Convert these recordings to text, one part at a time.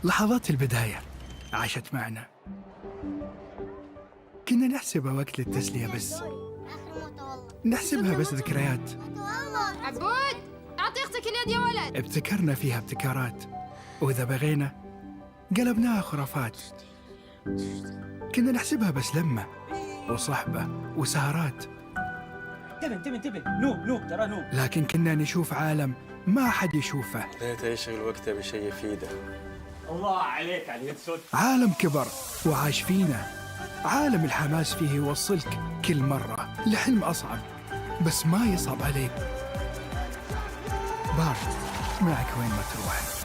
لحظات البداية عاشت معنا، كنا نحسبها وقت للتسلية بس، نحسبها بس ذكريات. عبود أعطي أختك اليد يا ولد. ابتكرنا فيها ابتكارات، وإذا بغينا قلبناها خرافات. كنا نحسبها بس لمة وصحبة وسهرات. انتبه نو ترى نو. لكن كنا نشوف عالم ما حد يشوفه. ليت يشغل وقته بشيء يفيده. الله عليك على اليد سود. عالم كبر وعاش فينا، عالم الحماس فيه يوصلك كل مرة لحلم أصعب، بس ما يصعب عليك. بارد معك وين ما تروح.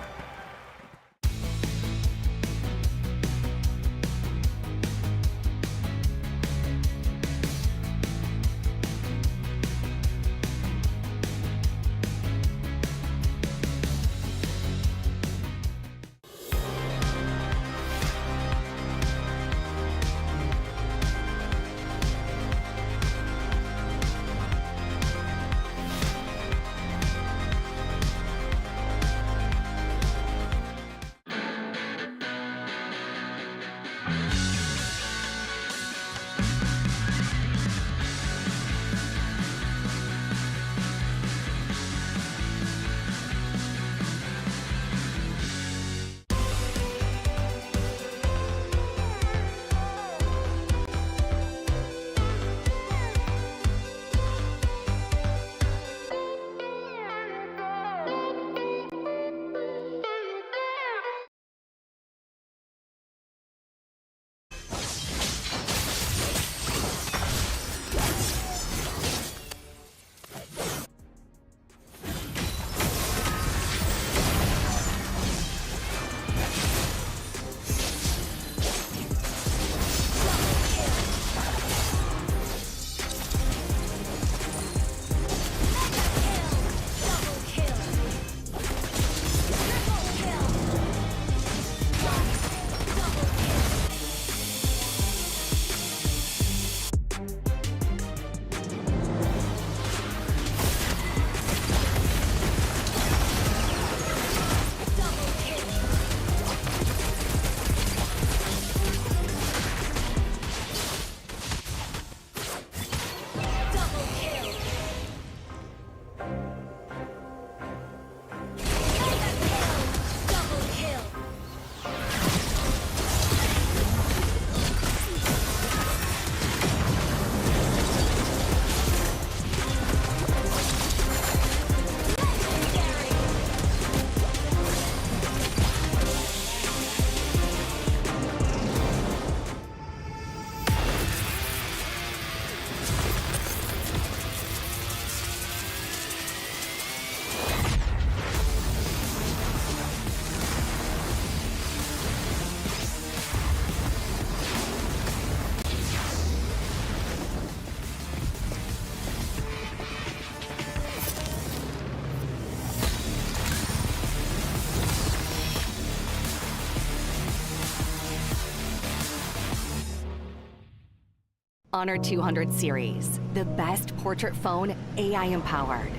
Honor 200 series, the best portrait phone AI empowered.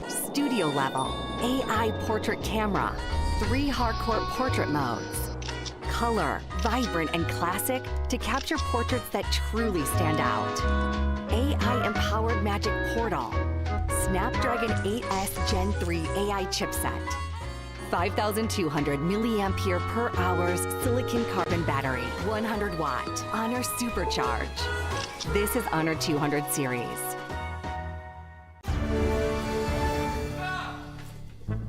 Studio level, AI portrait camera, 3 hardcore portrait modes. Color, vibrant and classic to capture portraits that truly stand out. AI empowered magic portal. Snapdragon 8S Gen 3 AI chipset. 5,200 milliampere per hour silicon carbon battery, 100 watt, Honor Supercharge. This is Honor 200 series.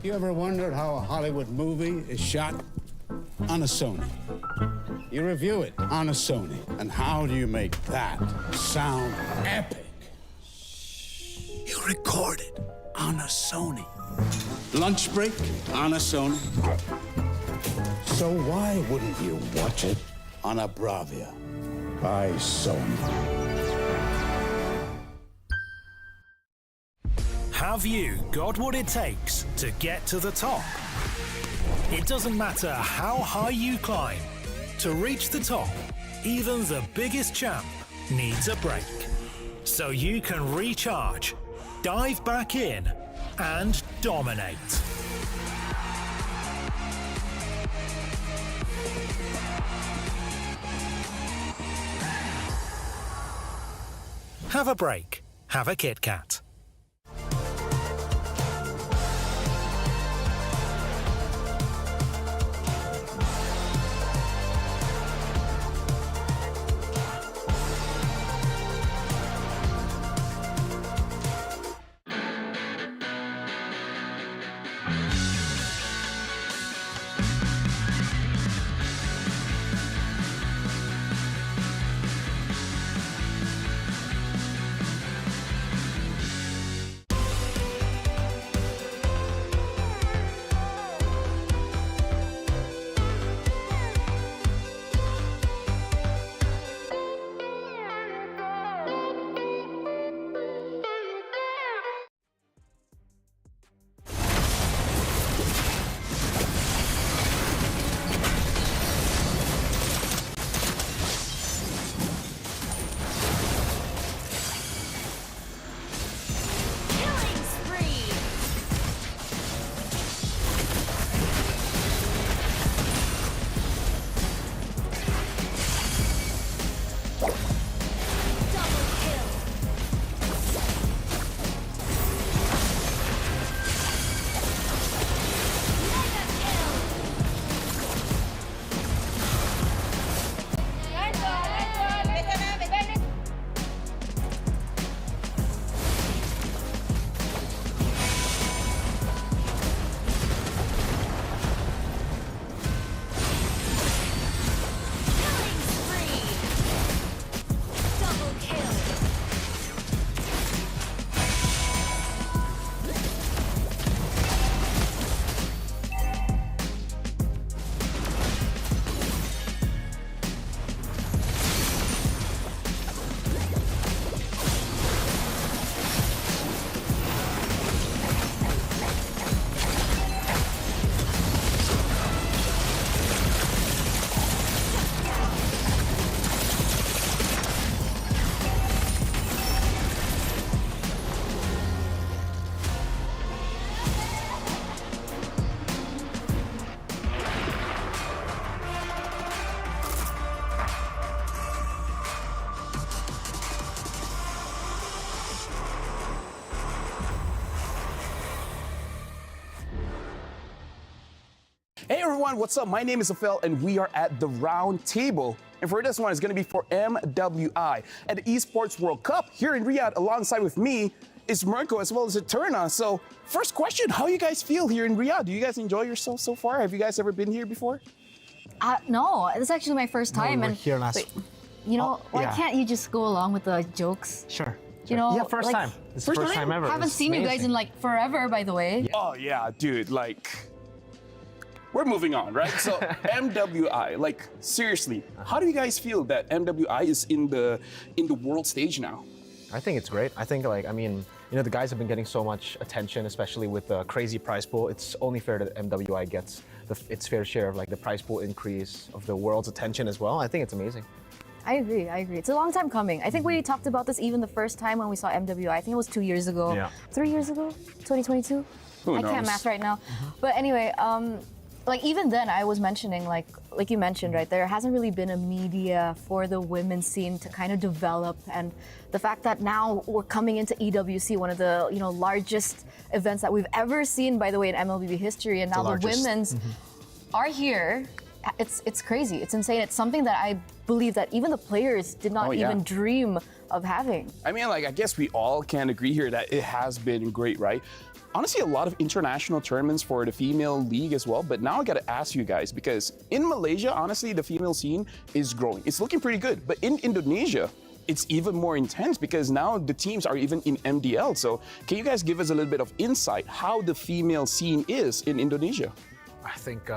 You ever wondered how a Hollywood movie is shot? On a Sony. You review it on a Sony. And how do you make that sound epic? You record it on a Sony. Lunch break on a Sony. So why wouldn't you watch it on a Bravia by Sony? Have you got what it takes to get to the top? It doesn't matter how high you climb. To reach the top, even the biggest champ needs a break. So you can recharge, dive back in, and dominate. Have a break. Have a Kit Kat. Hey everyone, what's up? My name is Afel and we are at the round table. And for this one, it's going to be for MWI at the Esports World Cup here in Riyadh. Alongside with me is Mirko as well as Eterna. So first question, how you guys feel here in Riyadh? Do you guys enjoy yourself so far? Have you guys ever been here before? No, this is actually my first time. We were here last. You know, why can't you just go along with the jokes? Sure. You know, Yeah, first time. This is the first time ever. Haven't It's seen you guys amazing. in like forever, by the way. Oh yeah, dude, like, we're moving on, right? So MWI, like seriously, how do you guys feel that MWI is in the world stage now? I think it's great. I think, like, I mean, you know, the guys have been getting so much attention, especially with the crazy prize pool. It's only fair that MWI gets its fair share of like the prize pool increase of the world's attention as well. I think it's amazing. I agree. It's a long time coming. I think we talked about this even the first time when we saw MWI. I think it was 2 years ago. Yeah. 3 years ago? 2022? Who I can't knows? math right now. But anyway, like even then I was mentioning, like you mentioned, right, there hasn't really been a media for the women's scene to kind of develop, and the fact that now we're coming into EWC, one of the largest events that we've ever seen, by the way, in MLBB history, and now the women's are here. It's crazy. It's insane. It's something that I believe that even the players did not even dream of having. I mean, like, I guess we all can agree here that it has been great, right? Honestly, a lot of international tournaments for the female league as well. But now I got to ask you guys, because in Malaysia, honestly, the female scene is growing. It's looking pretty good. But in Indonesia, it's even more intense because now the teams are even in MDL. So can you guys give us a little bit of insight how the female scene is in Indonesia? I think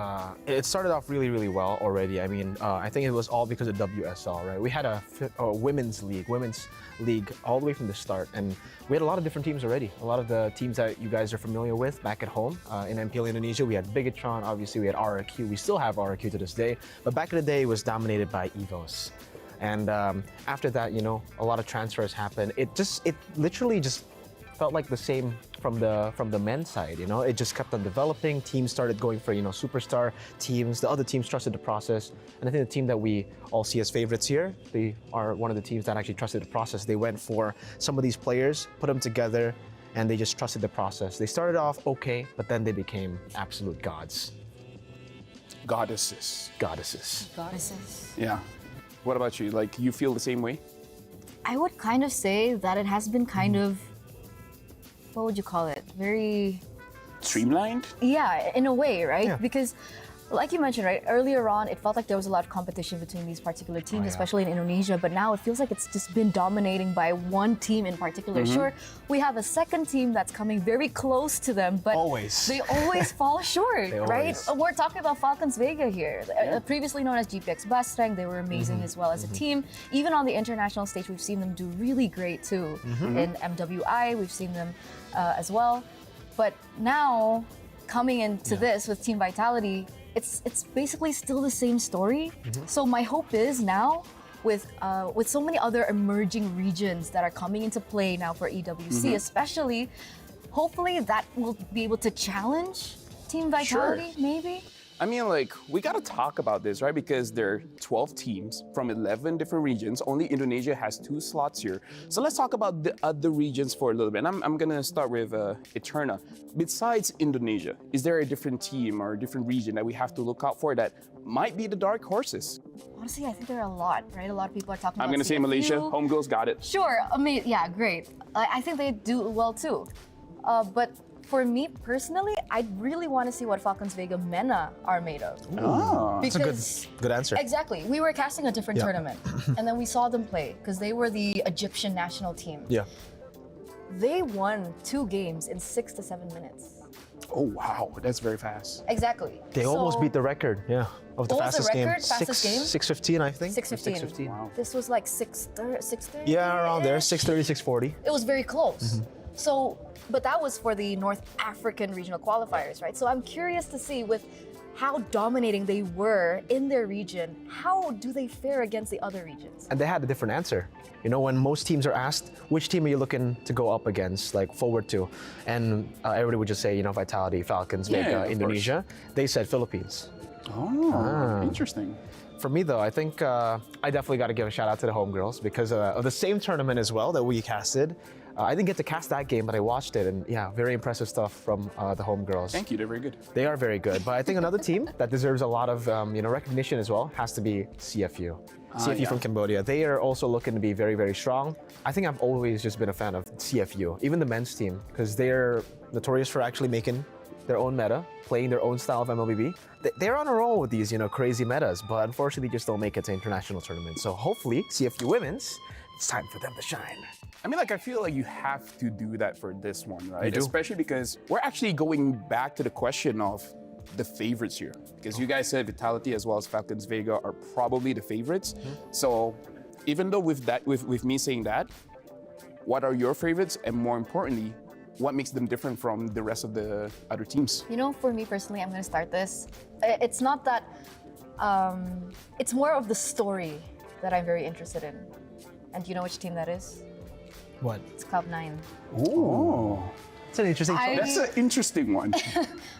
it started off really, really well already. I mean, I think it was all because of WSL, right? We had a women's league all the way from the start, and we had a lot of different teams already. A lot of the teams that you guys are familiar with back at home in MPL Indonesia. We had Bigatron, obviously we had RRQ. We still have RRQ to this day, but back in the day it was dominated by EVOS. And after that, a lot of transfers happened. It literally just felt like the same from the men's side. You know, it just kept on developing. Teams started going for superstar teams. The other teams trusted the process, and I think the team that we all see as favorites here, they are one of the teams that actually trusted the process. They went for some of these players, put them together, and they just trusted the process. They started off okay, but then they became absolute gods. Goddesses. Goddesses. Yeah. What about you? Like, you feel the same way? I would kind of say that it has been kind of, what would you call it? Very, Streamlined? yeah, in a way, right? Yeah. Because, like you mentioned, right, earlier on, it felt like there was a lot of competition between these particular teams, especially in Indonesia, but now it feels like it's just been dominating by one team in particular. Sure, we have a second team that's coming very close to them, but they always fall short, right? We're talking about Falcons Vega here, previously known as GPX Basrang. They were amazing as well as a team. Even on the international stage, we've seen them do really great too. In MWI, we've seen them as well. But now, coming into this with Team Vitality, it's basically still the same story. So my hope is now, with so many other emerging regions that are coming into play now for EWC, especially, hopefully that will be able to challenge Team Vitality, maybe. I mean, like, we gotta talk about this, right? Because there are 12 teams from 11 different regions. Only Indonesia has 2 slots here. So let's talk about the other regions for a little bit. And I'm gonna start with Eterna. Besides Indonesia, is there a different team or a different region that we have to look out for that might be the dark horses? Honestly, I think there are a lot, right? A lot of people are talking about I'm gonna say Malaysia. CFU. Homegirls got it. Sure, yeah, great. I think they do well too. But for me personally, I really want to see what Falcons Vega MENA are made of. That's a good answer. Exactly. We were casting a different tournament, and then we saw them play because they were the Egyptian national team. Yeah. They won 2 games in 6 to 7 minutes. Oh, wow. That's very fast. Exactly. They almost beat the record, of the What was the fastest game. record? Fastest game? 6:15, I think. 6:15. Wow. This was like 6:30. Yeah, around there, 6:30, 6:40. It was very close. So, but that was for the North African regional qualifiers, right? So I'm curious to see with how dominating they were in their region, how do they fare against the other regions? And they had a different answer. You know, when most teams are asked, which team are you looking to go up against, like forward to? And everybody would just say, Vitality, Falcons, Vega, of Indonesia. They said Philippines. Oh, interesting. For me, though, I think I definitely got to give a shout out to the homegirls because of the same tournament as well that we casted. I didn't get to cast that game, but I watched it, and yeah, very impressive stuff from the homegirls. Thank you. They're very good. They are very good, but I think another team that deserves a lot of recognition as well has to be CFU. CFU from Cambodia. They are also looking to be very, very strong. I think I've always just been a fan of CFU, even the men's team, because they're notorious for actually making their own meta, playing their own style of MLBB. They're on a roll with these, crazy metas, but unfortunately just don't make it to international tournaments. So hopefully, CFU women's, it's time for them to shine. I mean, like, I feel like you have to do that for this one, right? You do. Especially because we're actually going back to the question of the favorites here. Because you guys said Vitality as well as Falcons Vega are probably the favorites. So even though with me saying that, what are your favorites? And more importantly, what makes them different from the rest of the other teams? For me personally, I'm going to start this. It's not that, it's more of the story that I'm very interested in. And do you know which team that is? What? It's Cloud9. Oh, That's an interesting choice. that's an interesting one.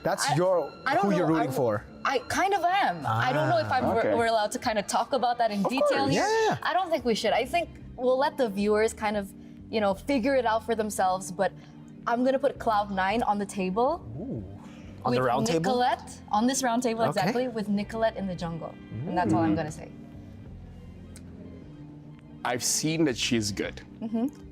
That's who you're rooting for. I kind of am. I don't know if we're allowed to kind of talk about that in detail course. here. Yeah. I don't think we should. I think we'll let the viewers kind of, figure it out for themselves. But I'm gonna put Cloud9 on the table. On the round table? Nicolette, on this round table, Okay. exactly, with Nicolette in the jungle. And that's all I'm gonna say. I've seen that she's good.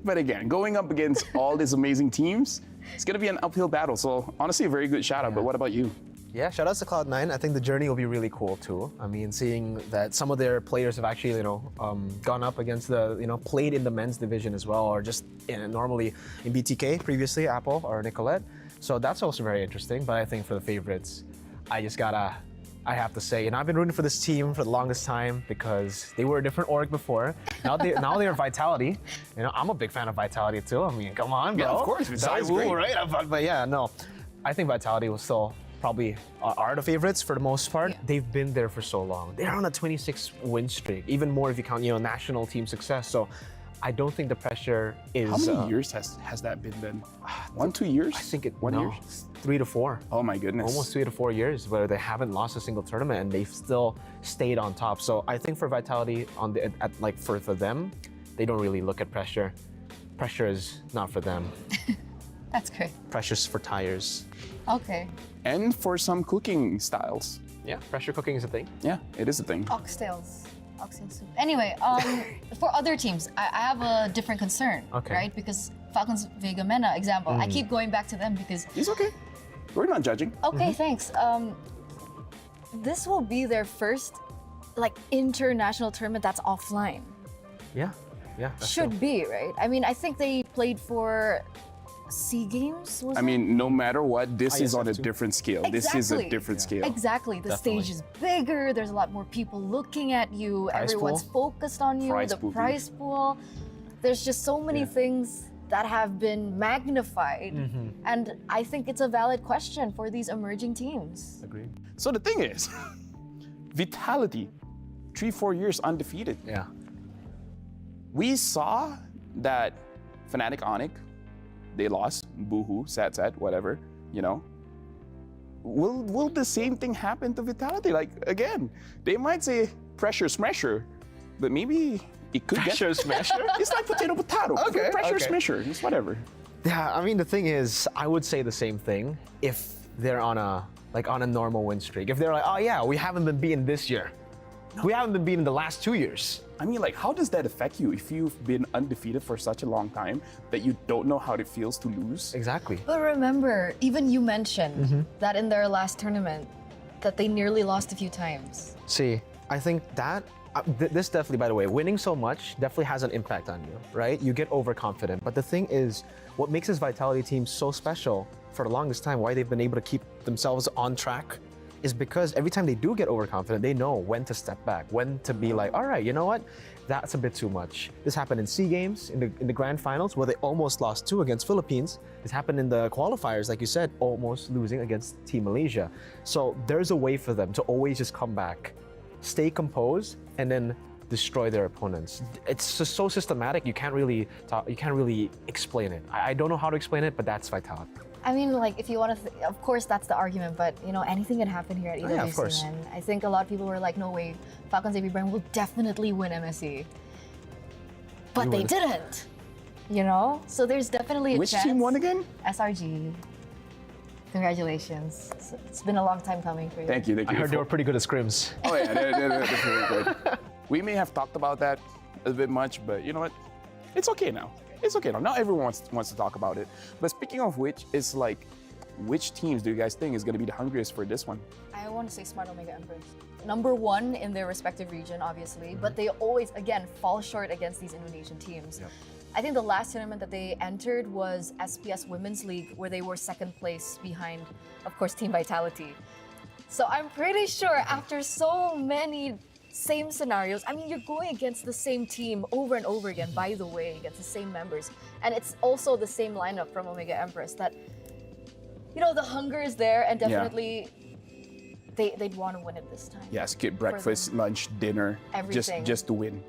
But again, going up against all these amazing teams, it's going to be an uphill battle. So honestly, a very good shout out. But what about you? Yeah, shout outs to Cloud9. I think the journey will be really cool too. I mean, seeing that some of their players have actually, gone up against played in the men's division as well, or just normally in BTK previously, Apple or Nicolette. So that's also very interesting. But I think for the favorites, I have to say, I've been rooting for this team for the longest time because they were a different org before. Now they're Vitality. I'm a big fan of Vitality too. I mean, come on, bro. Yeah, of course. Vitality's great. Right? But yeah, no. I think Vitality will still probably are the favorites for the most part. Yeah. They've been there for so long. They're on a 26 win streak, even more if you count, national team success. So I don't think the pressure is. How many years has that been then? 1, 2 years? I think it 1 year. 3 to 4. Oh my goodness. Almost 3 to 4 years where they haven't lost a single tournament and they've still stayed on top. So I think for Vitality for them, they don't really look at pressure. Pressure is not for them. That's great. Pressure's for tires. Okay. And for some cooking styles. Yeah, pressure cooking is a thing. Yeah, it is a thing. Oxtails. Oxtail soup. Anyway, for other teams, I have a different concern, Okay. right? Because Falcons Vega Mena example, I keep going back to them because. It's okay. We're not judging. Okay, thanks. This will be their first, international tournament that's offline. Yeah, that's Should true. be, right? I mean, I think they played for SEA Games. Was I it? mean, no matter what, this is on a ISF2. different scale. This is a Exactly. different scale. Exactly. The stage is bigger. There's a lot more people looking at you. Prize Everyone's pool. focused on you. Prize the pool, prize pool. There's just so many things that have been magnified. And I think it's a valid question for these emerging teams. Agreed. So the thing is, Vitality, 3-4 years undefeated. Yeah. We saw that Fnatic Onic, they lost. Boohoo, sad, whatever, you know. Will the same thing happen to Vitality? Like, again, they might say pressure smasher, but maybe it could Pressure smasher? It's like potato. Okay, Pressure okay. smasher, it's whatever. Yeah, I mean, the thing is, I would say the same thing if they're on a normal win streak. If they're like, oh yeah, we haven't been beaten this year. We haven't been beaten the last 2 years. I mean, like, how does that affect you if you've been undefeated for such a long time that you don't know how it feels to lose? Exactly. But remember, even you mentioned that in their last tournament, that they nearly lost a few times. See, I think that this definitely, by the way, winning so much definitely has an impact on you, right? You get overconfident. But the thing is, what makes this Vitality team so special for the longest time, why they've been able to keep themselves on track, is because every time they do get overconfident, they know when to step back, when to be like, all right, you know what? That's a bit too much. This happened in SEA Games, in the grand finals, where they almost lost 2 against Philippines. This happened in the qualifiers, like you said, almost losing against Team Malaysia. So there's a way for them to always just come back, stay composed, and then destroy their opponents. It's just so systematic, you can't really explain it. I don't know how to explain it, but that's Vitality. I mean, like, if you want to, of course, that's the argument, but, you know, anything can happen here at EWC. Yeah, of course. And I think a lot of people were like, no way, Falcons AB Brand will definitely win MSC. But they didn't, you know? So there's definitely a Which chance. team won again? SRG. Congratulations. It's been a long time coming for you. Thank you. I heard they were pretty good at scrims. Oh yeah, they're very good. We may have talked about that a bit much, but you know what? It's okay now. It's okay now. Not everyone wants to talk about it. But speaking of which, it's like, which teams do you guys think is going to be the hungriest for this one? I want to say Smart Omega Empress. Number 1 in their respective region, obviously, but they always, again, fall short against these Indonesian teams. Yep. I think the last tournament that they entered was SPS Women's League, where they were second place behind, of course, Team Vitality. So I'm pretty sure after so many same scenarios, I mean, you're going against the same team over and over again, by the way, against the same members. And it's also the same lineup from Omega Empress that, you know, the hunger is there and definitely they'd want to win it this time. Yeah, skip breakfast, lunch, dinner, Everything. just to win.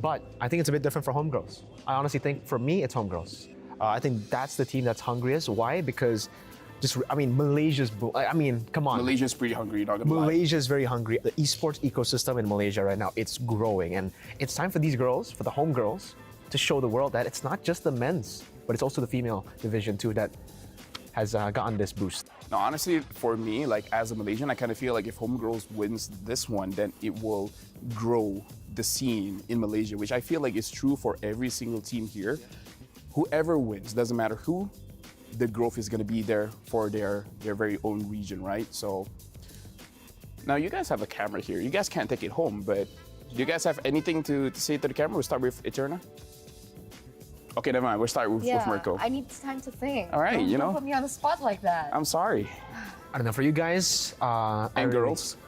But I think it's a bit different for homegirls. I honestly think, for me, it's homegirls. I think that's the team that's hungriest. Why? Because Malaysia's, come on. Malaysia's pretty hungry, you're not gonna lie. Malaysia's very hungry. The esports ecosystem in Malaysia right now, it's growing. And it's time for these girls, for the homegirls, to show the world that it's not just the men's, but it's also the female division too that has gotten this boost. Now, honestly, for me, like as a Malaysian, I kind of feel like if Homegirls wins this one, then it will grow the scene in Malaysia, which I feel like is true for every single team here. Whoever wins, doesn't matter who, the growth is going to be there for their very own region, right? So now you guys have a camera here. You guys can't take it home, but do you guys have anything to say to the camera? We'll start with Eterna. Okay, never mind. We'll start with Mirko. I need time to think. All right, Don't put me on the spot like that. I'm sorry. I don't know, for you guys... and girls.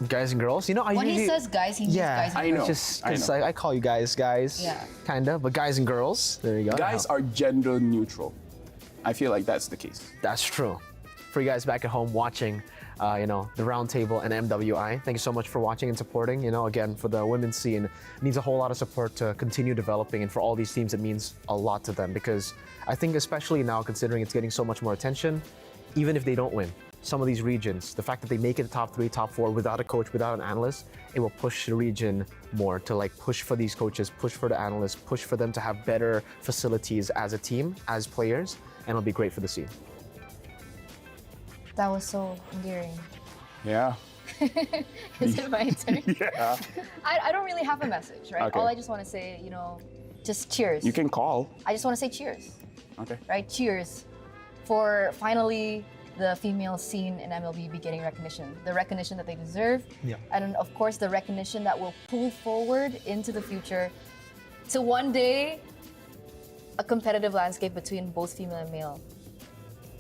Guys and girls, you know, When he says guys, he means guys and I know. girls. Just I know. I call you guys, Yeah. kinda, but guys and girls, there you go. Guys are gender neutral. I feel like that's the case. That's true. for you guys back at home watching, the Roundtable and MWI. Thank you so much for watching and supporting. Again, for the women's scene, it needs a whole lot of support to continue developing, and for all these teams, it means a lot to them, because I think especially now, considering it's getting so much more attention, even if they don't win, some of these regions, the fact that they make it top 3, top 4 without a coach, without an analyst, it will push the region more to push for these coaches, push for the analysts, push for them to have better facilities as a team, as players, and it'll be great for the scene. That was so endearing. Yeah. Is it my turn? Yeah. I don't really have a message, right? Okay. All I just want to say, just cheers. You can call. I just want to say cheers. Okay. Right? Cheers for finally the female scene in MLB be getting recognition. The recognition that they deserve. Yeah. And of course, the recognition that will pull forward into the future to one day a competitive landscape between both female and male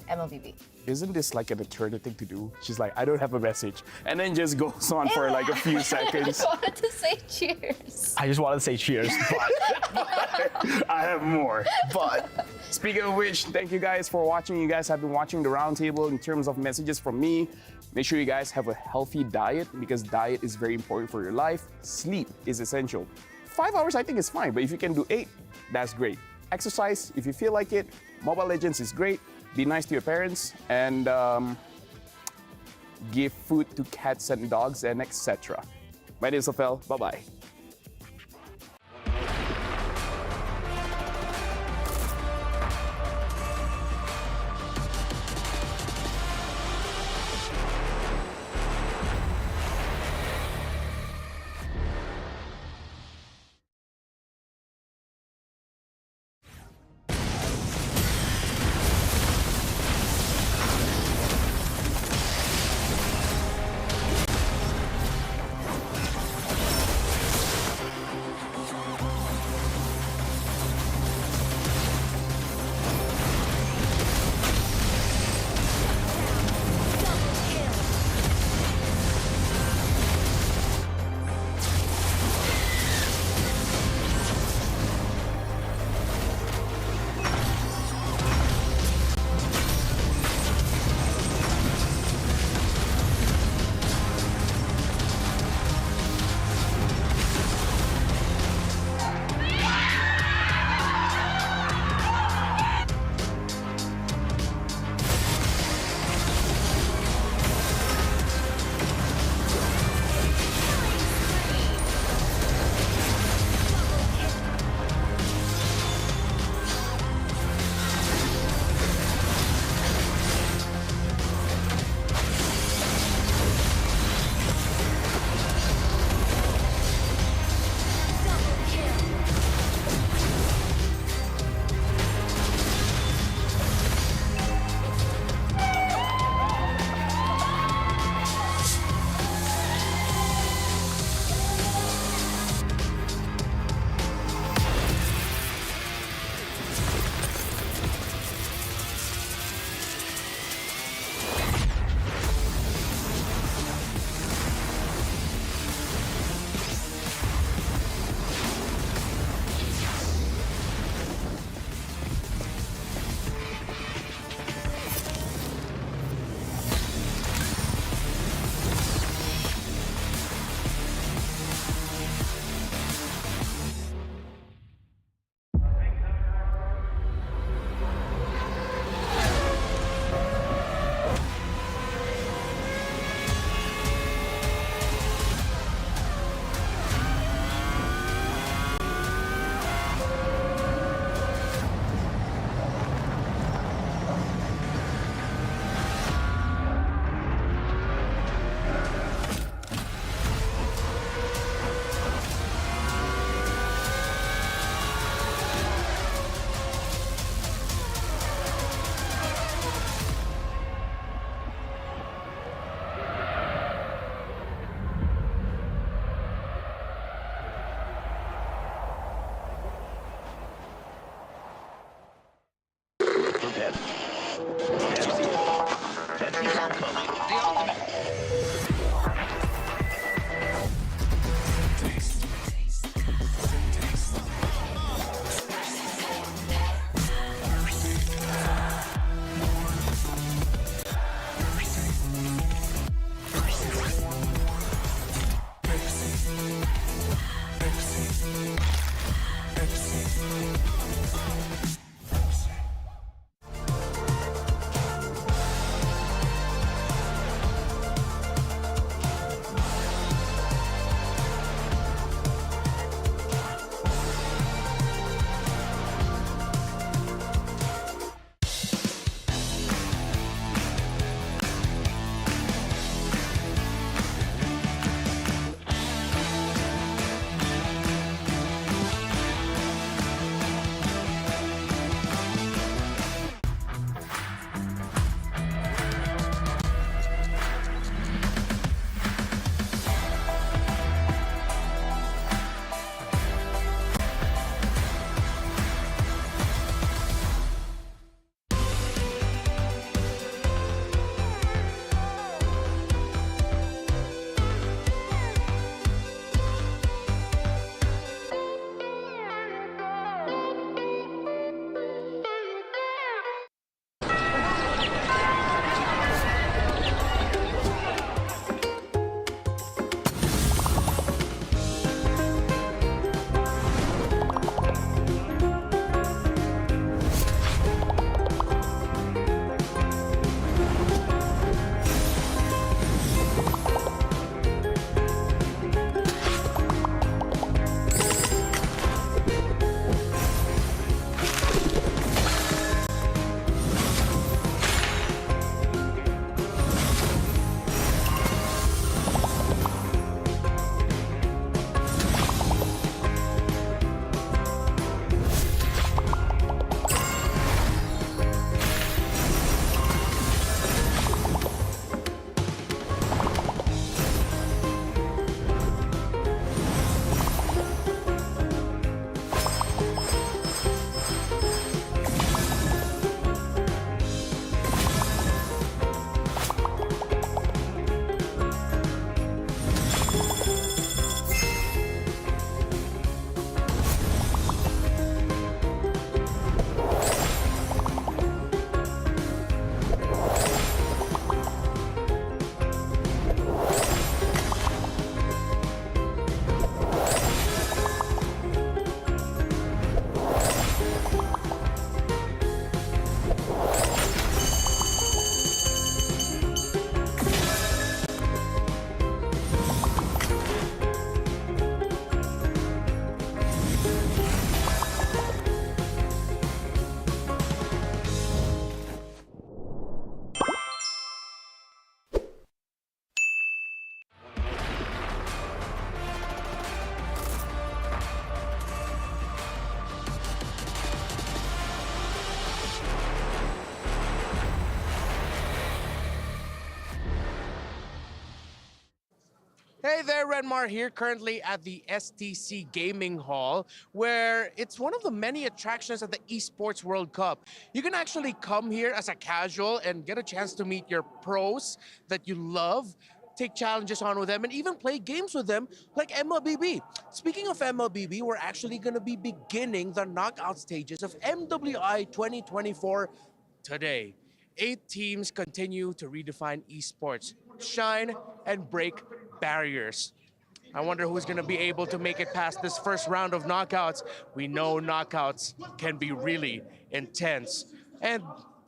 MLBB. Isn't this like an eternal thing to do? She's like, I don't have a message. And then just goes on for like a few I seconds. just wanted to say cheers. I just wanted to say cheers, but I have more. But speaking of which, thank you guys for watching. You guys have been watching the Roundtable. In terms of messages from me, make sure you guys have a healthy diet, because diet is very important for your life. Sleep is essential. 5 hours I think is fine, but if you can do 8, that's great. Exercise if you feel like it. Mobile Legends is great. Be nice to your parents, and give food to cats and dogs, and etc. My name is Sofel. Bye-bye. Hey there, Renmar here, currently at the STC Gaming Hall, where it's one of the many attractions at the Esports World Cup. You can actually come here as a casual and get a chance to meet your pros that you love, take challenges on with them, and even play games with them like MLBB. Speaking of MLBB, we're actually going to be beginning the knockout stages of MWI 2024 today. 8 teams continue to redefine esports, shine, and break barriers. I wonder who's going to be able to make it past this first round of knockouts. We know knockouts can be really intense. And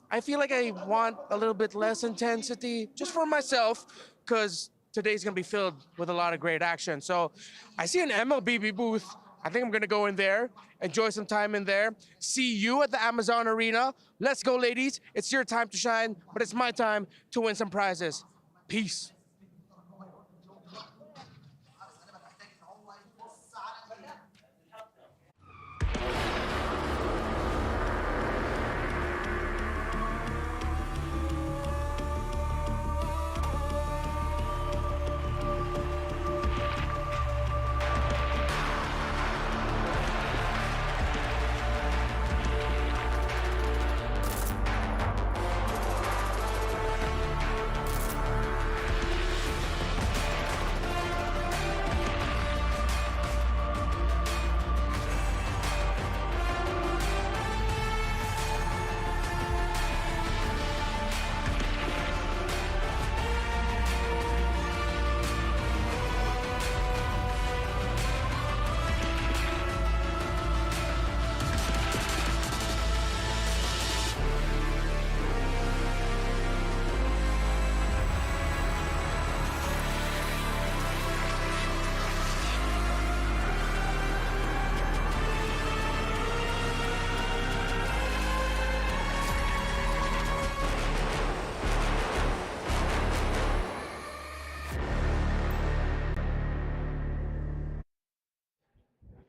I feel like I want a little bit less intensity just for myself, because today's going to be filled with a lot of great action. So I see an MLBB booth. I think I'm going to go in there, enjoy some time in there. See you at the Amazon Arena. Let's go, ladies. It's your time to shine, but it's my time to win some prizes. Peace.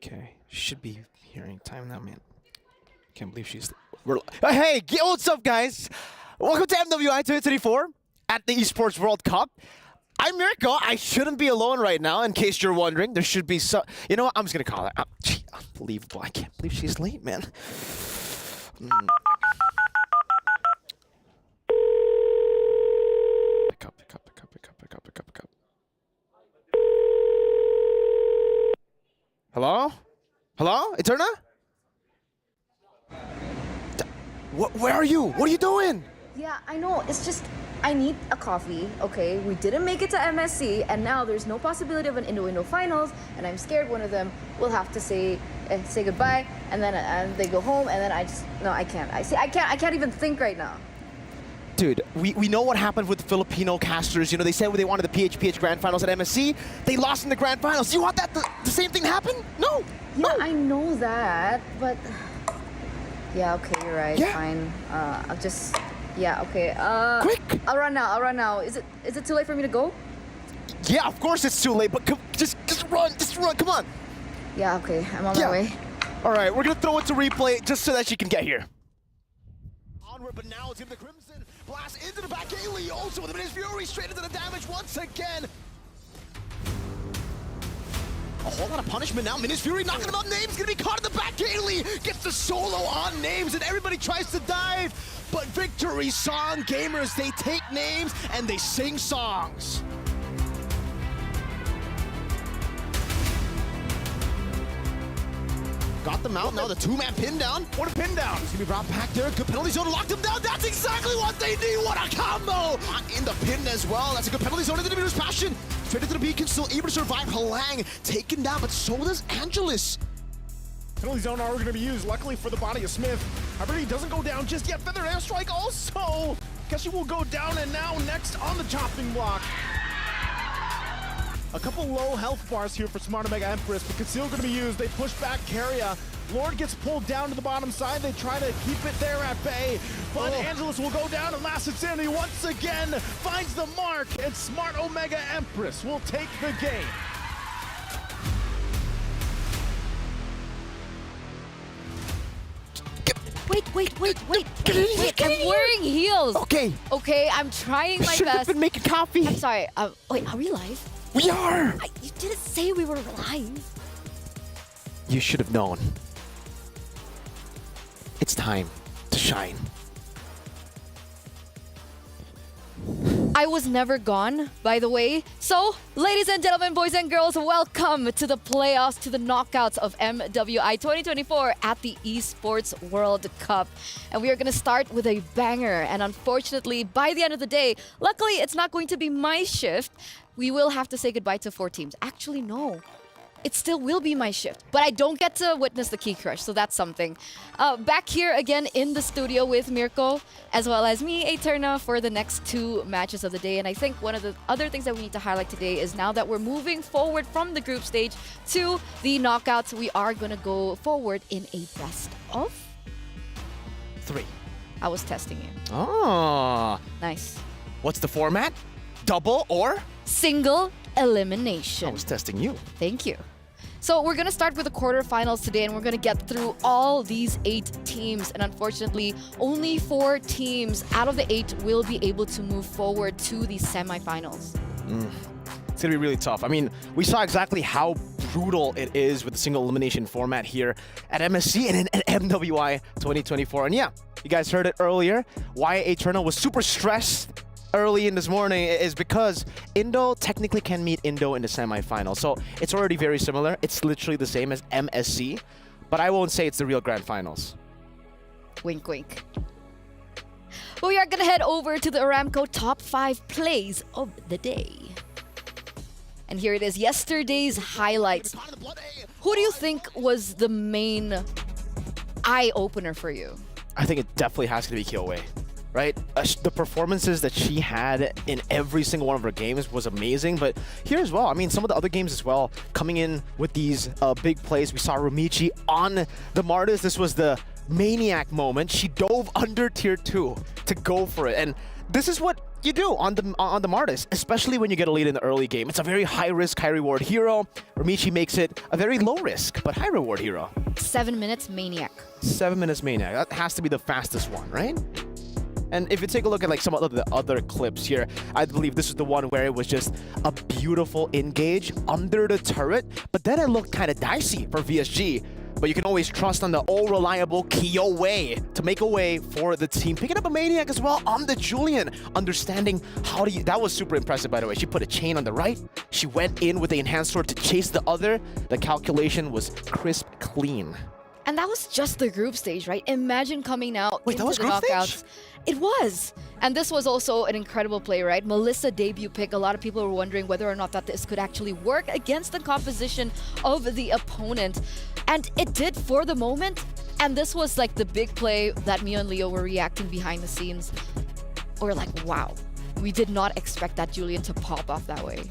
Okay, should be hearing time now, man. Can't believe she's. Hey, what's up, guys? Welcome to MWI 2024 at the Esports World Cup. I'm Mirko. I shouldn't be alone right now, in case you're wondering. There should be some. You know what? I'm just gonna call her. Gee, unbelievable! I can't believe she's late, man. Pick up. Hello? Hello? Eterna? Where are you? What are you doing? Yeah, I know. It's just, I need a coffee, okay? We didn't make it to MSC, and now there's no possibility of an Indo-Indo finals, and I'm scared one of them will have to say goodbye, and then they go home, and then I can't. I can't even think right now. Dude, we know what happened with the Filipino casters. You know, they said they wanted the PHPH Grand Finals at MSC. They lost in the Grand Finals. You want that the same thing to happen? No. Yeah, no. I know that, but yeah, okay, you're right. Yeah. Fine. I'll just. Yeah, okay. Quick. I'll run now. Is it too late for me to go? Yeah, of course it's too late, but just run. Come on. Yeah, okay. I'm on my way. All right, we're gonna throw it to replay just so that she can get here. Onward, but now it's in the Crimson. Blast into the back. Ailey also with a Minish Fury straight into the damage once again. A whole lot of punishment now. Minish Fury knocking him out. Name's gonna be caught in the back. Ailey gets the solo on Names, and everybody tries to dive. But victory song gamers, they take names and they sing songs. Got them out now, the two-man pin down. What a pin down. He's gonna be brought back there. Good penalty zone, locked him down. That's exactly what they need. What a combo. In the pin as well. That's a good penalty zone into the Meter's Passion. Straight into the beacon, still able to survive. Halang taken down, but so does Angelus. Penalty zone are going to be used, luckily for the body of Smith. However, he doesn't go down just yet. Feathered Airstrike also. Guess he will go down, and now next on the chopping block. A couple low health bars here for Smart Omega Empress, but Conceal going to be used. They push back Carria. Lord gets pulled down to the bottom side. They try to keep it there at bay, but Angelus will go down, and Last Insanity once again finds the mark, and Smart Omega Empress will take the game. Wait. I'm wearing heels. Okay. Okay, I'm trying my Should have best. been making coffee. I'm sorry. Wait, are we live? We are! You didn't say we were live. You should have known. It's time to shine. I was never gone, by the way. So, ladies and gentlemen, boys and girls, welcome to the playoffs, to the knockouts of MWI 2024 at the Esports World Cup. And we are going to start with a banger. And unfortunately, by the end of the day, luckily it's not going to be my shift. We will have to say goodbye to 4 teams. Actually, no. It still will be my shift, but I don't get to witness the key crush, so that's something. Back here again in the studio with Mirko, as well as me, Eterna, for the next 2 matches of the day. And I think one of the other things that we need to highlight today is now that we're moving forward from the group stage to the knockouts, we are going to go forward in a best of 3. I was testing you. Oh. Nice. What's the format? Double or? Single elimination. I was testing you. Thank you. So we're going to start with the quarterfinals today, and we're going to get through all these 8 teams. And unfortunately, only 4 teams out of the 8 will be able to move forward to the semifinals. It's going to be really tough. I mean, we saw exactly how brutal it is with the single elimination format here at MSC and in MWI 2024. And yeah, you guys heard it earlier. Why Eternal was super stressed early in this morning is because Indo technically can meet Indo in the semifinal. So it's already very similar. It's literally the same as MSC, but I won't say it's the real grand finals. Wink, wink. We are going to head over to the Aramco top 5 plays of the day. And here it is, yesterday's highlights. Who do you think was the main eye-opener for you? I think it definitely has to be Kyoei. Right? The performances that she had in every single one of her games was amazing, but here as well, I mean, some of the other games as well, coming in with these big plays. We saw Rumichi on the Martis. This was the maniac moment. She dove under tier 2 to go for it, and this is what you do on the Martis, especially when you get a lead in the early game. It's a very high-risk, high-reward hero. Rumichi makes it a very low-risk, but high-reward hero. 7 minutes maniac. 7 minutes maniac. That has to be the fastest one, right? And if you take a look at like some of the other clips here, I believe this is the one where it was just a beautiful engage under the turret, but then it looked kind of dicey for VSG. But you can always trust on the all-reliable Kyoei to make a way for the team. Picking up a Maniac as well on the Julian, understanding how to use. That was super impressive, by the way. She put a chain on the right. She went in with the enhanced sword to chase the other. The calculation was crisp, clean. And that was just the group stage, right? Imagine coming out into that was the group knockouts. stage? It was. And this was also an incredible play, right? Melissa debut pick. A lot of people were wondering whether or not that this could actually work against the composition of the opponent. And it did for the moment. And this was like the big play that me and Leo were reacting behind the scenes. We're like, wow, we did not expect that Julian to pop off that way.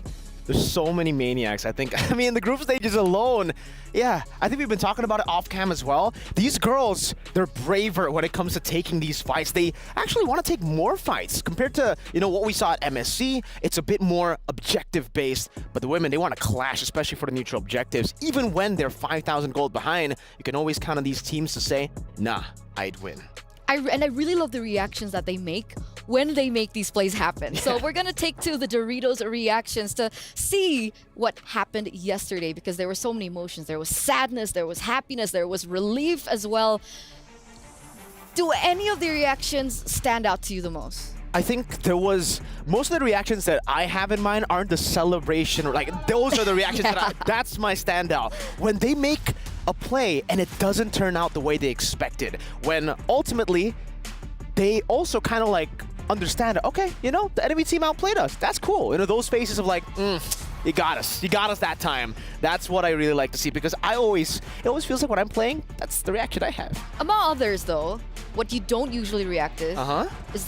There's so many maniacs, I think. I mean, the group stages alone. Yeah, I think we've been talking about it off cam as well. These girls, they're braver when it comes to taking these fights. They actually want to take more fights compared to, you know, what we saw at MSC. It's a bit more objective based, but the women, they want to clash, especially for the neutral objectives. Even when they're 5,000 gold behind, you can always count on these teams to say, nah, I'd win. And I really love the reactions that they make when they make these plays happen. So we're going to take to the Doritos reactions to see what happened yesterday, because there were so many emotions. There was sadness, there was happiness, there was relief as well. Do any of the reactions stand out to you the most? I think there was, most of the reactions that I have in mind aren't the celebration, like those are the reactions that's my standout. When they make a play and it doesn't turn out the way they expected, when ultimately they also kind of like understand, okay, you know, the enemy team outplayed us. That's cool. You know, those faces of like, you got us that time. That's what I really like to see, because it always feels like when I'm playing, that's the reaction I have. Among others though, what you don't usually react to is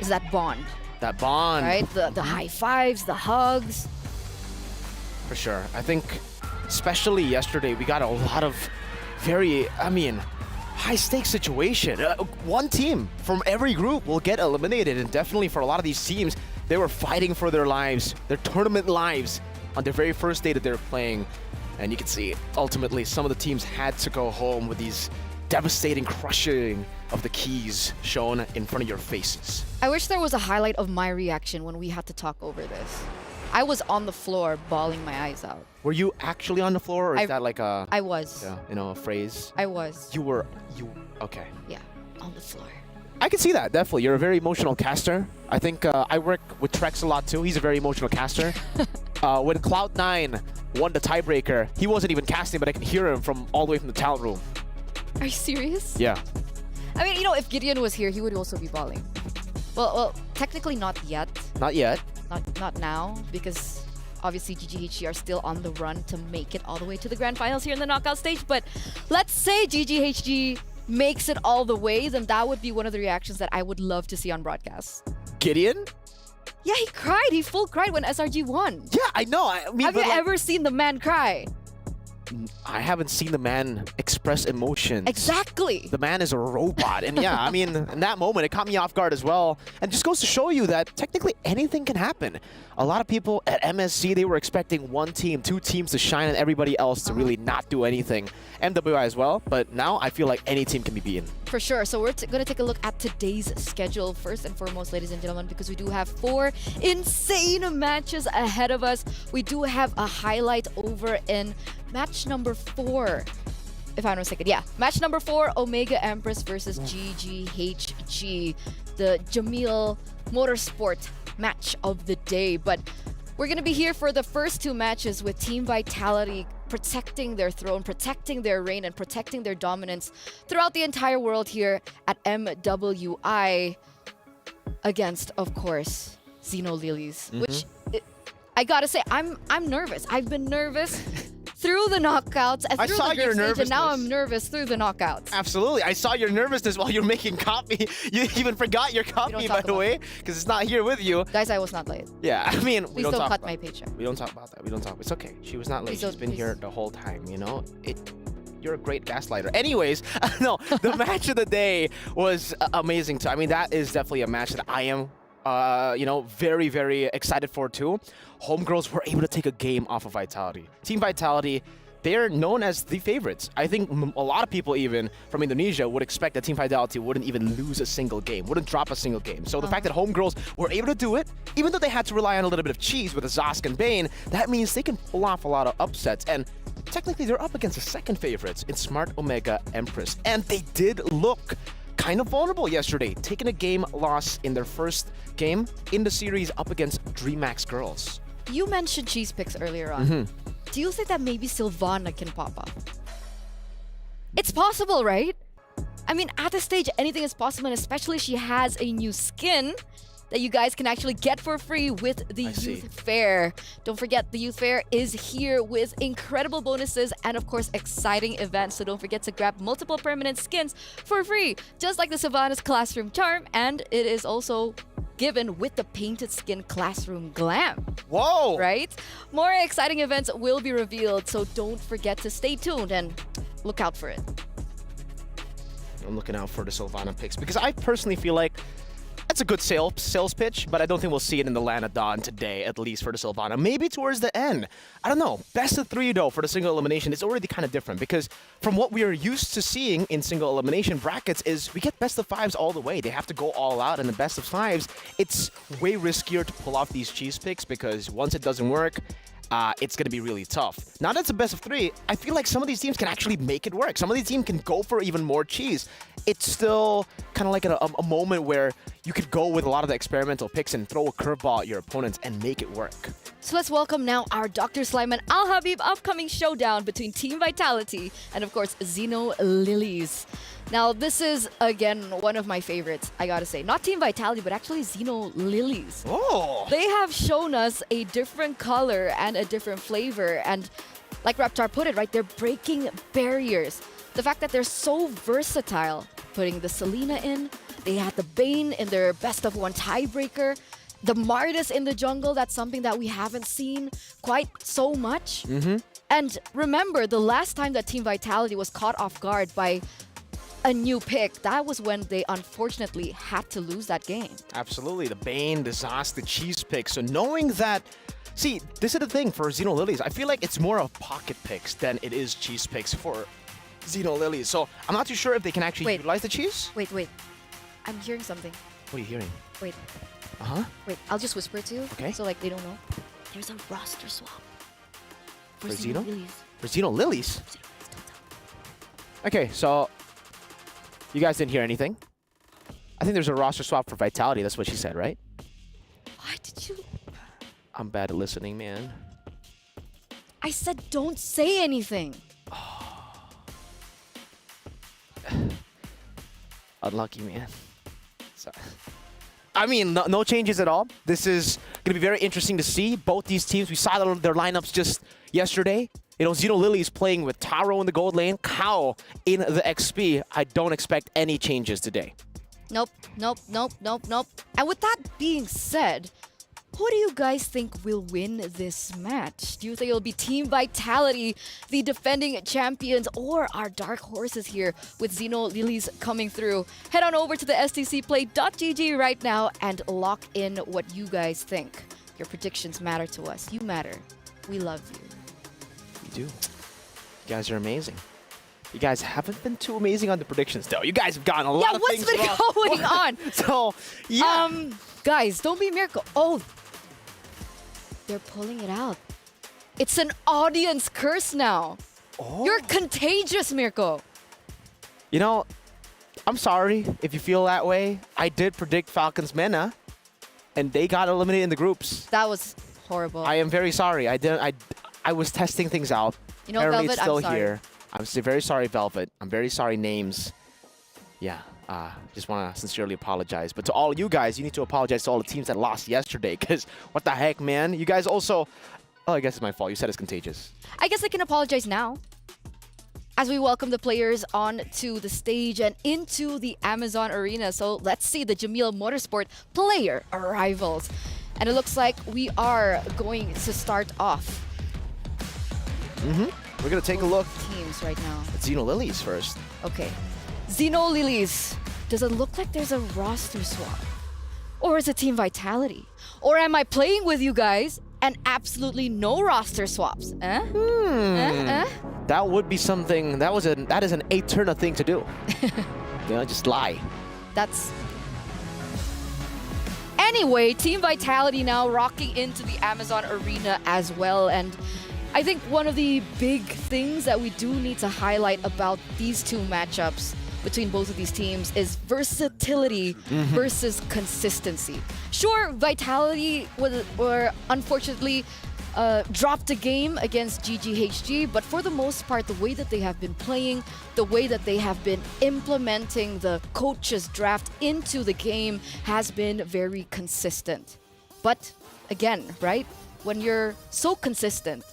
that bond. That bond. Right? The high fives, the hugs. For sure. I think especially yesterday, we got a lot of very, high-stakes situation. One team from every group will get eliminated, and definitely for a lot of these teams, they were fighting for their lives, their tournament lives, on their very first day that they were playing. And you can see, ultimately, some of the teams had to go home with these devastating crushing of the keys shown in front of your faces. I wish there was a highlight of my reaction when we had to talk over this. I was on the floor bawling my eyes out. Were you actually on the floor, or is that like a... I was. a phrase? I was. Okay. Yeah, on the floor. I can see that, definitely. You're a very emotional caster. I think I work with Trex a lot too. He's a very emotional caster. When Cloud9 won the tiebreaker, he wasn't even casting, but I could hear him from all the way from the talent room. Are you serious? Yeah. I mean, if Gideon was here, he would also be bawling. Well, technically not yet. Not yet. Not now, because obviously GGHG are still on the run to make it all the way to the grand finals here in the knockout stage. But let's say GGHG makes it all the way, then that would be one of the reactions that I would love to see on broadcast. Gideon? Yeah, he cried. He full cried when SRG won. Yeah, I know. Have you ever seen the man cry? I haven't seen the man express emotions. Exactly. The man is a robot. And yeah, I mean, in that moment, it caught me off guard as well. And just goes to show you that technically anything can happen. A lot of people at MSC, they were expecting one team, two teams to shine and everybody else to really not do anything. MWI as well, but now I feel like any team can be beaten. For sure. So we're going to take a look at today's schedule first and foremost, ladies and gentlemen, because we do have 4 insane matches ahead of us. We do have a highlight over in match number 4. If I'm not mistaken. Yeah, match number 4, Omega Empress versus GGHG, the Jamil Motorsport match of the day. But we're going to be here for the first 2 matches with Team Vitality protecting their throne, protecting their reign, and protecting their dominance throughout the entire world here at MWI against, of course, Xeno Lilies, which I gotta say, I'm nervous. I've been nervous through the knockouts, I saw your nervousness. and now I'm nervous through the knockouts. Absolutely. I saw your nervousness while you're making copy. You even forgot your copy, by the way, because it's not here with you. Guys, I was not late. Yeah, I mean, Please don't cut my paycheck. We don't talk about that. We don't talk. It's okay. She was not late. She's been here the whole time, you know? You're a great gaslighter. Anyways, no, the match of the day was amazing too. I mean, that is definitely a match that I am very, very excited for too. Homegirls were able to take a game off of Vitality. Team Vitality, they're known as the favorites. I think a lot of people even from Indonesia would expect that Team Vitality wouldn't even lose a single game, wouldn't drop a single game. So the fact that Homegirls were able to do it, even though they had to rely on a little bit of cheese with Zosk and Bane, that means they can pull off a lot of upsets. And technically, they're up against the second favorites in Smart Omega Empress. And they did look kind of vulnerable yesterday, taking a game loss in their first game in the series up against DreamHack Girls. You mentioned cheese picks earlier on. Do you think that maybe Sylvana can pop up? It's possible, right? I mean, at this stage, anything is possible, and especially she has a new skin that you guys can actually get for free with the Youth Fair. Don't forget, the Youth Fair is here with incredible bonuses and, of course, exciting events. So don't forget to grab multiple permanent skins for free, just like the Sylvana's Classroom Charm, and it is also given with the painted skin Classroom Glam. Whoa! Right? More exciting events will be revealed, so don't forget to stay tuned and look out for it. I'm looking out for the Sylvana picks because I personally feel like that's a good sales pitch, but I don't think we'll see it in the Land of Dawn today, at least for the Sylvana. Maybe towards the end. I don't know. Best of 3, though, for the single elimination is already kind of different because from what we are used to seeing in single elimination brackets is we get best of 5s all the way. They have to go all out, and the best of 5s, it's way riskier to pull off these cheese picks because once it doesn't work, it's going to be really tough. Now that it's a best of 3, I feel like some of these teams can actually make it work. Some of these teams can go for even more cheese. It's still kind of like a moment where you could go with a lot of the experimental picks and throw a curveball at your opponents and make it work. So let's welcome now our Dr. Slime and Al Habib upcoming showdown between Team Vitality and, of course, Xeno Lilies. Now, this is, again, one of my favorites, I gotta say. Not Team Vitality, but actually Xeno Lilies. Oh! They have shown us a different color and a different flavor. And like Raptar put it, right, they're breaking barriers. The fact that they're so versatile, putting the Selena in, they had the Bane in their best of 1 tiebreaker, the Mardis in the jungle, that's something that we haven't seen quite so much. And remember, the last time that Team Vitality was caught off guard by a new pick, that was when they unfortunately had to lose that game. Absolutely. The Bane, the Zosk, the cheese pick. So knowing that, see, this is the thing for Xeno Lilies. I feel like it's more of pocket picks than it is cheese picks for Xeno Lilies. So I'm not too sure if they can actually utilize the cheese. Wait. I'm hearing something. What are you hearing? Wait. Uh-huh. Wait, I'll just whisper it to you. Okay. So like they don't know. there's a roster swap. For Zeno? Lilies. For Zeno Lilies? Okay, so you guys didn't hear anything. I think there's a roster swap for Vitality. That's what she said, right? Why did you... I'm bad at listening, man. I said don't say anything. Unlucky, man. So, I mean, no changes at all. This is going to be very interesting to see. Both these teams, we saw their lineups just yesterday. You know, Zeno Lilies playing with Taro in the gold lane, Kao in the XP. I don't expect any changes today. Nope. And with that being said, who do you guys think will win this match? Do you think it'll be Team Vitality, the defending champions, or our dark horses here with Zeno Lilies coming through? Head on over to the stcplay.gg right now and lock in what you guys think. Your predictions matter to us. You matter. We love you. We do. You guys are amazing. You guys haven't been too amazing on the predictions, though. You guys have gotten a lot of things wrong. Yeah, what's been going on? So, yeah. Guys, don't be Miracle. Oh, they're pulling it out. It's an audience curse now. Oh. You're contagious, Mirko. You know, I'm sorry if you feel that way. I did predict Falcons Mena, and they got eliminated in the groups. That was horrible. I am very sorry. I was testing things out. You know, Apparently Velvet, it's still I'm sorry. here. I'm very sorry, Velvet. I'm very sorry, Names. Yeah, just want to sincerely apologize. But to all you guys, you need to apologize to all the teams that lost yesterday, because what the heck, man? You guys also... Oh, I guess it's my fault. You said it's contagious. I guess I can apologize now. As we welcome the players onto the stage and into the Amazon Arena. So let's see the Jamil Motorsport player arrivals. And it looks like we are going to start off. We're going to take a look Teams right now. at Zeno Lilies first. Okay. Zeno Lilies. Does it look like there's a roster swap? Or is it Team Vitality? Or am I playing with you guys and absolutely no roster swaps? That would be something... That is an Eterna thing to do. You know, just lie. That's... Anyway, Team Vitality now rocking into the Amazon Arena as well. And I think one of the big things that we do need to highlight about these two matchups between both of these teams is versatility versus consistency. Sure, Vitality were unfortunately dropped a game against GGHG, but for the most part, the way that they have been playing, the way that they have been implementing the coaches draft into the game has been very consistent. But again, right, when you're so consistent,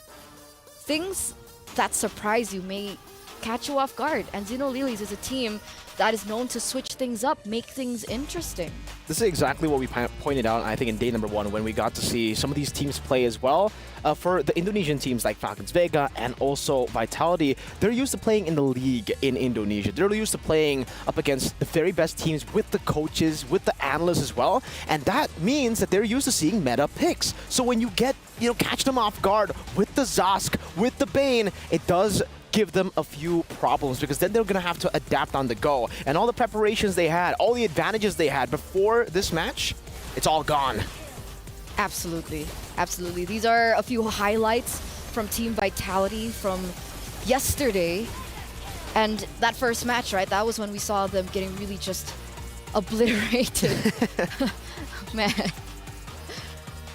things that surprise you may catch you off guard. And Zeno Lilies is a team that is known to switch things up, make things interesting. This is exactly what we pointed out, I think, in day number 1 when we got to see some of these teams play as well. For the Indonesian teams like Falcons Vega and also Vitality, they're used to playing in the league in Indonesia. They're used to playing up against the very best teams with the coaches, with the analysts as well. And that means that they're used to seeing meta picks. So when you get, catch them off guard with the Zosk, with the Bane, it does give them a few problems, because then they're going to have to adapt on the go. And all the preparations they had, all the advantages they had before this match, it's all gone. Absolutely. Absolutely. These are a few highlights from Team Vitality from yesterday. And that first match, right? That was when we saw them getting really just obliterated. Man.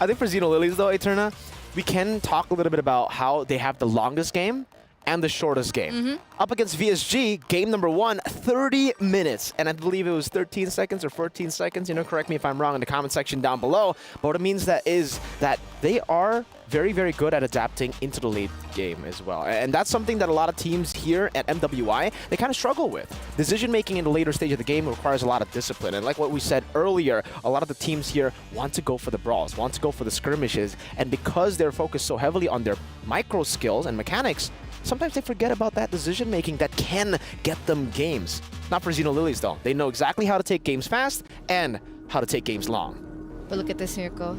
I think for Zeno Lilies, though, Eterna, we can talk a little bit about how they have the longest game and the shortest game. Up against VSG, game number 1, 30 minutes. And I believe it was 13 seconds or 14 seconds. Correct me if I'm wrong in the comment section down below. But what it means is that they are very, very good at adapting into the late game as well. And that's something that a lot of teams here at MWI, they kind of struggle with. Decision-making in the later stage of the game requires a lot of discipline. And like what we said earlier, a lot of the teams here want to go for the brawls, want to go for the skirmishes. And because they're focused so heavily on their micro skills and mechanics, sometimes they forget about that decision-making that can get them games. Not for Zeno Lilies, though. They know exactly how to take games fast and how to take games long. But look at this, Mirko.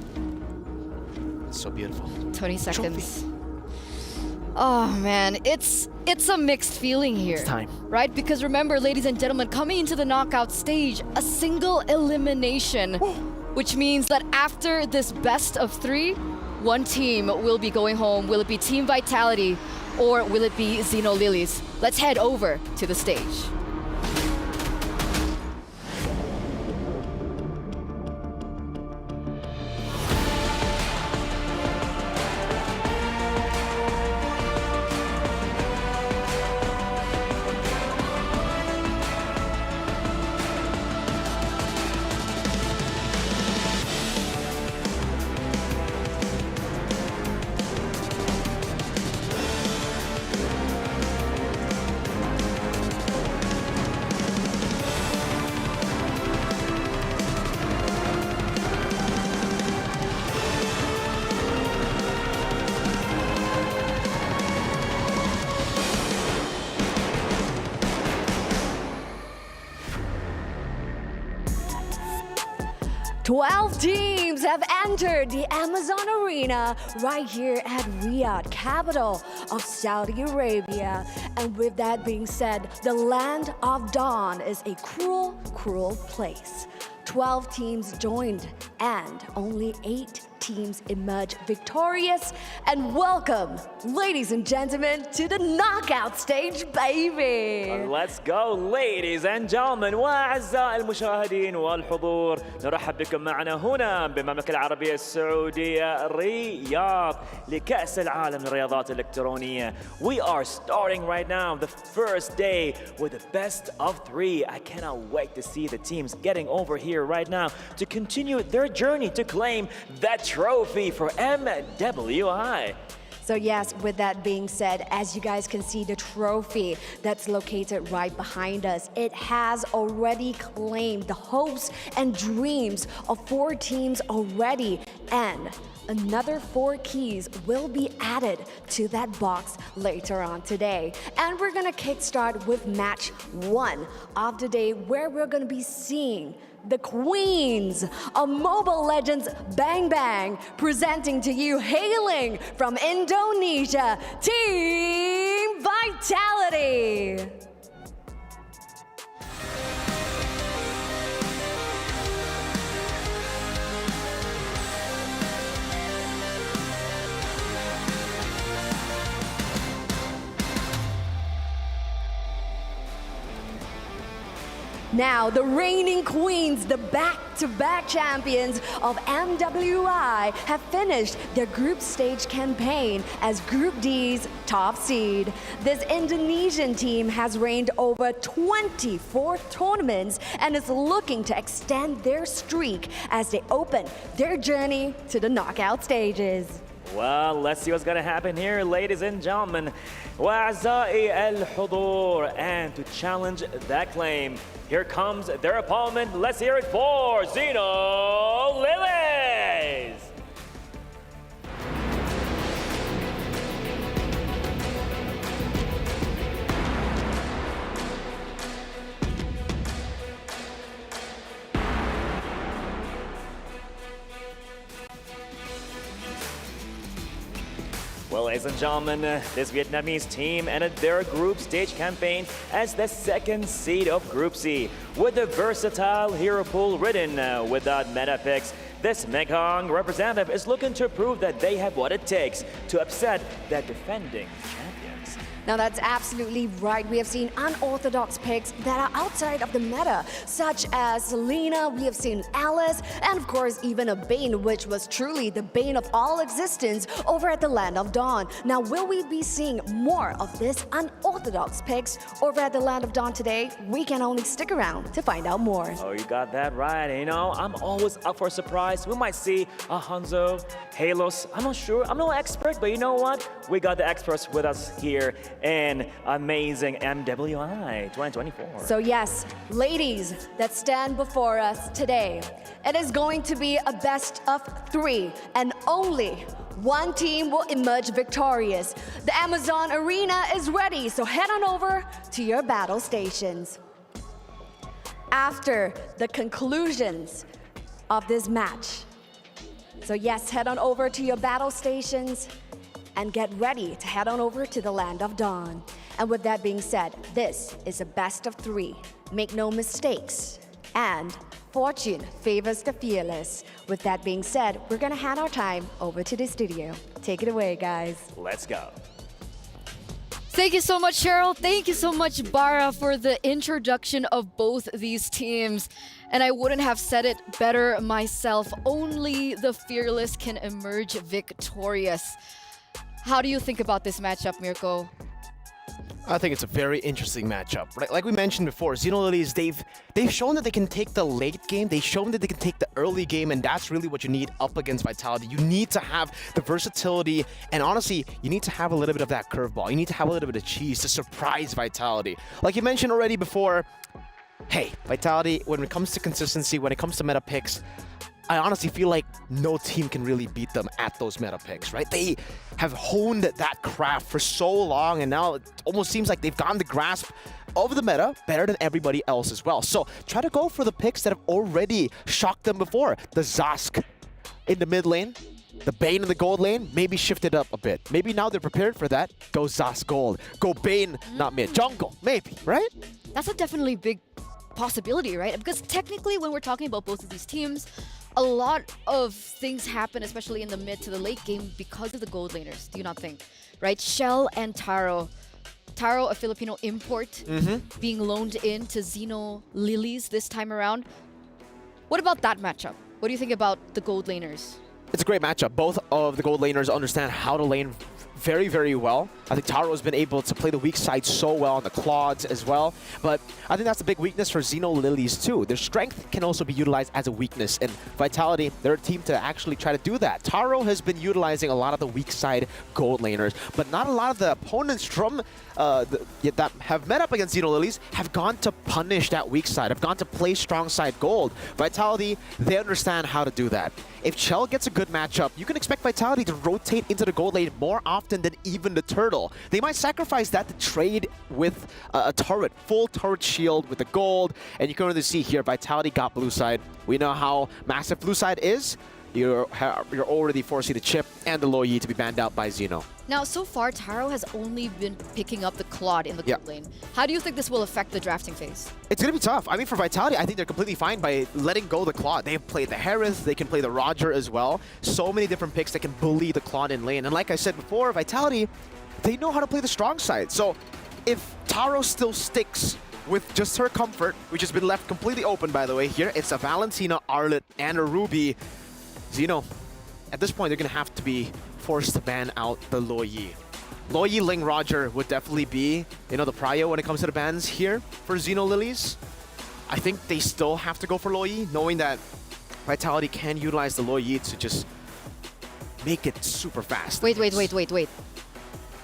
It's so beautiful. 20 seconds. Oh, man. It's a mixed feeling here. It's time. Right? Because remember, ladies and gentlemen, coming into the knockout stage, a single elimination, which means that after this best of 3, one team will be going home. Will it be Team Vitality or will it be Xeno Lilies? Let's head over to the stage. Twelve teams have entered the Amazon Arena right here at Riyadh, capital of Saudi Arabia. And with that being said, the land of dawn is a cruel, cruel place. 12 teams joined and only 8 teams emerge victorious. And welcome, ladies and gentlemen, to the knockout stage, baby. Let's go, ladies and gentlemen وأعزائي المشاهدين والحضور. نرحب بكم معنا هنا بالمملكة العربية السعودية رياض لكأس العالم للرياضات الإلكترونية. We are starting right now the first day with the best of 3. I cannot wait to see the teams getting over here right now to continue their journey to claim that trophy for MWI. So yes, with that being said, as you guys can see the trophy that's located right behind us, it has already claimed the hopes and dreams of 4 teams already, and another 4 keys will be added to that box later on today. And we're gonna kickstart with match 1 of the day, where we're gonna be seeing the queens of Mobile Legends Bang Bang, presenting to you, hailing from Indonesia, Team Vitality. Now, the reigning queens, the back-to-back champions of MWI, have finished their group stage campaign as Group D's top seed. This Indonesian team has reigned over 24 tournaments and is looking to extend their streak as they open their journey to the knockout stages. Well, let's see what's gonna happen here, ladies and gentlemen. وأعزائي الحضور, and to challenge that claim, here comes their opponent. Let's hear it for Xeno Lilies. Well, ladies and gentlemen, this Vietnamese team ended their group stage campaign as the 2nd seed of Group C, with a versatile hero pool ridden without meta picks. This Mekhong representative is looking to prove that they have what it takes to upset the defending champions. Now that's absolutely right. We have seen unorthodox picks that are outside of the meta, such as Selena, we have seen Alice, and of course even a Bane, which was truly the bane of all existence over at the Land of Dawn. Now will we be seeing more of this unorthodox picks over at the Land of Dawn today? We can only stick around to find out more. Oh, you got that right. You know, I'm always up for a surprise. We might see a Hanzo, Halos. I'm not sure. I'm no expert, but you know what? We got the experts with us here in amazing MWI 2024. So yes, ladies that stand before us today, it is going to be a best of 3, and only one team will emerge victorious. The Amazon Arena is ready, so head on over to your battle stations. After the conclusions of this match, so yes, head on over to your battle stations and get ready to head on over to the Land of Dawn. And with that being said, this is a best of 3. Make no mistakes. And Fortune favors the fearless. With that being said, we're gonna hand our time over to the studio. Take it away, guys. Let's go. Thank you so much, Cheryl. Thank you so much, Bara, for the introduction of both these teams. And I wouldn't have said it better myself. Only the fearless can emerge victorious. How do you think about this matchup, Mirko? I think it's a very interesting matchup. Right? Like we mentioned before, Xeno Lilies, they've shown that they can take the late game, they've shown that they can take the early game, and that's really what you need up against Vitality. You need to have the versatility, and honestly, you need to have a little bit of that curveball. You need to have a little bit of cheese to surprise Vitality. Like you mentioned already before, hey, Vitality, when it comes to consistency, when it comes to meta picks, I honestly feel like no team can really beat them at those meta picks, right? They have honed that craft for so long, and now it almost seems like they've gotten the grasp of the meta better than everybody else as well. So try to go for the picks that have already shocked them before. The Zask in the mid lane, the Bane in the gold lane, maybe shift it up a bit. Maybe now they're prepared for that. Go Zask gold. Go Bane, not mid. Jungle, maybe, right? That's a definitely big possibility, right? Because technically, when we're talking about both of these teams, a lot of things happen, especially in the mid to the late game, because of the gold laners, do you not think? Right? Shell and Taro. Taro, a Filipino import, being loaned in to Xeno Lilies this time around. What about that matchup? What do you think about the gold laners? It's a great matchup. Both of the gold laners understand how to lane very, very well. I think Taro has been able to play the weak side so well on the Claudes as well. But I think that's a big weakness for Xeno Lilies too. Their strength can also be utilized as a weakness. And Vitality, they're a team to actually try to do that. Taro has been utilizing a lot of the weak side gold laners, but not a lot of the opponents from that have met up against Xeno Lilies have gone to punish that weak side, have gone to play strong side gold. Vitality, they understand how to do that. If Chell gets a good matchup, you can expect Vitality to rotate into the gold lane more often than even the turtle. They might sacrifice that to trade with a turret, full turret shield with the gold, and you can really see here, Vitality got blue side. We know how massive blue side is. You're already forcing the chip and the low Yi to be banned out by Xeno. Now, so far, Taro has only been picking up the Claude in the gold lane. How do you think this will affect the drafting phase? It's going to be tough. I mean, for Vitality, I think they're completely fine by letting go the Claude. They have played the Harris, they can play the Roger as well. So many different picks that can bully the Claude in lane. And like I said before, Vitality, they know how to play the strong side. So if Taro still sticks with just her comfort, which has been left completely open, by the way, here, it's a Valentina, Arlet, and a Ruby. Xeno, at this point, they're going to have to be forced to ban out the Lo Yi. Lo Yi, Ling, Roger would definitely be, the prio when it comes to the bans here for Xeno Lilies. I think they still have to go for Lo Yi, knowing that Vitality can utilize the Lo Yi to just make it super fast. Wait.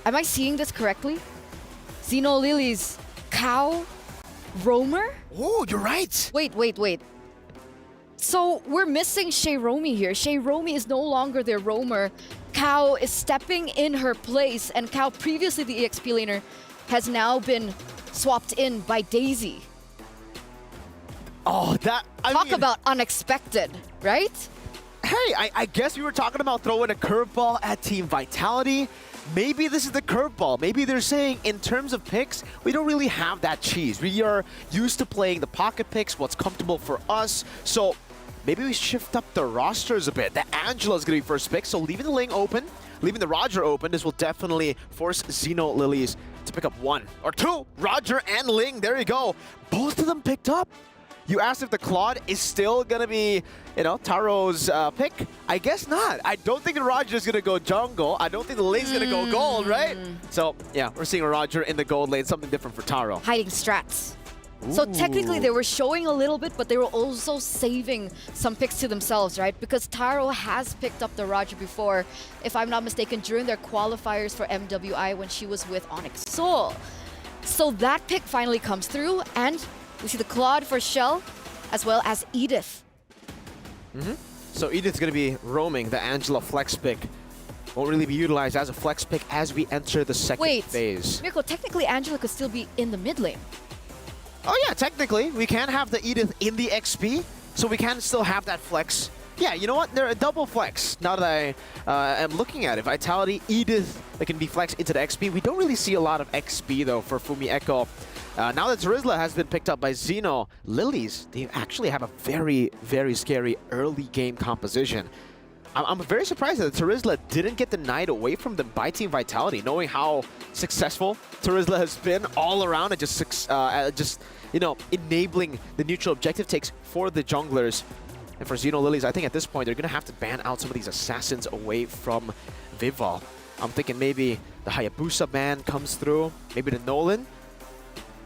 Am I seeing this correctly? Xeno Lilies, Cow, Roamer? Oh, you're right. Wait. So we're missing Shayromi here. Shayromi is no longer their roamer. Cow is stepping in her place, and Cow, previously the EXP laner, has now been swapped in by Daisy. Oh, Talk about unexpected, right? Hey, I guess we were talking about throwing a curveball at Team Vitality. Maybe this is the curveball. Maybe they're saying, in terms of picks, we don't really have that cheese. We are used to playing the pocket picks, what's comfortable for us. So maybe we shift up the rosters a bit. The Angela's going to be first pick, so leaving the Ling open, leaving the Roger open, this will definitely force Xeno Lilies to pick up one or two. Roger and Ling, there you go. Both of them picked up. You asked if the Claude is still going to be, Taro's pick? I guess not. I don't think the Roger is going to go jungle. I don't think the Ling's going to go gold, right? So, yeah, we're seeing a Roger in the gold lane, something different for Taro. Hiding strats. So technically they were showing a little bit, but they were also saving some picks to themselves, right? Because Taro has picked up the Roger before, if I'm not mistaken, during their qualifiers for MWI when she was with Onyx Soul. So that pick finally comes through, and we see the Claude for Shell, as well as Edith. So Edith's going to be roaming. The Angela flex pick won't really be utilized as a flex pick as we enter the second phase. Mirko, technically Angela could still be in the mid lane. Oh yeah, technically. We can have the Edith in the XP, so we can still have that flex. Yeah, you know what? They're a double flex, now that I am looking at it. Vitality, Edith, that can be flexed into the XP. We don't really see a lot of XP, though, for Fumi Echo. Now that Terizla has been picked up by Xeno, Lilies, they actually have a very, very scary early game composition. I'm very surprised that Terizla didn't get denied away from them by Team Vitality, knowing how successful Terizla has been all around and just you know, enabling the neutral objective takes for the junglers. And for Xeno Lilies, I think at this point they're going to have to ban out some of these assassins away from Vival. I'm thinking maybe the Hayabusa ban comes through, maybe the Nolan,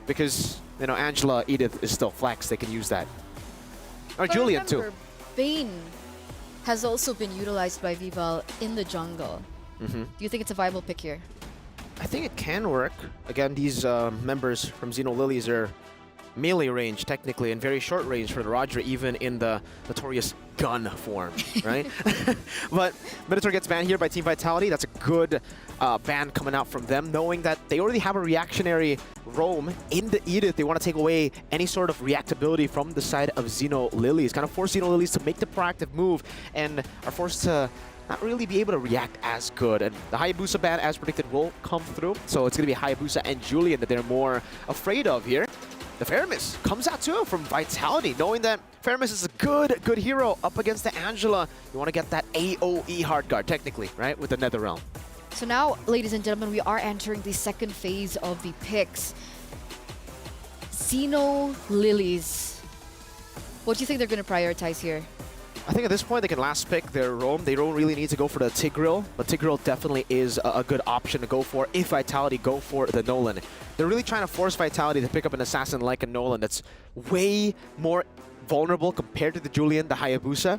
because, you know, Angela, Edith is still flex. They can use that. Or But Julian, remember, too. Bane has also been utilized by Vival in the jungle. Mm-hmm. Do you think it's a viable pick here? I think it can work. Again, these members from Xeno Lilies are melee range, technically, and very short range for the Roger, even in the notorious gun form, right? But Minotaur gets banned here by Team Vitality. That's a good ban coming out from them, knowing that they already have a reactionary roam in the Edith. They want to take away any sort of reactability from the side of Xeno Lilies, kind of force Xeno Lilies to make the proactive move and are forced to not really be able to react as good. And the Hayabusa ban, as predicted, will come through. So it's going to be Hayabusa and Julian that they're more afraid of here. The Faramis comes out too from Vitality, knowing that Faramis is a good hero up against the Angela. You want to get that AoE hard guard, technically, right, with the Netherrealm. So now, ladies and gentlemen, we are entering the second phase of the picks. Xeno Lilies. What do you think they're going to prioritize here? I think at this point they can last pick their roam. They don't really need to go for the Tigreal, but Tigreal definitely is a good option to go for if Vitality go for the Nolan. They're really trying to force Vitality to pick up an assassin like a Nolan that's way more vulnerable compared to the Julian, the Hayabusa.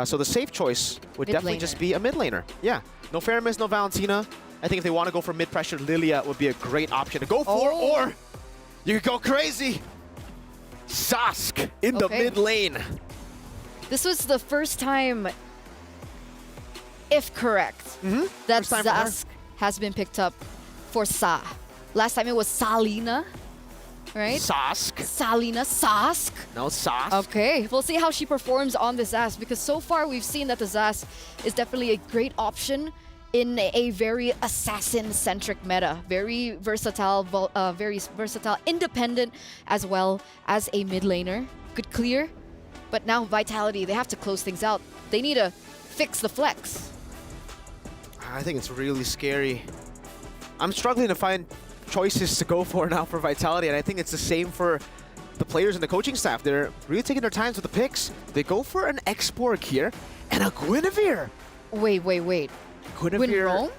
So the safe choice would definitely just be a mid laner. Yeah, no Faramis, no Valentina. I think if they want to go for mid-pressure, Lilia would be a great option to go for, or you could go crazy. Sask in the mid lane. This was the first time, if correct, that Sask has been picked up for Sa. Last time it was Salina, right? Sask. Salina, Sask. No, Sask. Okay, we'll see how she performs on the Zas, because so far we've seen that the Zas is definitely a great option in a very assassin-centric meta. Very versatile, independent, as well as a mid laner. Good clear. But now Vitality, they have to close things out. They need to fix the flex. I think it's really scary. I'm struggling to find choices to go for now for Vitality, and I think it's the same for the players and the coaching staff. They're really taking their time with the picks. They go for an X-Borg here and a Guinevere. Wait. Guinevere.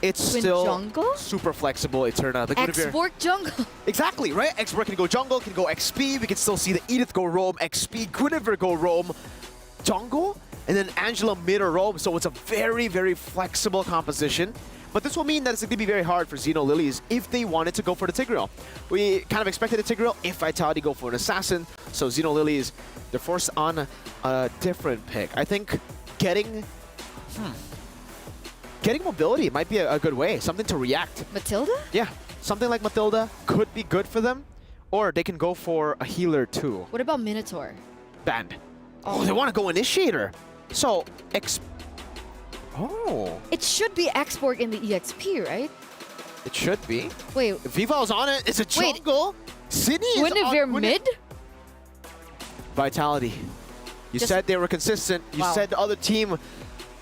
It's still jungle? super flexible, Eterna. The Guinevere. X-Borg jungle. Exactly, right? X-Borg can go jungle, can go XP. We can still see the Edith go roam, XP, Guinevere go roam, jungle, and then Angela mid or roam. So it's a very, very flexible composition. But this will mean that it's going to be very hard for Xeno Lilies if they wanted to go for the Tigreal. We kind of expected a Tigreal if Vitality go for an Assassin. So Xeno Lilies, they're forced on a different pick. I think getting mobility might be a good way, something to react. Matilda? Yeah, something like Matilda could be good for them, or they can go for a healer too. What about Minotaur? Banned. Oh, they want to go Initiator. So, It should be X-Borg in the EXP, right? It should be. Wait. Vival's on it. It's a jungle. Sydney is Guinevere on mid? Vitality. You said they were consistent. You said the other team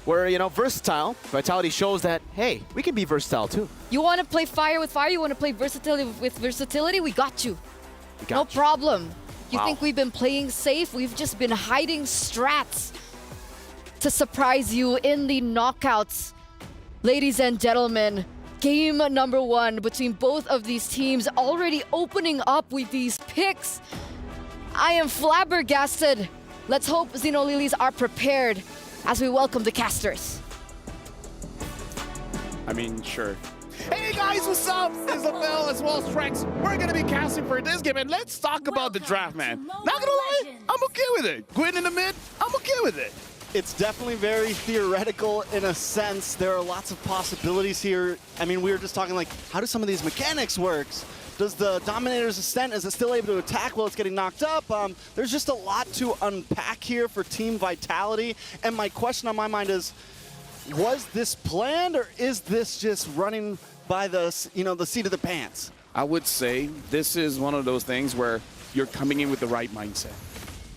were, you know, versatile. Vitality shows that, hey, we can be versatile too. You want to play fire with fire? You want to play versatility with versatility? We got you. No you. problem. You Wow. think we've been playing safe? We've just been hiding strats to surprise you in the knockouts. Ladies and gentlemen, game number 1 between both of these teams already opening up with these picks. I am flabbergasted. Let's hope Xeno Lilies are prepared as we welcome the casters. I mean, sure. Hey guys, what's up? Isabel as well as Trex. We're gonna be casting for this game, and let's talk about the draft, man. Not gonna lie, I'm okay with it. Gwyn in the mid, I'm okay with it. It's definitely very theoretical in a sense. There are lots of possibilities here. I mean, we were just talking like, how do some of these mechanics work? Does the Dominator's Ascent, is it still able to attack while it's getting knocked up? There's just a lot to unpack here for Team Vitality. And my question on my mind is, was this planned, or is this just running by the, you know, the seat of the pants? I would say this is one of those things where you're coming in with the right mindset,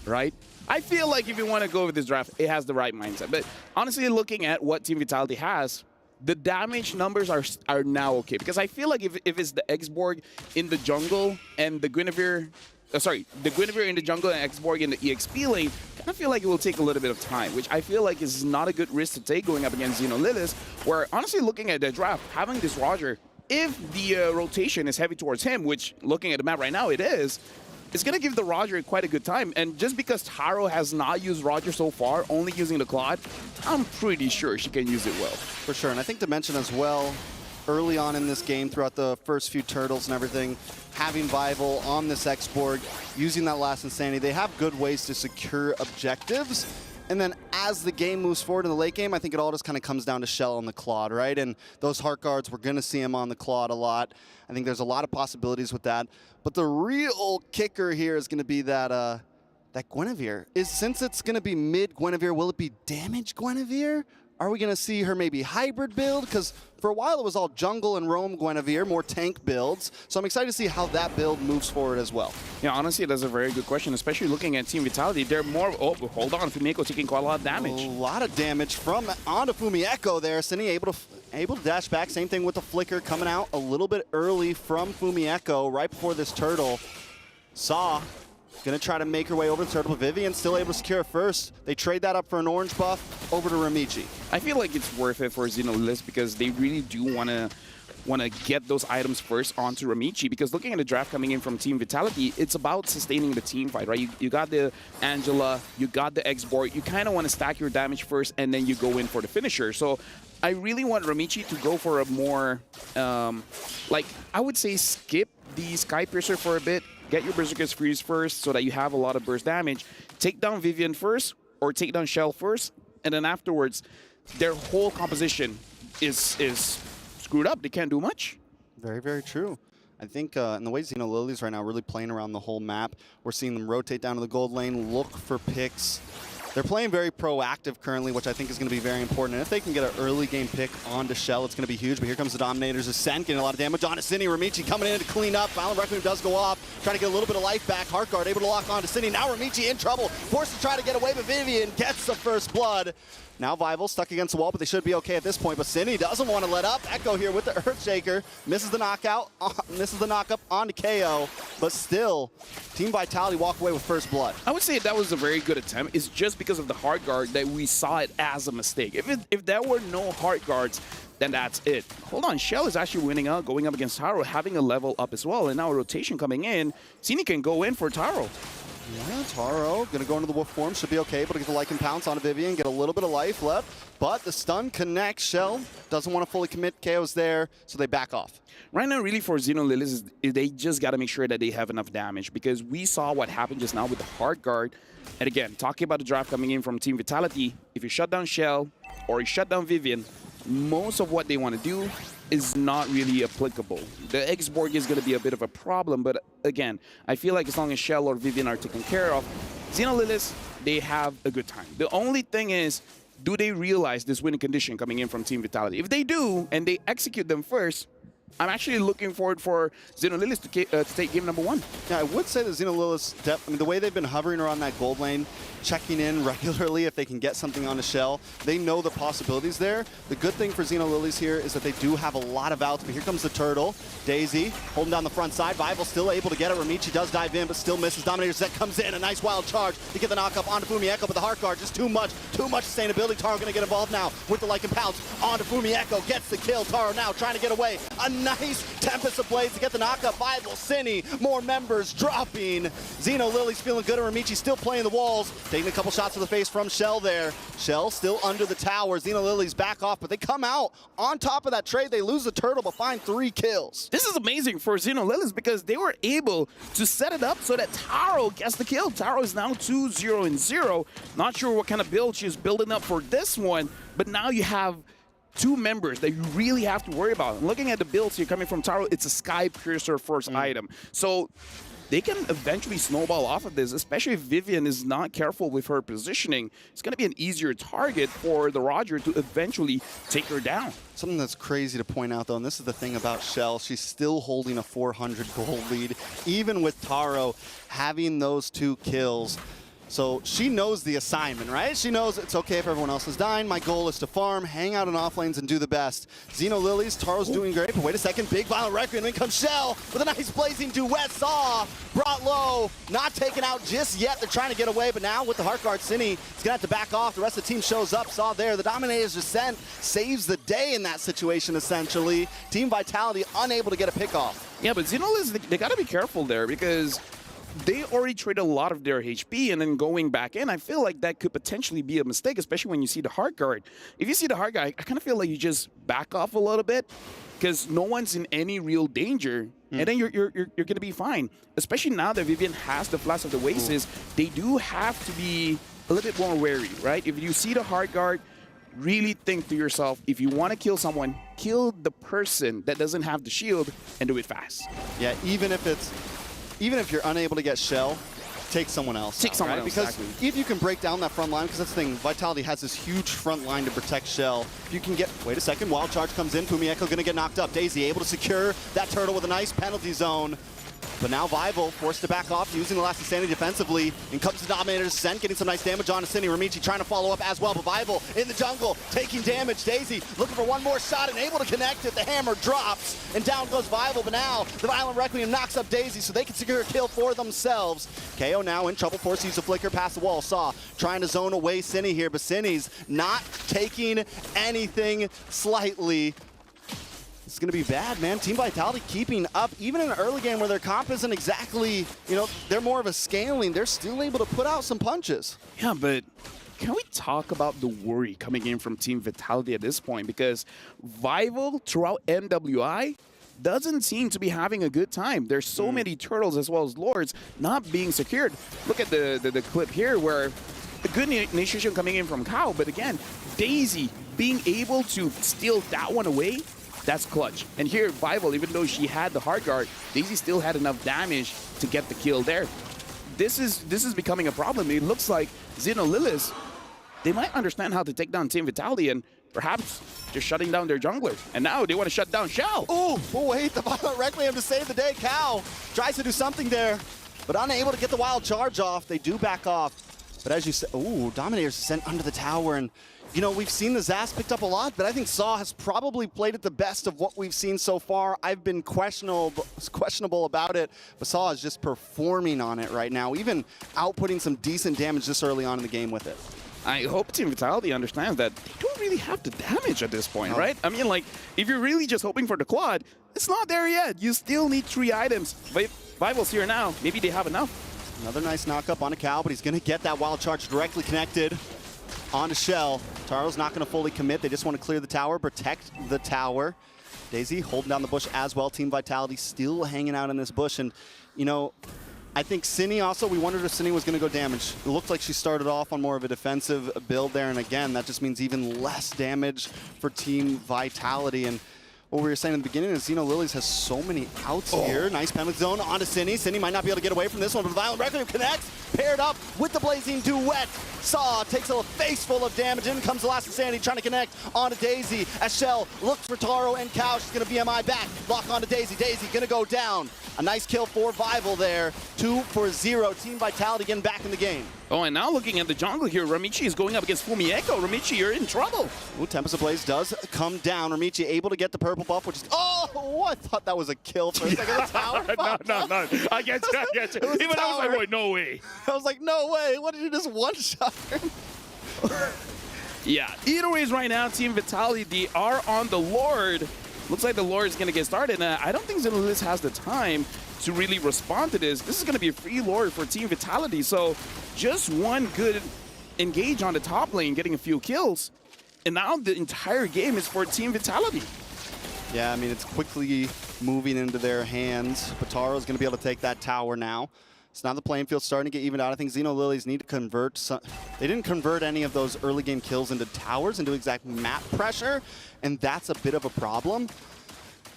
right? I feel like if you want to go with this draft, it has the right mindset. But honestly, looking at what Team Vitality has, the damage numbers are now okay. Because I feel like if it's the X-Borg in the jungle and the Guinevere, the Guinevere in the jungle and X-Borg in the EXP lane, I kind of feel like it will take a little bit of time, which I feel like is not a good risk to take going up against Xeno Lilith, where honestly looking at the draft, having this Roger, if the rotation is heavy towards him, which looking at the map right now it is, it's going to give the Roger quite a good time. And just because Taro has not used Roger so far, only using the Claude, I'm pretty sure she can use it well. For sure, and I think to mention as well, early on in this game, throughout the first few turtles and everything, having Vival on this X-Borg, using that last Insanity, they have good ways to secure objectives. And then as the game moves forward in the late game, I think it all just kind of comes down to Shell and the Claude, right? And those Heart Guards, we're going to see him on the Claude a lot. I think there's a lot of possibilities with that. But the real kicker here is going to be that that Guinevere. Since it's going to be mid Guinevere, will it be damage Guinevere? Are we going to see her maybe hybrid build? Because for a while it was all jungle and roam Guinevere, more tank builds. So I'm excited to see how that build moves forward as well. Yeah, honestly, that's a very good question, especially looking at Team Vitality. They're more, oh, hold on, Fumiko taking quite a lot of damage. A lot of damage from onto Fumiko there. Cine able to dash back. Same thing with the flicker coming out a little bit early from Fumiko right before this turtle. Saw gonna try to make her way over the turtle, but Vivian still able to secure it first. They trade that up for an orange buff over to Ramichi. I feel like it's worth it for Xenolist because they really do want to get those items first onto Ramichi, because looking at the draft coming in from Team Vitality, it's about sustaining the team fight, right? You got the Angela, you got the X-Borg, you kind of want to stack your damage first and then you go in for the finisher. So I really want Ramichi to go for a more, like, I would say skip the Sky Piercer for a bit, get your Berserker's Freeze first so that you have a lot of burst damage, take down Vivian first or take down Shell first, and then afterwards, their whole composition is screwed up. They can't do much. Very, very true. I think in the way Xeno Lilies right now really playing around the whole map, we're seeing them rotate down to the gold lane, look for picks. They're playing very proactive currently, which I think is going to be very important. And if they can get an early game pick onto Shell, it's going to be huge. But here comes the Dominator's Ascent, getting a lot of damage on Cine. Ramichi coming in to clean up. Violent Requiem does go off, trying to get a little bit of life back. Heartguard able to lock onto Cine. Now Ramichi in trouble, forced to try to get away, but Vivian gets the first blood. Now Vival stuck against the wall, but they should be okay at this point. But Cine doesn't want to let up. Echo here with the Earthshaker. Misses the knockout, misses the knockup onto KO. But still, Team Vitality walk away with first blood. I would say that was a very good attempt. It's just because of the Heart Guard that we saw it as a mistake. If there were no Heart Guards, then that's it. Hold on, Shell is actually winning out, going up against Taro, having a level up as well. And now a rotation coming in. Cine can go in for Taro. Yeah, Taro gonna go into the wolf form, should be okay, able to get the Lycan Pounce onto Vivian, get a little bit of life left, but the stun connects. Shell doesn't want to fully commit, KO's there, so they back off. Right now, really for Xeno Lilies, they just gotta make sure that they have enough damage, because we saw what happened just now with the Heart Guard. And again, talking about the draft coming in from Team Vitality, if you shut down Shell or you shut down Vivian, most of what they want to do is not really applicable. The X-Borg is going to be a bit of a problem, but again, I feel like as long as Shell or Vivian are taken care of, Xeno Lilies, they have a good time. The only thing is, do they realize this winning condition coming in from Team Vitality? If they do, and they execute them first, I'm actually looking forward for Xeno Lilies to take game number 1. Yeah, I would say that Xeno Lilies, I mean, the way they've been hovering around that gold lane, checking in regularly if they can get something on the Shell, they know the possibilities there. The good thing for Xeno Lilies here is that they do have a lot of outs, but here comes the Turtle. Daisy holding down the front side. Vival still able to get it. Ramichi does dive in, but still misses. Dominator Set comes in, a nice wild charge to get the knockup onto Fumiko, but the Heart Guard just too much sustainability. Taro gonna get involved now with the Lycan Pounce onto Fumiko, gets the kill. Taro now trying to get away. A nice Tempest of Blades to get the knockup. Vival, Cine, more members dropping. Xeno Lilies feeling good, and Ramichi still playing the walls. Taking a couple shots to the face from Shell there. Shell still under the tower. Xeno Lilies back off, but they come out on top of that trade. They lose the turtle, but find 3 kills. This is amazing for Xeno Lilies because they were able to set it up so that Taro gets the kill. Taro is now 2-0-0. Not sure what kind of build she's building up for this one, but now you have 2 members that you really have to worry about. Looking at the builds here coming from Taro, it's a Sky Piercer first item. So they can eventually snowball off of this, especially if Vivian is not careful with her positioning. It's going to be an easier target for the Roger to eventually take her down. Something that's crazy to point out, though, and this is the thing about Shell, she's still holding a 400 gold lead, even with Taro having those 2 kills. So she knows the assignment, right? She knows it's okay if everyone else is dying. My goal is to farm, hang out in off lanes, and do the best. Xeno Lilies, Taro's doing great, but wait a second, big Violent Requiem, and then comes Shell with a nice blazing duet. Saw, brought low, not taken out just yet. They're trying to get away, but now with the Heart Guard, Cine is going to have to back off. The rest of the team shows up. Saw there, the Dominator's Descent saves the day in that situation, essentially. Team Vitality unable to get a pick off. Yeah, but Xeno Lilies, they got to be careful there because they already traded a lot of their HP, and then going back in, I feel like that could potentially be a mistake, especially when you see the Heart Guard. If you see the Heart Guard, I kind of feel like you just back off a little bit because no one's in any real danger, and then you're going to be fine. Especially now that Vivian has the Flash of the Oasis, they do have to be a little bit more wary, right? If you see the Heart Guard, really think to yourself, if you want to kill someone, kill the person that doesn't have the shield and do it fast. Yeah, even if you're unable to get Shell, take someone else. Take someone else, because exactly. if you can break down that front line, because that's the thing, Vitality has this huge front line to protect Shell. If you can get, wait a second, Wild Charge comes in, Fumieko gonna get knocked up. Daisy able to secure that turtle with a nice penalty zone. But now Vival forced to back off, using the last insanity defensively. And comes the Dominator's Descent, getting some nice damage on Asini. Ramichi trying to follow up as well, but Vival in the jungle, taking damage. Daisy looking for one more shot and able to connect it. The hammer drops, and down goes Vival. But now the Violent Requiem knocks up Daisy, so they can secure a kill for themselves. KO now in trouble, forced to use a flicker past the wall. Saw trying to zone away Cine here, but Cine's not taking anything slightly. It's going to be bad, man. Team Vitality keeping up, even in an early game where their comp isn't exactly, they're more of a scaling. They're still able to put out some punches. Yeah, but can we talk about the worry coming in from Team Vitality at this point? Because Vival throughout MWI doesn't seem to be having a good time. There's so many turtles as well as lords not being secured. Look at the clip here where a good initiation coming in from Kao, but again, Daisy being able to steal that one away, that's clutch. And here, Vival, even though she had the Heart Guard, Daisy still had enough damage to get the kill there. This is becoming a problem. It looks like Xeno Lilies, they might understand how to take down Team Vitality and perhaps just shutting down their jungler. And now they want to shut down Shell. Oh, wait, the Violent Requiem to save the day. Kao tries to do something there, but unable to get the Wild Charge off. They do back off. But as you said, Dominator's sent under the tower, and we've seen the Zas picked up a lot, but I think Saw has probably played it the best of what we've seen so far. I've been questionable about it, but Saw is just performing on it right now, even outputting some decent damage this early on in the game with it. I hope Team Vitality understands that they don't really have the damage at this point, right? I mean, like, if you're really just hoping for the quad, it's not there yet. You still need 3 items. Vival's here now. Maybe they have enough. Another nice knock-up on a Cow, but he's going to get that Wild Charge directly connected onto Shell. Taro's not going to fully commit. They just want to clear the tower, protect the tower. Daisy holding down the bush as well. Team Vitality still hanging out in this bush. And, I think Cine also, we wondered if Cine was going to go damage. It looked like she started off on more of a defensive build there. And again, that just means even less damage for Team Vitality. And what we were saying in the beginning is Xeno Lilies has so many outs here. Nice penalty zone onto Cine. Cine might not be able to get away from this one, but the Violent Requiem connects, paired up with the Blazing Duet. Saw takes a face full of damage. In comes the last Insanity trying to connect onto Daisy as Shell looks for Taro and Cow. She's going to BMI back. Lock onto Daisy. Daisy going to go down. A nice kill for Vival there. 2 for 0. Team Vitality getting back in the game. Oh, and now looking at the jungle here, Ramichi is going up against Fumieko. Ramichi, you're in trouble. Ooh, Tempest Ablaze does come down. Ramichi able to get the purple buff, which is... Oh, I thought that was a kill for a second. The tower no. I get you. Even I was like, wait, no way. I was like, no way. What did you just one-shot? Yeah, either ways right now, Team Vitality, they are on the Lord. Looks like the Lord is going to get started. And I don't think Xeno Lilies has the time to really respond to this. This is going to be a free Lord for Team Vitality. So just one good engage on the top lane, getting a few kills. And now the entire game is for Team Vitality. Yeah, I mean, it's quickly moving into their hands. Pataro's going to be able to take that tower now. So now the playing field's starting to get evened out. I think Xeno Lilies need to convert some. They didn't convert any of those early game kills into towers, into exact map pressure, and that's a bit of a problem.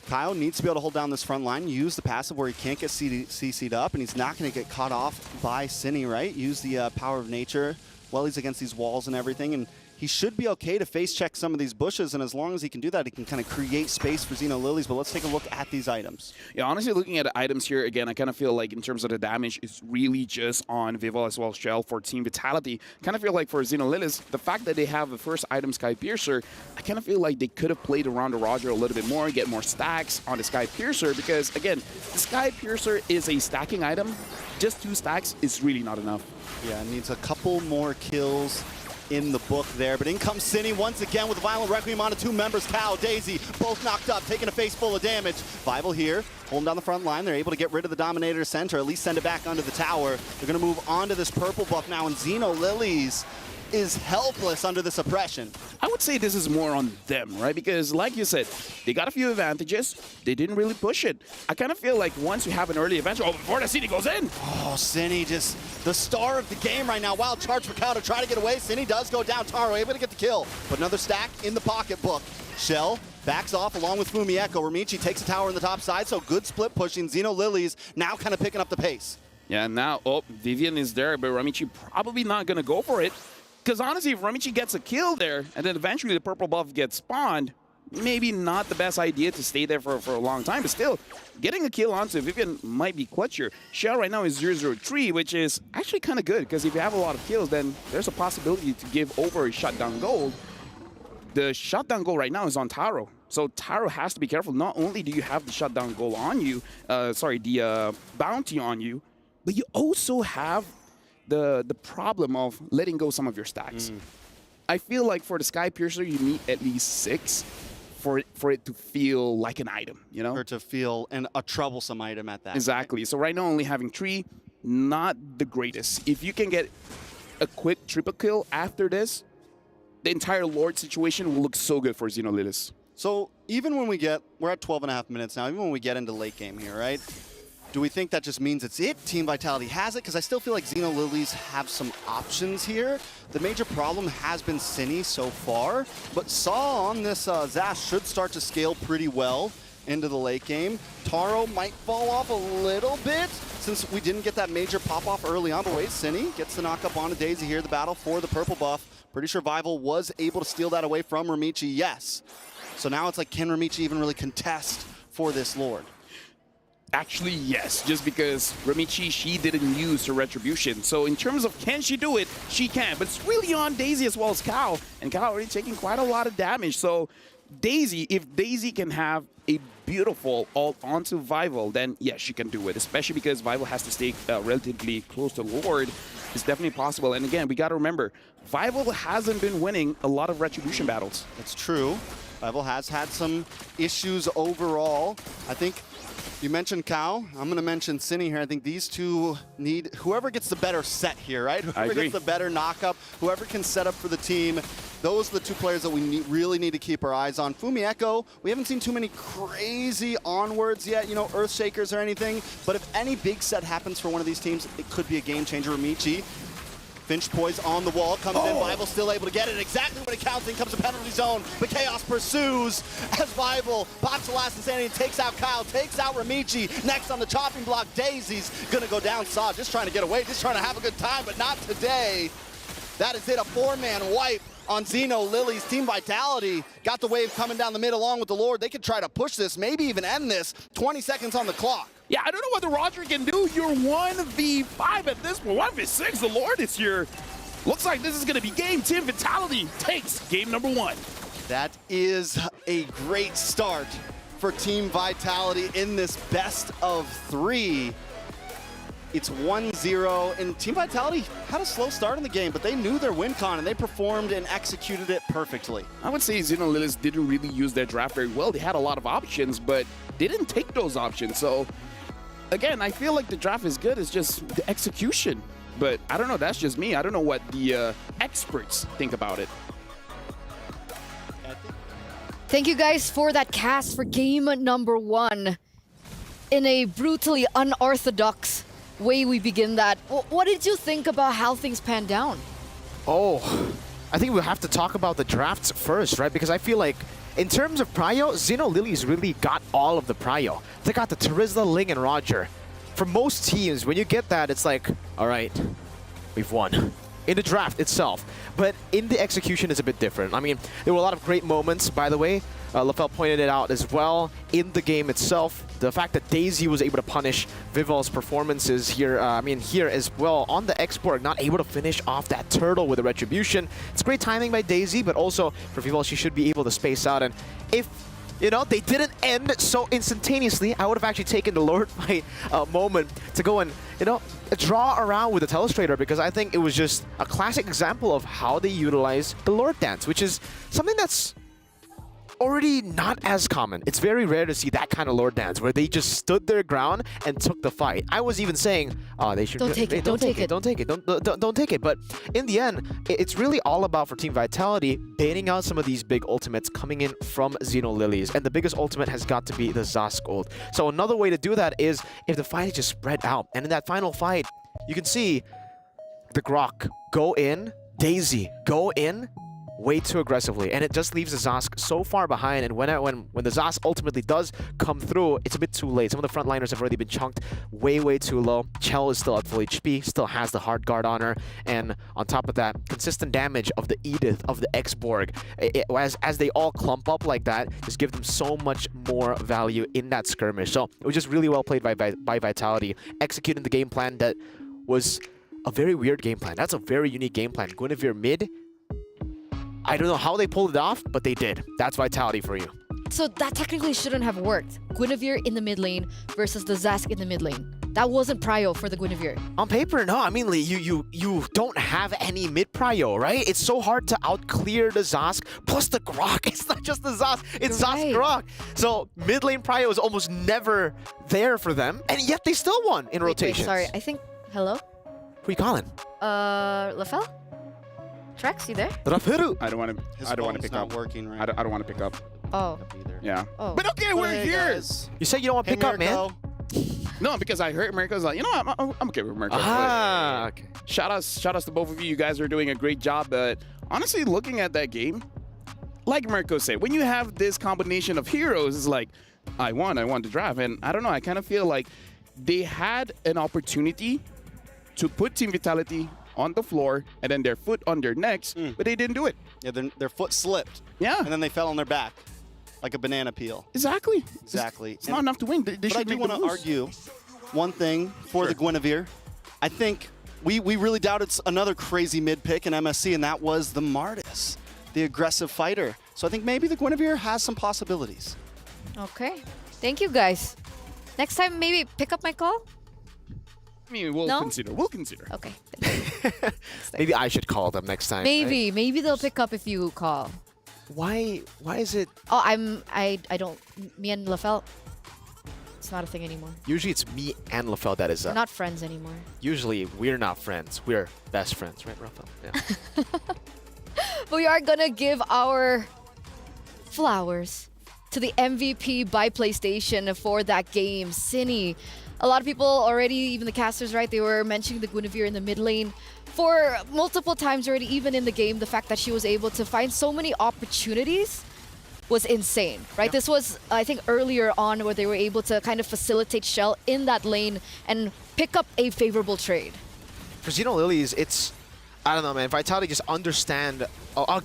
Kyle needs to be able to hold down this front line, use the passive where he can't get CC'd up, and he's not going to get caught off by Cine, right? Use the power of nature while he's against these walls and everything, and he should be okay to face check some of these bushes, and as long as he can do that, he can kind of create space for Xeno Lilies. But let's take a look at these items. Yeah, honestly, looking at the items here, again, I kind of feel like in terms of the damage, it's really just on Vival as well as Shell for Team Vitality. Kind of feel like for Xeno Lilies, the fact that they have the first item, Sky Piercer, I kind of feel like they could have played around the Roger a little bit more, get more stacks on the Sky Piercer, because, again, the Sky Piercer is a stacking item. Just 2 stacks is really not enough. Yeah, it needs a couple more kills in the book there, but in comes Cine once again with Violent Requiem on to 2 members, Cal, Daisy, both knocked up, taking a face full of damage. Vival here, holding down the front line. They're able to get rid of the Dominator center, at least send it back onto the tower. They're going to move on to this purple buff now, and Xeno Lilies is helpless under the suppression. I would say this is more on them, right? Because like you said, they got a few advantages. They didn't really push it. I kind of feel like once you have an early advantage, before the Cine goes in. Oh, Cine just the star of the game right now. Wild charge for Cal to try to get away. Cine does go down. Taro able to get the kill. But another stack in the pocketbook. Shell backs off along with Fumieko. Ramichi takes the tower on the top side, so good split pushing. Xeno Lilies now kind of picking up the pace. Yeah, now, Vivian is there, but Ramichi probably not going to go for it. Because honestly, if Ramichi gets a kill there, and then eventually the purple buff gets spawned, maybe not the best idea to stay there for a long time, but still, getting a kill onto Vivian might be clutch here. Shell right now is 0-0-3, which is actually kind of good, because if you have a lot of kills, then there's a possibility to give over a shutdown gold. The shutdown goal right now is on Taro. So Taro has to be careful. Not only do you have the shutdown goal on you, the bounty on you, but you also have the problem of letting go some of your stacks. I feel like for the Sky Piercer, you need at least 6 for it to feel like an item, you know? Or to feel a troublesome item at that. Exactly. So right now only having 3, not the greatest. If you can get a quick triple kill after this, the entire Lord situation will look so good for Xeno Lilies. So even when we're at 12.5 minutes now, even when we get into late game here, right? Do we think that just means it's it? Team Vitality has it? Because I still feel like Xeno Lilies have some options here. The major problem has been Cine so far, but Saw on this Zash should start to scale pretty well into the late game. Taro might fall off a little bit since we didn't get that major pop-off early on, but wait, Cine gets the knock up on a Daisy here, the battle for the purple buff. Pretty sure Vival was able to steal that away from Ramichi, yes. So now it's like, can Ramichi even really contest for this Lord? Actually, yes, just because Ramichi, she didn't use her Retribution. So in terms of can she do it, she can. But it's really on Daisy as well as Cal. And Cal already taking quite a lot of damage. So Daisy, if Daisy can have a beautiful ult onto Vival, then yes, she can do it. Especially because Vival has to stay relatively close to Lord. It's definitely possible. And again, we got to remember, Vival hasn't been winning a lot of Retribution battles. That's true. Vival has had some issues overall. I think you mentioned Cal. I'm going to mention Cine here. I think these two need whoever gets the better set here, right? Whoever gets the better knock-up, whoever can set up for the team. Those are the 2 players that we really need to keep our eyes on. Fumieko, we haven't seen too many crazy onwards yet, you know, Earthshakers or anything. But if any big set happens for one of these teams, it could be a game changer. Ramichi. Finch poise on the wall, comes in, Vival still able to get it exactly when it counts in, comes to penalty zone, but Chaos pursues as Vival pops the last insanity, takes out Kyle, takes out Ramichi, next on the chopping block, Daisy's gonna go down, Saw just trying to get away, just trying to have a good time, but not today. That is it, a 4-man wipe on Xeno Lilies. Team Vitality got the wave coming down the mid along with the Lord. They could try to push this, maybe even end this. 20 seconds on the clock. Yeah, I don't know what the Roger can do. You're 1v5 at this point. 1v6, the Lord is here. Looks like this is going to be game. Team Vitality takes game number 1. That is a great start for Team Vitality in this best of 3. It's 1-0, and Team Vitality had a slow start in the game, but they knew their win con, and they performed and executed it perfectly. I would say Xeno Lilies didn't really use their draft very well. They had a lot of options, but they didn't take those options. So, again, I feel like the draft is good. It's just the execution. But I don't know. That's just me. I don't know what the experts think about it. Thank you guys for that cast for game number 1. In a brutally unorthodox way we begin that. What did you think about how things panned down? Oh, I think we'll have to talk about the drafts first, right? Because I feel like in terms of prio, Xeno Lilies really got all of the prio. They got the Terizla, Ling, and Roger. For most teams, when you get that, it's like, all right, we've won. In the draft itself. But in the execution, it's a bit different. I mean, there were a lot of great moments, by the way. Lafel pointed it out as well in the game itself. The fact that Daisy was able to punish Vival's performances here, here as well on the X-Borg, not able to finish off that turtle with a retribution. It's great timing by Daisy, but also for Vival, she should be able to space out. And if they didn't end so instantaneously, I would have actually taken the Lord fight moment to go and, draw around with the Telestrator, because I think it was just a classic example of how they utilize the Lord Dance, which is something that's already not as common. It's very rare to see that kind of Lord Dance where they just stood their ground and took the fight. I was even saying, they should don't take it. Don't take it. But in the end, it's really all about, for Team Vitality, baiting out some of these big ultimates coming in from Xeno Lilies. And the biggest ultimate has got to be the Zask ult. So another way to do that is if the fight is just spread out. And in that final fight, you can see the Grok go in, Daisy go in, way too aggressively, and it just leaves the Zask so far behind. And when the Zask ultimately does come through, it's a bit too late. Some of the frontliners have already been chunked way too low. Chell is still at full HP, still has the hard guard on her, and on top of that, consistent damage of the Edith, of the X-Borg, as they all clump up like that, just give them so much more value in that skirmish. So it was just really well played by Vitality, executing the game plan that was a very weird game plan. That's a very unique game plan. Guinevere mid, I don't know how they pulled it off, but they did. That's Vitality for you. So that technically shouldn't have worked. Guinevere in the mid lane versus the Zask in the mid lane. That wasn't prio for the Guinevere. On paper, no. I mean, you don't have any mid prio, right? It's so hard to outclear the Zask plus the Grok. It's not just the Zask, it's Zask Grok. So mid lane prio is almost never there for them, and yet they still won in rotation. Sorry, I think. Hello? Who you calling? Lafel? Trex, you there? I don't want to pick up. Working right. I don't want to pick up. Oh. Yeah. Oh. But okay, we're here. Guys. You said you don't want to pick up, man. No, because I heard America's like, I'm okay with America. Okay. Shout outs to both of you. You guys are doing a great job. But honestly, looking at that game, like Mirko said, when you have this combination of heroes, it's like, I won the draft. And I don't know, I kind of feel like they had an opportunity to put Team Vitality on the floor and then their foot on their necks, but they didn't do it. Yeah, their foot slipped. Yeah. And then they fell on their back like a banana peel. Exactly. It's not enough to win. They but I do want to argue one thing for the Guinevere. I think we really doubted another crazy mid pick in MSC, and that was the Martis, the aggressive fighter. So I think maybe the Guinevere has some possibilities. Okay. Thank you, guys. Next time, maybe pick up my call? I mean, we'll consider. We'll consider. Okay. Maybe I should call them next time. Maybe they'll pick up if you call. Why is it? Oh, I don't. Me and Lafel, it's not a thing anymore. Usually it's me and Lafel that is. We're not friends anymore. Usually we're not friends. We're best friends, right, Rafael? Yeah. We are gonna give our flowers to the MVP by PlayStation for that game, Cine. A lot of people already, even the casters, right, they were mentioning the Guinevere in the mid lane for multiple times already, even in the game. The fact that she was able to find so many opportunities was insane, right? Yeah. This was, I think, earlier on where they were able to kind of facilitate Shell in that lane and pick up a favorable trade. For Xeno Lilies, it's, I don't know, man. Vitality just understand.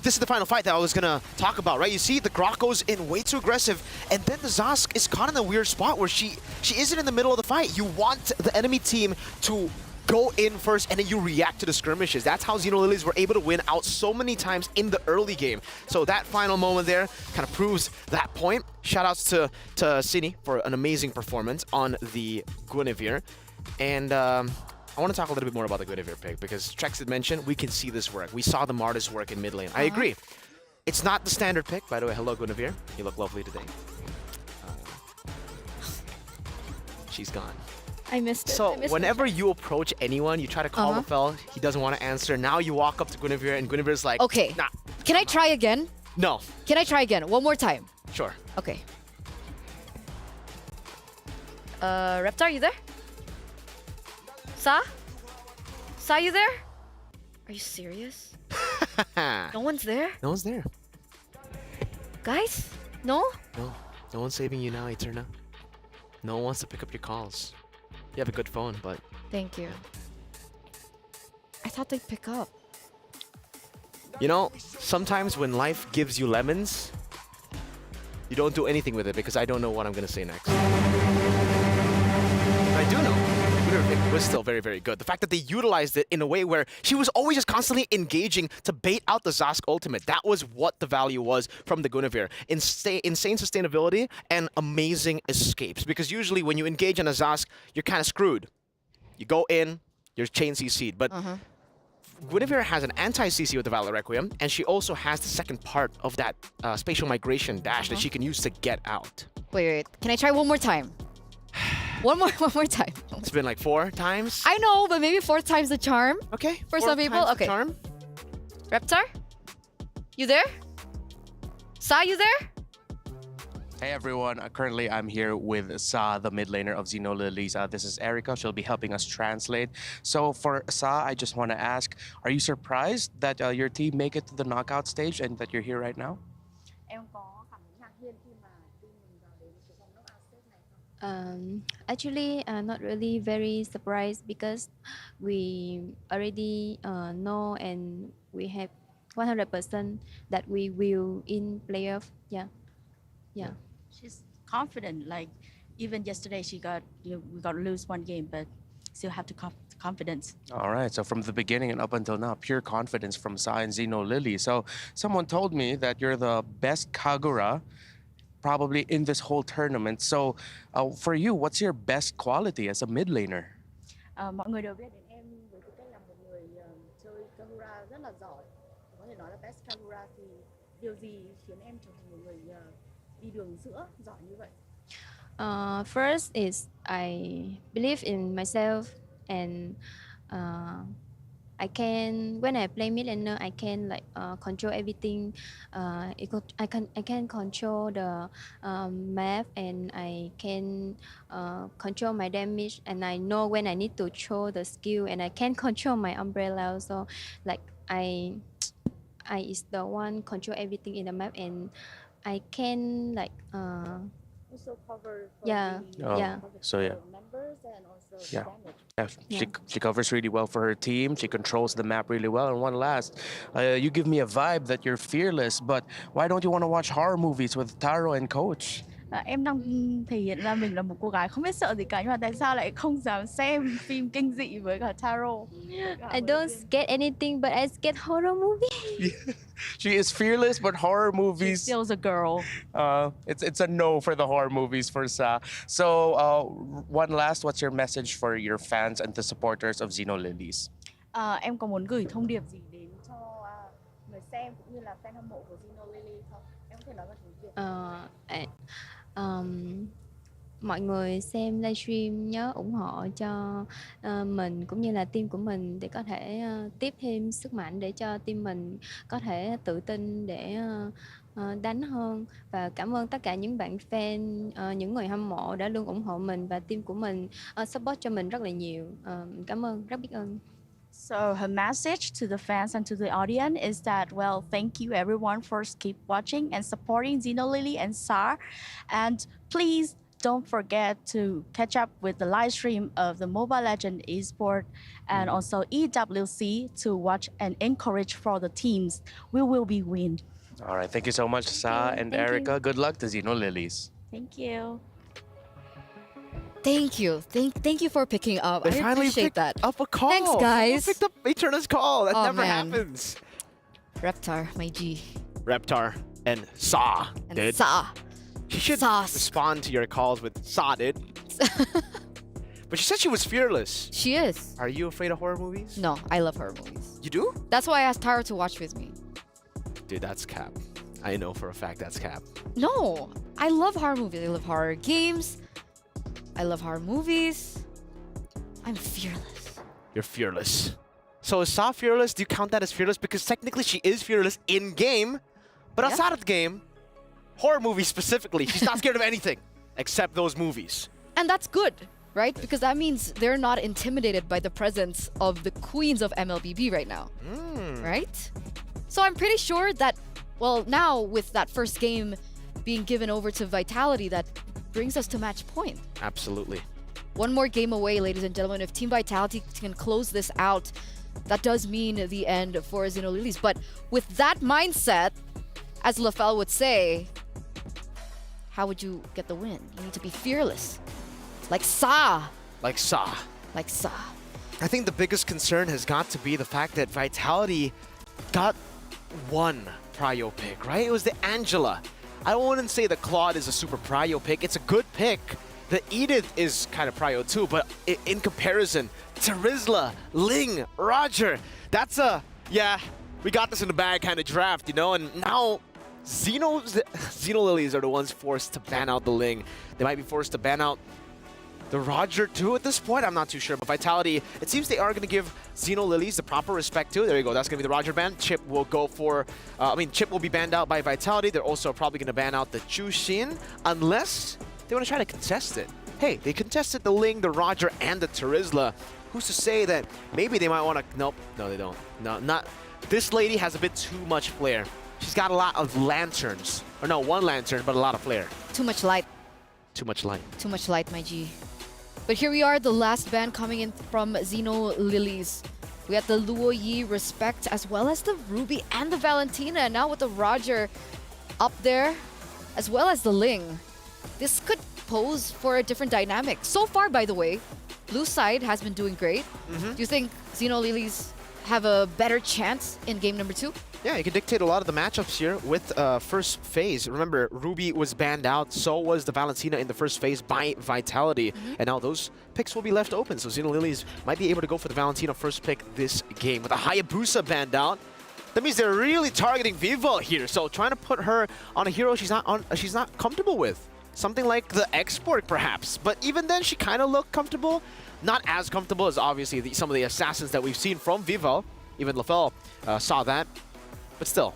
This is the final fight that I was going to talk about, right? You see the Grok goes in way too aggressive, and then the Zask is caught in a weird spot where she isn't in the middle of the fight. You want the enemy team to go in first, and then you react to the skirmishes. That's how Xeno Lilies were able to win out so many times in the early game. So that final moment there kind of proves that point. Shoutouts to Cine for an amazing performance on the Guinevere. And I want to talk a little bit more about the Guinevere pick because Trex had mentioned we can see this work. We saw the Martis work in mid lane. I agree. It's not the standard pick. By the way, hello, Guinevere. You look lovely today. She's gone. I missed it. So whenever you approach anyone, you try to call Lafel, he doesn't want to answer. Now you walk up to Guinevere, and Guinevere's like, okay, nah. Can I try again? No. Can I try again? One more time. Sure. Okay. Reptar, you there? Sa, you there? Are you serious? No one's there? No one's there. Guys? No? No. No one's saving you now, Eterna. No one wants to pick up your calls. You have a good phone, but... Thank you. I thought they'd pick up. You know, sometimes when life gives you lemons, you don't do anything with it because I don't know what I'm going to say next. I do know. It was still very, very good. The fact that they utilized it in a way where she was always just constantly engaging to bait out the Zask ultimate. That was what the value was from the Guinevere. Insane sustainability and amazing escapes. Because usually when you engage on a Zask, you're kind of screwed. You go in, you're chain CC'd. But Guinevere has an anti-CC with the Valor Requiem, and she also has the second part of that spatial migration dash that she can use to get out. Wait. Can I try one more time? One more time. It's been like 4 times. I know, but maybe 4 times the charm. Okay. For some people. Okay. Charm. Reptar? You there? Sa, you there? Hey everyone, currently I'm here with Sa, the mid laner of Xeno Lilies. This is Erica, she'll be helping us translate. So for Sa, I just want to ask, are you surprised that your team make it to the knockout stage and that you're here right now? Actually, not really very surprised because we already know and we have 100% that we will in playoff. Yeah. She's confident. Like even yesterday, we got to lose 1 game, but still have the confidence. All right, so from the beginning and up until now, pure confidence from Sa and Xeno Lily. So someone told me that you're the best Kagura probably in this whole tournament. So for you, what's your best quality as a mid laner? Mọi người đều biết đến em với tư cách là một người chơi Kagura rất là giỏi. Có thể nói là best Kagura thì điều gì khiến em trở thành một người đi đường giữa giỏi như vậy? First is I believe in myself and I can, when I play mid laner, I can like control everything. I can control the map and I can control my damage, and I know when I need to throw the skill, and I can control my umbrella. So like I is the one control everything in the map, and I can like Also cover for So yeah. members and also damage. She covers really well for her team. She controls the map really well. And one last, you give me a vibe that you're fearless, but why don't you want to watch horror movies with Taro and Coach? Em đang thể hiện ra mình là một cô gái không biết sợ gì cả, nhưng mà tại sao lại không dám xem phim kinh dị với cả Taro? I don't get anything, but I get horror movie. She is fearless, but horror movies. She still's a girl. It's a no for the horror movies for Sa. So one last, what's your message for your fans and the supporters of Xeno Lilies? Em có muốn gửi thông điệp gì đến cho người xem cũng như là fan hâm mộ của Xeno Lily không? Em có thể nói bằng tiếng Việt. Mọi người xem livestream nhớ ủng hộ cho mình cũng như là team của mình để có thể tiếp thêm sức mạnh để cho team mình có thể tự tin để đánh hơn. Và cảm ơn tất cả những bạn fan, những người hâm mộ đã luôn ủng hộ mình và team của mình support cho mình rất là nhiều. Cảm ơn, rất biết ơn. So her message to the fans and to the audience is that, well, thank you everyone for keep watching and supporting Xeno Lily and Sa. And please don't forget to catch up with the live stream of the Mobile Legends eSport and also EWC to watch and encourage for the teams. We will be win. All right, thank you so much, Sa and Erica. Good luck to Xeno Lilies. Thank you. Thank you. Thank you for picking up. They I finally appreciate picked that. up a call. Thanks, guys. Someone picked up Eterna's call. That Oh, never man. happens. Reptar, my G. Reptar and Sa And did. Sa. She should Sauce. respond to your calls with Sa did. But she said she was fearless. She is. Are you afraid of horror movies? No, I love horror movies. You do? That's why I asked Taro to watch with me. Dude, that's cap. I know for a fact that's cap. No, I love horror movies. I love horror games. I love horror movies. I'm fearless. You're fearless. So is Sa fearless? Do you count that as fearless? Because technically she is fearless in game, but outside of the game, horror movies specifically, she's not scared of anything except those movies. And that's good, right? Because that means they're not intimidated by the presence of the queens of MLBB right now, right? So I'm pretty sure that, well, now with that first game being given over to Vitality that brings us to match point. Absolutely. One more game away, ladies and gentlemen. If Team Vitality can close this out, that does mean the end for Xenolilies. But with that mindset, as LaFell would say, how would you get the win? You need to be fearless. Like Sa. Like Sa. Like Sa. I think the biggest concern has got to be the fact that Vitality got one prio pick, right? It was the Angela. I wouldn't say the Claude is a super prio pick. It's a good pick. The Edith is kind of prio too, but in comparison, Terizla, Ling, Roger, that's a, yeah, we got this in the bag kind of draft, you know? And now Xenolilies are the ones forced to ban out the Ling. They might be forced to ban out the Roger too at this point. I'm not too sure, but Vitality, it seems they are going to give Xenolilies the proper respect too. There you go. That's going to be the Roger ban. Chip will go for, Chip will be banned out by Vitality. They're also probably going to ban out the Chushin unless they want to try to contest it. Hey, they contested the Ling, the Roger, and the Terizla. Who's to say that maybe they might want to... Nope. No, they don't. No, not... This lady has a bit too much flair. She's got a lot of lanterns. Or no, one lantern, but a lot of flair. Too much light. Too much light. Too much light, my G. But here we are, the last ban coming in from Xenolilies. We had the Luo Yi Respect, as well as the Ruby and the Valentina. And now with the Roger up there, as well as the Ling. This could pose for a different dynamic. So far, by the way, blue side has been doing great. Do you think Xenolilies have a better chance in game number 2? Yeah, you can dictate a lot of the matchups here with first phase. Remember, Ruby was banned out, so was the Valentina in the first phase by Vitality. And now those picks will be left open, so Xenolilies might be able to go for the Valentina first pick this game. With a Hayabusa banned out, that means they're really targeting Vivo here. So trying to put her on a hero she's not comfortable with. Something like the Export, perhaps. But even then, she kind of looked comfortable. Not as comfortable as, obviously, some of the assassins that we've seen from Vivo. Even LaFell saw that. But still,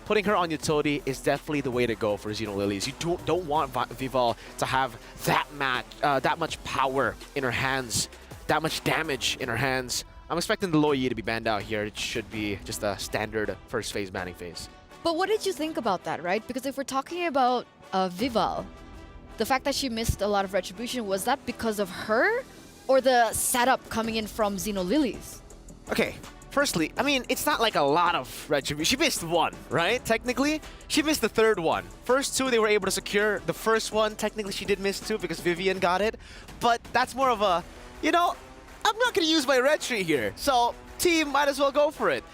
putting her on utility is definitely the way to go for Xenolilies. You don't want Vival to have that much power in her hands, that much damage in her hands. I'm expecting the Luo Yi to be banned out here. It should be just a standard first phase banning phase. But what did you think about that, right? Because if we're talking about Vival, the fact that she missed a lot of retribution, was that because of her or the setup coming in from Xenolilies? Okay, firstly, I mean, it's not like a lot of retribution. She missed one, right? Technically, she missed the third one. First two, they were able to secure. The first one, technically, she did miss two because Vivian got it. But that's more of a, you know, I'm not going to use my retri here. So, team, might as well go for it.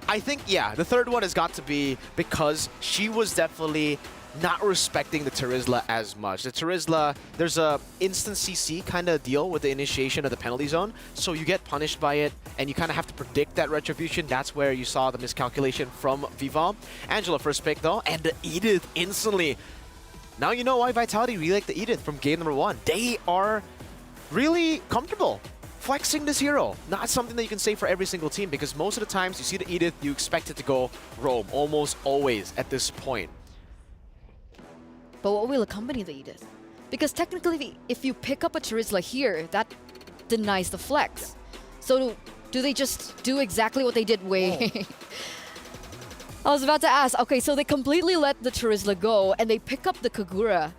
I think, yeah, the third one has got to be because she was definitely not respecting the Terizla as much. The Terizla, there's a instant CC kind of deal with the initiation of the penalty zone, so you get punished by it, and you kind of have to predict that retribution. That's where you saw the miscalculation from Vival. Angela first pick though, and the Edith instantly. Now you know why Vitality really like the Edith from game number 1. They are really comfortable flexing this hero. Not something that you can say for every single team, because most of the times you see the Edith, you expect it to go roam, almost always at this point. But what will accompany the Edith? Because technically, if you pick up a Terizla here, that denies the flex. So do they just do exactly what they did way? I was about to ask, okay, so they completely let the Terizla go and they pick up the Kagura.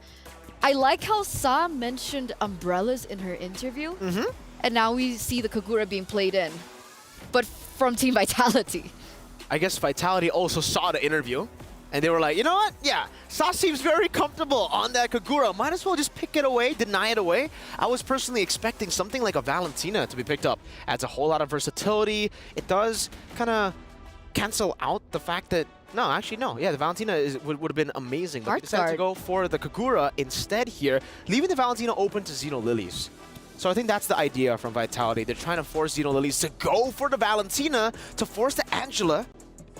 I like how Sa mentioned umbrellas in her interview. And now we see the Kagura being played in. But from Team Vitality. I guess Vitality also saw the interview. And they were like, you know what? Yeah, Sa seems very comfortable on that Kagura. Might as well just pick it away, deny it away. I was personally expecting something like a Valentina to be picked up. Adds a whole lot of versatility. It does kind of cancel out the fact that... No, actually, no. Yeah, the Valentina would have been amazing. But they decided to go for the Kagura instead here, leaving the Valentina open to Xenolilies. So I think that's the idea from Vitality. They're trying to force Xenolilies to go for the Valentina, to force the Angela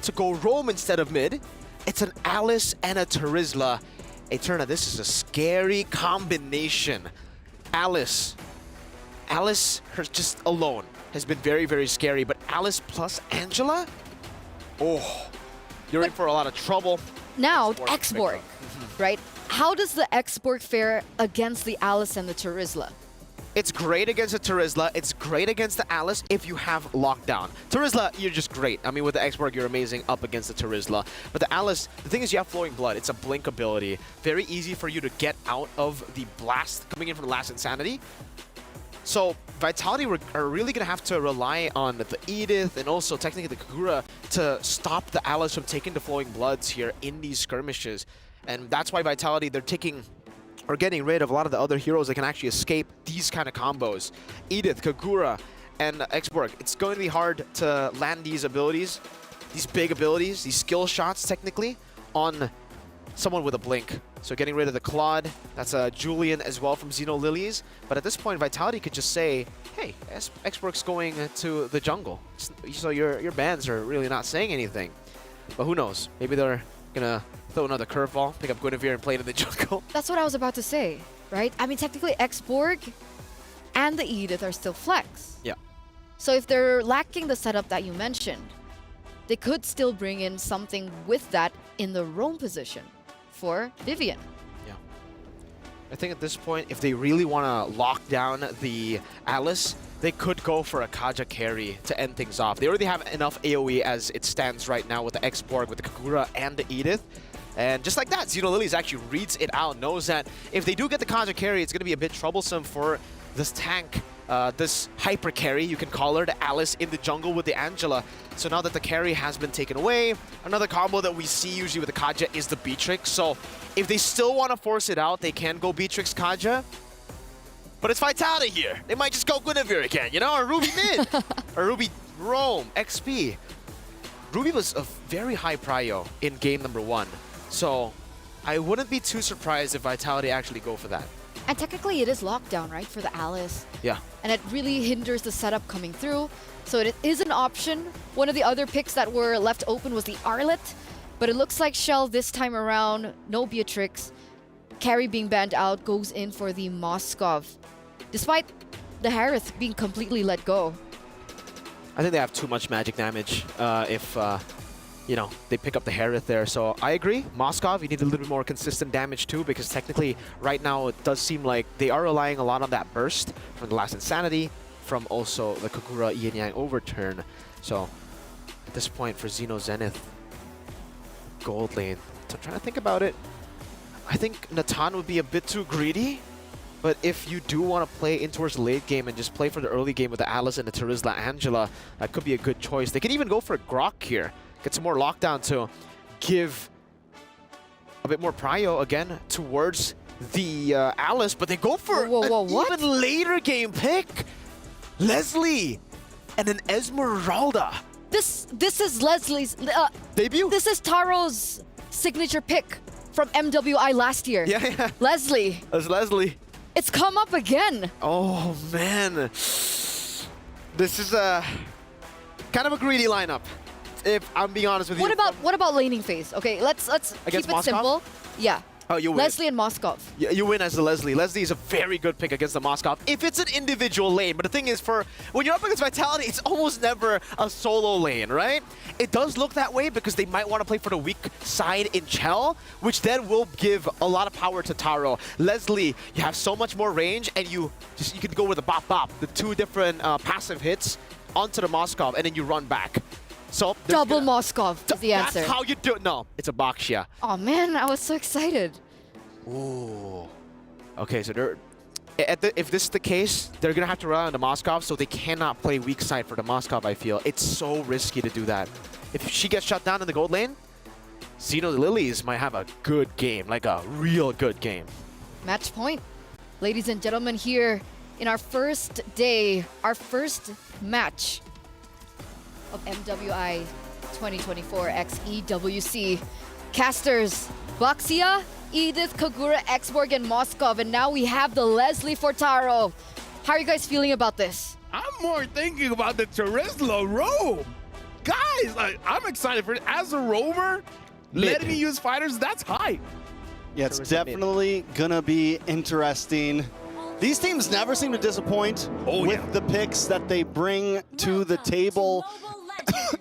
to go roam instead of mid. It's an Alice and a Terizla. Eterna, this is a scary combination. Alice, her just alone has been very, very scary. But Alice plus Angela? Oh, you're in for a lot of trouble. Now, Export, right? How does the Export fare against the Alice and the Terizla? It's great against the Terizla. It's great against the Alice if you have lockdown. Terizla, you're just great. I mean, with the X-Borg, you're amazing up against the Terizla. But the Alice, the thing is you have Flowing Blood. It's a blink ability. Very easy for you to get out of the blast coming in from the last Insanity. So Vitality are really going to have to rely on the Edith and also technically the Kagura to stop the Alice from taking the Flowing Bloods here in these skirmishes. And that's why Vitality, they're taking or getting rid of a lot of the other heroes that can actually escape these kind of combos. Edith, Kagura, and X-Borg. It's going to be hard to land these abilities, these big abilities, these skill shots technically, on someone with a blink. So getting rid of the Claude, that's Julian as well from Xeno Lilies. But at this point, Vitality could just say, hey, X-Borg's going to the jungle. So your bans are really not saying anything. But who knows? Maybe they're going to throw another curveball, pick up Guinevere and play it in the jungle. That's what I was about to say, right? I mean, technically, X-Borg and the Edith are still flex. Yeah. So if they're lacking the setup that you mentioned, they could still bring in something with that in the roam position for Vivian. Yeah. I think at this point, if they really want to lock down the Alice, they could go for a Kaja carry to end things off. They already have enough AoE as it stands right now with the X-Borg, with the Kagura, and the Edith. And just like that, Xeno Lilies actually reads it out, knows that if they do get the Kaja carry, it's going to be a bit troublesome for this tank, this hyper carry, you can call her, the Alice in the jungle with the Angela. So now that the carry has been taken away, another combo that we see usually with the Kaja is the Beatrix. So if they still want to force it out, they can go Beatrix Kaja. But it's Vitality here. They might just go Guinevere again, you know, or Ruby mid, or Ruby Roam, XP. Ruby was a very high prio in game number 1. So I wouldn't be too surprised if Vitality actually go for that. And technically it is lockdown, right, for the Alice. Yeah. And it really hinders the setup coming through. So it is an option. One of the other picks that were left open was the Arlet. But it looks like Shell this time around, no Beatrix. Carry being banned out, goes in for the Moskov. Despite the Harith being completely let go. I think they have too much magic damage if, you know, they pick up the Harith there. So I agree. Moskov, you need a little bit more consistent damage too, because technically right now it does seem like they are relying a lot on that burst from the last Insanity, from also the Kagura Yin Yang overturn. So at this point for Xeno Zenith, gold lane. So I'm trying to think about it. I think Natan would be a bit too greedy. But if you do want to play in towards the late game and just play for the early game with the Alice and the Terizla Angela, that could be a good choice. They could even go for a Grok here. Get some more lockdown to give a bit more prio again towards the Alice, but they go for an even later game pick. Leslie and an Esmeralda. This is Leslie's debut. This is Taro's signature pick from MWI last year. Yeah. Leslie. That's Leslie. It's come up again. Oh man, this is a kind of a greedy lineup, if I'm being honest with you. What about laning phase? Okay, let's keep it Moskov? simple. Yeah. Oh, you win. Leslie and Moskov. Yeah, you win as the Leslie. Leslie is a very good pick against the Moskov if it's an individual lane. But the thing is, when you're up against Vitality, it's almost never a solo lane, right? It does look that way because they might want to play for the weak side in Chell, which then will give a lot of power to Taro. Leslie, you have so much more range, and you can go with the bop bop, the 2 different passive hits onto the Moskov, and then you run back. So double Moskov is the answer. That's how you do it. No, it's a Bakshia. Oh man, I was so excited. Ooh. Okay, so they're if this is the case, they're gonna have to rely on the Moskov, so they cannot play weak side for the Moskov. I feel it's so risky to do that. If she gets shut down in the gold lane, Xeno Lilies might have a good game, like a real good game. Match point, ladies and gentlemen, here in our first day, our first match of MWI 2024 X EWC. Casters, Baxia, Edith, Kagura, X-Borg, and Moskov. And now we have the Leslie for Taro. How are you guys feeling about this? I'm more thinking about the Terizla roam. Guys, I'm excited for it. As a roamer, letting me use fighters, that's hype. Yeah, it's definitely gonna be interesting. These teams never seem to disappoint with the picks that they bring to the table.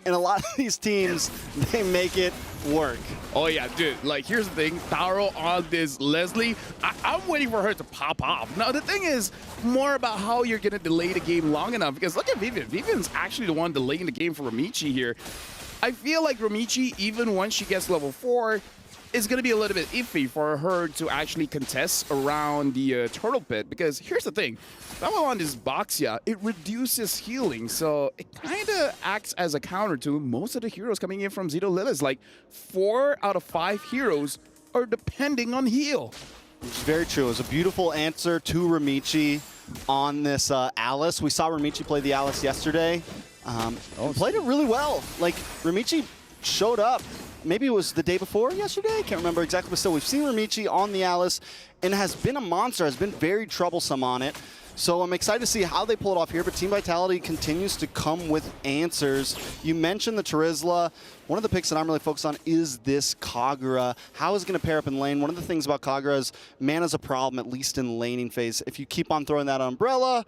And a lot of these teams, they make it work. Oh yeah, dude, like here's the thing, Taro on this Leslie, I'm waiting for her to pop off. Now the thing is more about how you're gonna delay the game long enough, because look at Vivian. Vivian's actually the one delaying the game for Romichi here. I feel like Romichi, even once she gets level 4, is going to be a little bit iffy for her to actually contest around the turtle pit, because here's the thing, level on this Boxia, it reduces healing, so it kind of acts as a counter to most of the heroes coming in from Zito Lilith. Like 4 out of 5 heroes are depending on heal. It's very true. It was a beautiful answer to Romichi on this Alice. We saw Romichi play the Alice yesterday. Played it really well. Like, Romichi showed up. Maybe it was the day before yesterday. I can't remember exactly, but still, we've seen Romichi on the Alice and has been a monster, has been very troublesome on it. So I'm excited to see how they pull it off here, but Team Vitality continues to come with answers. You mentioned the Terizla. One of the picks that I'm really focused on is this Kagura. How is it going to pair up in lane? One of the things about Kagura is mana's a problem, at least in laning phase. If you keep on throwing that umbrella,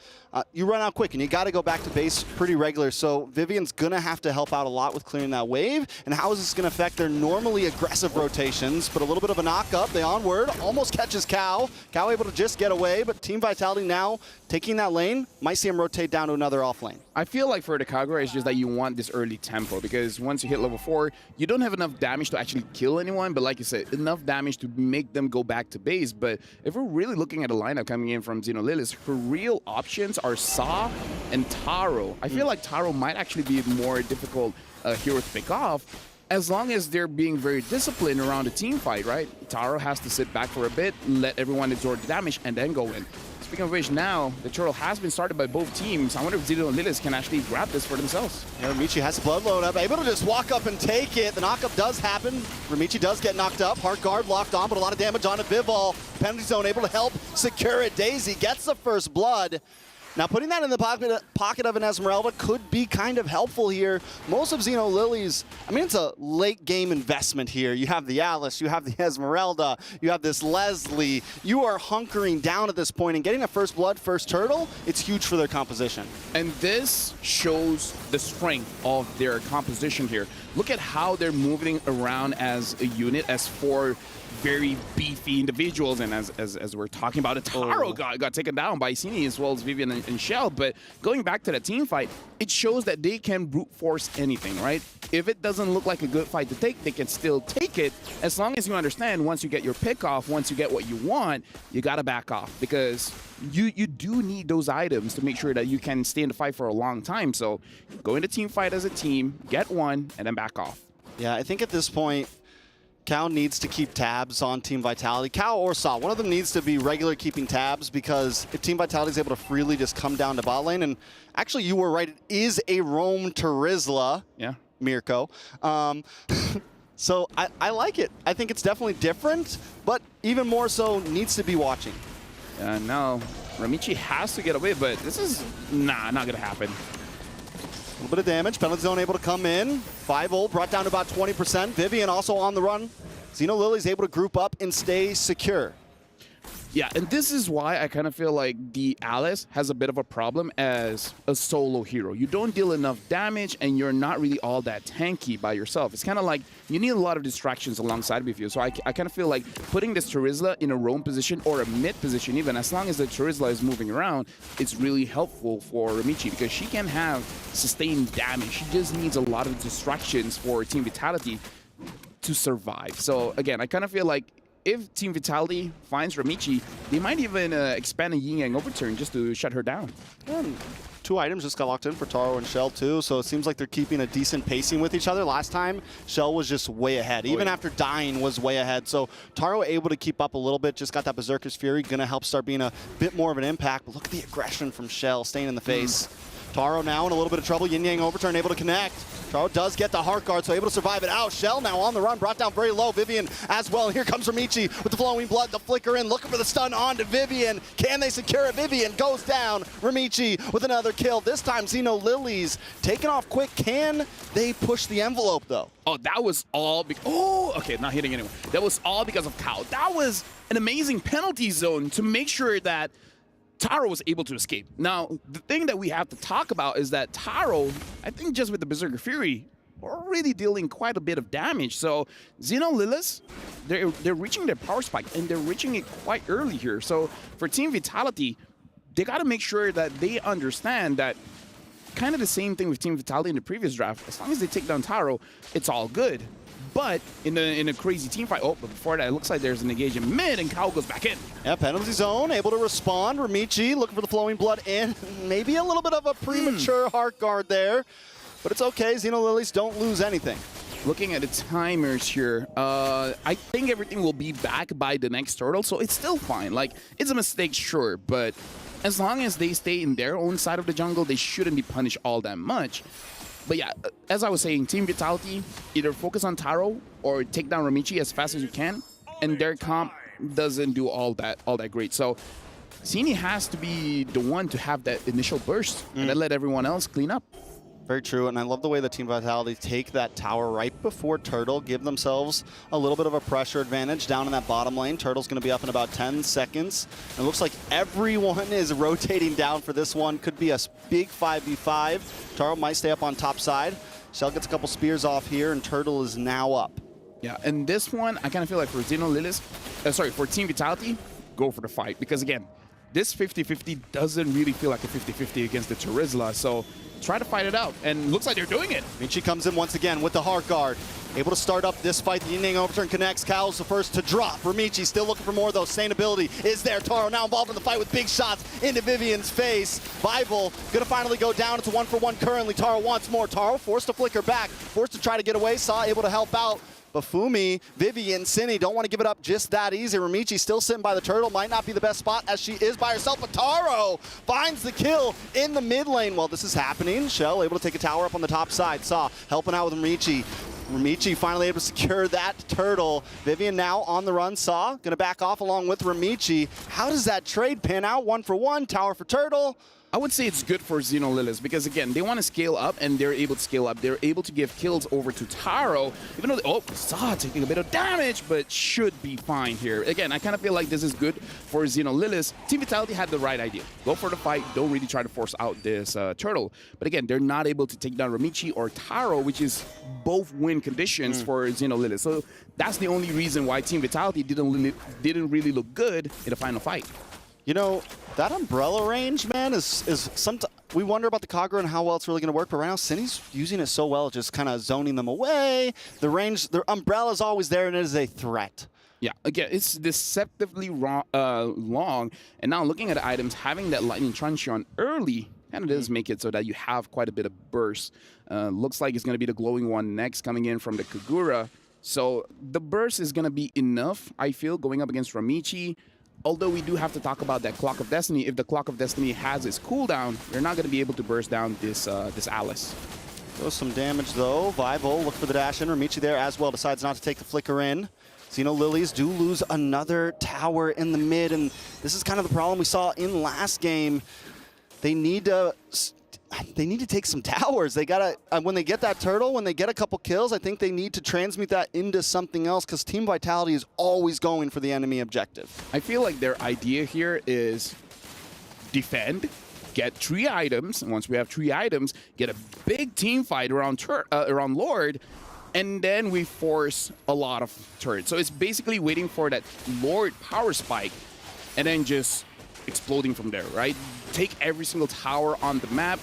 you run out quick, and you got to go back to base pretty regular. So Vivian's going to have to help out a lot with clearing that wave. And how is this going to affect their normally aggressive rotations? But a little bit of a knock-up. They onward, almost catches Cow. Cow able to just get away, but Team Vitality now taking that lane, might see him rotate down to another off lane. I feel like for the Kagura, it's just that you want this early tempo, because once you hit level 4, you don't have enough damage to actually kill anyone, but like you said, enough damage to make them go back to base. But if we're really looking at a lineup coming in from Xeno Lilith, her real options are Sa and Taro. I feel like Taro might actually be a more difficult hero to pick off, as long as they're being very disciplined around the team fight, right? Taro has to sit back for a bit, let everyone absorb the damage, and then go in. Speaking of which, now the turtle has been started by both teams. I wonder if Zito and Lilith can actually grab this for themselves. Yeah, Romichi has the blood load up, able to just walk up and take it. The knockup does happen. Romichi does get knocked up. Heart guard locked on, but a lot of damage on it. Vivol, penalty zone, able to help secure it. Daisy gets the first blood. Now, putting that in the pocket of an Esmeralda could be kind of helpful here. Most of Xeno Lily's, I mean, it's a late game investment here. You have the Alice, you have the Esmeralda, you have this Leslie. You are hunkering down at this point, and getting a first blood, first turtle, it's huge for their composition. And this shows the strength of their composition here. Look at how they're moving around as a unit, as 4 very beefy individuals, and as we're talking about, Taro got taken down by Sini as well as Vivian and Shell. But going back to the team fight, it shows that they can brute force anything, right? If it doesn't look like a good fight to take, they can still take it, as long as you understand once you get your pick off, once you get what you want, you gotta back off, because you do need those items to make sure that you can stay in the fight for a long time. So go into team fight as a team, get one, and then back off. Yeah, I think at this point, Cal needs to keep tabs on Team Vitality. Cal or Sa, one of them needs to be regular keeping tabs, because if Team Vitality is able to freely just come down to bot lane, and actually you were right, it is a roam Terizla, yeah, Mirko. So I like it. I think it's definitely different, but even more so needs to be watching. Now, Romichi has to get away, but this is, not gonna happen. A little bit of damage. Penalty zone able to come in. 5-0 brought down to about 20%. Vivian also on the run. Xeno Lily's able to group up and stay secure. Yeah, and this is why I kind of feel like the Alice has a bit of a problem as a solo hero. You don't deal enough damage, and you're not really all that tanky by yourself. It's kind of like you need a lot of distractions alongside with you. So I kind of feel like putting this Terizla in a roam position or a mid position even, as long as the Terizla is moving around, it's really helpful for Romichi, because she can have sustained damage. She just needs a lot of distractions for Team Vitality to survive. So again, I kind of feel like if Team Vitality finds Romichi, they might even expand a Yin Yang overturn just to shut her down. And 2 items just got locked in for Taro and Shell too, so it seems like they're keeping a decent pacing with each other. Last time, Shell was just way ahead. Even after dying, was way ahead. So Taro able to keep up a little bit, just got that Berserker's Fury, gonna help start being a bit more of an impact. But look at the aggression from Shell, staying in the face. Taro now in a little bit of trouble. Yin Yang overturn able to connect. Taro does get the heart guard, so able to survive it out. Shell now on the run, brought down very low. Vivian as well. Here comes Romichi with the flowing blood, the flicker in, looking for the stun on to Vivian. Can they secure it? Vivian goes down. Romichi with another kill. This time Xeno Lily's taken off quick. Can they push the envelope though? Oh, that was all because, okay, not hitting anyone. That was all because of Cow. That was an amazing penalty zone to make sure that Taro was able to escape. Now, the thing that we have to talk about is that Taro, I think just with the Berserker Fury, already dealing quite a bit of damage. So Xeno Lilith, they're reaching their power spike, and they're reaching it quite early here. So for Team Vitality, they got to make sure that they understand that kind of the same thing with Team Vitality in the previous draft. As long as they take down Taro, it's all good. But in a crazy team fight, but before that, it looks like there's an engagement mid, and Kao goes back in. Yeah, penalty zone, able to respond. Ramichi looking for the flowing blood in. Maybe a little bit of a premature heart guard there, but it's okay. Xeno Lilies don't lose anything. Looking at the timers here, I think everything will be back by the next turtle, so it's still fine. Like, it's a mistake, sure, but as long as they stay in their own side of the jungle, they shouldn't be punished all that much. But yeah, as I was saying, Team Vitality, either focus on Taro or take down Ramichi as fast as you can, and their comp doesn't do all that great. So Zini has to be the one to have that initial burst and then let everyone else clean up. Very true, and I love the way that Team Vitality take that tower right before Turtle, give themselves a little bit of a pressure advantage down in that bottom lane. Turtle's going to be up in about 10 seconds. And it looks like everyone is rotating down for this one. Could be a big 5v5. Turtle might stay up on top side. Shell gets a couple spears off here, and Turtle is now up. Yeah, and this one, I kind of feel like for Xeno Lilith, for Team Vitality, go for the fight. Because again, this 50-50 doesn't really feel like a 50-50 against the Charizla, so try to fight it out, and looks like they're doing it. Michi comes in once again with the heart guard. Able to start up this fight. The Ying overturn connects. Cal's the first to drop. Ramichi still looking for more, though. Sustainability is there. Taro now involved in the fight with big shots into Vivian's face. Bival gonna finally go down. It's a 1-for-1 currently. Taro wants more. Taro forced to flicker back. Forced to try to get away. Saw able to help out. Bafumi, Vivian, Cinny don't want to give it up just that easy. Ramichi still sitting by the turtle. Might not be the best spot as she is by herself, but Taro finds the kill in the mid lane. While this is happening, Shell able to take a tower up on the top side. Saw helping out with Ramichi. Ramichi finally able to secure that turtle. Vivian now on the run. Saw gonna back off along with Ramichi. How does that trade pan out? 1-for-1, tower for turtle. I would say it's good for Xeno Lilith because, again, they want to scale up, and they're able to scale up. They're able to give kills over to Taro, even though Saw taking a bit of damage, but should be fine here. Again, I kind of feel like this is good for Xeno Lilith. Team Vitality had the right idea. Go for the fight. Don't really try to force out this turtle. But again, they're not able to take down Ramichi or Taro, which is both win conditions for Xeno Lilith. So that's the only reason why Team Vitality didn't really look good in the final fight. You know, that umbrella range, man, is sometimes we wonder about the Kagura and how well it's really going to work, but right now Cindy's using it so well, just kind of zoning them away. The range, the umbrella is always there, and it is a threat. Yeah, again, it's deceptively long, and now looking at the items, having that Lightning Truncheon early kind of does make it so that you have quite a bit of burst. Looks like it's going to be the glowing one next coming in from the Kagura. So the burst is going to be enough, I feel, going up against Ramichi. Although we do have to talk about that Clock of Destiny. If the Clock of Destiny has its cooldown, you're not going to be able to burst down this Alice. Does some damage, though. Vival, look for the dash in. Ramichi there as well, decides not to take the flicker in. Xeno Lilies do lose another tower in the mid, and this is kind of the problem we saw in last game. They need to take some towers. They gotta, when they get that turtle, when they get a couple kills, I think they need to transmute that into something else because Team Vitality is always going for the enemy objective. I feel like their idea here is defend, get 3 items, and once we have 3 items, get a big team fight around Lord, and then we force a lot of turrets. So it's basically waiting for that Lord power spike and then just exploding from there, right? Take every single tower on the map.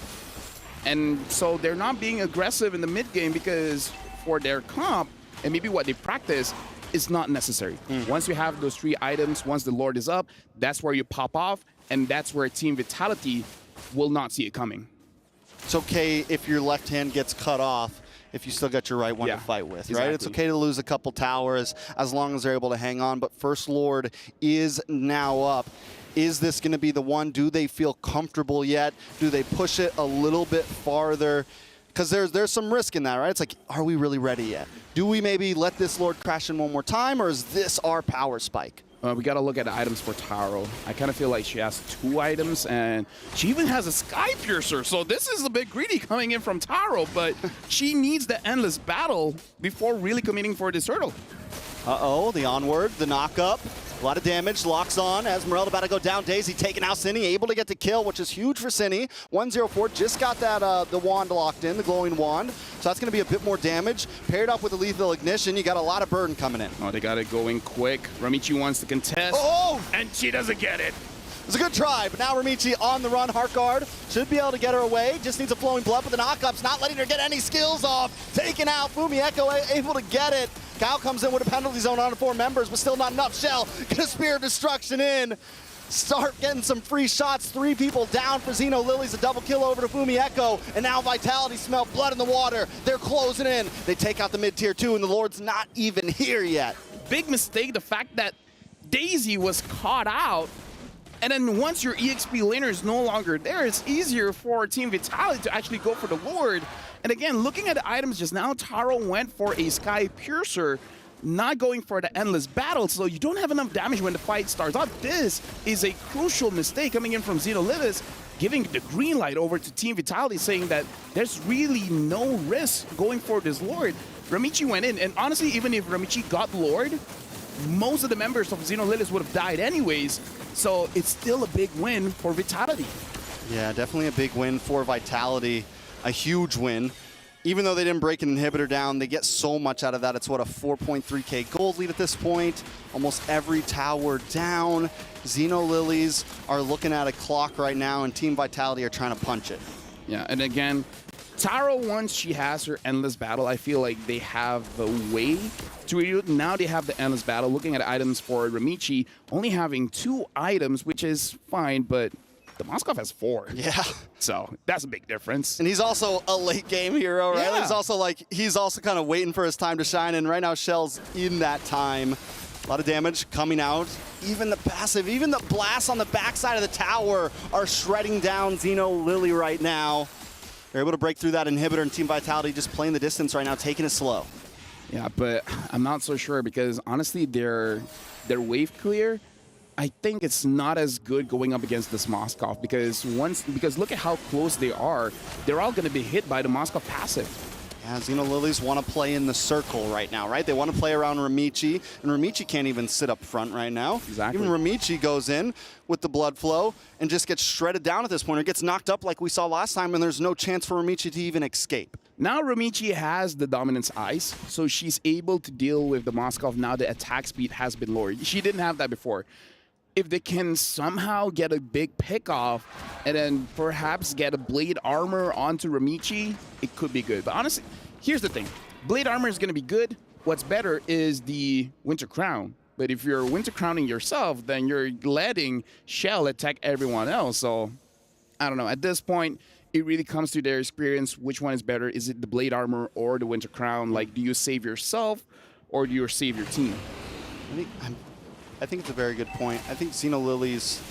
And so they're not being aggressive in the mid game because for their comp and maybe what they practice is not necessary. Once you have those 3 items, once the Lord is up, that's where you pop off, and that's where Team Vitality will not see it coming. It's okay if your left hand gets cut off if you still got your right one to fight with, right? It's okay to lose a couple towers as long as they're able to hang on, but First Lord is now up. Is this going to be the one? Do they feel comfortable yet? Do they push it a little bit farther? Because there's some risk in that, right? It's like, are we really ready yet? Do we maybe let this Lord crash in one more time, or is this our power spike? We got to look at the items for Taro. I kind of feel like she has 2 items, and she even has a Sky Piercer. So this is a bit greedy coming in from Taro, but she needs the endless battle before really committing for this turtle. Uh-oh, the onward, the knock-up. A lot of damage, locks on. Esmeralda about to go down. Daisy taking out Cine, able to get the kill, which is huge for Cine. 104, just got that the wand locked in, the glowing wand. So that's going to be a bit more damage. Paired up with the lethal ignition, you got a lot of burden coming in. Oh, they got it going quick. Ramichi wants to contest. Oh! And she doesn't get it. It was a good try, but now Ramichi on the run. Heartguard should be able to get her away. Just needs a flowing blood, but the knockup's not letting her get any skills off. Taken out. Fumi Echo able to get it. Cal comes in with a penalty zone on 4 members, but still not enough. Shell, get a Spear of Destruction in. Start getting some free shots. 3 people down for Xeno Lilies. A double kill over to Fumi Echo. And now Vitality smell blood in the water. They're closing in. They take out the mid-tier 2, and the Lord's not even here yet. Big mistake, the fact that Daisy was caught out. And then once your EXP laner is no longer there, it's easier for Team Vitality to actually go for the Lord. And again, looking at the items just now, Taro went for a Sky Piercer, not going for the Endless Battle, so you don't have enough damage when the fight starts out. This is a crucial mistake coming in from Xenolithis, giving the green light over to Team Vitality, saying that there's really no risk going for this Lord. Ramichi went in, and honestly, even if Ramichi got Lord, most of the members of Xenolithis would have died anyways, so it's still a big win for Vitality. Yeah, definitely a big win for Vitality. A huge win. Even though they didn't break an inhibitor down, they get so much out of that. It's what, a 4.3k gold lead at this point. Almost every tower down. Xeno Lilies are looking at a clock right now, and Team Vitality are trying to punch it. Yeah, and again, Taro, once she has her Endless Battle, I feel like they have a way to now they have the Endless Battle. Looking at items for Ramichi, only having 2 items, which is fine, but the Moskov has 4. Yeah. So that's a big difference. And he's also a late game hero, right? Yeah. He's also kind of waiting for his time to shine, and right now Shell's in that time. A lot of damage coming out. Even the passive, even the blasts on the backside of the tower are shredding down Xeno Lily right now. They're able to break through that inhibitor, and Team Vitality just playing the distance right now, taking it slow. Yeah, but I'm not so sure because honestly, their wave clear, I think it's not as good going up against this Moskov because look at how close they are. They're all going to be hit by the Moskov passive. Yeah, Xeno Lilies want to play in the circle right now, right? They want to play around Ramichi, and Ramichi can't even sit up front right now. Exactly. Even Ramichi goes in with the blood flow and just gets shredded down at this point, or gets knocked up like we saw last time, and there's no chance for Ramichi to even escape. Now Ramichi has the Dominance Ice, so she's able to deal with the Moskov. Now the attack speed has been lowered. She didn't have that before. If they can somehow get a big pick off and then perhaps get a Blade Armor onto Ramichi, it could be good. But honestly, here's the thing. Blade Armor is going to be good. What's better is the Winter Crown. But if you're Winter Crowning yourself, then you're letting Shell attack everyone else. So, I don't know. At this point, it really comes to their experience. Which one is better? Is it the Blade Armor or the Winter Crown? Like, do you save yourself or do you save your team? I think it's a very good point. I think Xeno Lilies,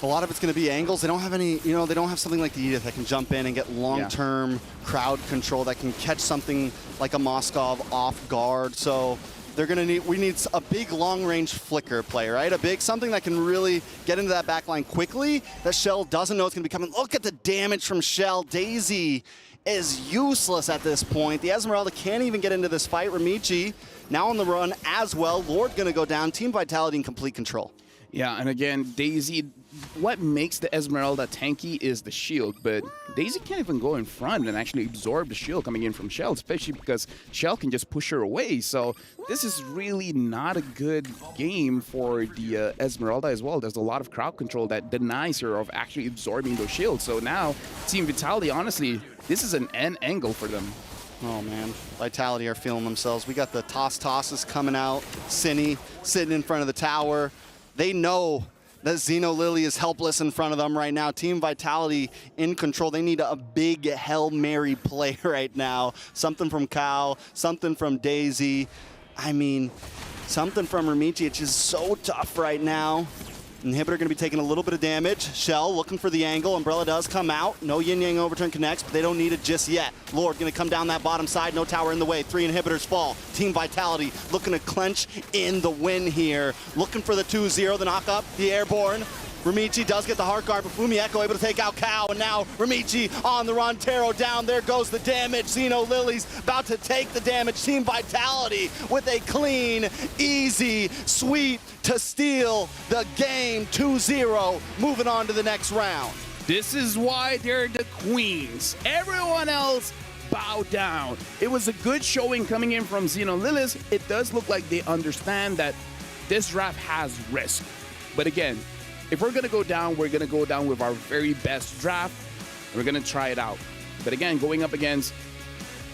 a lot of it's going to be angles. They don't have any, they don't have something like the Edith that can jump in and get long-term crowd control that can catch something like a Moskov off guard. So they're going to we need a big long-range flicker play, right? Something that can really get into that backline quickly that Shell doesn't know it's going to be coming. Look at the damage from Shell. Daisy is useless at this point. The Esmeralda can't even get into this fight. Ramichi now on the run as well. Lord gonna go down. Team Vitality in complete control. Yeah, and again, Daisy, what makes the Esmeralda tanky is the shield, but Daisy can't even go in front and actually absorb the shield coming in from Shell, especially because Shell can just push her away. So this is really not a good game for the Esmeralda as well. There's a lot of crowd control that denies her of actually absorbing those shields. So now, Team Vitality, honestly, this is an end angle for them. Oh man, Vitality are feeling themselves. We got the tosses coming out. Cine sitting in front of the tower. They know that Xeno Lily is helpless in front of them right now. Team Vitality in control. They need a big Hail Mary play right now. Something from Cal, something from Daisy. I mean, something from Ramichi. It's just so tough right now. Inhibitor going to be taking a little bit of damage. Shell looking for the angle. Umbrella does come out. No Yin Yang Overturn connects, but they don't need it just yet. Lord going to come down that bottom side. No tower in the way. 3 inhibitors fall. Team Vitality looking to clench in the win here. Looking for the 2-0, the knock up, the airborne. Ramichi does get the heart guard, but Fumi Echo able to take out Cow, and now Ramichi on the run. Taro down, there goes the damage. Xeno Lily's about to take the damage. Team Vitality with a clean, easy sweep to steal the game 2-0, moving on to the next round. This is why they're the queens. Everyone else bow down. It was a good showing coming in from Xeno Lilith. It does look like they understand that this draft has risk. But again, if we're gonna go down, we're gonna go down with our very best draft. We're gonna try it out. But again, going up against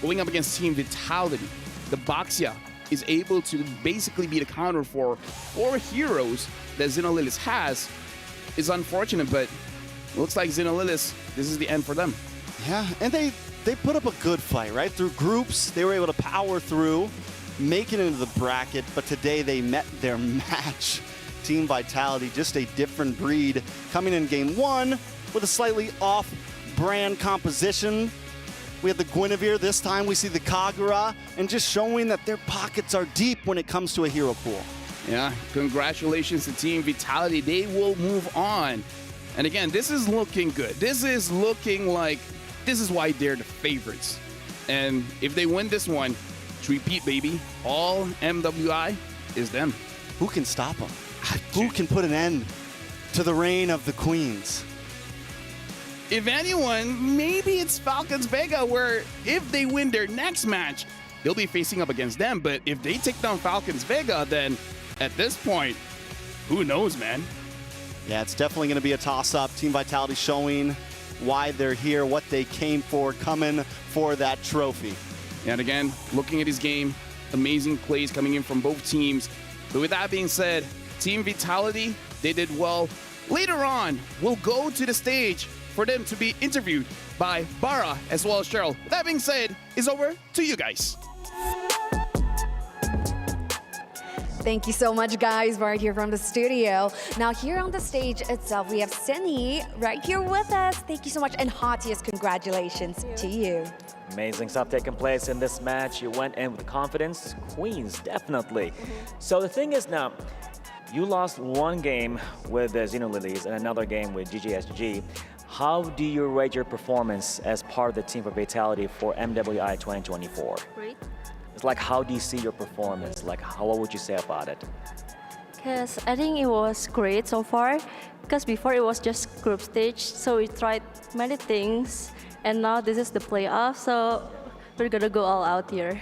Team Vitality, the Baxia is able to basically be the counter for 4 heroes that Xeno Lilith has. Is unfortunate, but looks like Xeno Lilith, this is the end for them. Yeah, and they put up a good fight, right? Through groups, they were able to power through, make it into the bracket, but today they met their match. Team Vitality, just a different breed, coming in game 1 with a slightly off-brand composition. We have the Guinevere, this time we see the Kagura, and just showing that their pockets are deep when it comes to a hero pool. Yeah, congratulations to Team Vitality. They will move on. And again, this is looking good. This is looking like, this is why they're the favorites. And if they win this one, repeat, baby, all MWI is them. Who can stop them? Who can put an end to the reign of the queens? If anyone, maybe it's Falcons Vega, where if they win their next match, they'll be facing up against them. But if they take down Falcons Vega, then at this point, who knows, man? Yeah, it's definitely going to be a toss-up. Team Vitality showing why they're here, what they came for, coming for that trophy. And again, looking at his game, amazing plays coming in from both teams. But with that being said, Team Vitality, they did well. Later on, we'll go to the stage for them to be interviewed by Bara as well as Cheryl. With that being said, it's over to you guys. Thank you so much, guys, right here from the studio. Now, here on the stage itself, we have Cindy right here with us. Thank you so much, and heartiest congratulations to you. Amazing stuff taking place in this match. You went in with confidence. Queens, definitely. So the thing is now, you lost one game with the Xeno Lilies and another game with GGSG. How do you rate your performance as part of the team for Vitality for MWI 2024? Great. It's like, how do you see your performance? Like, what would you say about it? Because I think it was great so far. Because before it was just group stage, so we tried many things, and now this is the playoff, so we're gonna go all out here.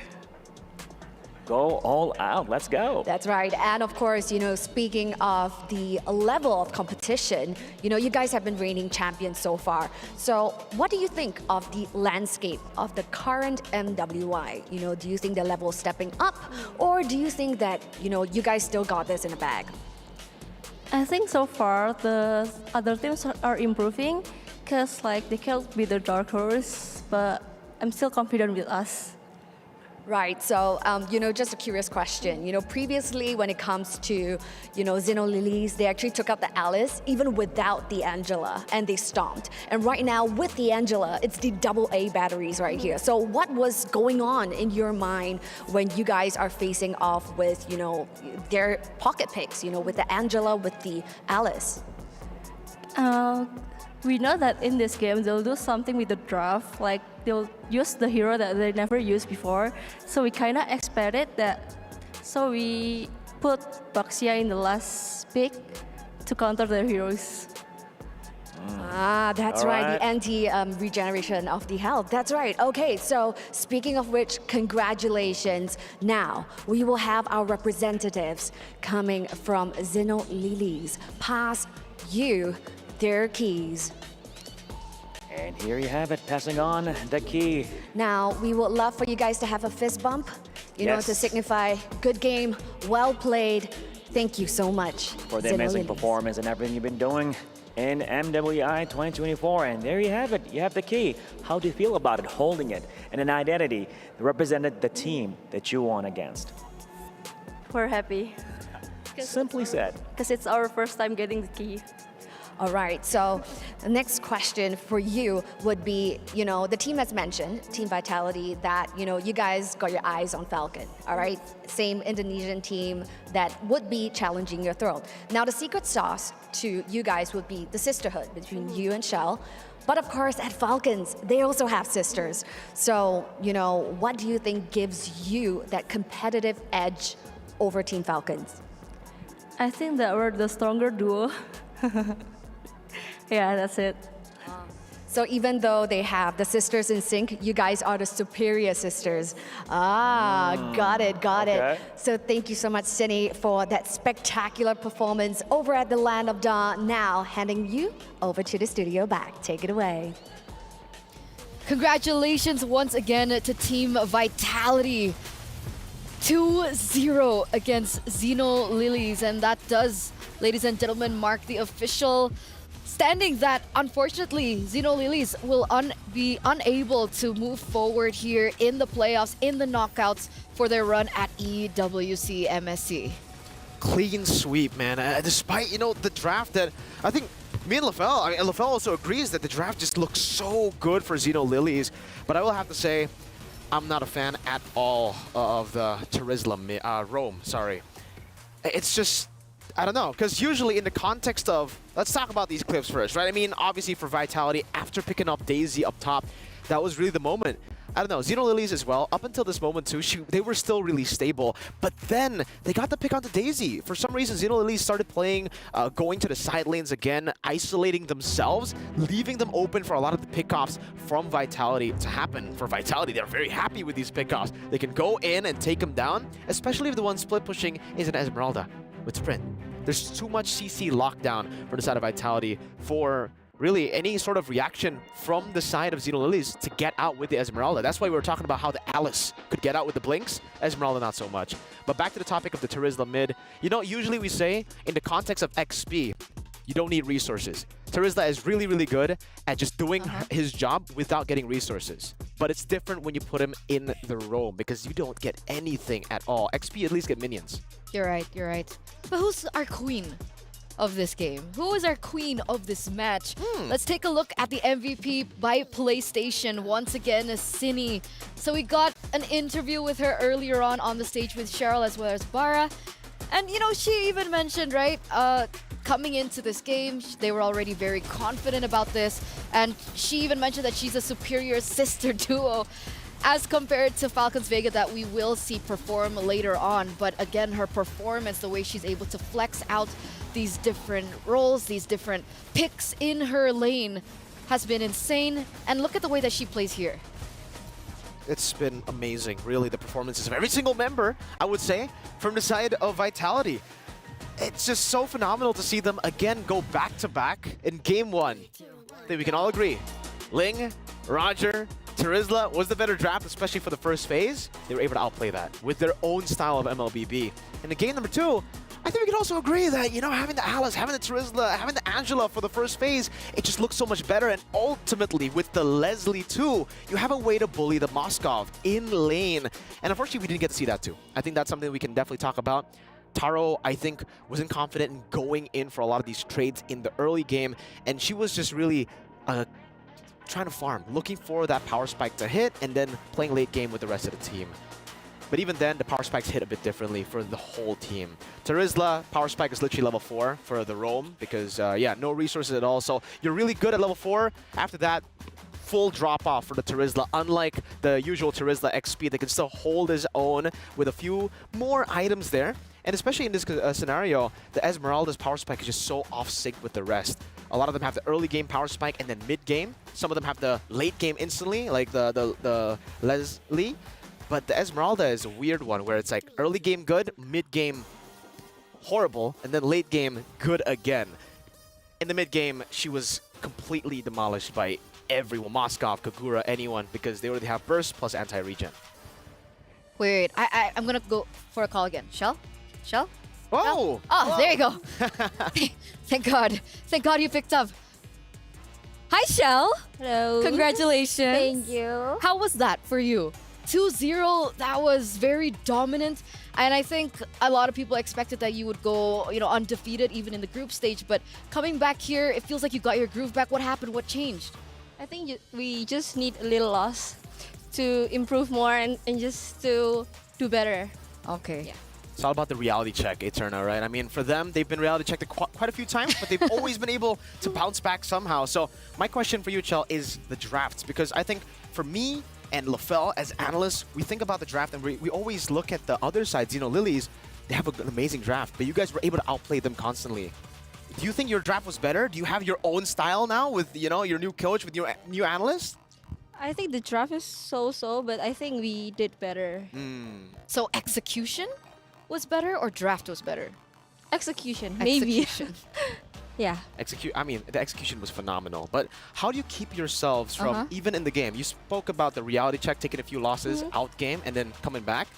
Go all out, let's go. That's right. And of course, you know, speaking of the level of competition, you know, you guys have been reigning champions so far. So what do you think of the landscape of the current MWI? You know, do you think the level is stepping up, or do you think that, you know, you guys still got this in the bag? I think so far the other teams are improving, because like they can't be the dark horse, but I'm still confident with us. Right, so, you know, just a curious question. You know, previously when it comes to, you know, Xeno Lilies, they actually took out the Alice even without the Angela, and they stomped. And right now with the Angela, it's the AA batteries right here. So what was going on in your mind when you guys are facing off with, you know, their pocket picks, you know, with the Angela, with the Alice? We know that in this game they'll do something with the draft, like they'll use the hero that they never used before. So we kind of expected that. So we put Baxia in the last pick to counter their heroes. Ah, that's right, the anti-regeneration of the health. That's right. Okay, so speaking of which, congratulations. Now, we will have our representatives coming from Xeno Lilies pass you their keys. And here you have it, passing on the key. Now, we would love for you guys to have a fist bump, you know, to signify good game, well played. Thank you so much. For the amazing performance and everything you've been doing in MWI 2024. And there you have it, you have the key. How do you feel about it, holding it, and an identity that represented the team that you won against? We're happy. Simply said. Because it's our first time getting the key. All right, so the next question for you would be, the team has mentioned, Team Vitality, that, you guys got your eyes on Falcon, all right? Same Indonesian team that would be challenging your throne. Now, the secret sauce to you guys would be the sisterhood between you and Shell. But of course, at Falcons, they also have sisters. So, what do you think gives you that competitive edge over Team Falcons? I think that we're the stronger duo. Yeah, that's it. So even though they have the sisters in sync, you guys are the superior sisters. Got it. So thank you so much, Cindy, for that spectacular performance over at the Land of Dawn. Now, handing you over to the studio back. Take it away. Congratulations once again to Team Vitality. 2-0 against Xeno Lilies, and that does, ladies and gentlemen, mark the official standing that unfortunately Xeno Lilies will be unable to move forward here in the playoffs, in the knockouts for their run at EWC MSC. Clean sweep, man. Despite, the draft that I think me and LaFell also agrees that the draft just looks so good for Xeno Lilies. But I will have to say, I'm not a fan at all of the Terizla Rome, sorry. It's just, I don't know, because usually in the context of, let's talk about these clips first, right? I mean, obviously for Vitality, after picking up Daisy up top, that was really the moment. I don't know, Xeno Lilies as well, up until this moment too, they were still really stable, but then they got the pick onto Daisy. For some reason, Xeno Lilies started playing, going to the side lanes again, isolating themselves, leaving them open for a lot of the pickoffs from Vitality to happen. For Vitality, they're very happy with these pickoffs. They can go in and take them down, especially if the one split pushing is an Esmeralda with Sprint. There's too much CC lockdown for the side of Vitality for really any sort of reaction from the side of Xeno Lilies to get out with the Esmeralda. That's why we were talking about how the Alice could get out with the Blinks. Esmeralda, not so much. But back to the topic of the Terizla mid. Usually we say, in the context of XP, you don't need resources. Terizla is really, really good at just doing his job without getting resources. But it's different when you put him in the roam because you don't get anything at all. XP at least get minions. You're right. But who's our queen of this game? Who is our queen of this match? Let's take a look at the MVP by PlayStation. Once again, Cine. So we got an interview with her earlier on the stage with Cheryl as well as Bara. And, she even mentioned, right, coming into this game, they were already very confident about this. And she even mentioned that she's a superior sister duo as compared to Falcons Vega that we will see perform later on. But again, her performance, the way she's able to flex out these different roles, these different picks in her lane has been insane. And look at the way that she plays here. It's been amazing, really, the performances of every single member, I would say, from the side of Vitality. It's just so phenomenal to see them again go back-to-back in Game 1. I think we can all agree. Ling, Roger, Terizla was the better draft, especially for the first phase. They were able to outplay that with their own style of MLBB. And in game number 2, I think we can also agree that, having the Alice, having the Terizla, having the Angela for the first phase, it just looks so much better. And ultimately, with the Leslie too, you have a way to bully the Moskov in lane. And unfortunately, we didn't get to see that too. I think that's something we can definitely talk about. Taro, I think, wasn't confident in going in for a lot of these trades in the early game. And she was just really trying to farm, looking for that power spike to hit, and then playing late game with the rest of the team. But even then, the power spikes hit a bit differently for the whole team. Terizla, power spike is literally level 4 for the roam because, no resources at all. So you're really good at level 4. After that, full drop-off for the Terizla. Unlike the usual Terizla XP, they can still hold his own with a few more items there. And especially in this scenario, the Esmeralda's power spike is just so off-sync with the rest. A lot of them have the early game power spike and then mid-game. Some of them have the late game instantly, like the Leslie. But the Esmeralda is a weird one where it's like early game good, mid game horrible, and then late game good again. In the mid game, she was completely demolished by everyone, Moskov, Kagura, anyone, because they already have burst plus anti-regen. Wait, I'm gonna go for a call again. Shell? Oh! Oh, there you go. Thank God you picked up. Hi, Shell. Hello. Congratulations. Thank you. How was that for you? 2-0, that was very dominant. And I think a lot of people expected that you would go, undefeated even in the group stage. But coming back here, it feels like you got your groove back. What happened? What changed? I think we just need a little loss to improve more and just to do better. Okay. Yeah. It's all about the reality check, Eterna, right? I mean, for them, they've been reality checked quite a few times, but they've always been able to bounce back somehow. So my question for you, Chell, is the drafts. Because I think for me and LaFell, as analysts, we think about the draft and we always look at the other side, Lilies. They have an amazing draft, but you guys were able to outplay them constantly. Do you think your draft was better? Do you have your own style now with, your new coach, with your new analyst? I think the draft is so-so, but I think we did better. So execution was better or draft was better? Execution, maybe. Execution. Yeah. The execution was phenomenal. But how do you keep yourselves from, even in the game? You spoke about the reality check, taking a few losses out game, and then coming back.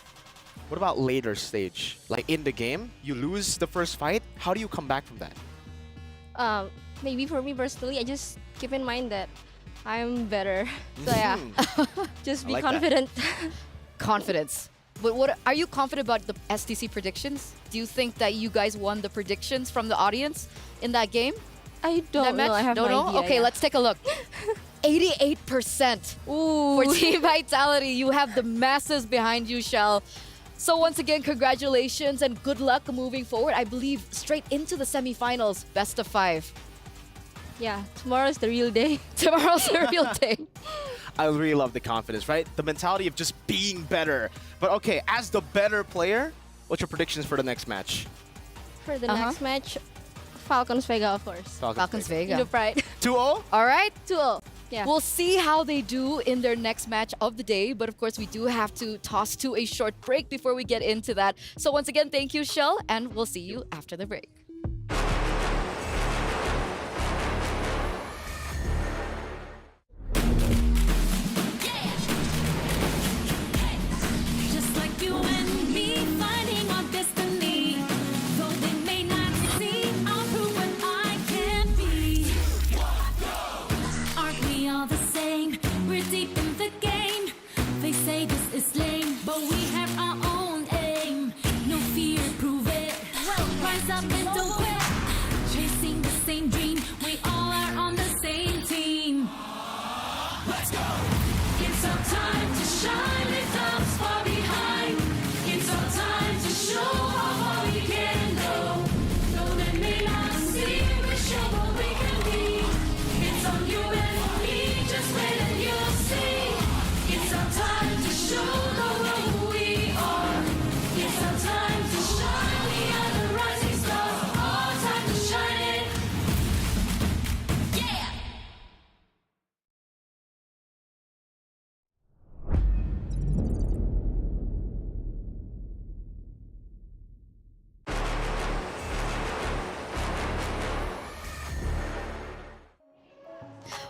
What about later stage? Like in the game, you lose the first fight. How do you come back from that? Maybe for me personally, I just keep in mind that I'm better. So yeah, just be confident. Confidence. But what are you confident about the STC predictions? Do you think that you guys won the predictions from the audience in that game? I don't know. I have no idea. Okay, let's take a look. 88% for Team Vitality. You have the masses behind you, Shell. So once again, congratulations and good luck moving forward. I believe straight into the semifinals, best of 5. Yeah, tomorrow's the real day. Tomorrow's the real day. I really love the confidence, right? The mentality of just being better. But okay, as the better player, what's your predictions for the next match? For the next match, Falcons Vega, of course. Falcons Vega. No pride. 2-0? All right. 2-0. Yeah. We'll see how they do in their next match of the day. But of course, we do have to toss to a short break before we get into that. So once again, thank you, Shell, and we'll see you after the break.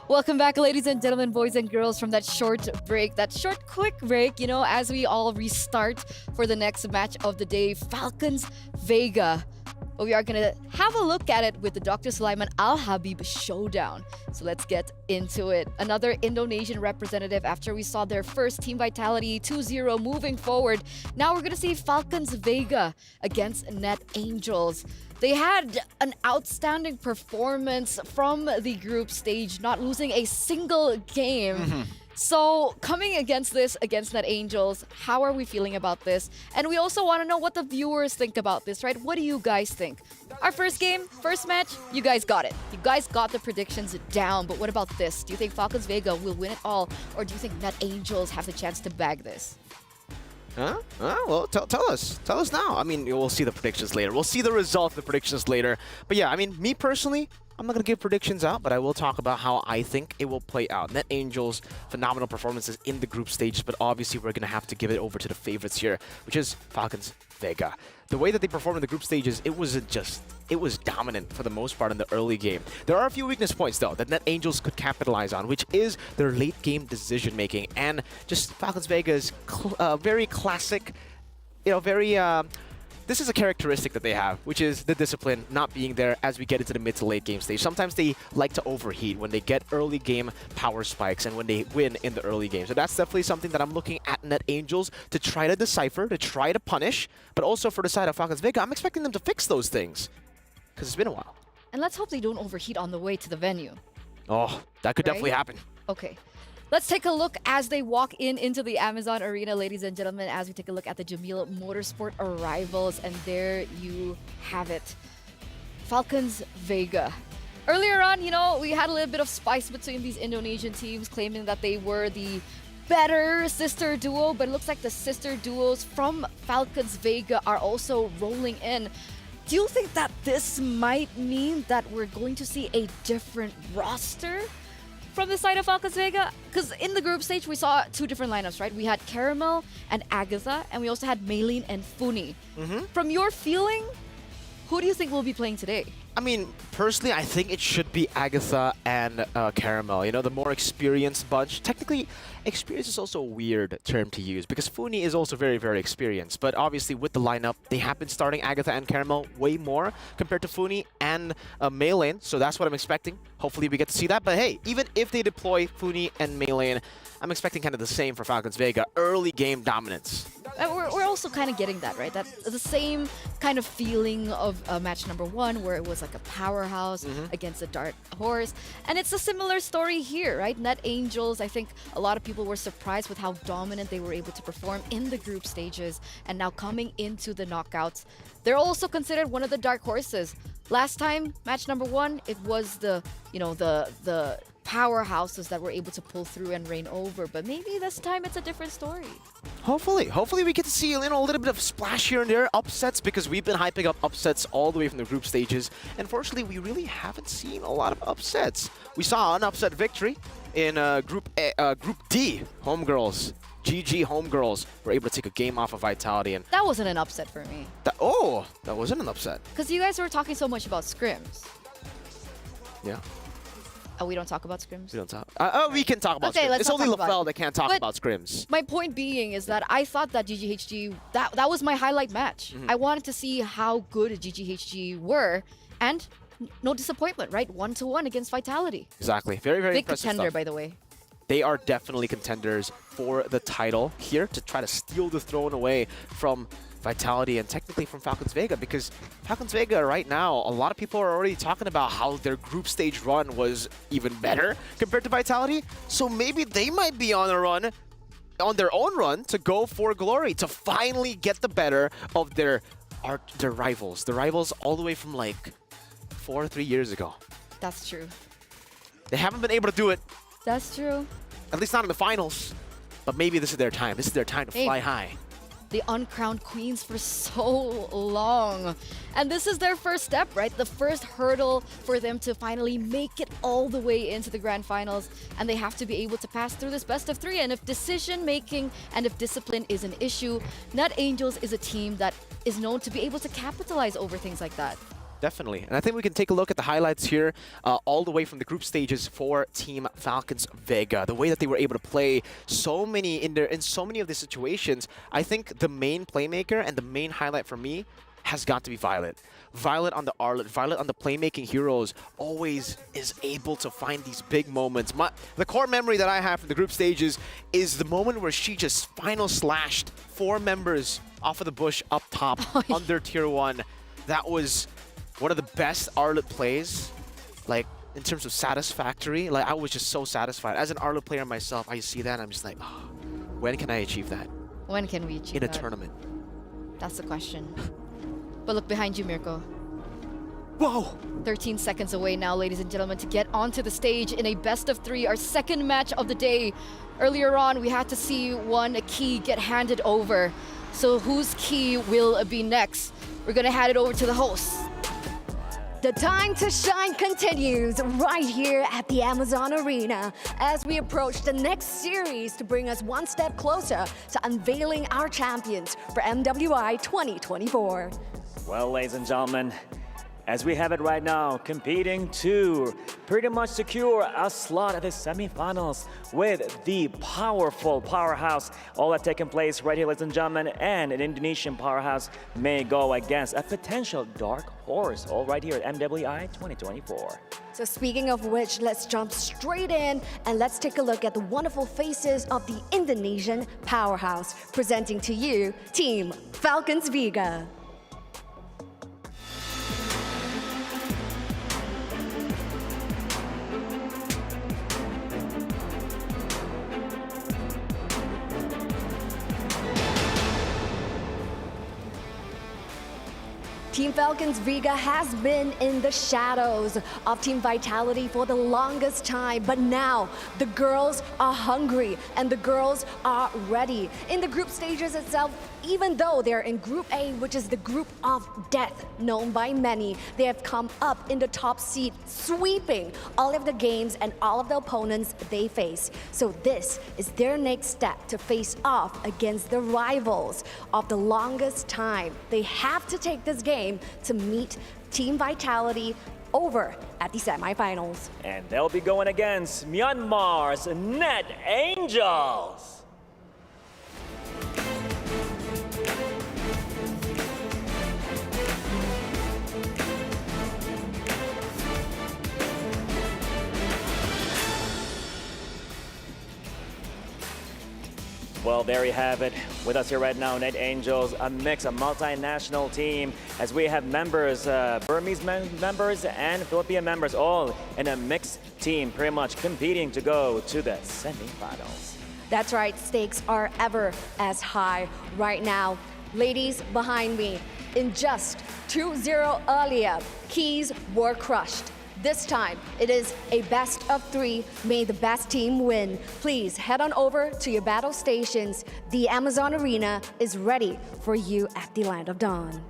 Welcome back, ladies and gentlemen, boys and girls, from that short break, that short, quick break, as we all restart for the next match of the day, Falcons Vega. We are going to have a look at it with the Dr. Sulaiman Al Habib showdown. So let's get into it. Another Indonesian representative after we saw their first Team Vitality 2-0 moving forward. Now we're going to see Falcons Vega against Net Angels. They had an outstanding performance from the group stage, not losing a single game. So coming against Net Angels, how are we feeling about this? And we also want to know what the viewers think about this, right? What do you guys think? Our first game, first match, you guys got it. You guys got the predictions down, but what about this? Do you think Falcons Vega will win it all? Or do you think Net Angels have the chance to bag this? Huh? Well, tell us. Tell us now. I mean, we'll see the predictions later. We'll see the result of the predictions later. But yeah, I mean, me personally, I'm not going to give predictions out, but I will talk about how I think it will play out. Net Angels, phenomenal performances in the group stages, but obviously we're going to have to give it over to the favorites here, which is Falcons Vega. The way that they performed in the group stages, it was dominant for the most part in the early game. There are a few weakness points, though, that Net Angels could capitalize on, which is their late game decision making and just Falcons Vega's very classic, very this is a characteristic that they have, which is the discipline not being there as we get into the mid to late game stage. Sometimes they like to overheat when they get early game power spikes and when they win in the early game. So that's definitely something that I'm looking at Net Angels to try to decipher, to try to punish, but also for the side of Falcons Vega, I'm expecting them to fix those things because it's been a while. And let's hope they don't overheat on the way to the venue. Oh, that could definitely happen. Okay. Let's take a look as they walk into the Amazon Arena, ladies and gentlemen, as we take a look at the Jamil Motorsport arrivals. And there you have it. Falcons Vega. Earlier on, you know, we had a little bit of spice between these Indonesian teams claiming that they were the better sister duo, but it looks like the sister duos from Falcons Vega are also rolling in. Do you think that this might mean that we're going to see a different roster from the side of Falcons Vega? Because in the group stage, we saw two different lineups, right? We had Caramel and Agatha, and we also had Maylene and Funi. From your feeling, who do you think will be playing today? I mean, personally, I think it should be Agatha and Caramel. You know, the more experienced bunch. Technically, experience is also a weird term to use because Funi is also very, very experienced. But obviously, with the lineup, they have been starting Agatha and Caramel way more compared to Funi and Maylene. So that's what I'm expecting. Hopefully, we get to see that. But hey, even if they deploy Funi and Maylene, I'm expecting kind of the same for Falcons Vega. Early game dominance. We're also kind of getting that, right? That's the same kind of feeling of match number 1 where it was like a powerhouse against a dark horse. And it's a similar story here, right? Net Angels, I think a lot of people were surprised with how dominant they were able to perform in the group stages. And now coming into the knockouts, they're also considered one of the dark horses. Last time, match number 1, it was the powerhouses that were able to pull through and reign over, but maybe this time it's a different story. Hopefully we get to see a little bit of splash here and there, upsets, because we've been hyping up upsets all the way from the group stages. Unfortunately, we really haven't seen a lot of upsets. We saw an upset victory in Group D, Homegirls. GG Homegirls were able to take a game off of Vitality, and that wasn't an upset for me. That wasn't an upset. Because you guys were talking so much about scrims. Yeah. Oh, we don't talk about scrims? We don't talk. We can talk about scrims. It's only LaFell that can't talk about scrims. My point being is that I thought that GGHG, that was my highlight match. I wanted to see how good GGHG were, and no disappointment, right? 1-1 against Vitality. Exactly. Very, very big impressive contender, stuff. by the way. They are definitely contenders for the title here to try to steal the throne away from Vitality and technically from Falcons Vega, because Falcons Vega right now, a lot of people are already talking about how their group stage run was even better compared to Vitality. So maybe they might be on their own run to go for glory, to finally get the better of their rivals. The rivals all the way from like 4 or 3 years ago. That's true. They haven't been able to do it. That's true. At least not in the finals. But maybe this is their time. This is their time to fly high. The uncrowned queens for so long. And this is their first step, right? The first hurdle for them to finally make it all the way into the grand finals. And they have to be able to pass through this best of 3. And if decision making and if discipline is an issue, Net Angels is a team that is known to be able to capitalize over things like that. Definitely. And I think we can take a look at the highlights here all the way from the group stages for Team Falcons Vega. The way that they were able to play so many in so many of the situations. I think the main playmaker and the main highlight for me has got to be Violet. Violet on the Arlet, Violet on the playmaking heroes always is able to find these big moments. The core memory that I have from the group stages is the moment where she just final slashed 4 members off of the bush up top under tier 1. That was one of the best Arlet plays, like in terms of satisfactory. Like I was just so satisfied. As an Arlet player myself, I see that and I'm just like, oh, when can I achieve that? When can we achieve that? In a tournament. That's the question. But look behind you, Mirko. Whoa! 13 seconds away now, ladies and gentlemen, to get onto the stage in a best of 3, our second match of the day. Earlier on, we had to see one key get handed over. So whose key will be next? We're gonna hand it over to the hosts. The time to shine continues right here at the Amazon Arena as we approach the next series to bring us one step closer to unveiling our champions for MWI 2024. Well, ladies and gentlemen, as we have it right now, competing to pretty much secure a slot at the semifinals with the powerful powerhouse. All that taking place right here, ladies and gentlemen, and an Indonesian powerhouse may go against a potential dark horse, all right here at MWI 2024. So speaking of which, let's jump straight in and let's take a look at the wonderful faces of the Indonesian powerhouse. Presenting to you, Team Falcons Vega. Team Falcons Vega has been in the shadows of Team Vitality for the longest time, but now the girls are hungry and the girls are ready. In the group stages itself, even though they're in Group A, which is the group of death known by many, they have come up in the top seed, sweeping all of the games and all of the opponents they face. So this is their next step to face off against the rivals of the longest time. They have to take this game to meet Team Vitality over at the semifinals. And they'll be going against Myanmar's Net Angels. Well, there you have it. With us here right now, Net Angels, a mix, a multinational team, as we have members, Burmese members and Philippine members, all in a mixed team, pretty much competing to go to the semifinals. That's right, stakes are ever as high right now. Ladies behind me, in just 2-0 earlier, keys were crushed. This time, it is a best of 3. May the best team win. Please head on over to your battle stations. The Amazon Arena is ready for you at the Land of Dawn.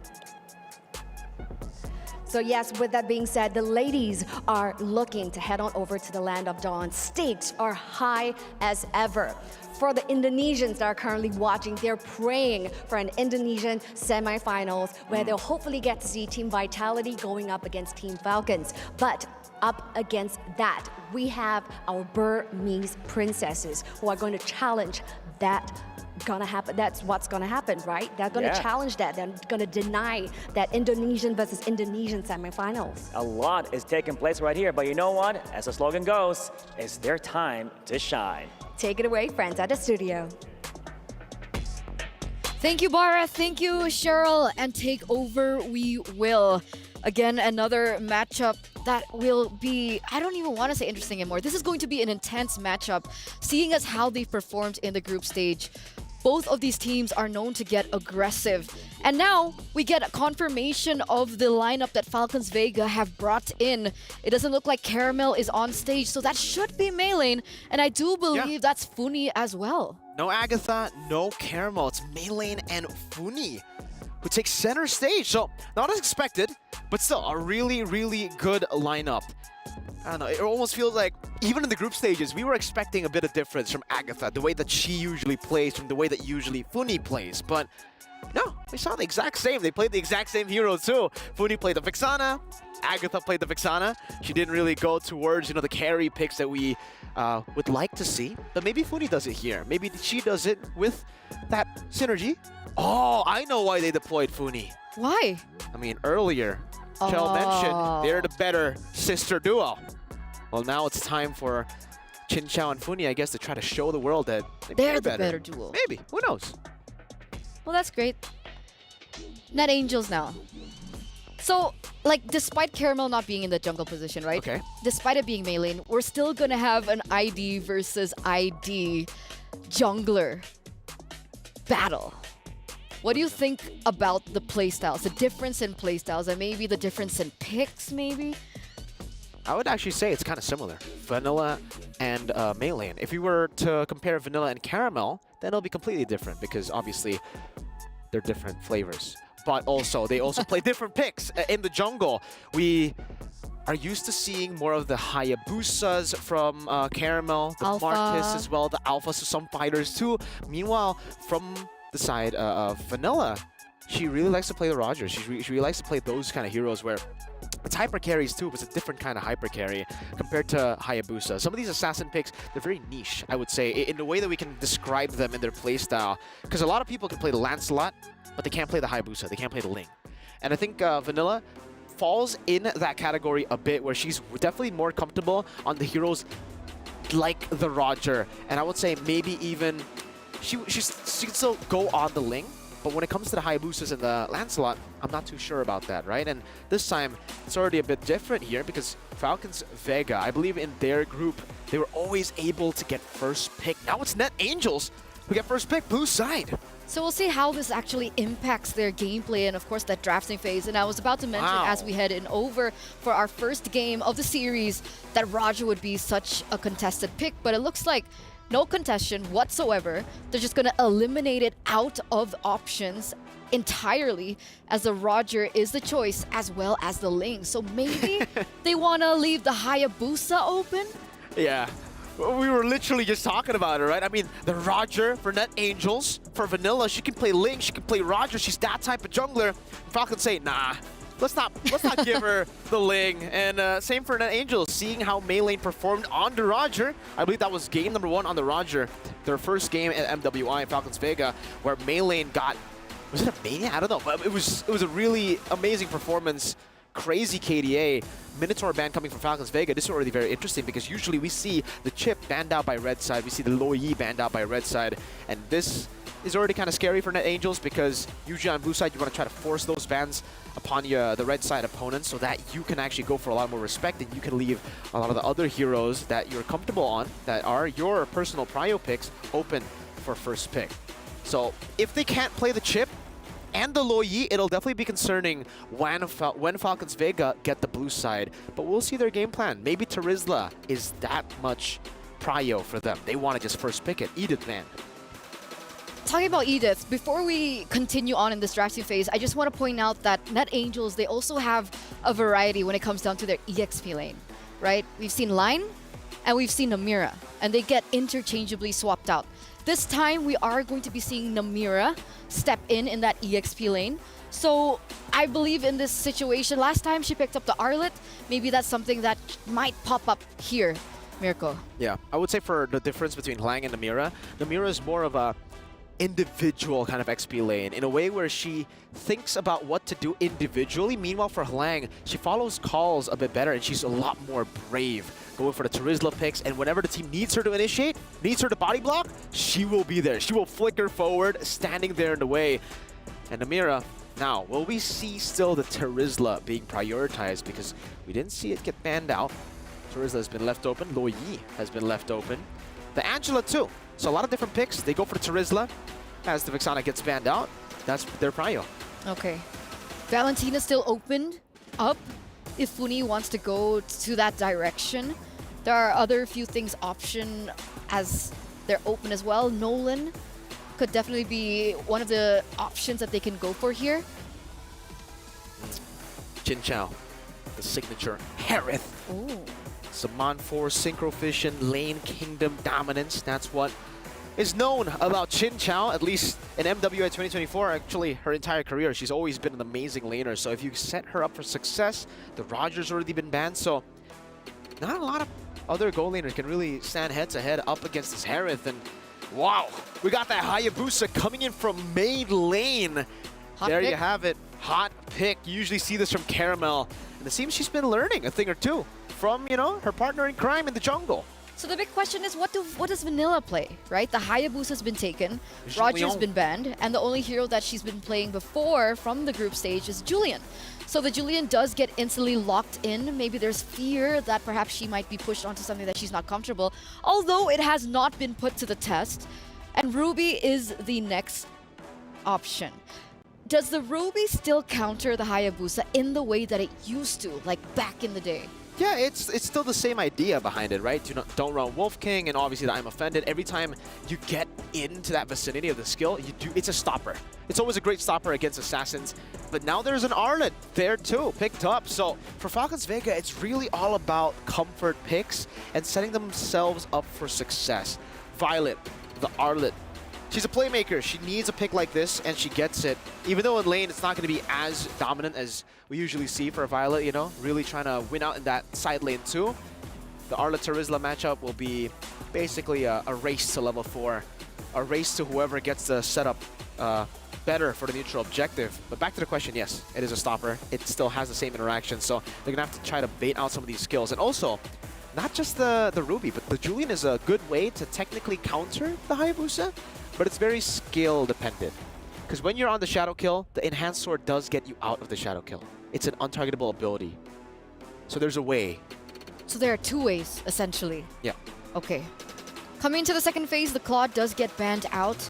So yes, with that being said, the ladies are looking to head on over to the Land of Dawn. Stakes are high as ever. For the Indonesians that are currently watching, they're praying for an Indonesian semifinals where they'll hopefully get to see Team Vitality going up against Team Falcons. But up against that, we have our Burmese princesses who are going to challenge that. Gonna happen. That's what's gonna happen, right? They're gonna challenge that. They're gonna deny that Indonesian versus Indonesian semifinals. A lot is taking place right here, but you know what? As the slogan goes, it's their time to shine. Take it away, friends at the studio. Thank you, Bara. Thank you, Cheryl. And take over we will. Again, another matchup that will be, I don't even want to say interesting anymore. This is going to be an intense matchup, seeing as how they've performed in the group stage. Both of these teams are known to get aggressive. And now we get a confirmation of the lineup that Falcons Vega have brought in. It doesn't look like Caramel is on stage, so that should be Maylane. And I do believe that's Funi as well. No Agatha, no Caramel. It's Maylane and Funi who take center stage. So not as expected, but still a really, really good lineup. I don't know, it almost feels like, even in the group stages, we were expecting a bit of difference from Agatha, the way that she usually plays from the way that usually Funi plays. But no, we saw the exact same. They played the exact same heroes too. Funi played the Vixana, Agatha played the Vixana. She didn't really go towards, the carry picks that we would like to see. But maybe Funi does it here. Maybe she does it with that synergy. Oh, I know why they deployed Funi. Why? I mean, earlier, Chell mentioned they're the better sister duo. Well, now it's time for Chin Chao and Funi, I guess, to try to show the world that they're the better duo. Maybe. Who knows? Well, that's great. Net Angels now. So, despite Caramel not being in the jungle position, right? Okay. Despite it being Maylane, we're still gonna have an ID versus ID jungler battle. What do you think about the playstyles, the difference in playstyles, and maybe the difference in picks, maybe? I would actually say it's kind of similar. Vanilla and Maylane. If we were to compare Vanilla and Caramel, then it'll be completely different because obviously they're different flavors. But also, they also play different picks in the jungle. We are used to seeing more of the Hayabusas from Caramel, the Alpha. Marcus as well, the Alphas of some fighters too. Meanwhile, from the side of Vanilla, she really likes to play the Rogers. She really likes to play those kind of heroes where It's hyper carries too, but it's a different kind of hyper carry compared to Hayabusa. Some of these assassin picks, they're very niche, I would say, in the way that we can describe them in their playstyle. Because a lot of people can play the Lancelot, but they can't play the Hayabusa, they can't play the Ling. And I think Vanilla falls in that category a bit, where she's definitely more comfortable on the heroes like the Roger. And I would say maybe even, she can still go on the Ling, but when it comes to the Hayabusas and the Lancelot, I'm not too sure about that, right? And this time, it's already a bit different here because Falcons Vega, I believe in their group, they were always able to get first pick. Now it's Net Angels who get first pick, blue side. So we'll see how this actually impacts their gameplay and, of course, that drafting phase. And I was about to mention, as we head in over for our first game of the series, that Roger would be such a contested pick, but it looks like no contestation whatsoever. They're just going to eliminate it out of options entirely, as the Roger is the choice as well as the Ling. So maybe they want to leave the Hayabusa open? Yeah. We were literally just talking about it, right? I mean, the Roger for Net Angels, for Vanilla, she can play Ling, she can play Roger, she's that type of jungler. Falcons say, nah, let's not give her the Ling. And same for Net Angels, seeing how Mei Lane performed on the Roger. I believe that was game number 1 on the Roger, their first game at MWI in Falcons Vega, where Mei Lane got, was it a Mania? I don't know, but it was a really amazing performance. Crazy KDA. Minotaur ban coming from Falcons Vega. This is already very interesting because usually we see the chip banned out by red side. We see the Loyi banned out by red side. And this is already kind of scary for Net Angels because usually on blue side you want to try to force those bans upon the red side opponents so that you can actually go for a lot more respect and you can leave a lot of the other heroes that you're comfortable on, that are your personal prio picks, open for first pick. So if they can't play the chip and the Loyi, it'll definitely be concerning when Falcons Vega get the blue side. But we'll see their game plan. Maybe Terizla is that much prio for them. They want to just first pick it. Edith, man. Talking about Edith, before we continue on in this drafting phase, I just want to point out that Net Angels, they also have a variety when it comes down to their EXP lane, right? We've seen Line and we've seen Namira, and they get interchangeably swapped out. This time, we are going to be seeing Namira step in that EXP lane. So I believe in this situation, last time she picked up the Arlet, maybe that's something that might pop up here, Mirko. Yeah, I would say for the difference between Lang and Namira, Namira is more of a individual kind of XP lane in a way where she thinks about what to do individually. Meanwhile, for Lang, she follows calls a bit better and she's a lot more brave, going for the Terizla picks, and whenever the team needs her to initiate, needs her to body block, she will be there. She will flicker forward, standing there in the way. And Namira, now, will we see still the Terizla being prioritized? Because we didn't see it get banned out. Terizla has been left open. Loyi has been left open. The Angela too. So a lot of different picks. They go for the Terizla as the Vexana gets banned out. That's their prio. Okay. Valentina still opened up if Funi wants to go to that direction. There are other few things option as they're open as well. Nolan could definitely be one of the options that they can go for here. Jin Chao, the signature Harith. Ooh. Saman 4, Synchrovision, Lane Kingdom Dominance. That's what is known about Jin Chao, at least in MWI 2024. Actually, her entire career, she's always been an amazing laner. So if you set her up for success, the Roger's already been banned. So not a lot of other gold laners can really stand head-to-head up against this Harith. And wow, we got that Hayabusa coming in from Mei Lane. Hot there pick. you have it. Hot pick. You usually see this from Caramel. And it seems she's been learning a thing or two from, you know, her partner in crime in the jungle. So the big question is, what does Vanilla play, right? The Hayabusa's been taken, Roger's Julian. been banned, and the only hero that she's been playing before from the group stage is Julian. So the Julian does get instantly locked in. Maybe there's fear that perhaps she might be pushed onto something that she's not comfortable, although it has not been put to the test. And Ruby is the next option. Does the Ruby still counter the Hayabusa in the way that it used to, like back in the day? Yeah, it's still the same idea behind it, right? Don't run Wolf King, and obviously the I'm Offended. Every time you get into that vicinity of the skill, it's a stopper. It's always a great stopper against assassins. But now there's an Arlet there too, picked up. So for Falcons Vega, it's really all about comfort picks and setting themselves up for success. Violet, the Arlet, she's a playmaker. She needs a pick like this, and she gets it. Even though in lane, it's not going to be as dominant as we usually see for a Violet, you know, really trying to win out in that side lane too. The Arla Terizla matchup will be basically a race to level 4, a race to whoever gets the setup better for the neutral objective. But back to the question, yes, it is a stopper. It still has the same interaction, so they're going to have to try to bait out some of these skills. And also, not just the Ruby, but the Julian is a good way to technically counter the Hayabusa, but it's very skill dependent. Because when you're on the Shadow Kill, the Enhanced Sword does get you out of the Shadow Kill. It's an untargetable ability. So there's a way. So there are 2 ways, essentially. Yeah. Okay. Coming into the second phase, the Claude does get banned out.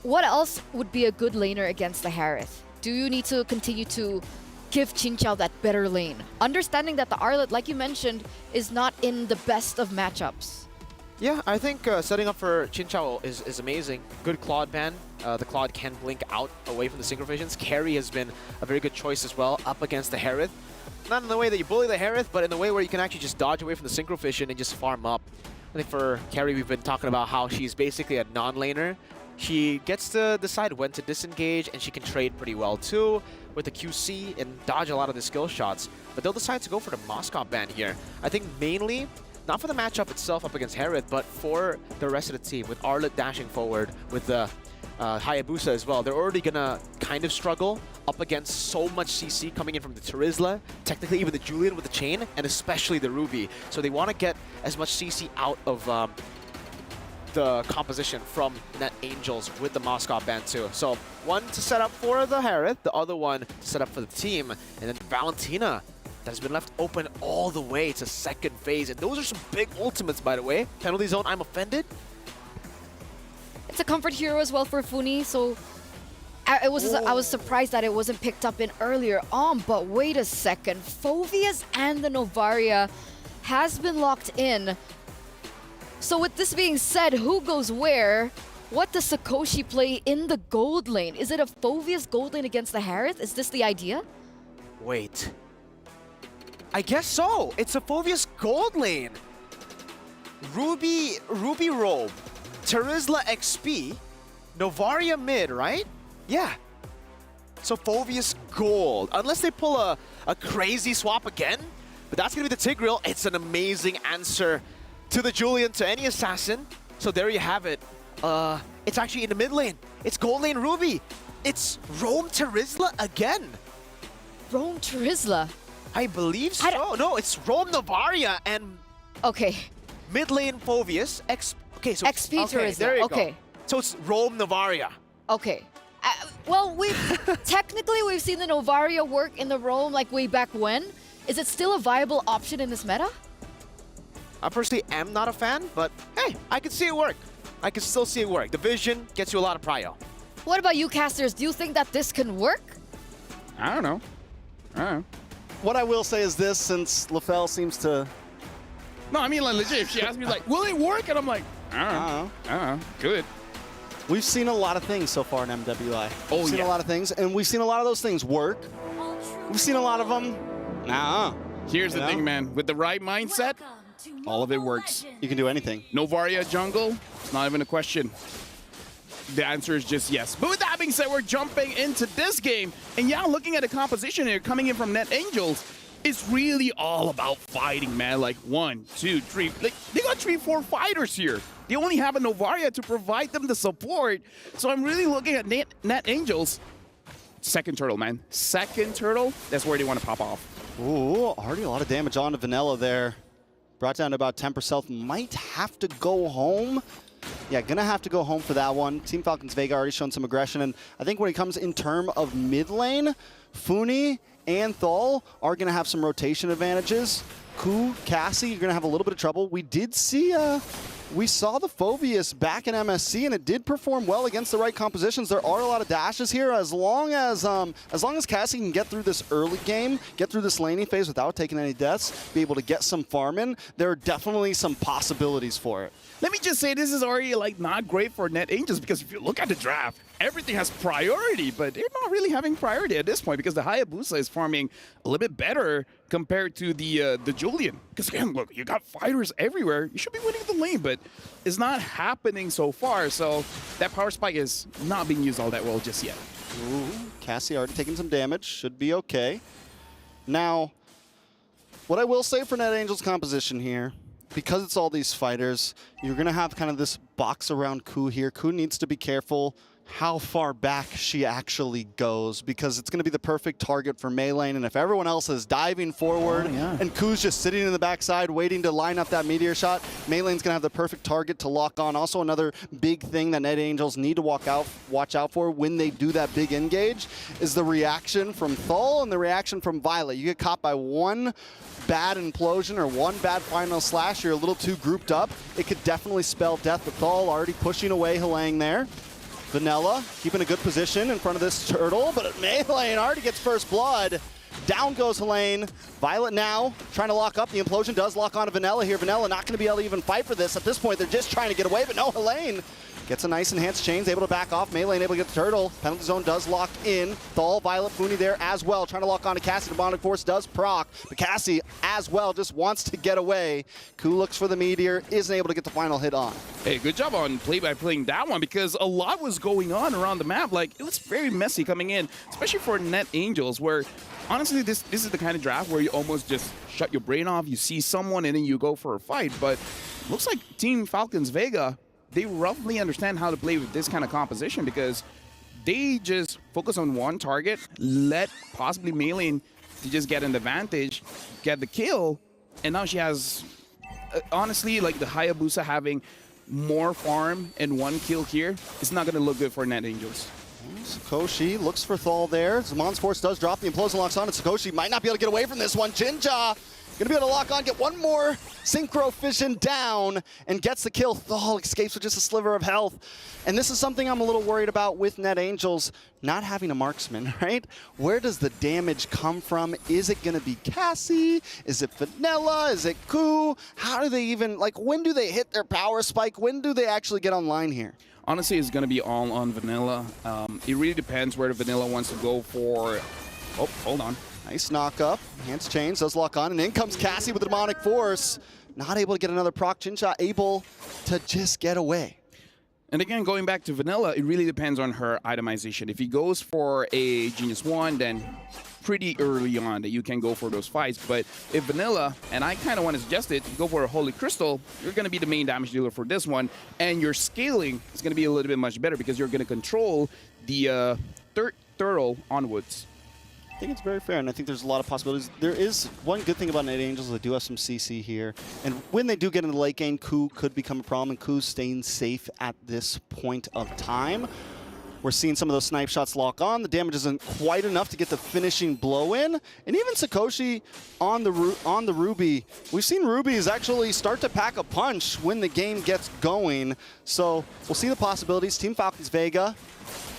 What else would be a good laner against the Harith? Do you need to continue to give Chinchao that better lane? Understanding that the Arlet, like you mentioned, is not in the best of matchups. Yeah, I think setting up for Chinchao is amazing. Good Claude ban. The Claude can blink out away from the synchro visions. Carry has been a very good choice as well up against the Harith. Not in the way that you bully the Harith, but in the way where you can actually just dodge away from the synchro vision and just farm up. I think for Carry, we've been talking about how she's basically a non-laner. She gets to decide when to disengage, and she can trade pretty well too with the QC and dodge a lot of the skill shots. But they'll decide to go for the Moscow ban here. I think mainly, not for the matchup itself up against Harith, but for the rest of the team, with Arlet dashing forward, with the Hayabusa as well. They're already gonna kind of struggle up against so much CC coming in from the Terizla, technically even the Julian with the chain, and especially the Ruby. So they want to get as much CC out of the composition from Net Angels with the Moscow ban too. So one to set up for the Harith, the other one to set up for the team, and then Valentina that has been left open all the way to second phase. And those are some big ultimates, by the way. Penalty zone, I'm offended. It's a comfort hero as well for Funi, so I was surprised that it wasn't picked up in earlier on, but wait a second. Phoveus and the Novaria has been locked in. So with this being said, who goes where? What does Sakoshi play in the gold lane? Is it a Phoveus gold lane against the Harith? Is this the idea? Wait. I guess so. It's a Phoveus gold lane. Ruby robe, Terizla XP, Novaria mid, right? Yeah. So Phoveus gold. Unless they pull a crazy swap again, but that's going to be the Tigreal. It's an amazing answer to the Julian, to any assassin. So there you have it. It's actually in the mid lane. It's gold lane Ruby. It's Rome Terizla again. Rome Terizla? I believe so. No, it's Rome Novaria and okay. Mid lane Phoveus. Okay, so XP Terizla. There you go. So it's Rome Novaria. Okay. Well, technically we've seen the Novaria work in the Rome like way back when. Is it still a viable option in this meta? I personally am not a fan, but hey, I can see it work. I can still see it work. The vision gets you a lot of prio. What about you, casters? Do you think that this can work? I don't know. What I will say is this, since LaFell seems to... No, I mean, like, legit, if she asked me, like, will it work? And I'm like, I don't know. Good. We've seen a lot of things so far in MWI. Oh, we've seen a lot of things, and we've seen a lot of those things work. We've seen a lot of them, Here's the thing, man. With the right mindset, all of it works. You can do anything. Novaria jungle, it's not even a question. The answer is just yes. But with that being said, we're jumping into this game. And yeah, looking at the composition here coming in from Net Angels, it's really all about fighting, man. Like 1, 2, 3. Like, they got 3, 4 fighters here. They only have a Novaria to provide them the support. So I'm really looking at Net Angels. Second turtle, man. Second turtle, that's where they want to pop off. Ooh, already a lot of damage on to Vanilla there. Brought down to about 10%. Might have to go home. Yeah, gonna have to go home for that one. Team Falcons Vega already shown some aggression, and I think when it comes in term of mid lane, Funi and Thol are gonna have some rotation advantages. Ku, Cassie, you're gonna have a little bit of trouble. We did see, we saw the Phoveus back in MSC, and it did perform well against the right compositions. There are a lot of dashes here. As long as Cassie can get through this early game, get through this laning phase without taking any deaths, be able to get some farm in, there are definitely some possibilities for it. Let me just say, this is already like not great for Net Angels, because if you look at the draft, everything has priority, but they're not really having priority at this point because the Hayabusa is farming a little bit better compared to the Julian. Because again, look, you got fighters everywhere. You should be winning the lane, but it's not happening so far. So that power spike is not being used all that well just yet. Ooh, Cassie already taking some damage. Should be okay. Now, what I will say for NetAngel's composition here, because it's all these fighters, you're going to have kind of this box around Ku here. Ku needs to be careful how far back she actually goes, because it's going to be the perfect target for Meilane. And if everyone else is diving forward and Ku's just sitting in the backside waiting to line up that meteor shot, Meilane's going to have the perfect target to lock on. Also, another big thing that NetAngels need to watch out for when they do that big engage is the reaction from Thal and the reaction from Violet. You get caught by one bad implosion or one bad final slash, you're a little too grouped up, it could definitely spell death. But Thal already pushing away Halang there. Vanilla keeping a good position in front of this turtle, but Meilane already gets first blood. Down goes Helene. Violet now trying to lock up. The implosion does lock on to Vanilla here. Vanilla not going to be able to even fight for this. At this point, they're just trying to get away, but no, Helene gets a nice enhanced chains, able to back off. Meilane able to get the turtle. Penalty zone does lock in. Thal, Violet, Funi there as well, trying to lock on to Cassie. Demonic Force does proc, but Cassie as well just wants to get away. Ku looks for the meteor, isn't able to get the final hit on. Hey, good job on play by playing that one, because a lot was going on around the map. Like, it was very messy coming in, especially for NetAngels, where honestly, this is the kind of draft where you almost just shut your brain off. You see someone and then you go for a fight. But looks like Team Falcons Vega, they roughly understand how to play with this kind of composition, because they just focus on one target, let possibly Meilane to just get an advantage, get the kill, and now she has, honestly, like the Hayabusa having more farm and one kill here, it's not going to look good for NetAngels. Sakoshi looks for Thal there. Zamon's Force does drop. The implosion locks on, and Sakoshi might not be able to get away from this one. Jinja gonna be able to lock on, get one more Synchro Fission down, and gets the kill. Thal escapes with just a sliver of health. And this is something I'm a little worried about with NetAngels not having a marksman, right? Where does the damage come from? Is it gonna be Cassie? Is it Vanilla? Is it Ku? How do they even, like, when do they hit their power spike? When do they actually get online here? Honestly, it's going to be all on Vanilla. It really depends where the Vanilla wants to go for. Oh, hold on. Nice knock up. Hands chains, does lock on, and in comes Cassie with the Demonic Force. Not able to get another proc. Jinja able to just get away. And again, going back to Vanilla, it really depends on her itemization. If he goes for a Genius 1, then pretty early on that you can go for those fights. But if Vanilla, and I kind of want to suggest it, go for a Holy Crystal, you're going to be the main damage dealer for this one. And your scaling is going to be a little bit much better, because you're going to control the turtle onwards. I think it's very fair, and I think there's a lot of possibilities. There is one good thing about NetAngels, they do have some CC here. And when they do get into the late game, Ku could become a problem, and Ku's staying safe at this point of time. We're seeing some of those snipe shots lock on. The damage isn't quite enough to get the finishing blow in. And even Sakoshi on the Ruby. We've seen Rubies actually start to pack a punch when the game gets going. So we'll see the possibilities. Team Falcons Vega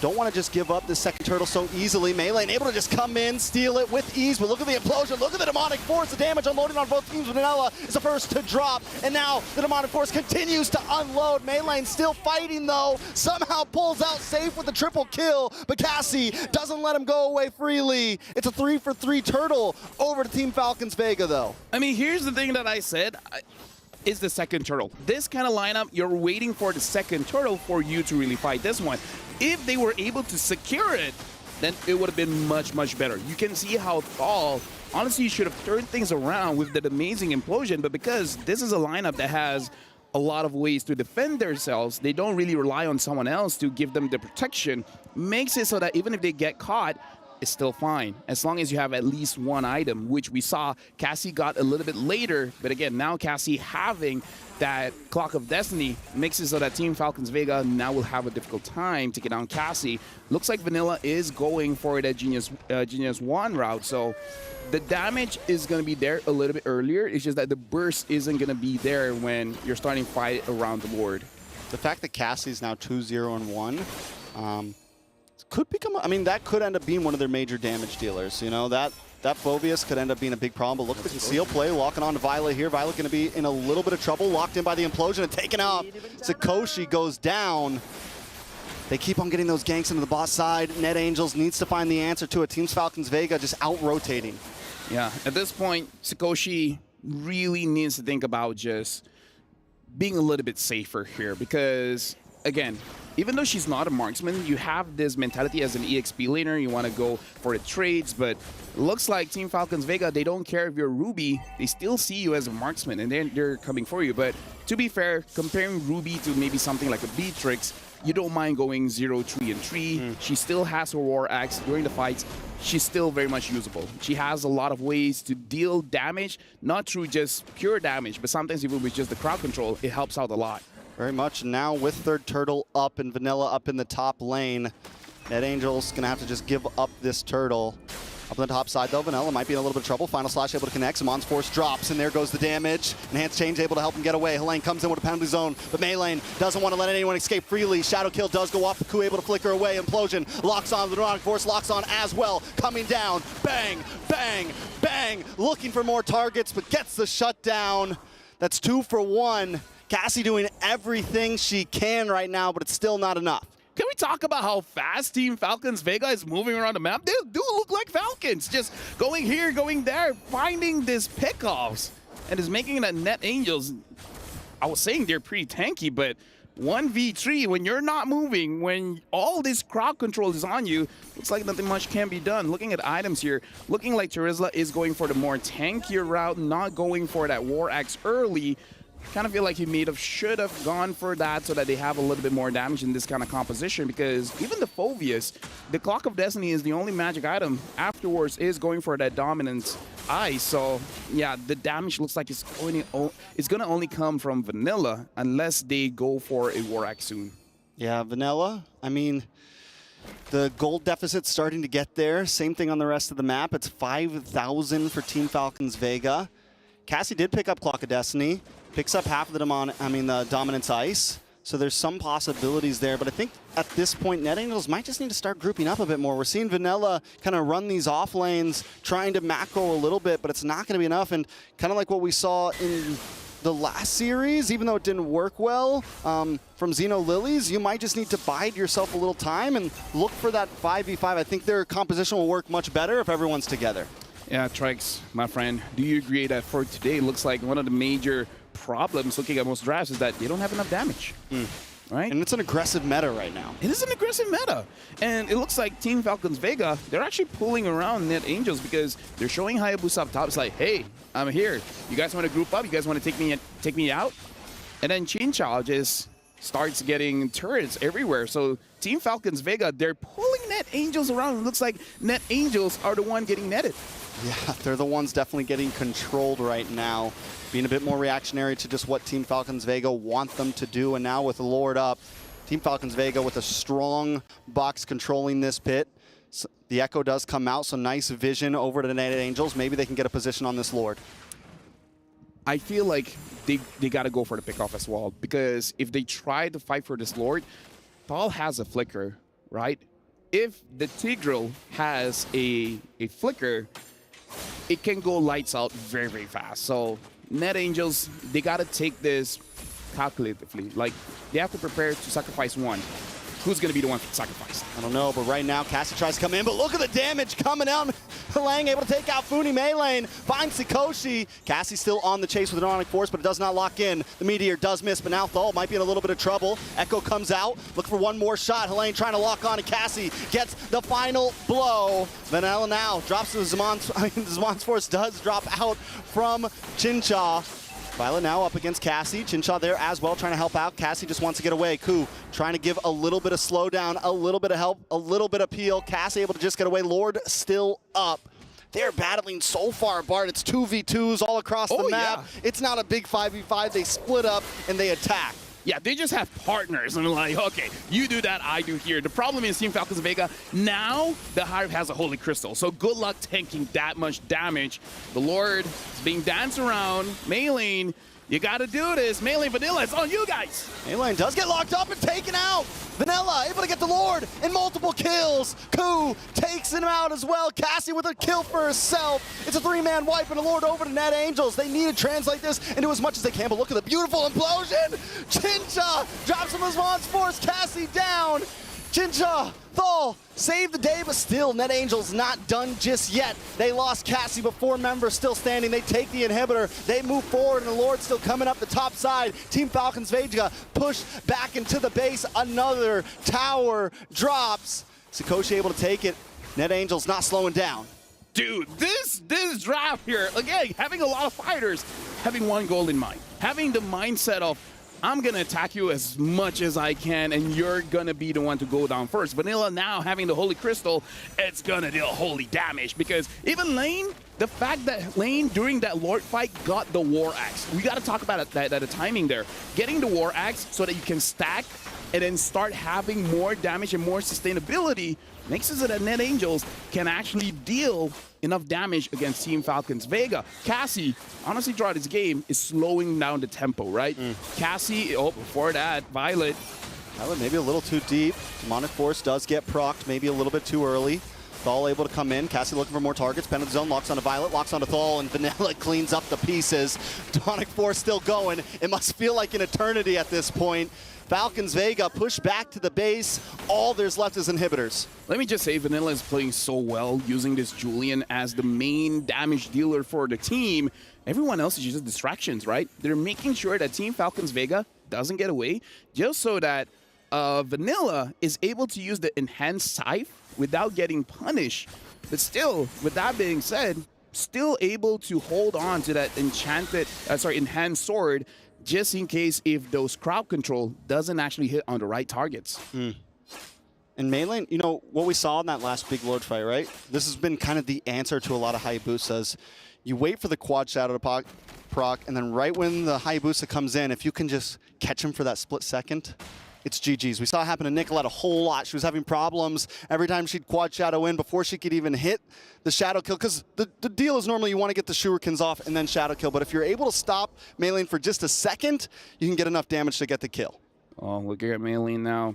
don't want to just give up this second turtle so easily. Meilane able to just come in, steal it with ease, but look at the implosion, look at the Demonic Force, the damage unloading on both teams. Vanilla is the first to drop, and now the Demonic Force continues to unload. Meilane still fighting though, somehow pulls out safe with the triple kill, but Cassie doesn't let him go away freely. It's a 3-for-3 turtle over to Team Falcons Vega though. I mean, here's the thing that I said. Is the second turtle. This kind of lineup, you're waiting for the second turtle for you to really fight this one. If they were able to secure it, then it would have been much, much better. You can see how Thal, honestly, should have turned things around with that amazing implosion, but because this is a lineup that has a lot of ways to defend themselves, they don't really rely on someone else to give them the protection, makes it so that even if they get caught, it's still fine, as long as you have at least one item, which we saw Cassie got a little bit later. But again, now Cassie having that Clock of Destiny makes it so that Team Falcons Vega now will have a difficult time to get down Cassie. Looks like Vanilla is going for that Genius 1 route, so the damage is going to be there a little bit earlier. It's just that the burst isn't going to be there when you're starting fight around the board. The fact that Cassie's now 2-0-1, could become, I mean, that could end up being one of their major damage dealers. You know, that Phobius could end up being a big problem. But look at the conceal play, locking on to Violet here. Violet going to be in a little bit of trouble, locked in by the implosion and taken out. Sakoshi goes down. They keep on getting those ganks into the bot side. Net Angels needs to find the answer to it. Teams Falcons Vega just out-rotating. Yeah, at this point, Sakoshi really needs to think about just being a little bit safer here because, again, even though she's not a marksman, you have this mentality as an EXP laner. You want to go for the trades, but it looks like Team Falcons Vega, they don't care if you're Ruby. They still see you as a marksman, and they're coming for you. But to be fair, comparing Ruby to maybe something like a Beatrix, you don't mind going 0, 3, and 3. She still has her War Axe during the fights. She's still very much usable. She has a lot of ways to deal damage, not through just pure damage, but sometimes even with just the crowd control, it helps out a lot. Very much. Now with Third Turtle up and Vanilla up in the top lane, Net Angels going to have to just give up this Turtle. Up on the top side, though, Vanilla might be in a little bit of trouble. Final Slash able to connect. Simon's Force drops, and there goes the damage. Enhanced Change able to help him get away. Helene comes in with a penalty zone, but Maylane doesn't want to let anyone escape freely. Shadow Kill does go off. Ku able to flicker away. Implosion locks on. The Neurotic Force locks on as well. Coming down. Bang, bang, bang. Looking for more targets, but gets the shutdown. That's 2 for 1. Cassie doing everything she can right now, but it's still not enough. Can we talk about how fast Team Falcons Vega is moving around the map? They do look like Falcons, just going here, going there, finding these pickoffs, and is making it at Net Angels. I was saying they're pretty tanky, but 1v3, when you're not moving, when all this crowd control is on you, looks like nothing much can be done. Looking at items here, looking like Terizla is going for the more tankier route, not going for that War Axe early. Kind of feel like he should have gone for that so that they have a little bit more damage in this kind of composition, because even the Phoveus, the Clock of Destiny is the only magic item. Afterwards is going for that dominant ice. So yeah, the damage looks like it's going to only come from Vanilla unless they go for a War Axe soon. Yeah, Vanilla, I mean, the gold deficit's starting to get there. Same thing on the rest of the map. It's 5,000 for Team Falcons Vega. Cassie did pick up Clock of Destiny. Picks up half of the Dominance Ice. So there's some possibilities there, but I think at this point, Net Angels might just need to start grouping up a bit more. We're seeing Vanilla kind of run these off lanes, trying to macro a little bit, but it's not going to be enough. And kind of like what we saw in the last series, even though it didn't work well from Xeno Lilies, you might just need to bide yourself a little time and look for that 5v5. I think their composition will work much better if everyone's together. Yeah, Trix, my friend, do you agree that for today, it looks like one of the major problems looking at most drafts is that they don't have enough damage, right? And it's an aggressive meta right now. It is an aggressive meta. And it looks like Team Falcons Vega, they're actually pulling around Net Angels because they're showing Hayabusa up top. It's like, hey, I'm here. You guys want to group up? You guys want to take me out? And then Chincha just starts getting turrets everywhere. So Team Falcons Vega, they're pulling Net Angels around. It looks like Net Angels are the one getting netted. Yeah, they're the ones definitely getting controlled right now, being a bit more reactionary to just what Team Falcons Vega want them to do. And now with the Lord up, Team Falcons Vega with a strong box controlling this pit. So the Echo does come out, so nice vision over to the Net Angels. Maybe they can get a position on this Lord. I feel like they got to go for the pickoff as well, because if they try to fight for this Lord, Paul has a flicker, right? If the Tigreal has a flicker, it can go lights out very, very fast. So Net Angels, they got to take this calculatively. Like, they have to prepare to sacrifice one. Who's going to be the one to sacrifice? I don't know, but right now, Cassie tries to come in, but look at the damage coming out. Lang able to take out Funi Maylane, finds Sakoshi. Cassie still on the chase with an Neurotic Force, but it does not lock in. The Meteor does miss, but now Thal might be in a little bit of trouble. Echo comes out, looking for one more shot. Helene trying to lock on, and Cassie gets the final blow. Vanilla now drops to Zmon's Force does drop out from Chincha. Violet now up against Cassie. Chincha there as well, trying to help out. Cassie just wants to get away. Ku trying to give a little bit of slowdown, a little bit of help, a little bit of peel. Cassie able to just get away. Lord still up. They're battling so far apart. It's 2v2s all across the map. Yeah. It's not a big 5v5. They split up and they attack. Yeah, they just have partners, and they're like, okay, you do that, I do here. The problem is Team Falcons Vega, now the Hive has a Holy Crystal, so good luck tanking that much damage. The Lord is being danced around. Maylane, you gotta do this. Maylane, Vanilla, it's on you guys. Maylane does get locked up and taken out. Vanilla able to get the Lord and multiple kills. Ku takes him out as well. Cassie with a kill for herself. It's a three-man wipe and a Lord over to Net Angels. They need to translate this into as much as they can, but look at the beautiful implosion. Chincha drops him as Ron's Force. Cassie down. Jinja, Thal, save the day, but still, Net Angels not done just yet. They lost Cassie, but 4 members still standing. They take the inhibitor. They move forward, and the Lord still coming up the top side. Team Falcons Vega push back into the base. Another tower drops. Sakoshi able to take it. Net Angels not slowing down. Dude, this draft here, again, having a lot of fighters, having one goal in mind, having the mindset of, I'm going to attack you as much as I can, and you're going to be the one to go down first. Vanilla now having the Holy Crystal, it's going to deal holy damage, because even Lane, the fact that Lane during that Lord fight got the War Axe. We got to talk about that the timing there. Getting the War Axe so that you can stack and then start having more damage and more sustainability makes it so that Net Angels can actually deal enough damage against Team Falcons Vega. Cassie, honestly, throughout this game, is slowing down the tempo, right? Cassie, before that, Violet. Violet maybe a little too deep. Demonic Force does get procced, maybe a little bit too early. Thal able to come in. Cassie looking for more targets. Penalty zone locks onto Violet, locks onto Thal, and Vanilla cleans up the pieces. Demonic Force still going. It must feel like an eternity at this point. Falcons Vega push back to the base. All there's left is inhibitors. Let me just say, Vanilla is playing so well, using this Julian as the main damage dealer for the team. Everyone else is just distractions, right? They're making sure that Team Falcons Vega doesn't get away, just so that Vanilla is able to use the enhanced scythe without getting punished. But still, with that being said, still able to hold on to that enhanced sword, just in case if those crowd control doesn't actually hit on the right targets. And Melee, you know, what we saw in that last big Lord fight, right? This has been kind of the answer to a lot of Hayabusas. You wait for the quad shadow to proc, and then right when the Hayabusa comes in, if you can just catch him for that split second, it's GG's. We saw it happen to Nicolette a whole lot. She was having problems every time she'd quad shadow in before she could even hit the shadow kill, because the deal is normally you want to get the shurikens off and then shadow kill, but if you're able to stop Melee for just a second, you can get enough damage to get the kill. Oh, looking at Melee now.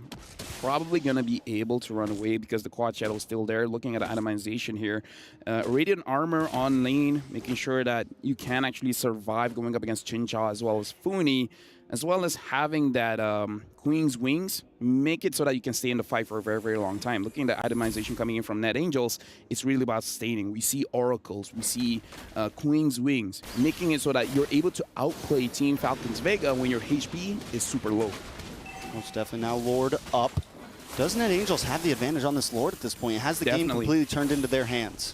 Probably going to be able to run away because the quad shadow is still there. Looking at the itemization here. Radiant armor on lane, making sure that you can actually survive going up against Chincha as well as Funi, as well as having that Queen's Wings, make it so that you can stay in the fight for a very, very long time. Looking at the itemization coming in from Net Angels, it's really about sustaining. We see Oracles, we see Queen's Wings, making it so that you're able to outplay Team Falcons Vega when your HP is super low. Most definitely. Now Lord up. Does Net Angels have the advantage on this Lord at this point? It has the game completely turned into their hands.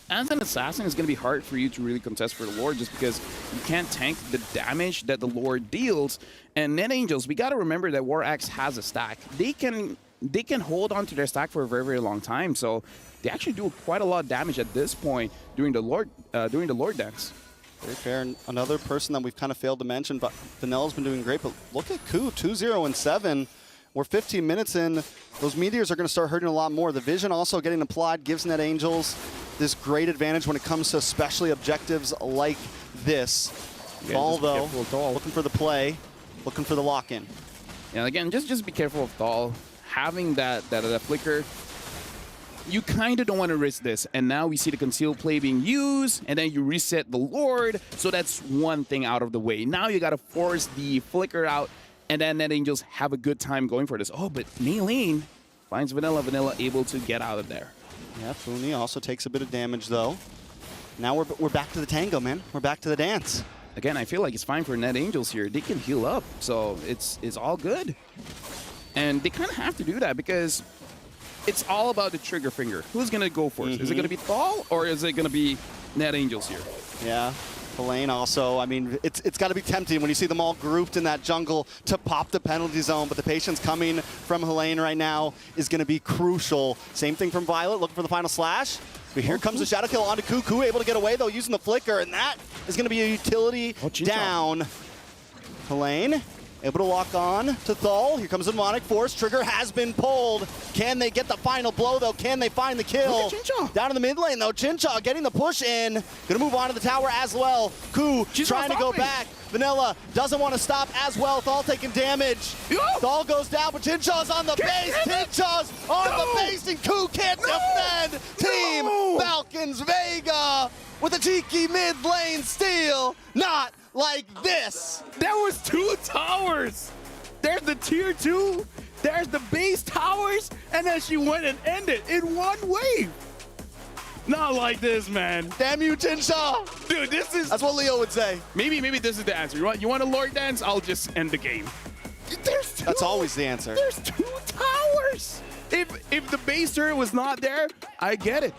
As an assassin, it's going to be hard for you to really contest for the Lord just because you can't tank the damage that the Lord deals. And Net Angels, we got to remember that War Axe has a stack. They can hold on to their stack for a very, very long time. So they actually do quite a lot of damage at this point during the Lord dance. Very fair. And another person that we've kind of failed to mention, but Vanilla's been doing great. But look at Ku, 2-0-7. We're 15 minutes in. Those meteors are going to start hurting a lot more. The vision also getting applied gives Net Angels this great advantage when it comes to especially objectives like this. Thal, though, looking for the play, looking for the lock-in. Yeah, again, just be careful of Thal. Having that flicker, you kind of don't want to risk this. And now we see the concealed play being used, and then you reset the Lord. So that's one thing out of the way. Now you got to force the flicker out, and then Net Angels have a good time going for this. Oh, but Maylene finds Vanilla. Vanilla able to get out of there. Yeah, Funi also takes a bit of damage, though. Now we're back to the tango, man. We're back to the dance. Again, I feel like it's fine for Net Angels here. They can heal up, so it's all good. And they kind of have to do that because it's all about the trigger finger. Who's going to go first? Is it going to be Thal, or is it going to be Net Angels here? Yeah. Helene also, I mean, it's got to be tempting when you see them all grouped in that jungle to pop the penalty zone, but the patience coming from Helene right now is going to be crucial. Same thing from Violet, looking for the final slash. But here comes the shadow kill onto Cuckoo, able to get away though using the flicker, and that is going to be a utility down. Helene able to lock on to Thal. Here comes the Demonic Force. Trigger has been pulled. Can they get the final blow, though? Can they find the kill? Down in the mid lane, though. Chincha getting the push in. Gonna move on to the tower as well. Ku trying to go back. Vanilla doesn't want to stop as well. Thal taking damage. Thal goes down, but Chincha's on the base. Chincha's on the base, and Ku can't defend. Team Falcons Vega with a cheeky mid lane steal. Not like this. That was 2 towers. There's the tier 2. There's the base towers, and then she went and ended in one wave. Not like this, man. Damn you, Tinshaw. Dude, this is... That's what Leo would say. Maybe this is the answer. You want a Lord dance? I'll just end the game. That's always the answer. There's 2 towers. If the base turret was not there, I get it.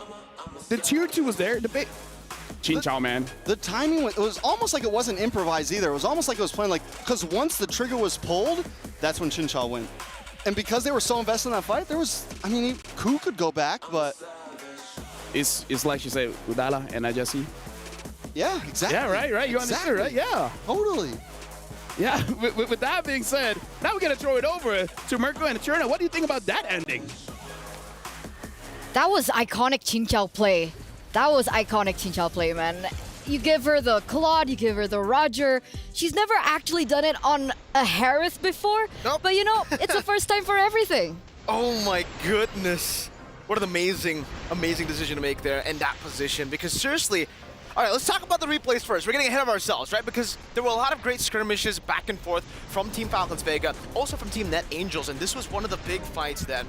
The tier 2 was there. The base... Chin Chow, man. The timing, it was almost like it wasn't improvised either. It was almost like it was playing like, because once the trigger was pulled, that's when Chin Chow went. And because they were so invested in that fight, there was, I mean, Ku could go back, but... It's like she said, Udala and Ajasi. Yeah, exactly. Yeah, right. You understood, right? Yeah. Totally. Yeah, with that being said, now we're going to throw it over to Mirko and Eterna. What do you think about that ending? That was iconic Chin Chow play. That was iconic Chin Chow play, man. You give her the Claude, you give her the Roger. She's never actually done it on a Harith before. Nope. But you know, it's the first time for everything. Oh my goodness. What an amazing decision to make there in that position. Because seriously, all right, let's talk about the replays first. We're getting ahead of ourselves, right? Because there were a lot of great skirmishes back and forth from Team Falcons Vega, also from Team Net Angels. And this was one of the big fights that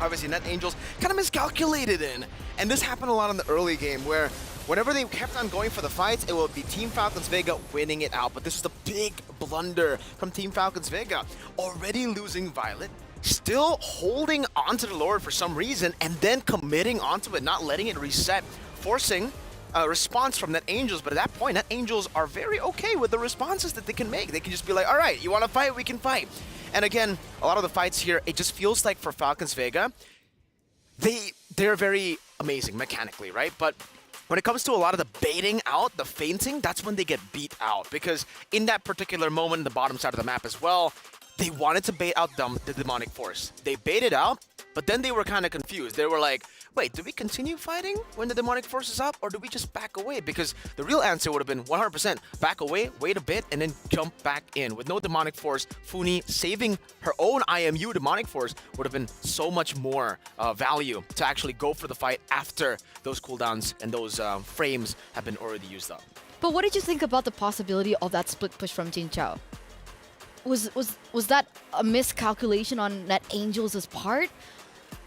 obviously Net Angels kind of miscalculated in. And this happened a lot in the early game where whenever they kept on going for the fights, it would be Team Falcons Vega winning it out. But this is the big blunder from Team Falcons Vega. Already losing Violet, still holding onto the Lord for some reason, and then committing onto it, not letting it reset, forcing a response from Net Angels. But at that point, Net Angels are very okay with the responses that they can make. They can just be like, all right, you want to fight? We can fight. And again, a lot of the fights here, it just feels like for Falcons Vega, they're very amazing mechanically, right? But when it comes to a lot of the baiting out, the feinting, that's when they get beat out. Because in that particular moment, in the bottom side of the map as well, they wanted to bait out the Demonic Force. They baited out, but then they were kind of confused. They were like, wait, do we continue fighting when the Demonic Force is up, or do we just back away? Because the real answer would have been 100% back away, wait a bit, and then jump back in. With no Demonic Force, Funi saving her own IMU Demonic Force would have been so much more value to actually go for the fight after those cooldowns and those frames have been already used up. But what did you think about the possibility of that split push from Chin Chow? Was that a miscalculation on Net Angels' part?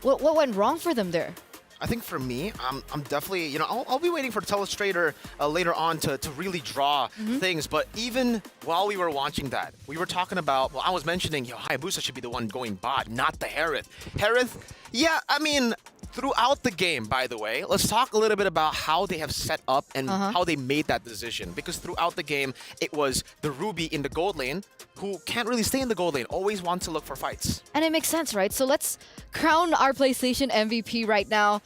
What went wrong for them there? I think for me, I'm definitely, you know, I'll be waiting for the Telestrator later on to really draw things. But even while we were watching that, we were talking about, well, I was mentioning, Hayabusa should be the one going bot, not the Harith. Harith, yeah, I mean, throughout the game, by the way, let's talk a little bit about how they have set up and how they made that decision. Because throughout the game, it was the Ruby in the gold lane who can't really stay in the gold lane, always want to look for fights. And it makes sense, right? So let's crown our PlayStation MVP right now.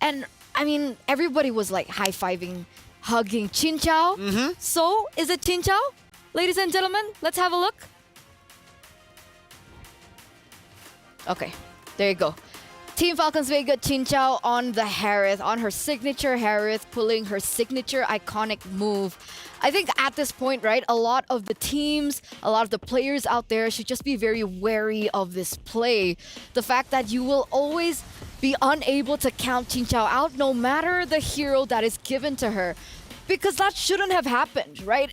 And I mean, everybody was like high-fiving, hugging Chin Chow. So is it Chin Chow? Ladies and gentlemen, let's have a look. Okay, there you go. Team Falcons Vega, Chin Chow on the Harith, on her signature Harith, pulling her signature iconic move. I think at this point, right, a lot of the teams, a lot of the players out there should just be very wary of this play. The fact that you will always be unable to count Chin Chow out no matter the hero that is given to her. Because that shouldn't have happened, right?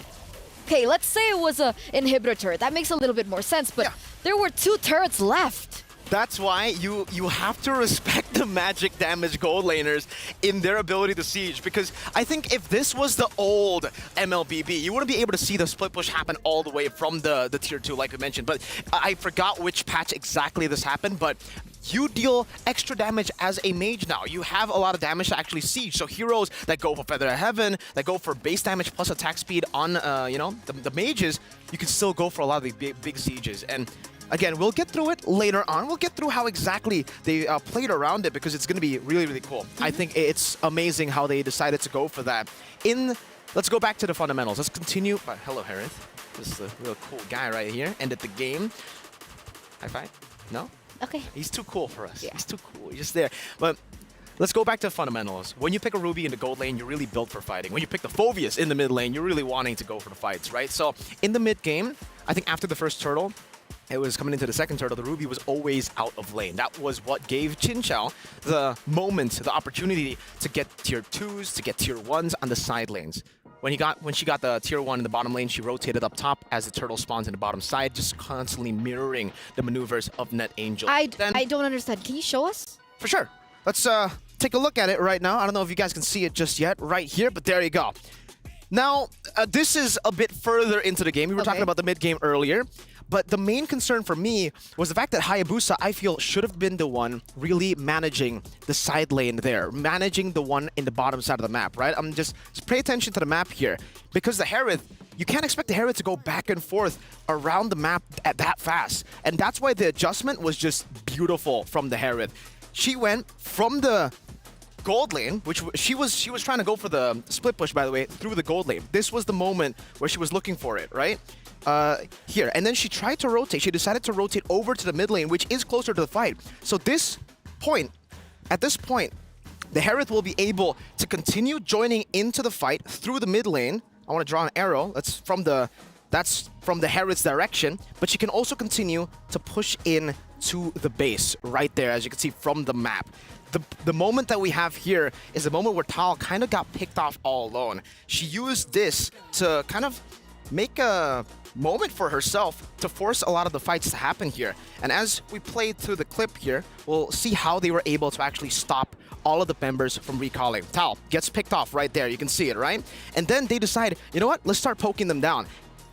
Okay, let's say it was an inhibitor turret. That makes a little bit more sense, but there were 2 turrets left. That's why you have to respect the magic damage gold laners in their ability to siege. Because I think if this was the old MLBB, you wouldn't be able to see the split push happen all the way from the tier 2, like we mentioned. But I forgot which patch exactly this happened, but you deal extra damage as a mage now. You have a lot of damage to actually siege. So heroes that go for Feather of Heaven, that go for base damage plus attack speed on the mages, you can still go for a lot of the big sieges. And again, we'll get through it later on. We'll get through how exactly they played around it because it's going to be really, really cool. I think it's amazing how they decided to go for that. Let's go back to the fundamentals. Let's continue. Hello, Harith. This is a real cool guy right here. Ended the game. High five? No? Okay. He's too cool for us. Yeah. He's too cool. He's just there. But let's go back to fundamentals. When you pick a Ruby in the gold lane, you're really built for fighting. When you pick the Phoveus in the mid lane, you're really wanting to go for the fights, right? So in the mid game, I think after the first turtle, it was coming into the second turtle, the Ruby was always out of lane. That was what gave Chin Chow the moment, the opportunity to get tier 2s, to get tier 1s on the side lanes. when she got the tier 1 in the bottom lane, she rotated up top as the turtle spawns in the bottom side, just constantly mirroring the maneuvers of NetAngel. I don't understand. Can you show us? For sure. Let's take a look at it right now. I don't know if you guys can see it just yet right here, but there you go. Now, this is a bit further into the game. We were talking about the mid-game earlier. But the main concern for me was the fact that Hayabusa, I feel, should have been the one really managing the side lane there, managing the one in the bottom side of the map, right? Just pay attention to the map here, because the Harith, you can't expect the Harith to go back and forth around the map at that fast. And that's why the adjustment was just beautiful from the Harith. She went from the gold lane, which she was trying to go for the split push, by the way, through the gold lane. This was the moment where she was looking for it, right? Here, and then she tried to rotate. She decided to rotate over to the mid lane, which is closer to the fight. So at this point, the Harith will be able to continue joining into the fight through the mid lane. I want to draw an arrow. That's from the Harith's direction, but she can also continue to push in to the base right there, as you can see from the map. The moment that we have here is the moment where Tal kind of got picked off all alone. She used this to kind of make a moment for herself to force a lot of the fights to happen here. And as we play through the clip here, we'll see how they were able to actually stop all of the members from recalling. Tal gets picked off right there. You can see it, right? And then they decide, you know what? Let's start poking them down.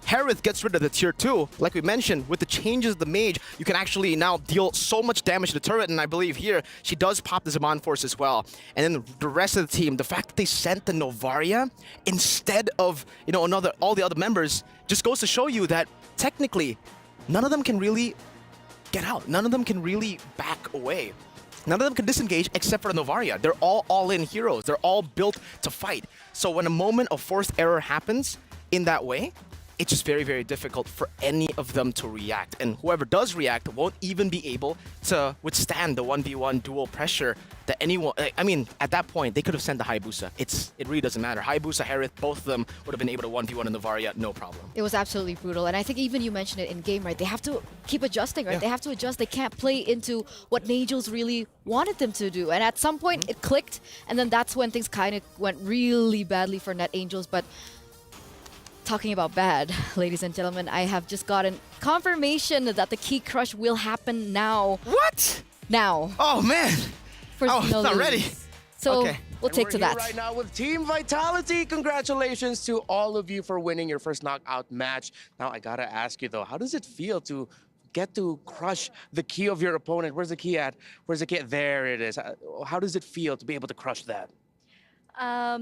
Harith gets rid of the tier 2. Like we mentioned, with the changes of the mage, you can actually now deal so much damage to the turret, and I believe here, she does pop the Zaman Force as well. And then the rest of the team, the fact that they sent the Novaria instead of, you know, all the other members, just goes to show you that technically, none of them can really get out. None of them can really back away. None of them can disengage except for the Novaria. They're all-in heroes. They're all built to fight. So when a moment of forced error happens in that way, it's just very, very difficult for any of them to react. And whoever does react won't even be able to withstand the 1v1 dual pressure that anyone... I mean, at that point, they could have sent the Hayabusa. It really doesn't matter. Hayabusa, Harith, both of them would have been able to 1v1 in the Varia, no problem. It was absolutely brutal. And I think even you mentioned it in game, right? They have to keep adjusting, right? Yeah. They have to adjust. They can't play into what Nagels really wanted them to do. And at some point, it clicked. And then that's when things kind of went really badly for NetAngels. But talking about bad, ladies and gentlemen, I have just gotten confirmation that the key crush will happen now. What? Now. Oh, man. Oh, not ready. So okay. We'll take to that. Right now with Team Vitality. Congratulations to all of you for winning your first knockout match. Now, I gotta ask you though, how does it feel to get to crush the key of your opponent? Where's the key at? Where's the key? There it is. How does it feel to be able to crush that?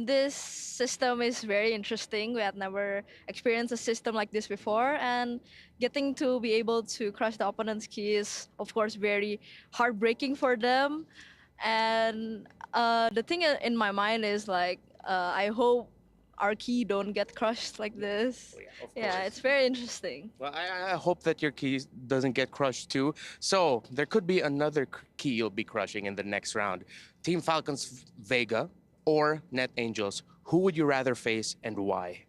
This system is very interesting. We had never experienced a system like this before, and getting to be able to crush the opponent's key is, of course, very heartbreaking for them. And the thing in my mind is like, I hope our key don't get crushed like this. Yeah, it's very interesting. Well, I hope that your key doesn't get crushed too. So there could be another key you'll be crushing in the next round. Team Falcons Vega or NetAngels, who would you rather face and why?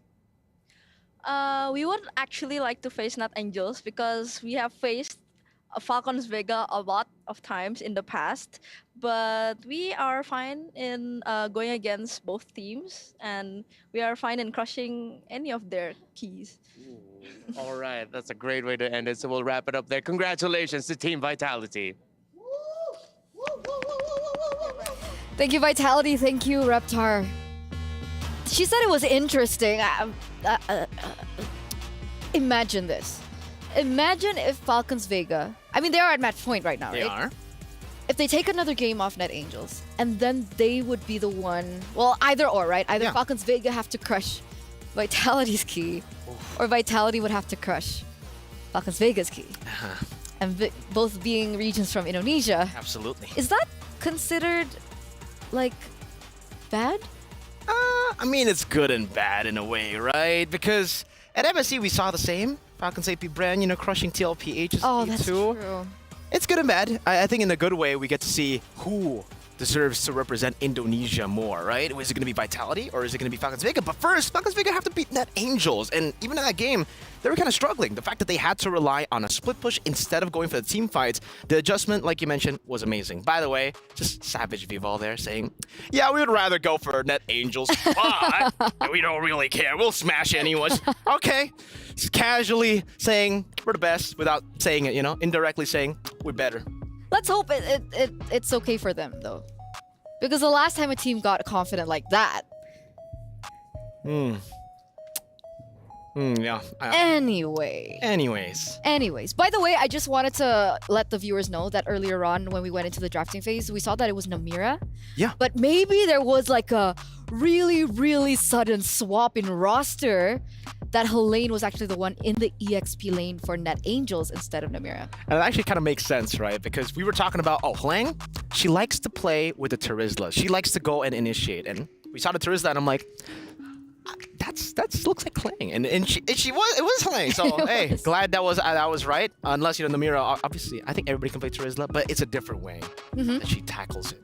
We would actually like to face NetAngels because we have faced Falcons Vega a lot of times in the past, but we are fine in going against both teams, and we are fine in crushing any of their keys. All right, that's a great way to end it, so we'll wrap it up there. Congratulations to Team Vitality. Thank you, Vitality. Thank you, Reptar. She said it was interesting. Imagine this. Imagine if Falcons Vega, I mean, they are at match point right now, right? They are. If they take another game off NetAngels, and then they would be the one, well, either or, right? Either Falcons Vega have to crush Vitality's key, or Vitality would have to crush Falcons Vega's key. And both being regions from Indonesia. Absolutely. Is that considered, like, bad? I mean, it's good and bad in a way, right? Because at MSC, we saw the same. Falcons AP Brand, you know, crushing TLPH's oh, that's too. True. It's good and bad. I think in a good way, we get to see who deserves to represent Indonesia more, right? Is it going to be Vitality or is it going to be Falcons Vega? But first, Falcons Vega have to beat Net Angels. And even in that game, they were kind of struggling. The fact that they had to rely on a split push instead of going for the team fights, the adjustment, like you mentioned, was amazing. By the way, just Savage Vival there saying, yeah, we would rather go for Net Angels, but we don't really care. We'll smash anyone. Okay. Just casually saying we're the best without saying it, indirectly saying we're better. Let's hope it's okay for them, though. Because the last time a team got confident like that. Yeah. Anyways. By the way, I just wanted to let the viewers know that earlier on when we went into the drafting phase, we saw that it was Namira. Yeah. But maybe there was like a really, really sudden swap in roster that Helene was actually the one in the EXP lane for Net Angels instead of Namira. And it actually kind of makes sense, right? Because we were talking about, Helene, she likes to play with the Terizla. She likes to go and initiate. And we saw the Terizla and I'm like, that looks like Kling, and it was Kling. So hey, glad that was right. Unless Namira, obviously, I think everybody can play Terizla, but it's a different way that she tackles it.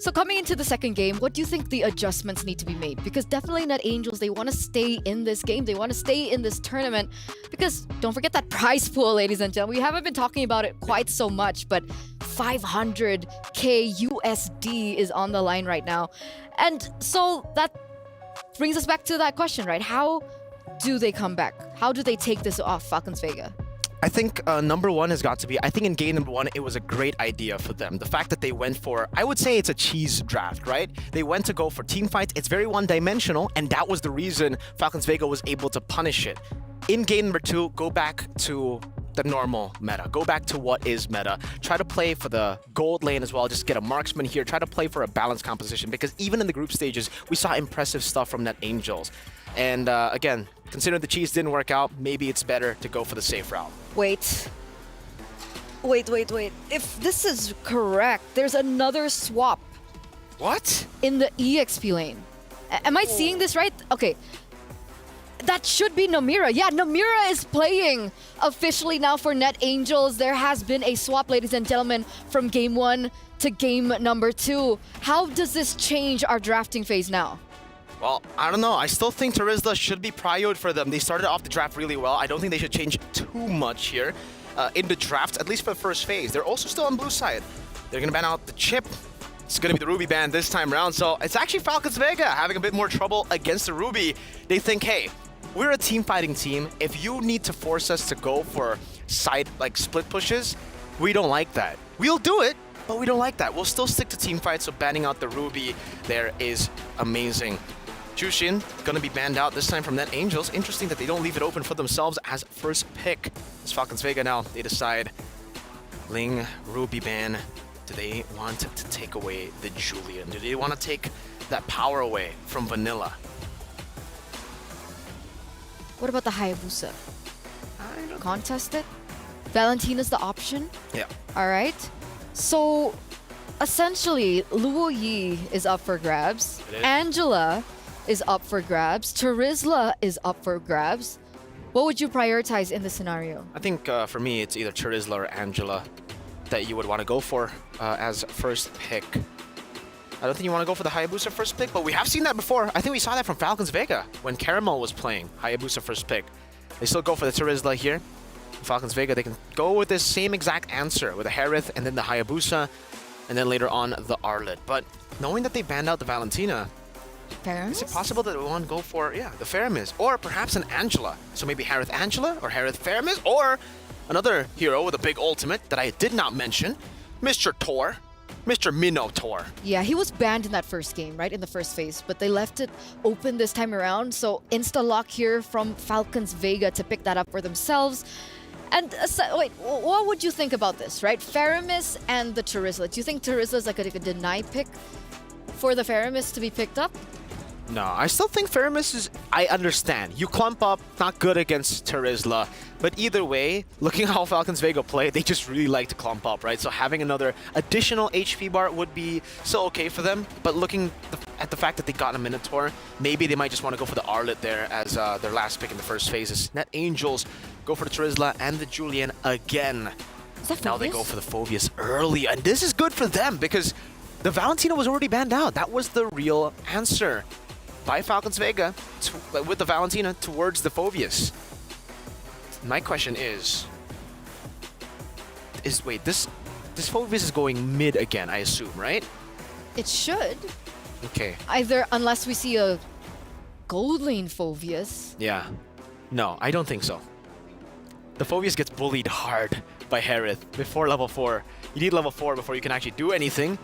So coming into the second game, what do you think the adjustments need to be made? Because definitely Net Angels, they want to stay in this game. They want to stay in this tournament. Because don't forget that prize pool, ladies and gentlemen. We haven't been talking about it quite so much, but 500k USD is on the line right now. And so that brings us back to that question, right? How do they come back? How do they take this off Falcons Vega? I think number one has got to be, I think in game number one, it was a great idea for them. The fact that they went for, I would say it's a cheese draft, right? They went to go for team fights. It's very one-dimensional, and that was the reason Falcons Vega was able to punish it. In game number two, go back to the normal meta. Go back to what is meta. Try to play for the gold lane as well. Just get a marksman here. Try to play for a balanced composition, because even in the group stages, we saw impressive stuff from Net Angels. And again, considering the cheese didn't work out, maybe it's better to go for the safe route. Wait. If this is correct, there's another swap. What? In the EXP lane. Am I seeing this right? Okay. That should be Namira. Yeah, Namira is playing officially now for Net Angels. There has been a swap, ladies and gentlemen, from game one to game number two. How does this change our drafting phase now? Well, I don't know. I still think Terizla should be prioed for them. They started off the draft really well. I don't think they should change too much here in the draft, at least for the first phase. They're also still on blue side. They're going to ban out the chip. It's going to be the Ruby ban this time around. So it's actually Falcons Vega having a bit more trouble against the Ruby. They think, hey, we're a team fighting team. If you need to force us to go for side, like split pushes, we don't like that. We'll do it, but we don't like that. We'll still stick to team fights, so banning out the Ruby there is amazing. Jushin gonna be banned out this time from Net Angels. Interesting that they don't leave it open for themselves as first pick. It's Falcons Vega now. They decide Ling, Ruby ban. Do they want to take away the Julian? Do they want to take that power away from Vanilla? What about the Hayabusa? Contested? Valentina's the option? Yeah. All right. So essentially, Luo Yi is up for grabs. Angela is up for grabs. Terizla is up for grabs. What would you prioritize in this scenario? I think for me, it's either Terizla or Angela that you would want to go for as first pick. I don't think you want to go for the Hayabusa first pick, but we have seen that before. I think we saw that from Falcons Vega when Caramel was playing Hayabusa first pick. They still go for the Terizla here. Falcons Vega, they can go with this same exact answer with the Harith and then the Hayabusa, and then later on the Arlet. But knowing that they banned out the Valentina, Faramis? Is it possible that we want to go for, the Faramis, or perhaps an Angela? So maybe Harith Angela or Harith Faramis, or another hero with a big ultimate that I did not mention, Mr. Tor, Mr. Minotaur. Yeah, he was banned in that first game, right? In the first phase, but they left it open this time around. So insta-lock here from Falcons Vega to pick that up for themselves. And wait, what would you think about this, right? Faramis and the Terizla. Do you think Terizla is like a deny pick for the Faramis to be picked up? No, I still think Faramis is... I understand. You clump up, not good against Terizla. But either way, looking how Falcons Vega play, they just really like to clump up, right? So having another additional HP bar would be so okay for them. But looking at the fact that they got a Minotaur, maybe they might just want to go for the Arlet there as their last pick in the first phases. Net Angels go for the Terizla and the Julian again. Is that now they go for the Phoveus early. And this is good for them because The Valentina was already banned out. That was the real answer by Falcons Vega with the Valentina towards the Phoveus. My question is wait, this Phoveus is going mid again, I assume, right? It should. Okay. Either, unless we see a gold lane Phoveus. Yeah. No, I don't think so. The Phoveus gets bullied hard by Harith before level 4. You need level 4 before you can actually do anything.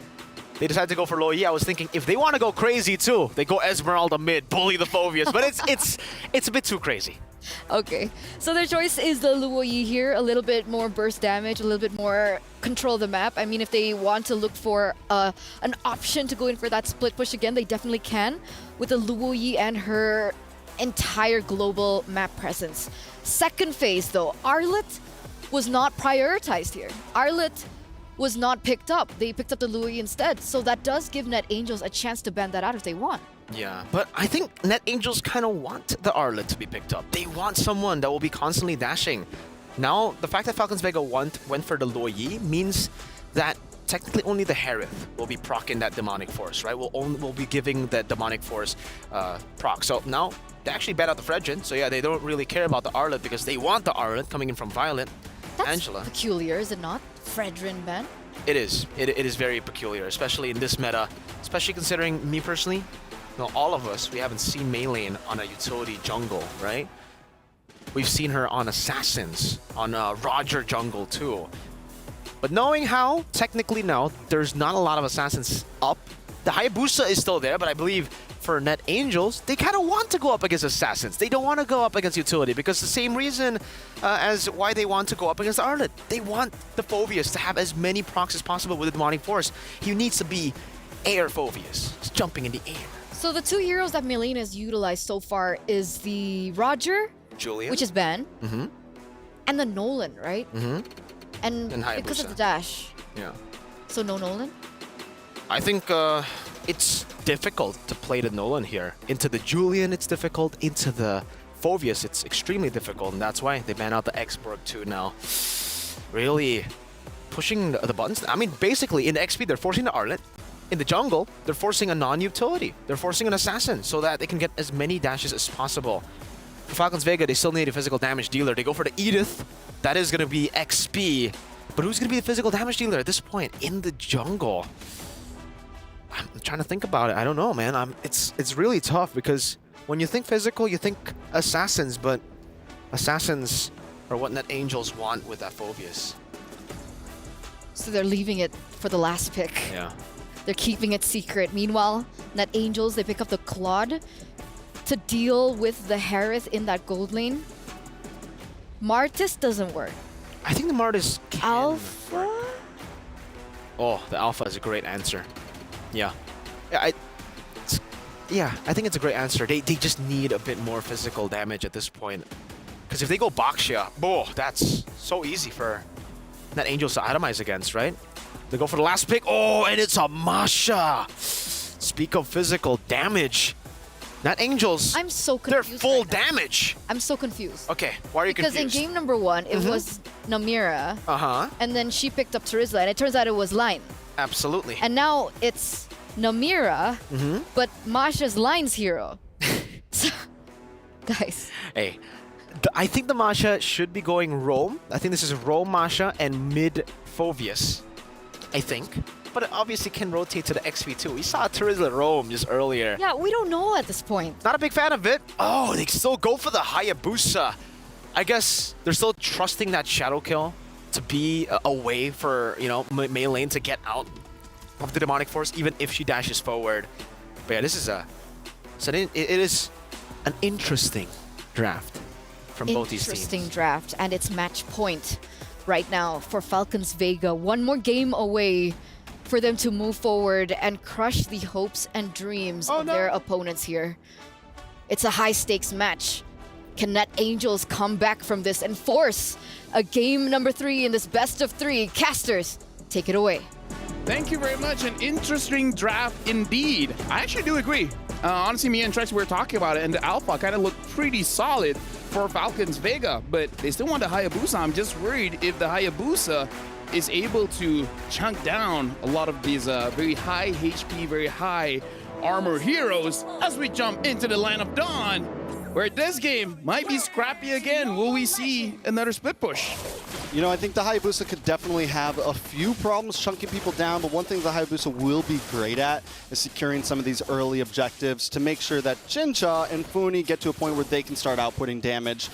They decided to go for Luo Yi. I was thinking if they want to go crazy too, they go Esmeralda mid, bully the Phoveus, but it's a bit too crazy. Okay, so their choice is the Luo Yi here, a little bit more burst damage, a little bit more control the map. I mean, if they want to look for an option to go in for that split push again, they definitely can with the Luo Yi and her entire global map presence. Second phase though, Arlet was not prioritized here. Arlet was not picked up. They picked up the Luo Yi instead, so that does give Net Angels a chance to ban that out if they want. Yeah, but I think Net Angels kind of want the Arlet to be picked up. They want someone that will be constantly dashing. Now, the fact that Falcons Vega went for the Luo Yi means that technically only the Harith will be proccing that Demonic Force, right? We'll be giving that Demonic Force proc. So now, they actually ban out the Fredrin, so yeah, they don't really care about the Arlet because they want the Arlet coming in from Violet. That's Angela. peculiar, is it not? Fredrin ban? It is. It is very peculiar, especially in this meta. Especially considering me personally, all of us, we haven't seen Mei Lane on a utility jungle, right? We've seen her on Assassins, on Roger jungle too. But knowing how, technically now, there's not a lot of Assassins up. The Hayabusa is still there, but I believe for Net Angels, they kind of want to go up against Assassins. They don't want to go up against utility because the same reason as why they want to go up against Arlet. They want the Phoveus to have as many procs as possible with the Demonic Force. He needs to be air Phoveus, just jumping in the air. So the two heroes that Milena has utilized so far is the Roger, Julian, which is banned, mm-hmm. and the Nolan, right? Mm-hmm. And because of the dash. Yeah. So no Nolan? I think it's difficult to play the Nolan here. Into the Julian, it's difficult. Into the Phoveus, it's extremely difficult, and that's why they ban out the X-Borg too now. Really pushing the buttons. I mean, basically, in the XP, they're forcing the Arlet. In the jungle, they're forcing a non-utility. They're forcing an assassin so that they can get as many dashes as possible. For Falcons Vega, they still need a physical damage dealer. They go for the Edith. That is going to be XP. But who's going to be the physical damage dealer at this point in the jungle? I'm trying to think about it. I don't know, man. It's really tough because when you think physical, you think assassins, but assassins are what Net Angels want with that Phoveus. So they're leaving it for the last pick. Yeah. They're keeping it secret. Meanwhile, Net Angels, they pick up the Claude to deal with the Harith in that gold lane. Martis doesn't work. I think the Martis Alpha? Oh, the Alpha is a great answer. Yeah. I think it's a great answer. They just need a bit more physical damage at this point. Because if they go Baxia, that's so easy for Net Angels to itemize against, right? They go for the last pick. Oh, and it's a Masha. Speak of physical damage. Net Angels, I'm so confused. They're full damage. I'm so confused. Okay, why are you confused? Because in game number 1, it was Namira. Uh-huh. And then she picked up Terizla, and it turns out it was Line. Absolutely. And now it's Namira, but Masha's Line's hero. So, guys. Hey, I think the Masha should be going Roam. I think this is Roam Masha and mid Phoveus. I think. But it obviously can rotate to the XP2. We saw Terizla roam just earlier. Yeah, we don't know at this point. Not a big fan of it. Oh, they still go for the Hayabusa. I guess they're still trusting that Shadow Kill to be a way for, Mei Lane to get out of the Demonic Force, even if she dashes forward. But yeah, this is it is an interesting draft from both these teams. Interesting draft, and it's match point right now for Falcons Vega. One more game away for them to move forward and crush the hopes and dreams of their opponents here. It's a high-stakes match. Can Net Angels come back from this and force a game number 3 in this best of 3? Casters, take it away. Thank you very much. An interesting draft indeed. I actually do agree. Honestly, me and Trex were talking about it, and the Alpha kind of looked pretty solid for Falcons Vega, but they still want the Hayabusa. I'm just worried if the Hayabusa is able to chunk down a lot of these very high HP, very high armor heroes as we jump into the Land of Dawn, where this game might be scrappy again. Will we see another split push? You know, I think the Hayabusa could definitely have a few problems chunking people down, but one thing the Hayabusa will be great at is securing some of these early objectives to make sure that Jincha and Funi get to a point where they can start outputting damage.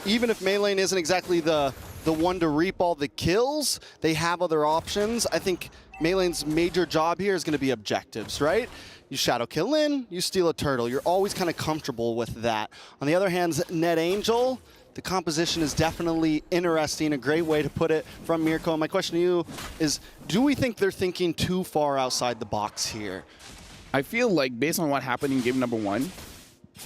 Even if Meilane isn't exactly the one to reap all the kills, they have other options. I think Meilane's major job here is going to be objectives, right? You shadow kill in, you steal a turtle. You're always kind of comfortable with that. On the other hand, NetAngel, the composition is definitely interesting, a great way to put it from Mirko. My question to you is, do we think they're thinking too far outside the box here? I feel like based on what happened in game number 1,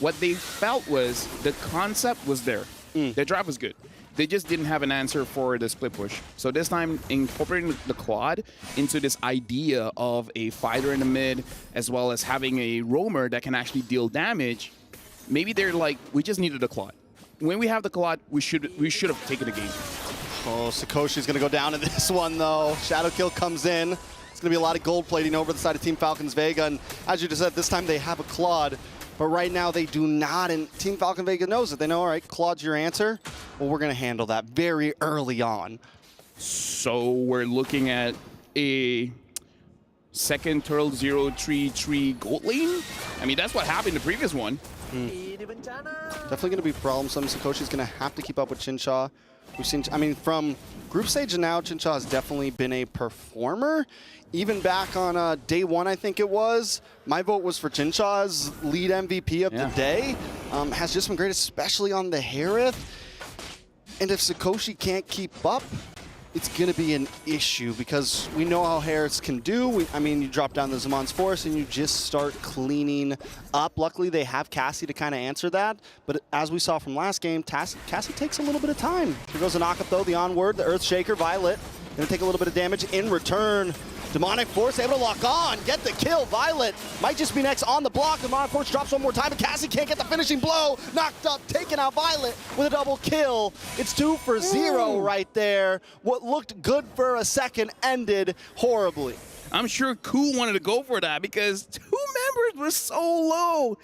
what they felt was the concept was there. Their drive was good. They just didn't have an answer for the split push. So this time, incorporating the quad into this idea of a fighter in the mid, as well as having a roamer that can actually deal damage, maybe they're like, we just needed a quad. When we have the quad, we should have taken the game. Oh, Sakoshi's going to go down in this one, though. Shadow kill comes in. It's going to be a lot of gold plating over the side of Team Falcons Vega. And as you just said, this time they have a Claude. But right now they do not, and Team Falcon Vega knows it. They know, all right, Claude's your answer. Well, we're going to handle that very early on. So we're looking at a second Turtle 033 gold lane? I mean, that's what happened in the previous one. Definitely going to be problems. Sakoshi's going to have to keep up with Chinsha. We've seen, I mean, from group stage and now, Chinsha has definitely been a performer. Even back on day 1, I think it was, my vote was for Chinsha's lead MVP of the day. Has just been great, especially on the Harith. And if Sakoshi can't keep up, it's going to be an issue because we know how Harris can do. I mean, you drop down the Zamon's Force and you just start cleaning up. Luckily, they have Cassie to kind of answer that. But as we saw from last game, Cassie takes a little bit of time. Here goes the knockup, though. The onward, the Earthshaker, Violet. Going to take a little bit of damage in return. Demonic Force able to lock on, get the kill. Violet might just be next on the block. Demonic Force drops one more time, and Cassie can't get the finishing blow. Knocked up, taking out Violet with a double kill. It's 2 for 0 right there. What looked good for a second ended horribly. I'm sure Ku wanted to go for that because 2 members were so low.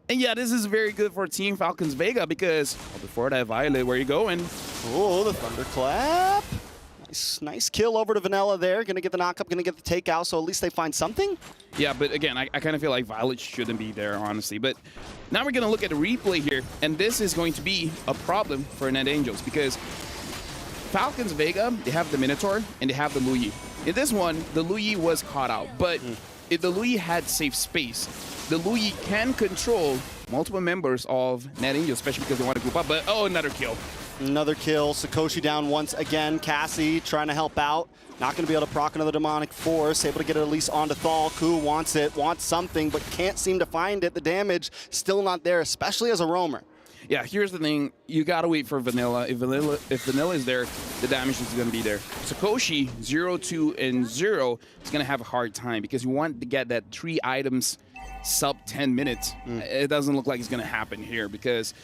And yeah, this is very good for Team Falcons Vega because before that, Violet, where you going? Oh, the Thunderclap. Nice kill over to Vanilla there. Going to get the knockup, going to get the takeout, so at least they find something. Yeah, but again, I kind of feel like Violet shouldn't be there, honestly. But now we're going to look at the replay here, and this is going to be a problem for NetAngels because Falcons Vega, they have the Minotaur, and they have the Luyi. In this one, the Luyi was caught out, but if the Luyi had safe space, the Luyi can control multiple members of NetAngels, especially because they want to group up. But, oh, another kill. Another kill. Sakoshi down once again. Cassie trying to help out. Not going to be able to proc another Demonic Force. Able to get it at least onto Thal. Ku wants it, wants something, but can't seem to find it. The damage still not there, especially as a roamer. Yeah, here's the thing. You got to wait for Vanilla. If Vanilla is there, the damage is going to be there. Sakoshi, 0, 2, and 0 is going to have a hard time because you want to get that 3 items sub 10 minutes. It doesn't look like it's going to happen here because...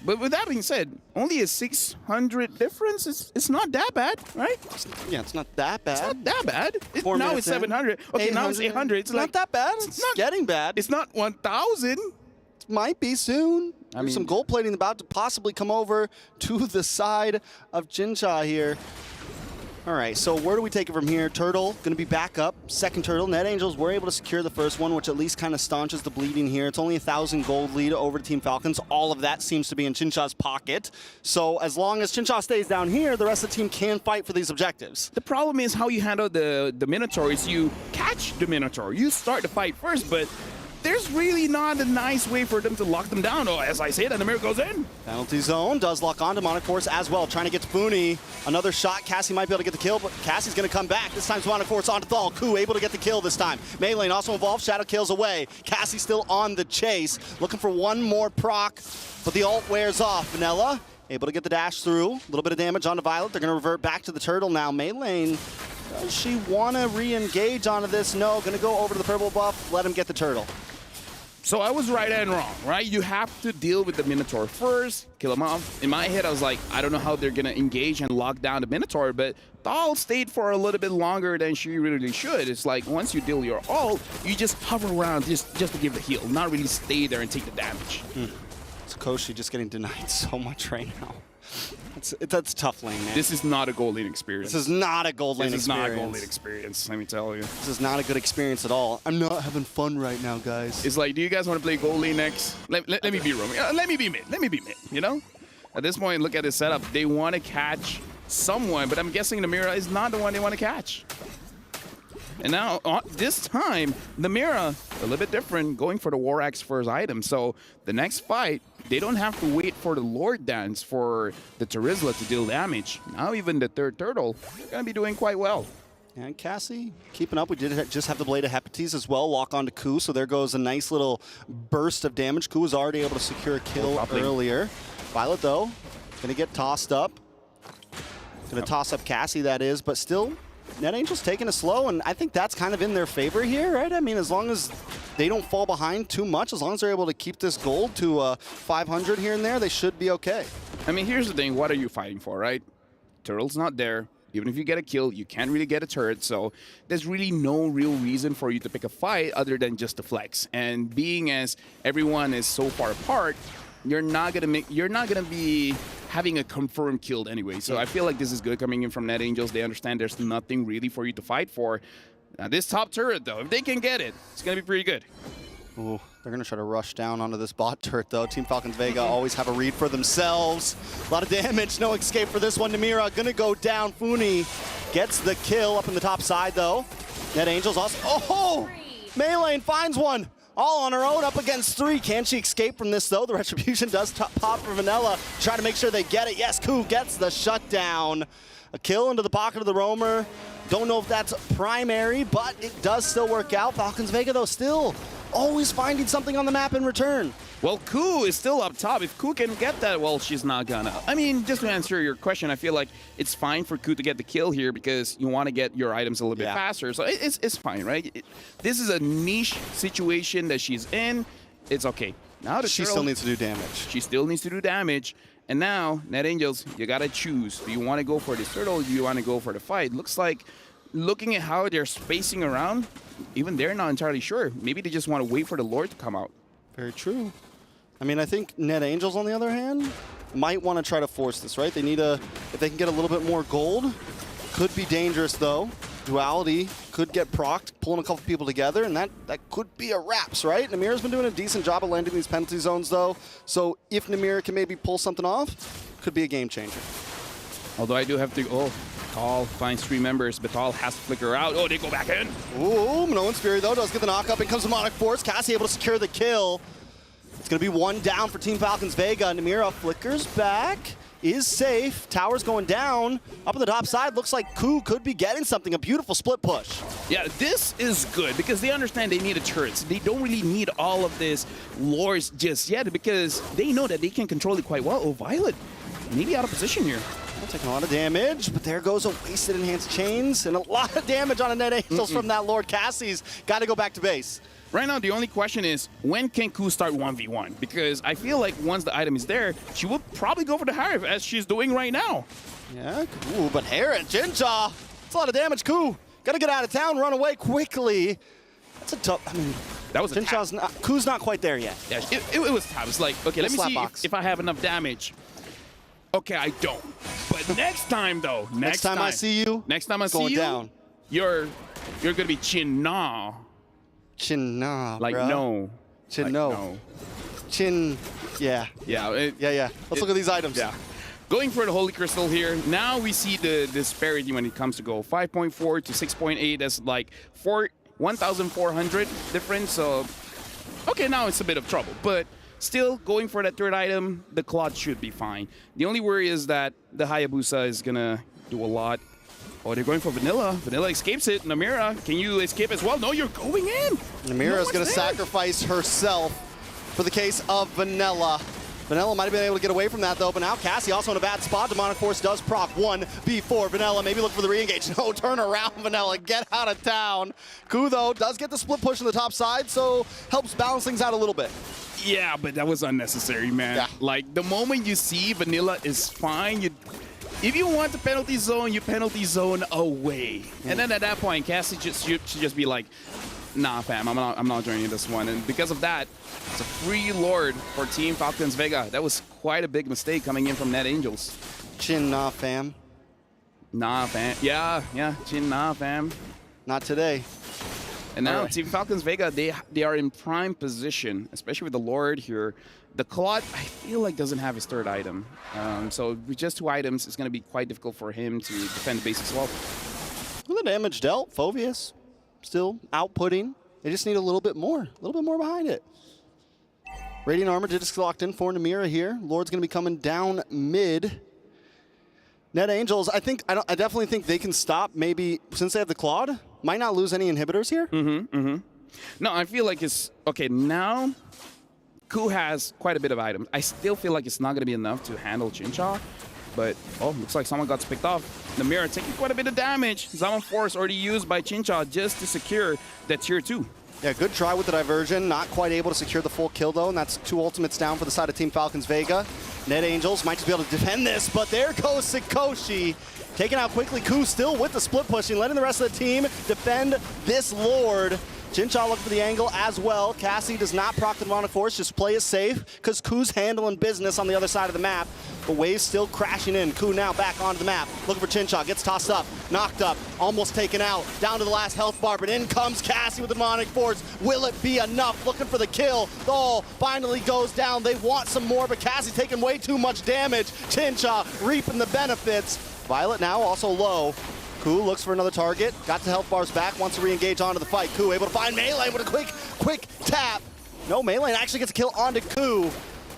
But with that being said, only a 600 difference. It's not that bad, right? Yeah, it's not that bad. It's not that bad. Now it's 700. Okay, now it's 800. It's not that bad. It's not getting bad. It's not 1,000. Might be soon. There's some gold plating about to possibly come over to the side of Jincha here. All right, so where do we take it from here? Turtle going to be back up. Second Turtle. NetAngels were able to secure the first one, which at least kind of staunches the bleeding here. It's only 1,000 gold lead over to Team Falcons. All of that seems to be in Chincha's pocket. So as long as Chincha stays down here, the rest of the team can fight for these objectives. The problem is how you handle the Minotaur is you catch the Minotaur. You start the fight first, but there's really not a nice way for them to lock them down. Oh, as I say that, the mirror goes in. Penalty zone does lock on Demonic Force as well, trying to get to Funi. Another shot. Cassie might be able to get the kill, but Cassie's going to come back. This time Demonic Force onto Thal. Ku able to get the kill this time. Meilane also involved. Shadow kills away. Cassie still on the chase, looking for one more proc, but the ult wears off. Vanilla able to get the dash through. A little bit of damage onto Violet. They're going to revert back to the Turtle now. Meilane, does she want to re-engage onto this? No, going to go over to the purple buff. Let him get the Turtle. So I was right and wrong, right? You have to deal with the Minotaur first, kill him off. In my head, I was like, I don't know how they're going to engage and lock down the Minotaur, but Thal stayed for a little bit longer than she really should. It's like once you deal your ult, you just hover around just to give the heal, not really stay there and take the damage. Koshi just getting denied so much right now. That's tough lane, man. This is not a gold lane experience. This is not a gold lane experience. experience. This is not a gold lane experience, let me tell you. This is not a good experience at all. I'm not having fun right now, guys. It's like, do you guys want to play gold lane next? Let me be roaming. Let me be mid. Let me be mid, you know? At this point, look at this setup. They want to catch someone, but I'm guessing Namira is not the one they want to catch. And now, this time, Namira, a little bit different, going for the War Axe first item. So the next fight, they don't have to wait for the Lord Dance for the Terizla to deal damage. Now even the third turtle, they're going to be doing quite well. And Cassie keeping up. We did just have the Blade of Hepates as well, lock onto Ku, so there goes a nice little burst of damage. Ku was already able to secure a kill earlier. Violet, though, going to get tossed up. Going to toss up Cassie, that is, but still, NetAngel's taking it slow, and I think that's kind of in their favor here, right? I mean, as long as they don't fall behind too much, as long as they're able to keep this gold to 500 here and there, they should be okay. I mean, here's the thing. What are you fighting for, right? Turtle's not there. Even if you get a kill, you can't really get a turret, so there's really no real reason for you to pick a fight other than just to flex. And being as everyone is so far apart, you're not gonna be having a confirmed kill anyway. So I feel like this is good coming in from NetAngels. They understand there's nothing really for you to fight for. Now this top turret though, if they can get it, it's gonna be pretty good. Ooh, they're gonna try to rush down onto this bot turret though. Team Falcons Vega always have a read for themselves. A lot of damage, no escape for this one. Namira gonna go down. Funi gets the kill up in the top side though. NetAngels also, oh! Melee finds one. All on her own, up against 3. Can she escape from this, though? The Retribution does pop for Vanilla. Try to make sure they get it. Yes, Ku gets the shutdown. A kill into the pocket of the Roamer. Don't know if that's primary, but it does still work out. Falcons Vega, though, still always finding something on the map in return. Well, Ku is still up top. If Ku can get that, well, she's not gonna. I mean, just to answer your question, I feel like it's fine for Ku to get the kill here because you want to get your items a little bit faster. So it's fine, right? This is a niche situation that she's in. It's okay. Now she still needs to do damage. She still needs to do damage. And now, NetAngels, you gotta choose. Do you want to go for the turtle or do you want to go for the fight? Looks like, looking at how they're spacing around, even they're not entirely sure. Maybe they just want to wait for the Lord to come out. Very true. I mean, I think NetAngels, on the other hand, might want to try to force this, right? They need if they can get a little bit more gold, could be dangerous, though. Duality could get procced, pulling a couple people together, and that could be a wraps, right? Namira's been doing a decent job of landing these penalty zones, though. So if Namira can maybe pull something off, could be a game changer. Although I do have to, Batal finds 3 members. Batal has to flicker out. Oh, they go back in. Ooh, Minoan's Fury, though, does get the knock up. In comes Demonic Force. Cassie able to secure the kill. It's going to be 1 down for Team Falcons Vega. Namira flickers back, is safe. Tower's going down. Up on the top side, looks like Ku could be getting something. A beautiful split push. Yeah, this is good because they understand they need a turret. They don't really need all of this lores just yet because they know that they can control it quite well. Oh, Violet, maybe out of position here. Taking a lot of damage, but there goes a wasted enhanced chains and a lot of damage on a NetAngels from that Lord. Cassie's got to go back to base. Right now, the only question is, when can Ku start 1v1? Because I feel like once the item is there, she will probably go for the Harif, as she's doing right now. Yeah, ooh, but Herod, Jinja, it's a lot of damage. Ku, got to get out of town, run away quickly. That's a tough, I mean, that was Jinja's Ku's not quite there yet. Yeah, it was tough. It's like, okay, let me see if I have enough damage. Okay, I don't. But next time, though, next time I see you, down. You're gonna be Chin Na. Chin Na, like bro. No. Chin like no. Chin, yeah. Yeah. Let's look at these items. Yeah. Going for the Holy Crystal here. Now we see the disparity when it comes to gold. 5.4 to 6.8. That's like 1,400 difference. So, okay, now it's a bit of trouble. But still, going for that third item, the Claude should be fine. The only worry is that the Hayabusa is going to do a lot. Oh, they're going for Vanilla. Vanilla escapes it. Namira, can you escape as well? No, you're going in. Namira's going to sacrifice herself for the case of Vanilla. Vanilla might have been able to get away from that, though, but now Cassie also in a bad spot. Demonic Force does proc 1v4. Vanilla maybe look for the re-engage. No, turn around, Vanilla. Get out of town. Ku, though, does get the split push on the top side, so helps balance things out a little bit. Yeah, but that was unnecessary, man. Yeah. Like, the moment you see Vanilla is fine, if you want the penalty zone, you penalty zone away. And then at that point, Cassie should just be like, nah, fam, I'm not joining this one. And because of that, it's a free Lord for Team Falcons Vega. That was quite a big mistake coming in from Net Angels. Chin, nah, fam. Nah, fam. Yeah, chin, nah, fam. Not today. And now Team Falcons Vega, they are in prime position, especially with the Lord here. The Claude, I feel like, doesn't have his third item. So with just 2 items, it's going to be quite difficult for him to defend the base as well. Well, the damage dealt. Phoveus still outputting. They just need a little bit more behind it. Radiant Armor just locked in for Namira here. Lord's going to be coming down mid. Net Angels, I definitely think they can stop, maybe, since they have the Claude. Might not lose any inhibitors here. No, I feel like it's, okay, now Ku has quite a bit of items. I still feel like it's not going to be enough to handle Chincha, but, oh, looks like someone got picked off. Namira taking quite a bit of damage. Zaman Force already used by Chincha just to secure that tier 2. Yeah, good try with the diversion. Not quite able to secure the full kill, though, and that's 2 ultimates down for the side of Team Falcons Vega. Net Angels might just be able to defend this, but there goes Sikoshi. Taken out quickly. Ku still with the split pushing, letting the rest of the team defend this Lord. Chincha looking for the angle as well. Cassie does not proc the Demonic Force, just play it safe, because Ku's handling business on the other side of the map. But Wave's still crashing in. Ku now back onto the map, looking for Chincha, gets tossed up, knocked up, almost taken out, down to the last health bar, but in comes Cassie with the Demonic Force. Will it be enough? Looking for the kill. The all finally goes down. They want some more, but Cassie taking way too much damage. Chincha reaping the benefits. Violet now also low. Ku looks for another target. Got the health bars back. Wants to re-engage onto the fight. Ku able to find Melee with a quick tap. No, Melee actually gets a kill onto Ku.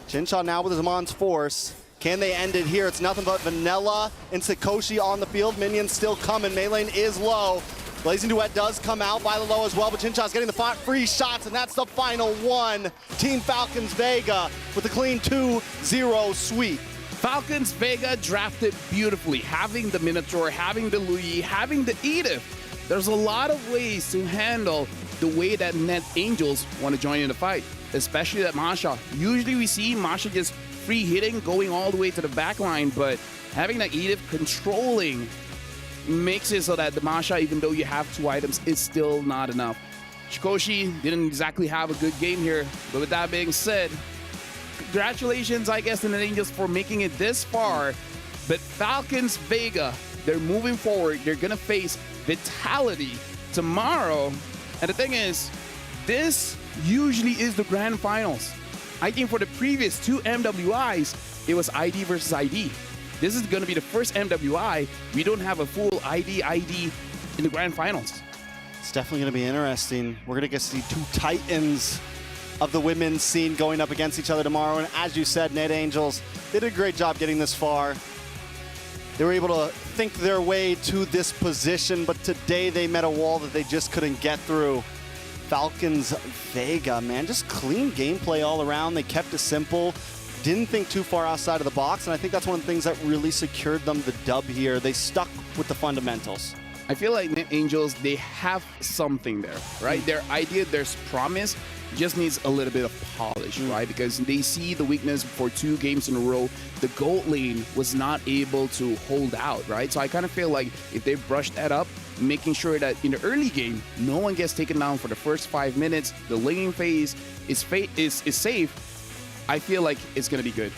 Chincha now with his Zaman's Force. Can they end it here? It's nothing but Vanilla and Sikoshi on the field. Minions still coming. Melee is low. Blazing Duet does come out by the low as well, but Chincha's getting the free shots, and that's the final one. Team Falcons Vega with a clean 2-0 sweep. Falcons Vega drafted beautifully, having the Minotaur, having the Lui, having the Edith. There's a lot of ways to handle the way that Net Angels want to join in the fight, especially that Masha. Usually we see Masha just free hitting, going all the way to the back line, but having that Edith controlling makes it so that the Masha, even though you have 2 items, is still not enough. Sikoshi didn't exactly have a good game here, but with that being said, congratulations, I guess, to the Angels for making it this far. But Falcons Vega, they're moving forward. They're going to face Vitality tomorrow. And the thing is, this usually is the grand finals. I think for the previous 2 MWIs, it was ID versus ID. This is going to be the first MWI. We don't have a full ID in the grand finals. It's definitely going to be interesting. We're going to get to see 2 titans of the women's scene going up against each other tomorrow. And as you said, Net Angels, they did a great job getting this far. They were able to think their way to this position, but today they met a wall that they just couldn't get through. Falcons Vega, man, just clean gameplay all around. They kept it simple, didn't think too far outside of the box, and I think that's one of the things that really secured them the dub here. They stuck with the fundamentals. I feel like Net Angels, they have something there, right? Their idea, their promise just needs a little bit of polish, right? Because they see the weakness for 2 games in a row. The gold lane was not able to hold out, right? So I kind of feel like if they brush that up, making sure that in the early game, no one gets taken down for the first 5 minutes, the laning phase is safe, I feel like it's going to be good.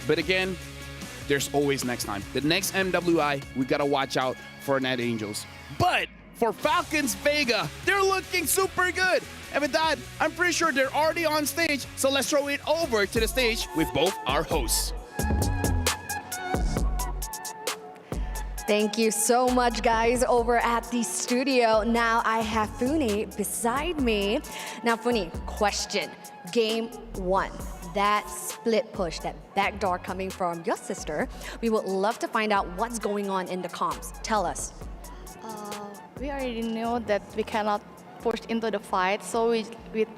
But again, there's always next time. The next MWI, we got to watch out for Net Angels. But for Falcons Vega, they're looking super good. And with that, I'm pretty sure they're already on stage. So let's throw it over to the stage with both our hosts. Thank you so much, guys, over at the studio. Now I have Funi beside me. Now, Funi, question. Game 1. That split push, that backdoor coming from your sister. We would love to find out what's going on in the comms. Tell us. We already know that we cannot push into the fight, so we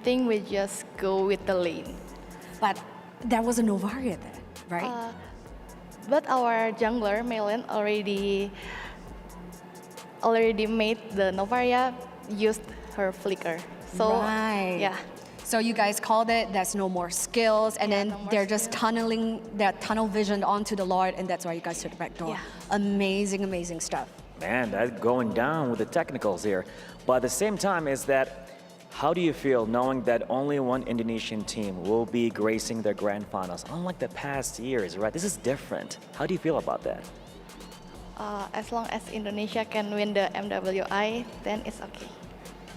think we just go with the lane. But there was a Novaria there, right? But our jungler, Melin, already made the Novaria used her flicker. So, right. yeah. So you guys called it, there's no more skills, and then they're just tunneling their tunnel vision onto the Lord, and that's why you guys took the back door. Amazing, amazing stuff. Man, that's going down with the technicals here. But at the same time, is that how do you feel knowing that only one Indonesian team will be gracing their grand finals, unlike the past years, right? This is different. How do you feel about that? As long as Indonesia can win the MWI, then it's okay.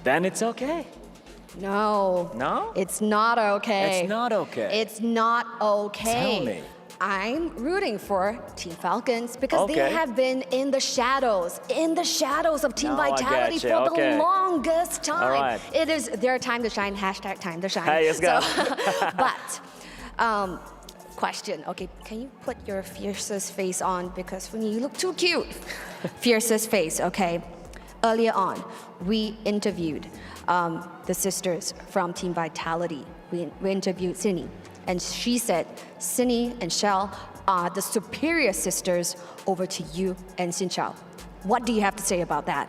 Then it's okay. No. No? It's not okay. It's not okay. It's not okay. Tell me. I'm rooting for Team Falcons because they Okay. have been in the shadows of Team No, I Vitality get you. for Okay. the longest time. All right. It is their time to shine, hashtag time to shine. Hey, let's go. But, question, okay, can you put your fiercest face on because when you look too cute. Fiercest face, okay. Earlier on, we interviewed the sisters from Team Vitality. We interviewed Cindy, and she said Cindy and Shell are the superior sisters over to you and Xin. What do you have to say about that?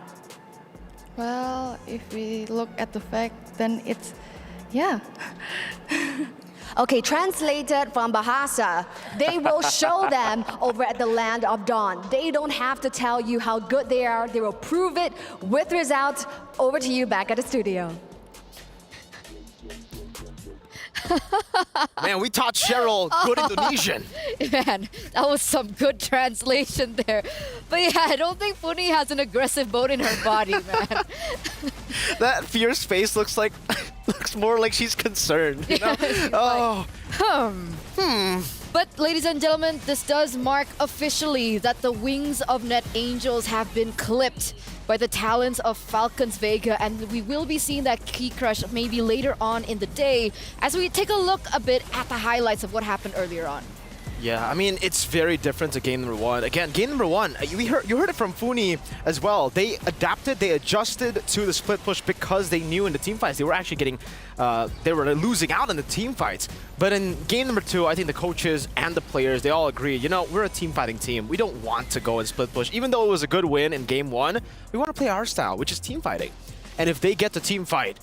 Well, if we look at the fact, then it's, yeah. Okay, translated from Bahasa, they will show them over at the Land of Dawn. They don't have to tell you how good they are. They will prove it with results. Over to you back at the studio. Man, we taught Cheryl good Indonesian. Man, that was some good translation there. But yeah, I don't think Funi has an aggressive bone in her body, man. That fierce face looks more like she's concerned. You know? But ladies and gentlemen, this does mark officially that the wings of Net Angels have been clipped by the talents of Falcons Vega, and we will be seeing that key crush maybe later on in the day as we take a look a bit at the highlights of what happened earlier on. Yeah, I mean, it's very different to game number one. Again, game number one, you heard it from Funi as well. They adapted, they adjusted to the split push because they knew in the team fights they were actually getting, they were losing out in the team fights. But in game number two, I think the coaches and the players, they all agree, you know, we're a team fighting team. We don't want to go in split push. Even though it was a good win in game one, we want to play our style, which is team fighting. And if they get the team fight,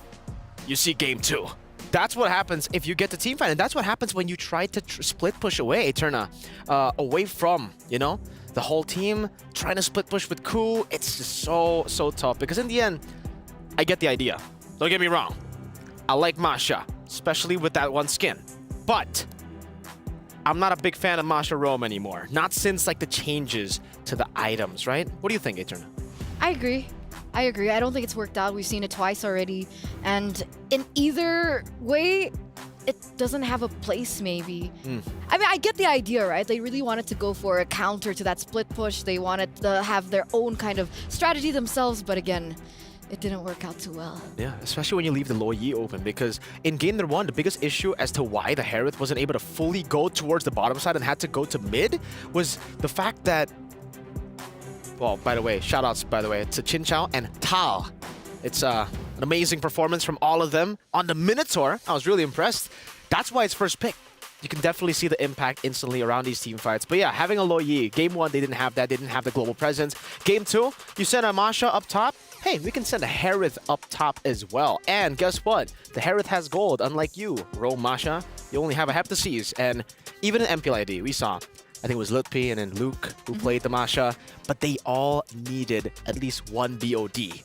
you see game two. That's what happens if you get the team fight, and that's what happens when you try to split push away, Eterna, away from, you know, the whole team, trying to split push with Ku. It's just so tough, because in the end, I get the idea. Don't get me wrong. I like Masha, especially with that one skin, but I'm not a big fan of Masha Rome anymore. Not since, like, the changes to the items, right? What do you think, Eterna? I agree. I don't think it's worked out. We've seen it twice already. And in either way, it doesn't have a place, maybe. I mean, I get the idea, right? They really wanted to go for a counter to that split push. They wanted to have their own kind of strategy themselves. But again, it didn't work out too well. Yeah, especially when you leave the Lo Yi open, because in game number one, the biggest issue as to why the Harith wasn't able to fully go towards the bottom side and had to go to mid was the fact that, well, by the way, shoutouts, by the way, to Chin Chao and Tal. It's an amazing performance from all of them. On the Minotaur, I was really impressed. That's why it's first pick. You can definitely see the impact instantly around these team fights. But yeah, having a Lo Yi, game one, they didn't have that. They didn't have the global presence. Game two, you send a Masha up top. Hey, we can send a Harith up top as well. And guess what? The Harith has gold, unlike you, Rome Masha. You only have a Heptases. And even in MPLID, we saw, I think it was Lutpi and then Luke who played the Masha, but they all needed at least one BOD.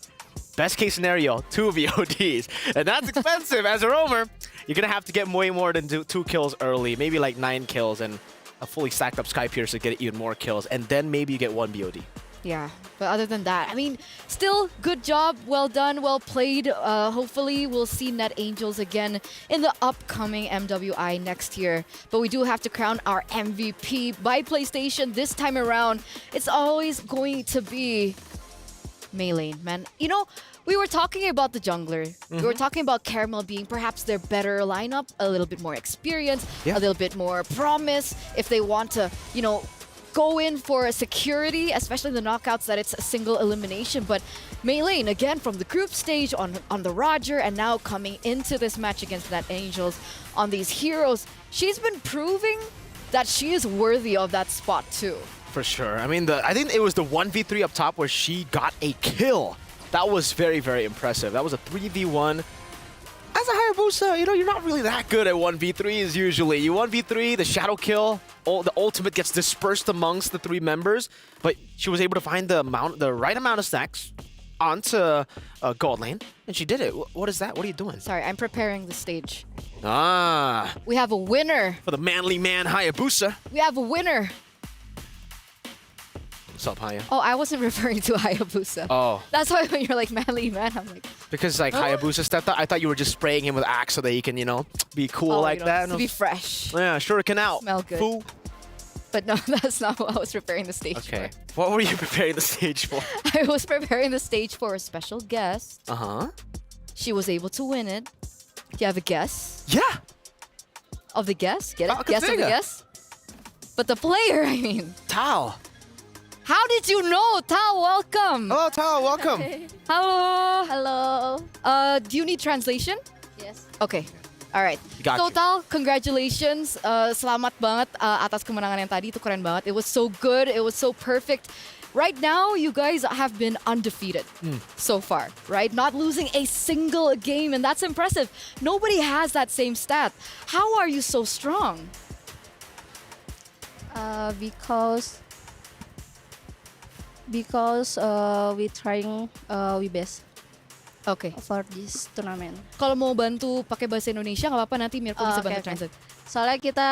Best case scenario, 2 VODs. And that's expensive. As a roamer, you're going to have to get way more than 2 kills early, maybe like 9 kills and a fully stacked up Sky Piercer to get even more kills, and then maybe you get 1 BOD. Yeah, but other than that, I mean, still good job, well done, well played. Hopefully we'll see Net Angels again in the upcoming MWI next year. But we do have to crown our MVP by PlayStation this time around. It's always going to be Maylane, man. You know, we were talking about the jungler. We were talking about Caramel being perhaps their better lineup, a little bit more experience, a little bit more promise if they want to, you know, go in for a security, especially in the knockouts that it's a single elimination. But Maylane, again, from the group stage on the Roger, and now coming into this match against Net Angels on these heroes, she's been proving that she is worthy of that spot too. For sure. I mean, I think it was the 1v3 up top where she got a kill. That was very, very impressive. That was a 3v1. As a Hayabusa, you know, you're not really that good at 1v3s usually. You 1v3, the shadow kill, the ultimate gets dispersed amongst the 3 members, but she was able to find the right amount of stacks onto gold lane, and she did it. What is that? What are you doing? Sorry, I'm preparing the stage. Ah. We have a winner. For the manly man Hayabusa. We have a winner. What's up, Haya? Oh, I wasn't referring to Hayabusa. Oh. That's why when you're like manly man, I'm like... Because like Hayabusa stepped up, I thought you were just spraying him with Axe so that he can, you know, be cool like that. To be fresh. Yeah, shuriken out. Smell good. Fool. But no, that's not what I was preparing the stage Okay. What were you preparing the stage for? for. I was preparing the stage for a special guest. Uh-huh. She was able to win it. Do you have a guess? Yeah. Of the guest? Get it? Oh, Guess of the consider. guest? But the player, I mean. Tao. How did you know? Tao, welcome. Hello, Tao, welcome. Hello. Hello. Do you need translation? Yes. Okay. Alright. Got you. Total, congratulations. Selamat banget atas kemenangan yang tadi. Itu keren banget. It was so good. It was so perfect. Right now, you guys have been undefeated so far, right? Not losing a single game, and that's impressive. Nobody has that same stat. How are you so strong? Because we trying we best. Okay. For this tournament. Kalau mau bantu pakai bahasa Indonesia nggak apa-apa, nanti Mirko bisa bantu translate. Soalnya kita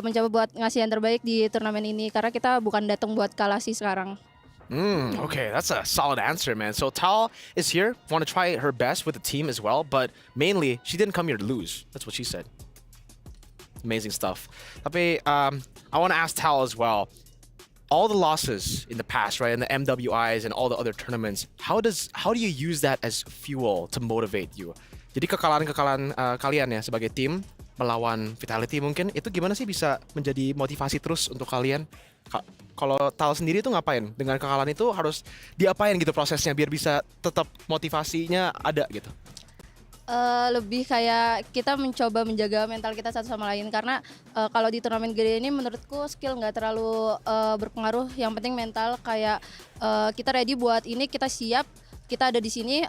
mencoba buat ngasih yang terbaik di turnamen ini karena kita bukan datang buat kalah sih sekarang. Okay, that's a solid answer, man. So Tao is here, want to try her best with the team as well, but mainly she didn't come here to lose. That's what she said. Amazing stuff. Tapi I want to ask Tao as well. All the losses in the past, right, in the MWIs and all the other tournaments, how do you use that as fuel to motivate you? Jadi kekalahan kalian ya sebagai tim melawan Vitality mungkin itu gimana sih bisa menjadi motivasi terus untuk kalian? Kalau Tal sendiri itu ngapain? Dengan kekalahan itu harus diapain gitu prosesnya biar bisa tetap motivasinya ada gitu? Lebih kayak kita mencoba menjaga mental kita satu sama lain karena kalau di turnamen gede ini menurutku skill nggak terlalu berpengaruh, yang penting mental. Kayak kita ready buat ini, kita siap, kita ada di sini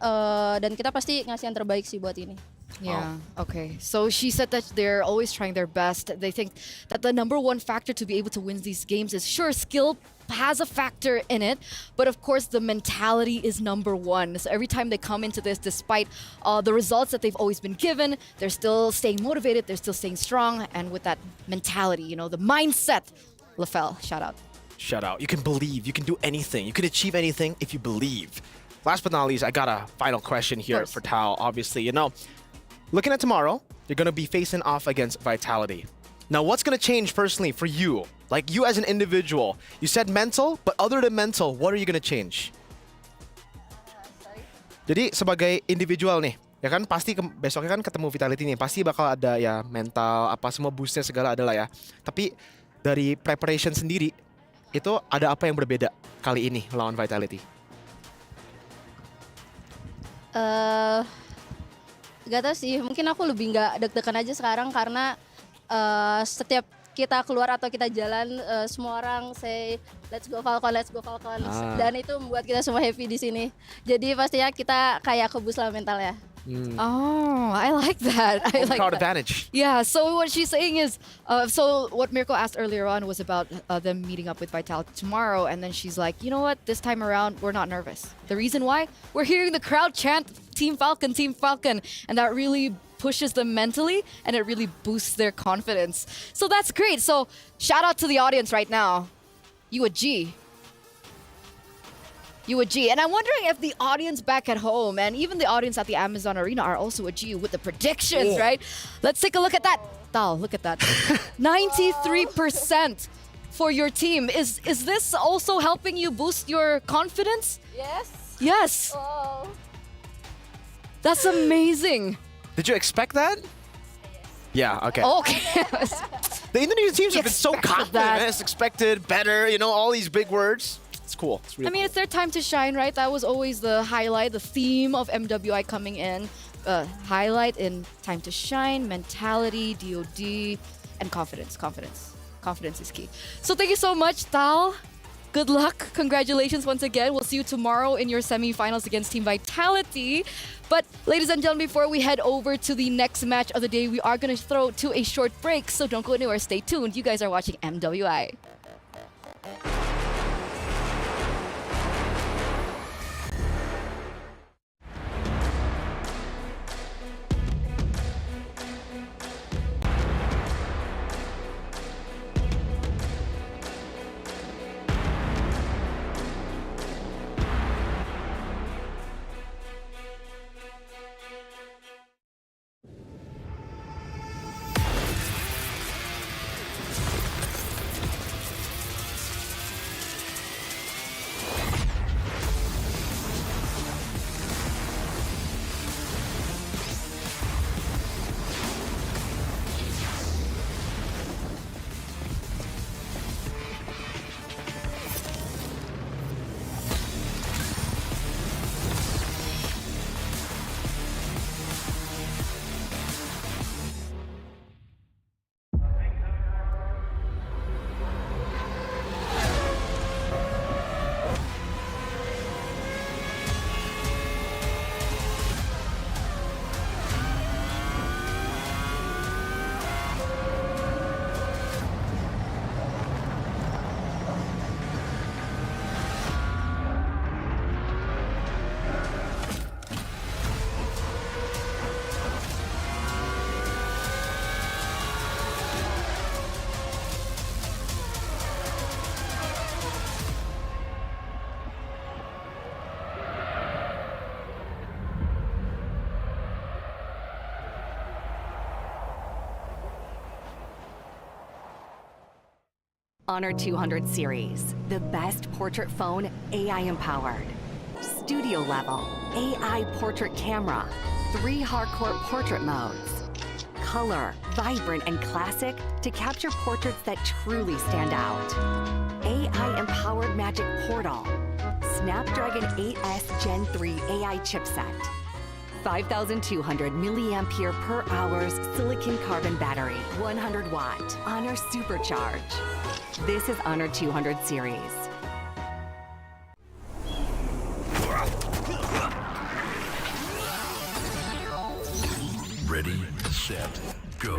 dan kita pasti ngasih yang terbaik sih buat ini. Yeah, okay. So she said that they're always trying their best. They think that the number one factor to be able to win these games is, sure, skill has a factor in it, but of course the mentality is number one. So every time they come into this, despite the results that they've always been given, they're still staying motivated, they're still staying strong, and with that mentality, you know, the mindset. LaFell, shout out. Shout out. You can believe, you can do anything, you can achieve anything if you believe. Last but not least, I got a final question here for Tao. Obviously, you know, looking at tomorrow, you're going to be facing off against Vitality. Now, what's going to change personally for you? Like you as an individual. You said mental, but other than mental, what are you going to change? Jadi sebagai individual nih, ya kan pasti besoknya kan ketemu Vitality nih, pasti bakal ada ya mental, apa semua boostnya segala adalah ya. Tapi dari preparation sendiri, itu ada apa yang berbeda kali ini lawan Vitality? Gak tau sih, mungkin aku lebih nggak deg-degan aja sekarang karena setiap kita keluar atau kita jalan semua orang say let's go Falcon dan itu membuat kita semua happy di sini. Jadi pastinya kita kayak kebus lah mental ya. Oh, I like that. I like crowd that. advantage. Yeah, so what she's saying is, so what Mirko asked earlier on was about them meeting up with Vitality tomorrow, and then she's like, you know what, this time around, we're not nervous. The reason why? We're hearing the crowd chant Team Falcon, and that really pushes them mentally, and it really boosts their confidence. So that's great. So shout out to the audience right now. You a G. You a G. And I'm wondering if the audience back at home and even the audience at the Amazon Arena are also a G with the predictions, right? Let's take a look at that. Tal, look at that. 93% for your team. Is this also helping you boost your confidence? Yes. Yes. Oh. That's amazing. Did you expect that? Yeah, okay. Okay. The Indonesian teams have been so confident. that. It's expected, better, you know, all these big words. It's cool. It's really I mean, it's their time to shine, right? That was always the highlight, the theme of MWI coming in. Highlight in time to shine, mentality, DOD. and confidence. Confidence is key. So thank you so much, Tal. Good luck. Congratulations once again. We'll see you tomorrow in your semifinals against Team Vitality. But ladies and gentlemen, before we head over to the next match of the day, we are going to throw to a short break. So don't go anywhere. Stay tuned. You guys are watching MWI. Honor 200 series, the best portrait phone AI empowered. Studio level, AI portrait camera, 3 hardcore portrait modes. Color, vibrant and classic to capture portraits that truly stand out. AI empowered magic portal. Snapdragon 8S Gen 3 AI chipset. 5,200 milliampere per hour silicon carbon battery, 100 watt, Honor Supercharge. This is Honor 200 series. Ready, set, go.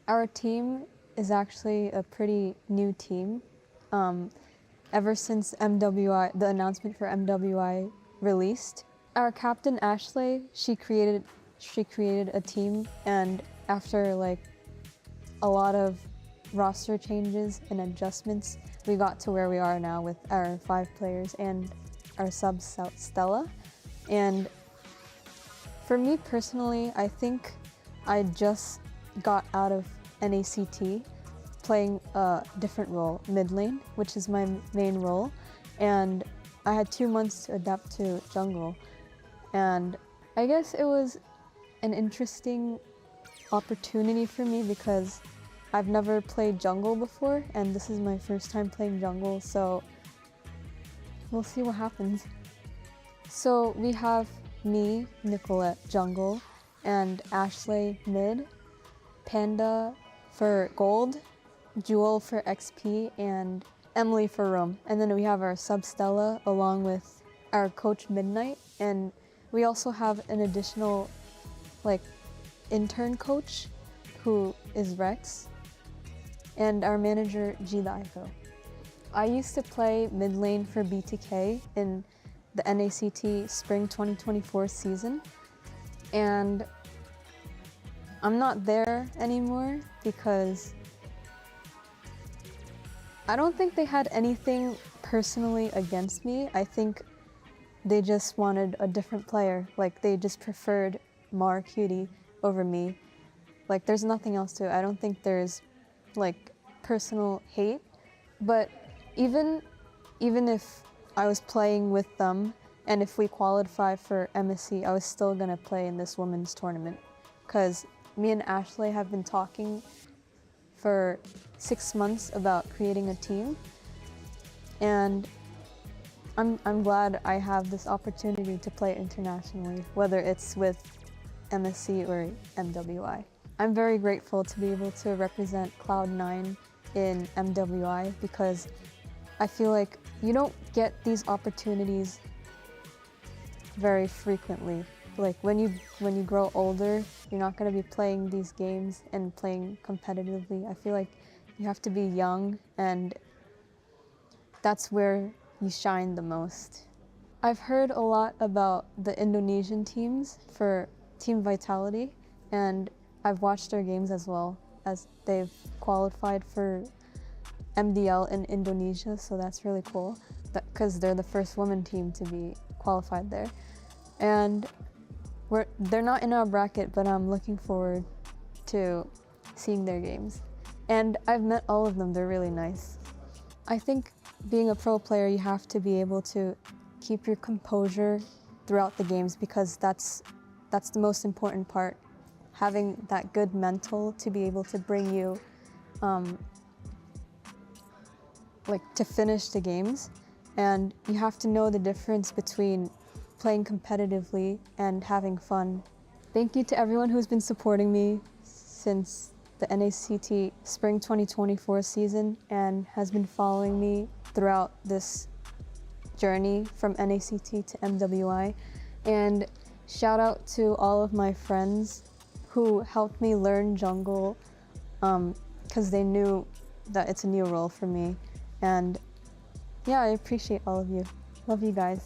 Our team is actually a pretty new team. Ever since MWI, the announcement for MWI released, our captain Ashley, she created a team, and after like a lot of roster changes and adjustments, we got to where we are now with our 5 players and our sub Stella. And for me personally, I think I just got out of NACT playing a different role, mid lane, which is my main role, and I had 2 months to adapt to jungle. And I guess it was an interesting opportunity for me because I've never played jungle before, and this is my first time playing jungle, so we'll see what happens. So we have me, Nicolette, jungle, and Ashley mid, Panda for gold, Jewel for XP, and Emily for roam. And then we have our sub Stella along with our coach Midnight, and we also have an additional like intern coach who is Rex, and our manager Gila Aiko. I used to play mid lane for BTK in the NACT Spring 2024 season, and I'm not there anymore because I don't think they had anything personally against me. I think they just wanted a different player. Like, they just preferred Mar Cutie over me. Like, there's nothing else to it. I don't think there's like personal hate, but even if I was playing with them and if we qualify for MSC, I was still gonna play in this women's tournament because me and Ashley have been talking for 6 months about creating a team, and I'm glad I have this opportunity to play internationally, whether it's with MSC or MWI. I'm very grateful to be able to represent Cloud9 in MWI because I feel like you don't get these opportunities very frequently. Like when you grow older, you're not going to be playing these games and playing competitively. I feel like you have to be young, and that's where you shine the most. I've heard a lot about the Indonesian teams for Team Vitality, and I've watched their games as well, as they've qualified for MDL in Indonesia, so that's really cool because they're the first women team to be qualified there. And they're not in our bracket, but I'm looking forward to seeing their games. And I've met all of them, they're really nice. I think being a pro player, you have to be able to keep your composure throughout the games because that's the most important part. Having that good mental to be able to bring you to finish the games. And you have to know the difference between playing competitively and having fun. Thank you to everyone who's been supporting me since the NACT Spring 2024 season and has been following me throughout this journey from NACT to MWI. And shout out to all of my friends who helped me learn jungle because they knew that it's a new role for me. And yeah, I appreciate all of you. Love you guys.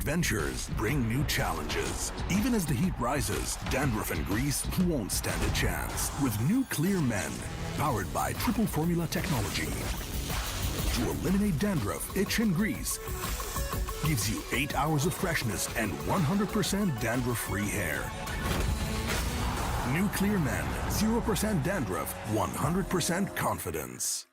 adventures bring new challenges. Even as the heat rises, dandruff and grease won't stand a chance. With new Clear Men, powered by triple formula technology. To eliminate dandruff, itch, and grease, gives you 8 hours of freshness and 100% dandruff-free hair. New Clear Men, 0% dandruff, 100% confidence.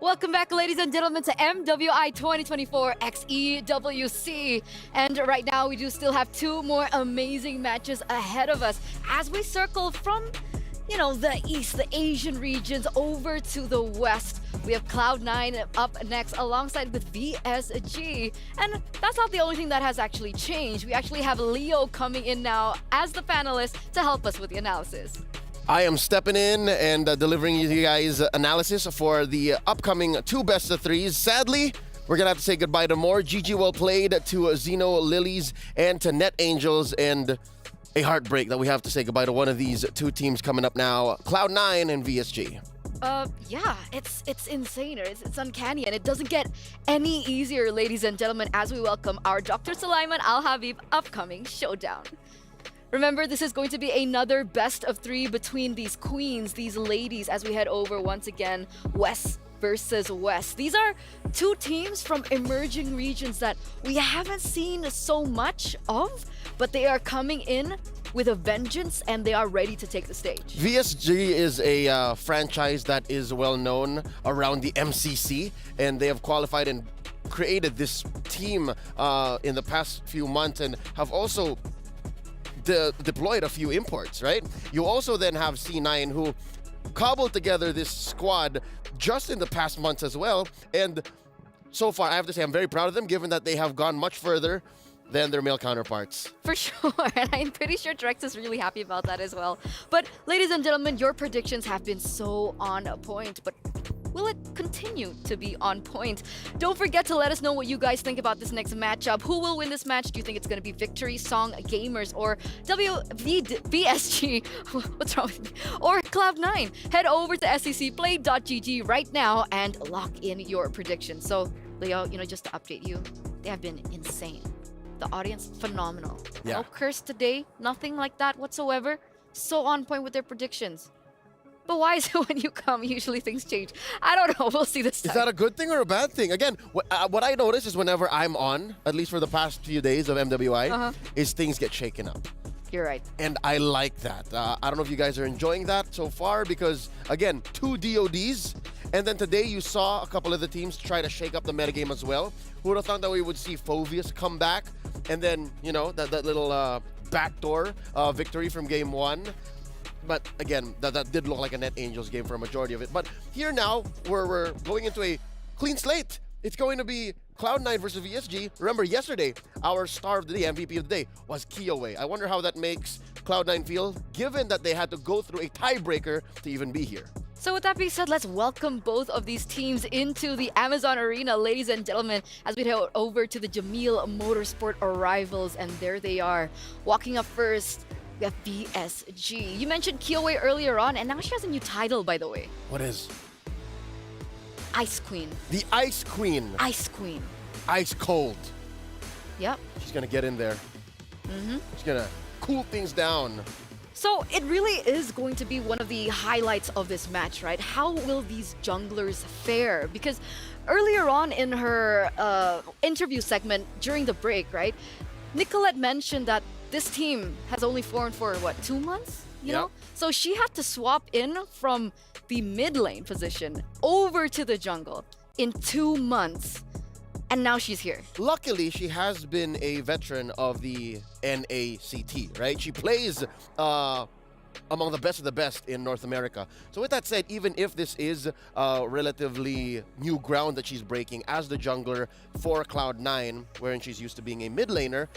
Welcome back, ladies and gentlemen, to MWI 2024 X EWC. And right now, we do still have 2 more amazing matches ahead of us as we circle from, you know, the East, the Asian regions, over to the West. We have Cloud9 up next alongside with VSG. And that's not the only thing that has actually changed. We actually have Leo coming in now as the panelist to help us with the analysis. I am stepping in and delivering you guys analysis for the upcoming 2 best of 3s. Sadly, we're going to have to say goodbye to more. GG well played to Xeno Lilies and to Net Angels, and a heartbreak that we have to say goodbye to one of these 2 teams coming up now, Cloud9 and VSG. Yeah, it's insane. It's uncanny, and it doesn't get any easier, ladies and gentlemen, as we welcome our Dr. Sulaiman Al Habib upcoming showdown. Remember, this is going to be another best of 3 between these queens, these ladies, as we head over once again, West versus West. These are 2 teams from emerging regions that we haven't seen so much of, but they are coming in with a vengeance and they are ready to take the stage. VSG is a franchise that is well known around the MCC, and they have qualified and created this team in the past few months and have also deployed a few imports, right? You also then have C9, who cobbled together this squad just in the past months as well. And so far, I have to say, I'm very proud of them, given that they have gone much further than their male counterparts. For sure, and I'm pretty sure Drex is really happy about that as well. But ladies and gentlemen, your predictions have been so on point, but will it continue to be on point? Don't forget to let us know what you guys think about this next matchup. Who will win this match? Do you think it's going to be Victory, Song Gamers, or VSG? What's wrong with me? Or Cloud9? Head over to sccplay.gg right now and lock in your predictions. So, Leo, just to update you, they have been insane. The audience, phenomenal. Yeah. No curse today, nothing like that whatsoever. So on point with their predictions. But why is it when you come, usually things change? I don't know. We'll see this time. Is that a good thing or a bad thing? Again, what I notice is whenever I'm on, at least for the past few days of MWI, is things get shaken up. You're right. And I like that. I don't know if you guys are enjoying that so far because, again, 2 DODs. And then today you saw a couple of the teams try to shake up the metagame as well. Who would have thought that we would see Phoveus come back? And then, that little backdoor victory from game 1. But again, that did look like a Net Angels game for a majority of it. But here now, we're going into a clean slate. It's going to be Cloud9 versus VSG. Remember, yesterday, our star of the day, MVP of the day, was Kiowe. I wonder how that makes Cloud9 feel, given that they had to go through a tiebreaker to even be here. So with that being said, let's welcome both of these teams into the Amazon Arena, ladies and gentlemen, as we head over to the Jamil Motorsport Arrivals. And there they are. Walking up first, we have VSG. You mentioned Kiowe earlier on, and now she has a new title, by the way. What is? Ice Queen. The Ice Queen. Ice Queen. Ice cold. Yep. She's going to get in there. She's going to cool things down. So it really is going to be one of the highlights of this match, right? How will these junglers fare? Because earlier on in her interview segment during the break, right, Nicolette mentioned that this team has only formed for, what, 2 months? You know? So she had to swap in from the mid lane position over to the jungle in 2 months. And now she's here. Luckily, she has been a veteran of the NACT, right? She plays among the best of the best in North America. So with that said, even if this is relatively new ground that she's breaking as the jungler for Cloud9, wherein she's used to being a mid laner,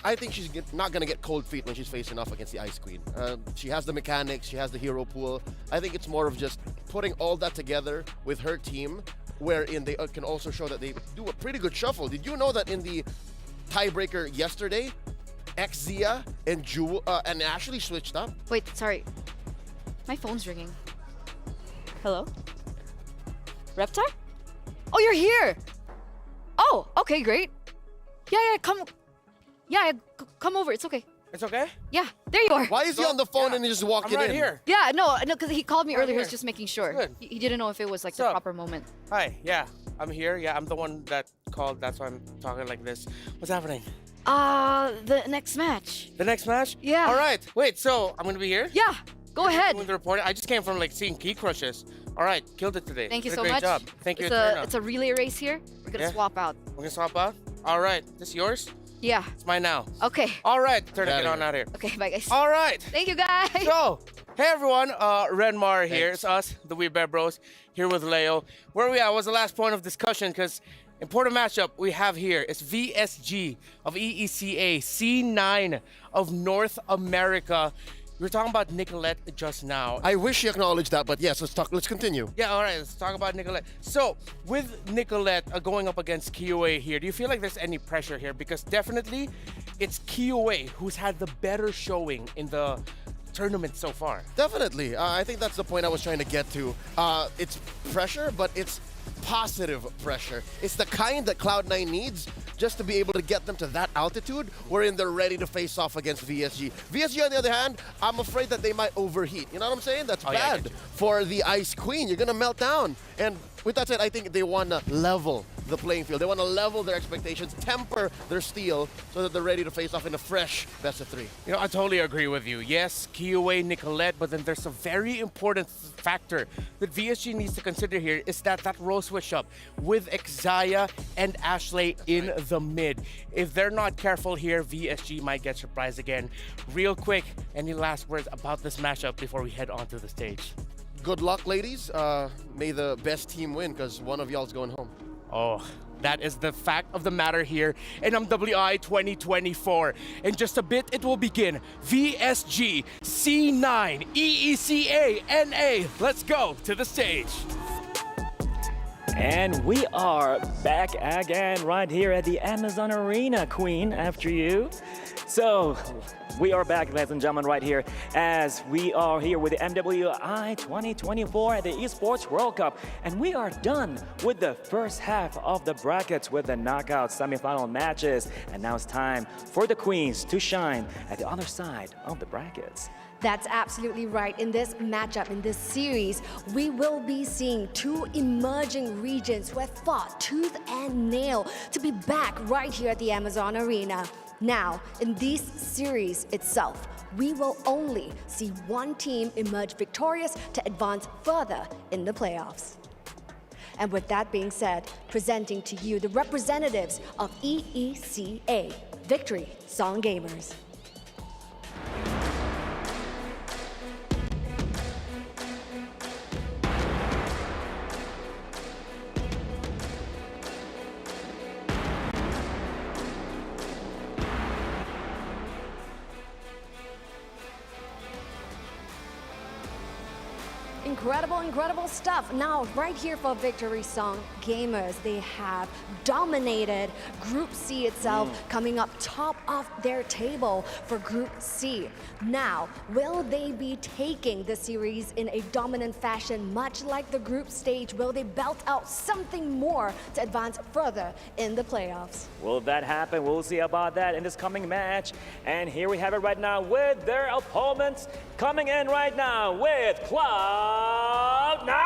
I think she's not going to get cold feet when she's facing off against the Ice Queen. She has the mechanics, she has the hero pool. I think it's more of just putting all that together with her team, wherein they can also show that they do a pretty good shuffle. Did you know that in the tiebreaker yesterday, Xia and and Ashley switched up? Wait, sorry. My phone's ringing. Hello? Reptar? Oh, you're here! Oh, okay, great. Yeah, come over. It's okay. It's okay? Yeah, there you are. Why is he on the phone and he's just walking I'm right in? here. Yeah, no, because he called me Right earlier. He was here. just making sure. Good. He didn't know if it was like the What's up? proper moment. Hi, yeah, I'm here. Yeah, I'm the one that called. That's why I'm talking like this. What's happening? The next match. The next match? Yeah. All right. Wait, so I'm going to be here? Yeah, go ahead. Doing the reporting. I just came from like seeing Key Crushes. All right, killed it today. Thank you Did so a great much. job. Thank you, It's Eterna. a relay race here. We're gonna Yeah? swap out. We're going to swap out? All right. This yours? Yeah. It's mine now. Okay. All right, Eterna, Get get outta on here. out of here. Okay, bye guys. All right. Thank you guys. So, hey everyone, Renmar here. It's us, the Weird Bear Bros, here with Leo. Where we at was the last point of discussion because important matchup we have here is VSG of EECA, C9 of North America. We were talking about Nicolette just now. I wish you acknowledged that, but yes, let's continue. Yeah, all right, let's talk about Nicolette. So, with Nicolette going up against KOA here, do you feel like there's any pressure here? Because definitely, it's KOA who's had the better showing in the tournament so far. Definitely. I think that's the point I was trying to get to. It's pressure, but it's positive pressure. It's the kind that Cloud9 needs just to be able to get them to that altitude wherein they're ready to face off against VSG. VSG, on the other hand, I'm afraid that they might overheat. You know what I'm saying? That's Oh, yeah, I bad get you. for the Ice Queen. You're going to melt down. And with that said, I think they want to level the playing field. They want to level their expectations, temper their steel so that they're ready to face off in a fresh best of 3. You know, I totally agree with you. Yes, KOA, Nicolette, but then there's a very important factor that VSG needs to consider here is that role switch up with Xia and Ashley in the mid. If they're not careful here, VSG might get surprised again. Real quick, any last words about this matchup before we head onto the stage? Good luck, ladies. May the best team win because one of y'all's going home. Oh, that is the fact of the matter here in MWI 2024. In just a bit, it will begin. VSG, C9, EECA, NA. Let's go to the stage. And we are back again right here at the Amazon Arena, Queen, after you. So, we are back, ladies and gentlemen, right here as we are here with the MWI 2024 at the Esports World Cup. And we are done with the first half of the brackets with the knockout semifinal matches. And now it's time for the Queens to shine at the other side of the brackets. That's absolutely right. In this matchup, in this series, we will be seeing two emerging regions who have fought tooth and nail to be back right here at the Amazon Arena. Now, in this series itself, we will only see one team emerge victorious to advance further in the playoffs. And with that being said, presenting to you the representatives of EECA, Victory Song Gamers. incredible stuff. Now, right here for Victory Song Gamers, they have dominated Group C itself, coming up top of their table for Group C. Now, will they be taking the series in a dominant fashion, much like the group stage? Will they belt out something more to advance further in the playoffs? Will that happen? We'll see about that in this coming match. And here we have it right now with their opponents coming in right now with Cloud9!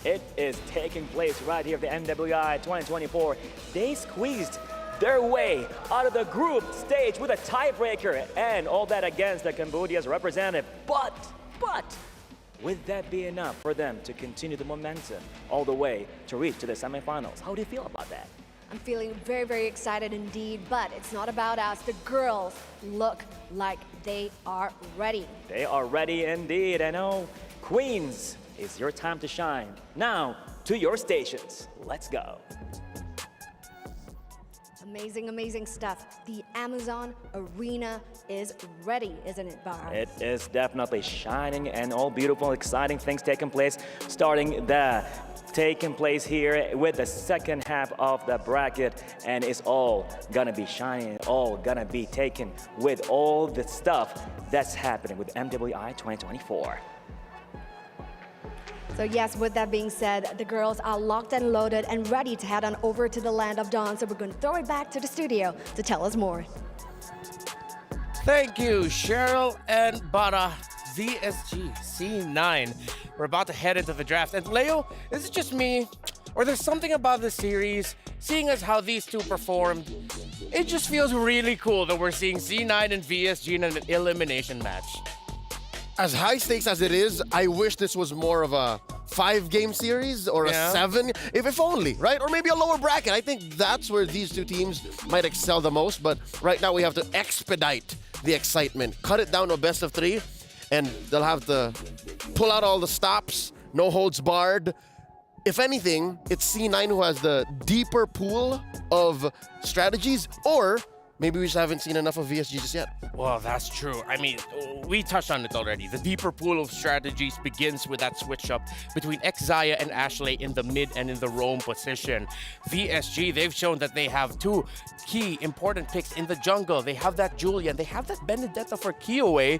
It is taking place right here at the MWI 2024. They squeezed their way out of the group stage with a tiebreaker and all that against the Cambodia's representative. But, would that be enough for them to continue the momentum all the way to reach to the semifinals? How do you feel about that? I'm feeling very, very excited indeed, but it's not about us. The girls look like they are ready. They are ready indeed. I know, Queens, it's your time to shine. Now, to your stations. Let's go. Amazing stuff. The Amazon Arena is ready, isn't it, Bar? It is definitely shining and all beautiful, exciting things taking place, taking place here with the second half of the bracket, and it's all gonna be shining, all gonna be taken with all the stuff that's happening with MWI 2024. So yes, with that being said, the girls are locked and loaded and ready to head on over to the Land of Dawn. So we're going to throw it back to the studio to tell us more. Thank you, Cheryl and Bara. VSG C9. We're about to head into the draft. And Leo, is it just me, or there's something about the series, seeing as how these two performed, it just feels really cool that we're seeing C9 and VSG in an elimination match. As high stakes as it is, I wish this was more of a 5-game series or a 7, if only, right? Or maybe a lower bracket. I think that's where these two teams might excel the most, but right now we have to expedite the excitement, cut it down to a best of 3, and they'll have to pull out all the stops, no holds barred. If anything, it's C9 who has the deeper pool of strategies, or maybe we just haven't seen enough of VSG just yet. Well, that's true. I mean, we touched on it already. The deeper pool of strategies begins with that switch up between Xia and Ashley in the mid and in the roam position. VSG, they've shown that they have 2 key important picks in the jungle. They have that Julian, they have that Benedetta for Kiowe,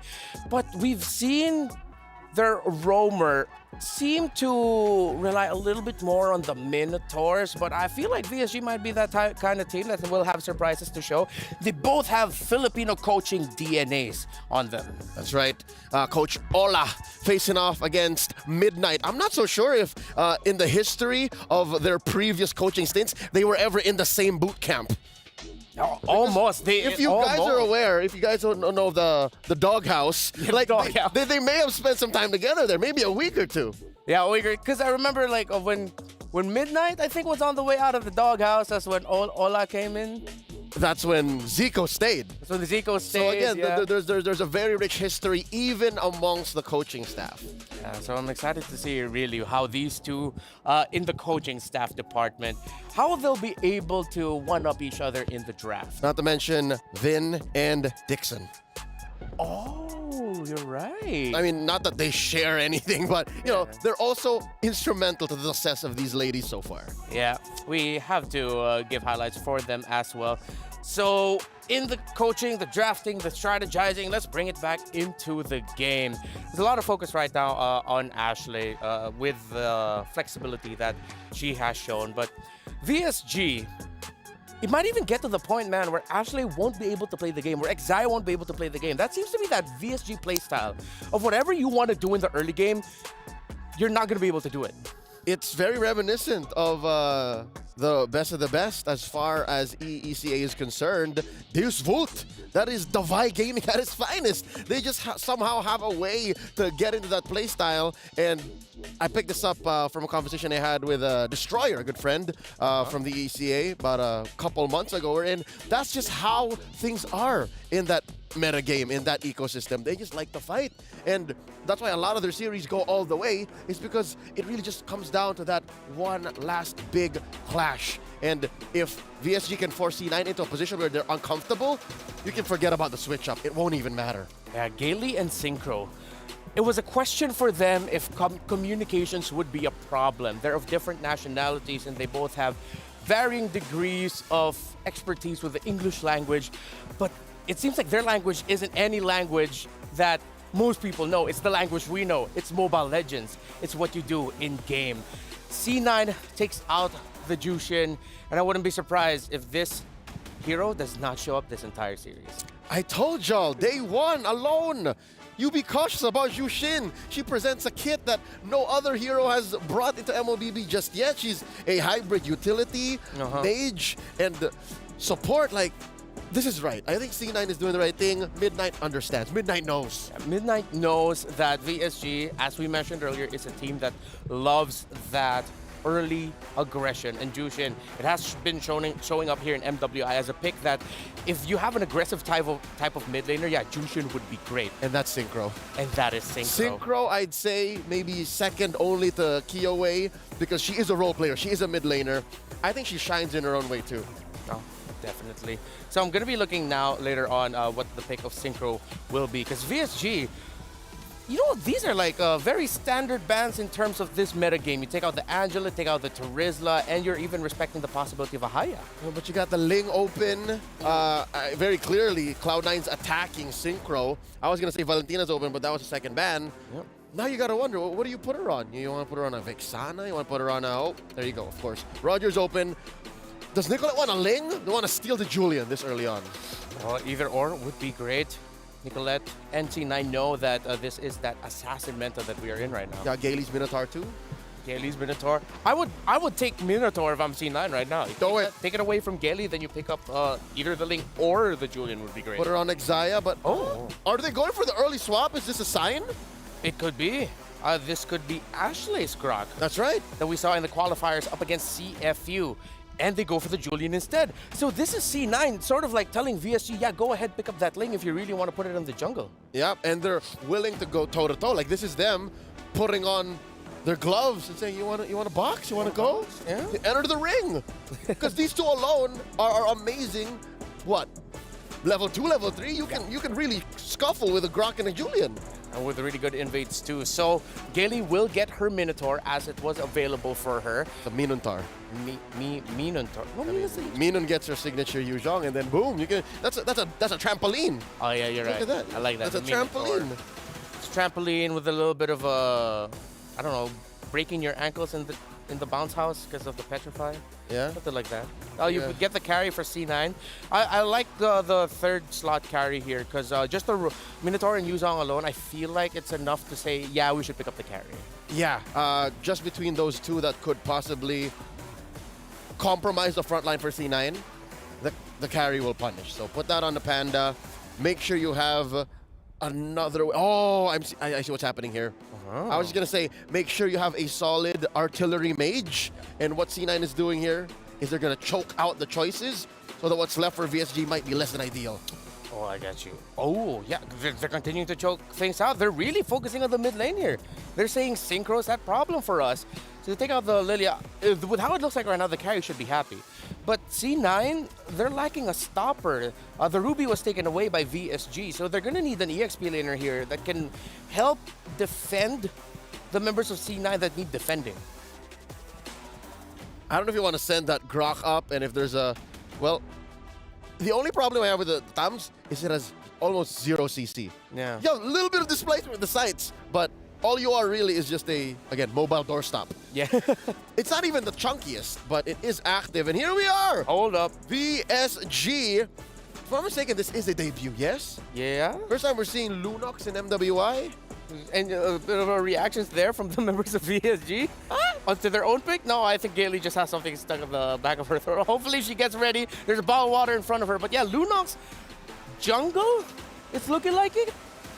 but we've seen their roamer seem to rely a little bit more on the Minotaurs, but I feel like VSG might be that kind of team that will have surprises to show. They both have Filipino coaching DNAs on them. That's right. Coach Ola facing off against Midnight. I'm not so sure if in the history of their previous coaching stints, they were ever in the same boot camp. Almost. If you guys are aware, if you guys don't know the doghouse, they may have spent some time together there, maybe a week or 2. Yeah, a week or 2. Because I remember like when Midnight, I think, was on the way out of the doghouse, that's when Ola came in. That's when Zico stayed. So the Zico stayed. So again, there's a very rich history even amongst the coaching staff. Yeah, so I'm excited to see really how these two in the coaching staff department, how they'll be able to one-up each other in the draft. Not to mention Vin and Dixon. Oh, you're right. I mean, not that they share anything, but you know, they're also instrumental to the success of these ladies so far. Yeah, we have to give highlights for them as well. So in the coaching, the drafting, the strategizing, let's bring it back into the game. There's a lot of focus right now on Ashley with the flexibility that she has shown, but VSG, it might even get to the point, man, where Ashley won't be able to play the game, where Xia won't be able to play the game. That seems to be that VSG playstyle of whatever you want to do in the early game, you're not going to be able to do it. It's very reminiscent of the best of the best as far as ECA is concerned. Deus Vult, that is Davai Gaming at its finest. They just somehow have a way to get into that playstyle, and I picked this up from a conversation I had with Destroyer, a good friend from the ECA about a couple months ago, and that's just how things are in that meta game in that ecosystem. They just like to fight. And that's why a lot of their series go all the way, is because it really just comes down to that one last big clash. And if VSG can force C9 into a position where they're uncomfortable, you can forget about the switch up. It won't even matter. Yeah, Gailey and Synchro. It was a question for them if communications would be a problem. They're of different nationalities and they both have varying degrees of expertise with the English language, but it seems like their language isn't any language that most people know. It's the language we know. It's Mobile Legends. It's what you do in game. C9 takes out the Jushin, and I wouldn't be surprised if this hero does not show up this entire series. I told y'all, day one alone. You be cautious about Jushin. She presents a kit that no other hero has brought into MOBB just yet. She's a hybrid utility, mage, and support. Like, this is right. I think C9 is doing the right thing. Midnight understands. Midnight knows. Yeah, Midnight knows that VSG, as we mentioned earlier, is a team that loves that early aggression. And Jushin, it has been showing up here in MWI as a pick that if you have an aggressive type of mid laner, yeah, Jushin would be great. And that's Synchro. And that is Synchro. Synchro, I'd say maybe second only to Kiyowei, because she is a role player. She is a mid laner. I think she shines in her own way too. Oh, definitely. So I'm going to be looking now later on what the pick of Synchro will be, because VSG, you know, these are like very standard bans in terms of this meta game. You take out the Angela, take out the Terizla, and you're even respecting the possibility of a Haya. Yeah, but you got the Ling open. Very clearly, Cloud9's attacking Synchro. I was going to say Valentina's open, but that was a second ban. Yep. Now you got to wonder, what do you put her on? You want to put her on a Vexana? You want to put her on a... Oh, there you go, of course. Roger's open. Does Nicolette want a Ling? They want to steal the Julian this early on. Well, either or would be great. Nicolette and C9 know that this is that assassin meta that we are in right now. Yeah, Gailey's Minotaur too. Gailey's Minotaur. I would take Minotaur if I'm C9 right now. Take it away from Gailey, then you pick up either the Ling or the Julian would be great. Put her on Exaya, but are they going for the early swap? Is this a sign? It could be. This could be Ashley's Grok. That's right. That we saw in the qualifiers up against CFU. And they go for the Julian instead. So this is C9 sort of like telling VSG, yeah, go ahead, pick up that Ling if you really want to put it in the jungle. Yeah, and they're willing to go toe-to-toe. Like, this is them putting on their gloves and saying, you want to box? You want to go? Yeah. Enter the ring. Because these two alone are amazing. What? Level 2, level 3, you can really scuffle with a Grok and a Julian. And with really good invades too. So Gailey will get her Minotaur as it was available for her. The Minotaur. Minotaur. Minun gets her signature Yuzhong, and then boom, you can. That's a trampoline. Oh yeah, you're right. Look at that. I like that. That's a Minotaur. trampoline. It's a trampoline with a little bit of I don't know, breaking your ankles in the bounce house because of the petrify. Yeah. Something like that. Oh, you get the carry for C9. I like the third slot carry here because just the Minotaur and Yuzhong alone, I feel like it's enough to say, yeah, we should pick up the carry. Yeah, just between those two that could possibly compromise the front line for C9, the carry will punish. So put that on the Panda. Make sure you have another... Oh, I see what's happening here. I was just going to say, make sure you have a solid artillery mage. And what C9 is doing here is they're going to choke out the choices so that what's left for VSG might be less than ideal. Oh, I got you. Oh, yeah, they're continuing to choke things out. They're really focusing on the mid lane here. They're saying Synchro's that problem for us. So they take out the Lilia. With how it looks like right now, the carry should be happy. But C9, they're lacking a stopper. The Ruby was taken away by VSG, so they're going to need an EXP laner here that can help defend the members of C9 that need defending. I don't know if you want to send that Grok up, and if there's a... Well, the only problem I have with the Tams is it has almost 0 CC. Yeah. Yeah, a little bit of displacement with the sights, but all you are really is just a, again, mobile doorstop. Yeah. It's not even the chunkiest, but it is active. And here we are. Hold up. VSG. If I'm not mistaken, this is a debut, yes? Yeah. First time we're seeing Lunox in MWI. And a bit of a reactions there from the members of VSG onto their own pick. No, I think Gailey just has something stuck in the back of her throat. Hopefully she gets ready. There's a bottle of water in front of her. But yeah, Lunox jungle, it's looking like it.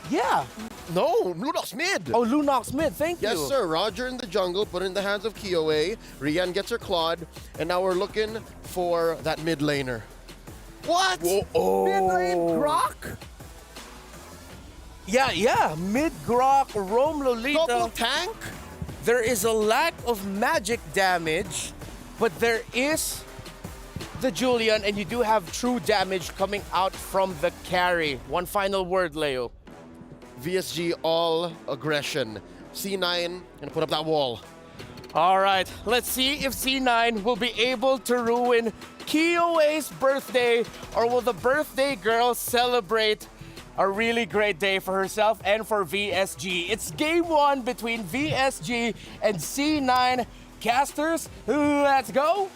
Yeah. No, Lunox mid. Oh, Lunox mid, thank you. Yes, sir. Roger in the jungle, put in the hands of Kiyowei. Rian gets her Claude, and now we're looking for that mid laner. What? Whoa, oh. Mid lane Grok? Yeah. Mid-Grok, Roam Lolita. Double tank? There is a lack of magic damage, but there is the Julian, and you do have true damage coming out from the carry. One final word, Leo. VSG all aggression. C9 gonna put up that wall. All right, let's see if C9 will be able to ruin Kiowa's birthday, or will the birthday girl celebrate a really great day for herself and for VSG. It's game 1 between VSG and C9. Casters, let's go.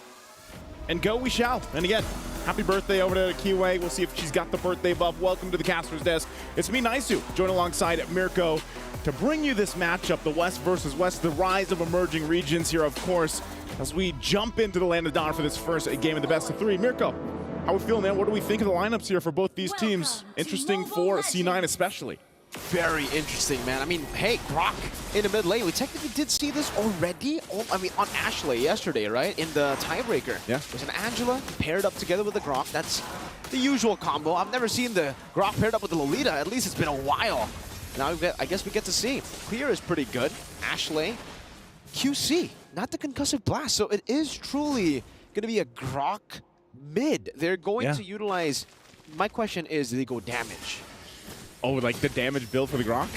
And go we shall. And again, happy birthday over to Kiwi. We'll see if she's got the birthday buff. Welcome to the Caster's Desk. It's me, Naisu, join alongside Mirko to bring you this matchup, the West versus West, the rise of emerging regions here, of course, as we jump into the Land of Dawn for this first game of the best of 3. Mirko, how we feeling, man? What do we think of the lineups here for both these teams? Interesting for C9 especially. Very interesting, man. I mean, hey, Grok in the mid lane. We technically did see this already. I mean, on Ashley yesterday, right? In the tiebreaker. Yeah. There's an Angela paired up together with the Grok. That's the usual combo. I've never seen the Grok paired up with the Lolita. At least it's been a while. Now I guess we get to see. Clear is pretty good. Ashley, QC, not the concussive blast. So it is truly going to be a Grok mid. They're going to utilize. My question is, do they go damage? Oh, like the damage build for the Grok?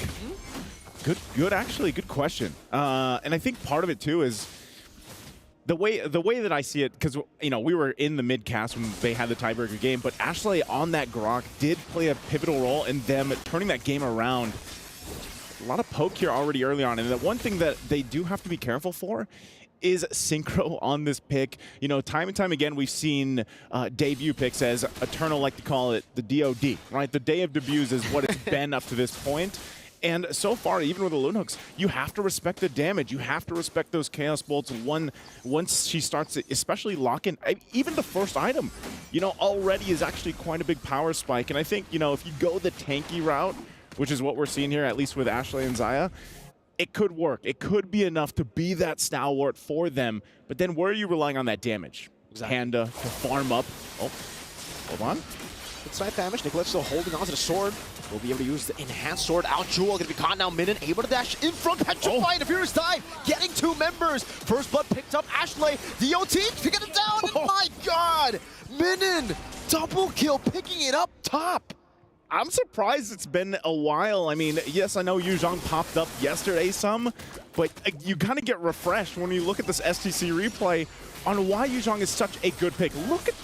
Good, actually, good question. And I think part of it too is the way that I see it, because we were in the mid cast when they had the tiebreaker game, but Ashley on that Grok did play a pivotal role in them turning that game around. A lot of poke here already early on, and the one thing that they do have to be careful for is synchro on this pick. Time and time again, we've seen debut picks, as Eternal like to call it, the DOD, right? The day of debuts is what it's been up to this point. And so far, even with the Loon Hooks, you have to respect the damage. You have to respect those Chaos Bolts once she starts to especially lock in. Even the first item, already is actually quite a big power spike. And I think, if you go the tanky route, which is what we're seeing here, at least with Ashley and Xayah, it could work. It could be enough to be that stalwart for them. But then where are you relying on that damage? Exactly. Panda to farm up. Oh, hold on. Good side damage. Nicolette's still holding on to the sword. We'll be able to use the enhanced sword. Out Jewel going to be caught now. Minin able to dash in front. Petrified. The Furious dive. Getting 2 members. First blood picked up. Ashley. DOT to get it down. And my God. Minin. Double kill. Picking it up top. I'm surprised it's been a while. I mean, yes, I know Yu Zhang popped up yesterday some, but you kind of get refreshed when you look at this STC replay on why Yu Zhang is such a good pick. Look at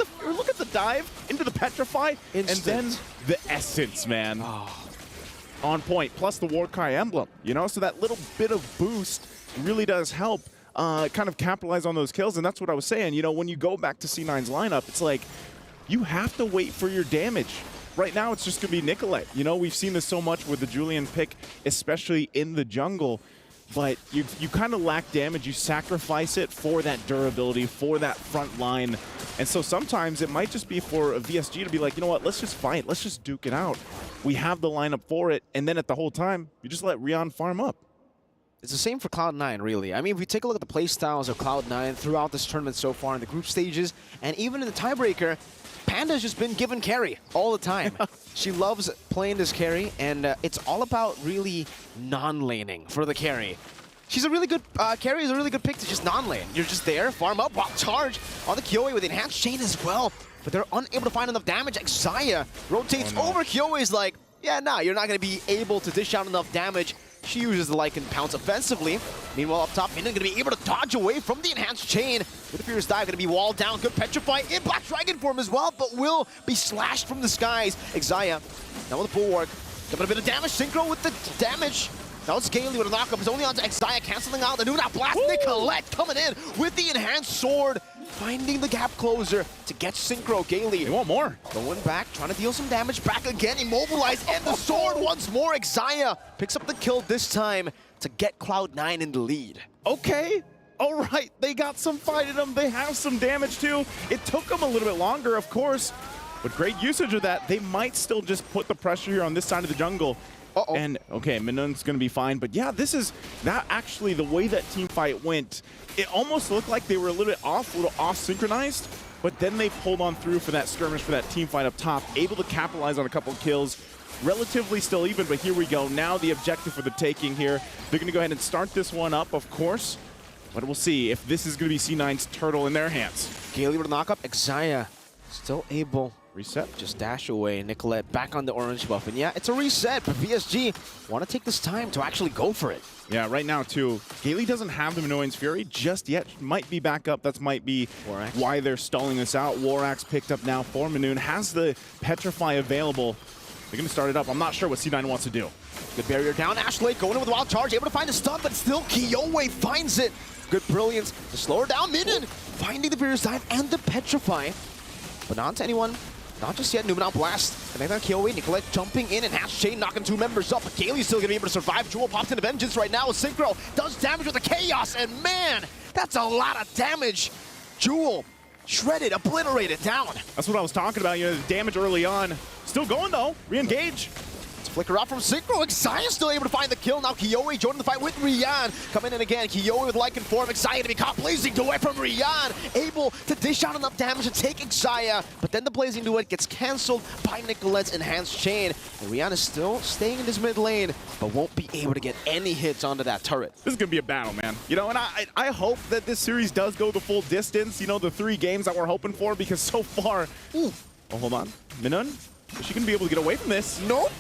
the dive into the Petrify, Instant. and then the Essence, man. On point, plus the Warcry emblem, so that little bit of boost really does help kind of capitalize on those kills, and that's what I was saying. When you go back to C9's lineup, it's like you have to wait for your damage. Right now, it's just going to be Nicolette. We've seen this so much with the Julian pick, especially in the jungle, but you kind of lack damage. You sacrifice it for that durability, for that front line. And so sometimes it might just be for a VSG to be like, you know what, let's just fight. Let's just duke it out. We have the lineup for it. And then at the whole time, you just let Rion farm up. It's the same for Cloud9, really. I mean, if we take a look at the play styles of Cloud9 throughout this tournament so far in the group stages, and even in the tiebreaker, Panda's just been given carry all the time. She loves playing this carry, and it's all about really non-laning for the carry. She's a really good, carry is a really good pick to just non-lane. You're just there, farm up, while charge on the Kyoe with enhanced chain as well. But they're unable to find enough damage. Xayah rotates over. Kyoe's like, yeah, nah, you're not going to be able to dish out enough damage. She uses the Lycan Pounce offensively. Meanwhile, up top, Minion going to be able to dodge away from the enhanced chain. With the Furious Dive, going to be walled down. Good Petrify in Black Dragon form as well, but will be slashed from the skies. Xayah, now with the Bulwark. Got a bit of damage. Synchro with the damage. Now it's Gailey with a knockup. It's only on to Xayah, canceling out the Nuna Blast. Nicolette coming in with the enhanced sword. Finding the gap closer to get Synchro. Gailey. They want more. Going back, trying to deal some damage. Back again, immobilized, and the sword once more. Xayah picks up the kill this time to get Cloud9 in the lead. Okay. All right. They got some fight in them. They have some damage too. It took them a little bit longer, of course, but great usage of that. They might still just put the pressure here on this side of the jungle. And, okay, Minun's going to be fine. But, yeah, this is that actually the way that team fight went. It almost looked like they were a little bit off, a little off-synchronized. But then they pulled on through for that skirmish, for that team fight up top. Able to capitalize on a couple of kills. relatively still even, but here we go. Now the objective for the taking here. They're going to go ahead and start this one up, of course. But we'll see if this is going to be C9's turtle in their hands. Gaily with a knock up. Xayah still able. Reset. Just dash away. Nicolette back on the orange buff. And yeah, it's a reset, but VSG want to take this time to actually go for it. Yeah, right now, too. Gaily doesn't have the Minoan's Fury just yet. Might be back up. That might be why they're stalling this out. Warax picked up now for Minoon. Has the Petrify available. They're going to start it up. I'm not sure what C9 wants to do. Good barrier down. Ashley going in with a wild charge. Able to find the stun, but still Kiowe finds it. Good brilliance to slow her down. Minion finding the Furious Dive and the Petrify. But not to anyone. Not just yet. Numenal Blast. Connecting on Kiowe. Nicolette jumping in and Hash Chain knocking 2 members up. But Gailey's still going to be able to survive. Jewel pops into Vengeance right now. Synchro does damage with the Chaos. And man, that's a lot of damage. Jewel shredded, obliterated down. That's what I was talking about. You know, the damage early on. Still going, though. Re-engage. Flicker out from Synchro. Xayah still able to find the kill. Now Kiowe joining the fight with Rian. Coming in again. Kiowe with Lycan form. Xayah to be caught blazing away from Rian. Able to dish out enough damage to take Xayah. But then the blazing duet gets cancelled by Nicolette's enhanced chain. And Rian is still staying in this mid lane, but won't be able to get any hits onto that turret. This is going to be a battle, man. You know, and I hope that this series does go the full distance. You know, the 3 games that we're hoping for, because so far... Ooh. Oh, hold on. Minun? Is she going to be able to get away from this? Nope.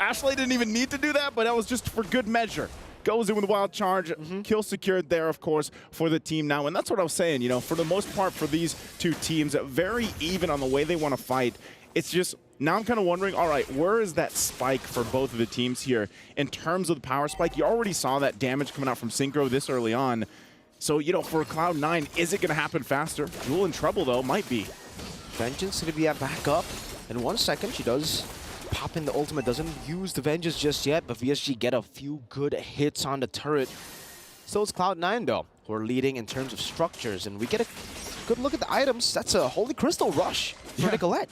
Ashley didn't even need to do that, but that was just for good measure. Goes in with a wild charge, kill secured there, of course, for the team now. And that's what I was saying, you know, for the most part, for these 2 teams, very even on the way they want to fight. It's just, now I'm kind of wondering, all right, where is that spike for both of the teams here? In terms of the power spike, you already saw that damage coming out from Synchro this early on. So, you know, for Cloud9, is it going to happen faster? Jewel in trouble, though, might be. Vengeance going to be at back up. In 1 second, she does pop in the ultimate, doesn't use the Vengeance just yet, but VSG get a few good hits on the turret. So it's Cloud9 though, who are leading in terms of structures, and we get a good look at the items. That's a Holy Crystal Rush for Nicolette.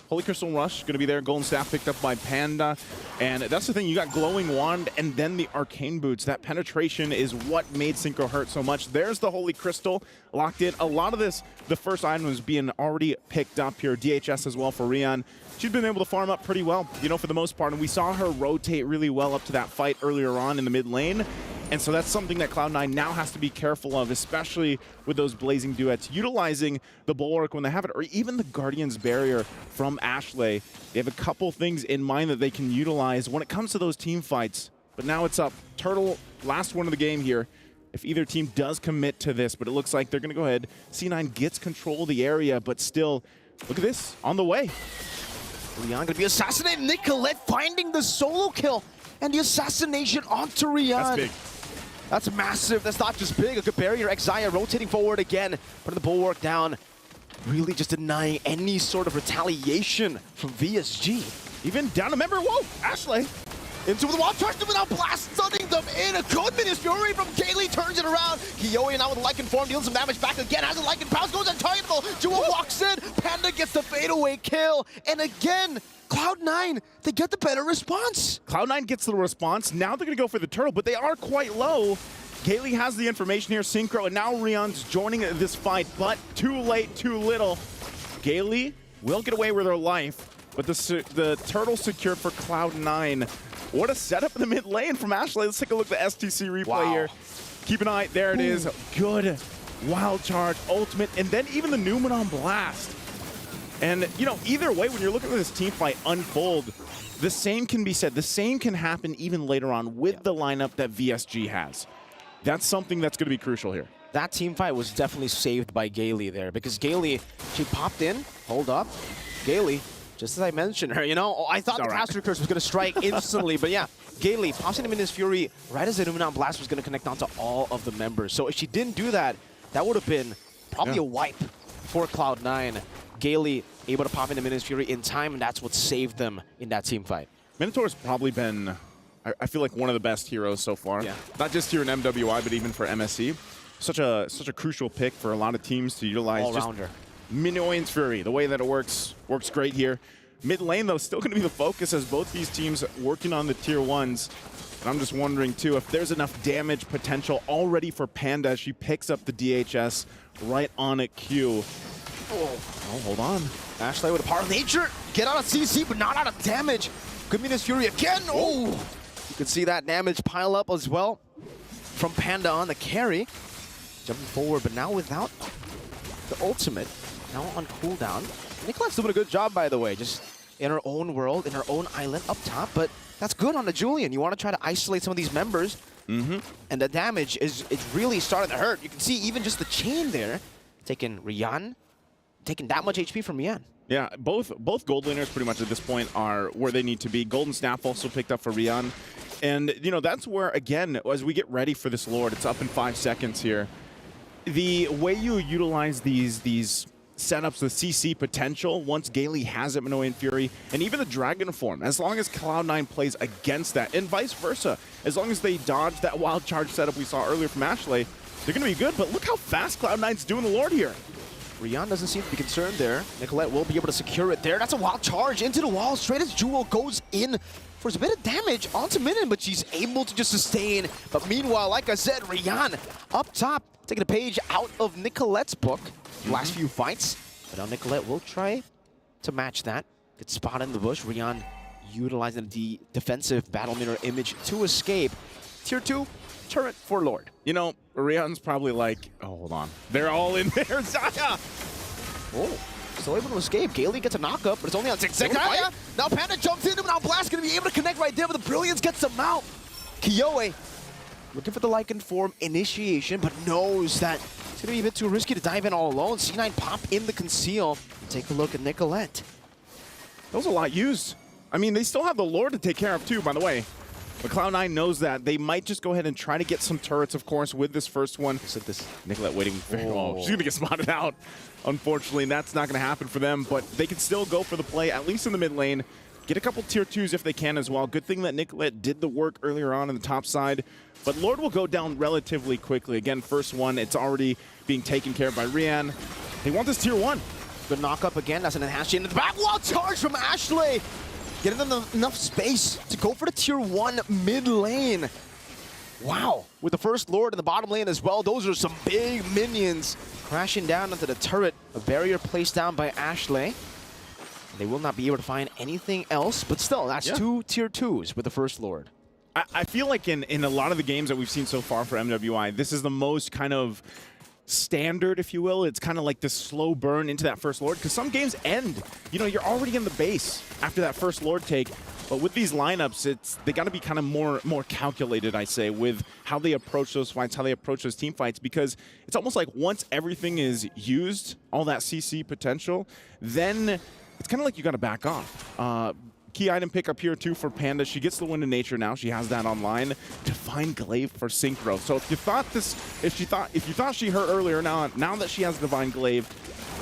Holy Crystal Rush going to be there. Golden Staff picked up by Panda. And that's the thing, you got Glowing Wand and then the Arcane Boots. That penetration is what made Synchro hurt so much. There's the Holy Crystal locked in. A lot of this, the first item was being already picked up here. DHS as well for Rian. She's been able to farm up pretty well, you know, for the most part. And we saw her rotate really well up to that fight earlier on in the mid lane. And so that's something that Cloud9 now has to be careful of, especially with those blazing duets. Utilizing the Bulwark when they have it, or even the Guardian's Barrier from Ashley. They have a couple things in mind that they can utilize when it comes to those team fights. But now it's up. Turtle, last one of the game here. If either team does commit to this, but it looks like they're going to go ahead. C9 gets control of the area, but still, look at this, on the way. Rian going to be assassinated. Nicolette finding the solo kill and the assassination onto Rian. That's big. That's massive. That's not just big. A good barrier. Xayah rotating forward again, putting the Bulwark down. Really just denying any sort of retaliation from VSG. Even down a member. Whoa, Ashley. Into the wall, charge them without blast, stunning them in. A good Minions Fury from Gaily turns it around. Kiowe now with Lycan form, dealing some damage back again. Has a Lycan pounce, goes untargetable. Jewel walks in. Panda gets the fadeaway kill. And again, Cloud9, they get the better response. Cloud9 gets the response. Now they're going to go for the turtle, but they are quite low. Gaily has the information here, Synchro, and now Rian's joining this fight, but too late, too little. Gaily will get away with her life, but the turtle secured for Cloud9. What a setup in the mid lane from Ashley. Let's take a look at the STC replay here. Keep an eye. There it is. Good wild charge, ultimate, and then even the Numenal Blast. And, you know, either way, when you're looking at this team fight unfold, the same can be said. The same can happen even later on with the lineup that VSG has. That's something that's going to be crucial here. That team fight was definitely saved by Gaily there, because Gaily, she popped in, hold up. Gaily, just as I mentioned her, you know, I thought the Caster Curse was going to strike instantly, but yeah, Gaily pops into Minions Fury right as the Numenal Blast was going to connect onto all of the members. So if she didn't do that, that would have been probably a wipe for Cloud9. Gaily able to pop into Minions Fury in time, and that's what saved them in that team fight. Minotaur's probably been, I feel like, one of the best heroes so far. Yeah. Not just here in MWI, but even for MSC. Such a crucial pick for a lot of teams to utilize. All-rounder. Minions Fury, the way that it works great here. Mid lane, though, still going to be the focus as both these teams working on the tier 1s. And I'm just wondering, too, if there's enough damage potential already for Panda as she picks up the DHS right on at Q. Oh, hold on. Ashley with the power of nature. Get out of CC, but not out of damage. Good Minas Fury again. Oh! You can see that damage pile up as well from Panda on the carry. Jumping forward, but now without the ultimate. Now on cooldown. Nicolette's doing a good job, by the way. Just in her own world, in her own island up top. But that's good on the Julian. You want to try to isolate some of these members. And the damage is really starting to hurt. You can see even just the chain there. Taking Rian. Taking that much HP from Rian. Yeah, both gold laners pretty much at this point are where they need to be. Golden Staff also picked up for Rian. And, you know, that's where, again, as we get ready for this Lord, it's up in 5 seconds here. The way you utilize these setups, the CC potential, once Gailey has it, MWI and Fury, and even the Dragon form, as long as Cloud9 plays against that, and vice versa, as long as they dodge that wild charge setup we saw earlier from Ashley, they're going to be good. But look how fast Cloud9's doing the Lord here. Rian doesn't seem to be concerned there. Nicolette will be able to secure it there. That's a wild charge into the wall. Straight as Jewel goes in for a bit of damage onto Minion, but she's able to just sustain. But meanwhile, like I said, Rian up top, taking a page out of Nicolette's book. Last few fights. But now Nicolette will try to match that. Good spot in the bush. Rian utilizing the defensive battle mirror image to escape. Tier 2 turret for Lord. You know, Rian's probably like, oh, hold on. They're all in there. Zaya! Oh, still able to escape. Gailey gets a knock-up, but it's only on 6 seconds. Now Panda jumps into him. Now Blast going to be able to connect right there, but the Brilliance gets him out. Kyoe looking for the Lycan form initiation, but knows that it's going to be a bit too risky to dive in all alone. C9 pop in the conceal. Take a look at Nicolette. That was a lot used. I mean, they still have the Lord to take care of, too, by the way. But Cloud9 knows that. They might just go ahead and try to get some turrets, of course, with this first one. So this Nicolette waiting. Oh, she's going to get spotted out, unfortunately, and that's not going to happen for them. But they can still go for the play, at least in the mid lane. Get a couple tier 2s if they can as well. Good thing that Nicolette did the work earlier on the top side. But Lord will go down relatively quickly. Again, first one, it's already being taken care of by Rian. They want this tier 1. Good knock up again. That's an enhanced chain in the back. Wall charge from Ashley. Getting them enough space to go for the tier 1 mid lane. Wow. With the first Lord in the bottom lane as well, those are some big minions crashing down into the turret. A barrier placed down by Ashley. They will not be able to find anything else, but still, that's 2 tier 2s with the first Lord. I feel like in a lot of the games that we've seen so far for MWI, this is the most kind of standard, if you will. It's kind of like this slow burn into that first Lord, because some games end, you know, you're already in the base after that first Lord take. But with these lineups, they got to be kind of more calculated, I say, with how they approach those fights, how they approach those team fights, because it's almost like once everything is used, all that CC potential, then it's kind of like you got to back off. Key item pickup here too for Panda. She gets the Wind of Nature now. She has that online. Divine Glaive for Synchro. So if you thought she hurt earlier, now that she has Divine Glaive,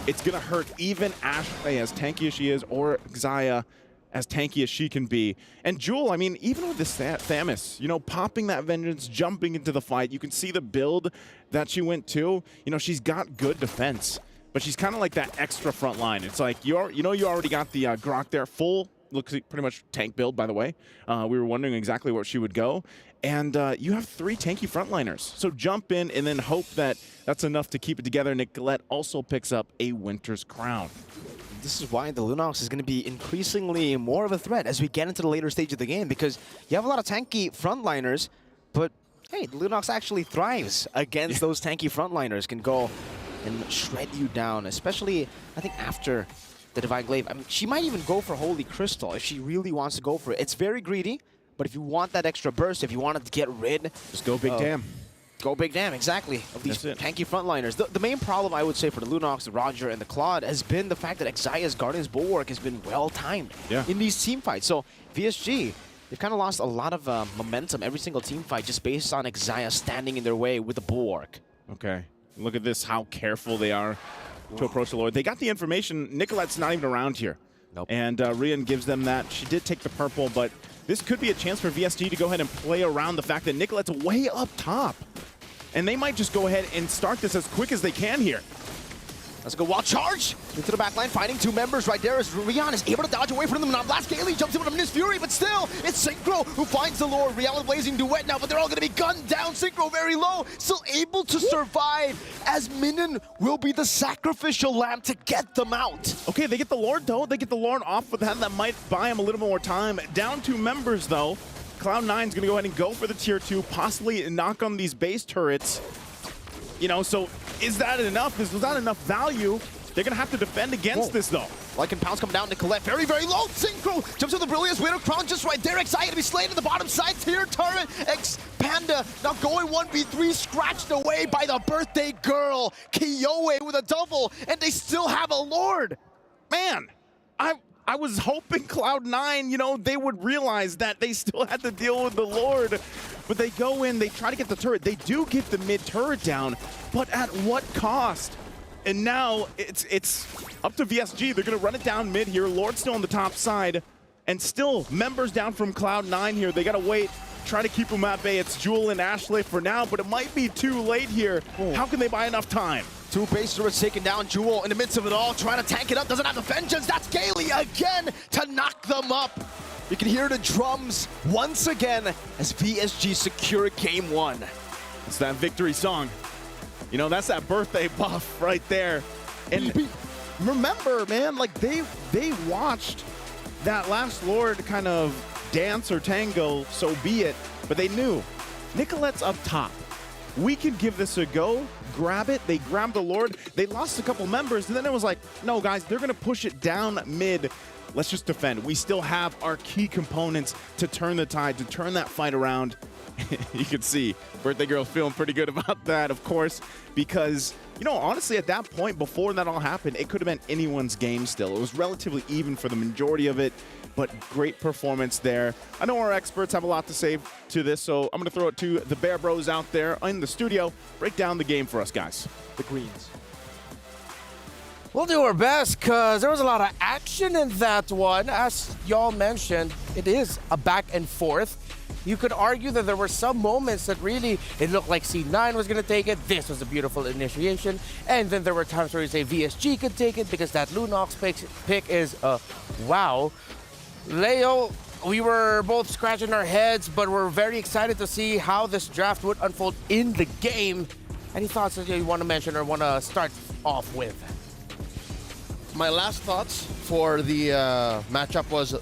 it's gonna hurt even Ashley, as tanky as she is, or Xayah, as tanky as she can be. And Jewel, I mean, even with this Thamus, you know, popping that Vengeance, jumping into the fight, you can see the build that she went to. You know, she's got good defense, but she's kind of like that extra front line. It's like, you already got the Grok there, full, looks like pretty much tank build, by the way. We were wondering exactly where she would go. And you have 3 tanky frontliners. So jump in and then hope that that's enough to keep it together. Nicolette also picks up a Winter's Crown. This is why the Lunox is going to be increasingly more of a threat as we get into the later stage of the game, because you have a lot of tanky frontliners, but hey, the Lunox actually thrives against those tanky frontliners, can go and shred you down, especially, I think, after the Divine Glaive. I mean, she might even go for Holy Crystal if she really wants to go for it. It's very greedy, but if you want that extra burst, if you wanted to get rid... Just go Big Damn. Go Big Damn, exactly, of these tanky frontliners. The main problem, I would say, for the Lunox, the Roger, and the Claude has been the fact that Xayah's Guardian's Bulwark has been well-timed in these team fights. So VSG, they've kind of lost a lot of momentum every single team fight just based on Xayah standing in their way with the Bulwark. Okay. Look at this, how careful they are to approach the Lord. They got the information. Nicolette's not even around here. Nope. And Rian gives them that. She did take the purple, but this could be a chance for VSG to go ahead and play around the fact that Nicolette's way up top. And they might just go ahead and start this as quick as they can here. Let's go wild charge into the back line, finding two members right there as Rian is able to dodge away from them. Now Blast Gailey jumps in with a Miss Fury, but still, it's Synchro who finds the Lord. Rian with Blazing Duet now, but they're all going to be gunned down. Synchro very low, still able to survive as Minion will be the sacrificial lamb to get them out. Okay, they get the Lord though. They get the Lord off with that. That might buy him a little more time. Down two members though. Cloud9's going to go ahead and go for the tier 2, possibly knock on these base turrets. You know, so is that enough? Is that enough value? They're going to have to defend against this, though. Lycan Pounds come down to Colette. Very, very low. Synchro jumps with the Brilliance. Widow Crown just right there. X to be slain in the bottom side. Tier turret. X Panda now going 1v3. Scratched away by the birthday girl. Kiyoe with a double. And they still have a Lord. Man, I was hoping Cloud9, you know, they would realize that they still had to deal with the Lord. But they go in, they try to get the turret. They do get the mid turret down, but at what cost? And now it's up to VSG. They're going to run it down mid here. Lord's still on the top side. And still, members down from Cloud9 here. They got to wait, try to keep them at bay. It's Jewel and Ashley for now, but it might be too late here. How can they buy enough time? Two base turrets taking down. Jewel in the midst of it all, trying to tank it up. Doesn't have the vengeance. That's Gailey again to knock them up. You can hear the drums once again as VSG secure game 1. It's that victory song. You know, that's that birthday buff right there. And remember, man, like they watched that last Lord kind of dance or tango, so be it. But they knew Nicolette's up top. We can give this a go, grab it. They grabbed the Lord. They lost a couple members, and then it was like, no, guys, they're going to push it down mid. Let's just defend. We still have our key components to turn the tide, to turn that fight around. You can see Birthday Girl feeling pretty good about that, of course, because, you know, honestly, at that point, before that all happened, it could have been anyone's game still. It was relatively even for the majority of it, but great performance there. I know our experts have a lot to say to this, so I'm going to throw it to the Bear Bros out there in the studio. Break down the game for us, guys. The Greens. We'll do our best because there was a lot of action in that one. As y'all mentioned, it is a back and forth. You could argue that there were some moments that really, it looked like C9 was going to take it. This was a beautiful initiation. And then there were times where you say VSG could take it because that Lunox pick is wow. Leo, we were both scratching our heads, but we're very excited to see how this draft would unfold in the game. Any thoughts that you want to mention or want to start off with? My last thoughts for the matchup was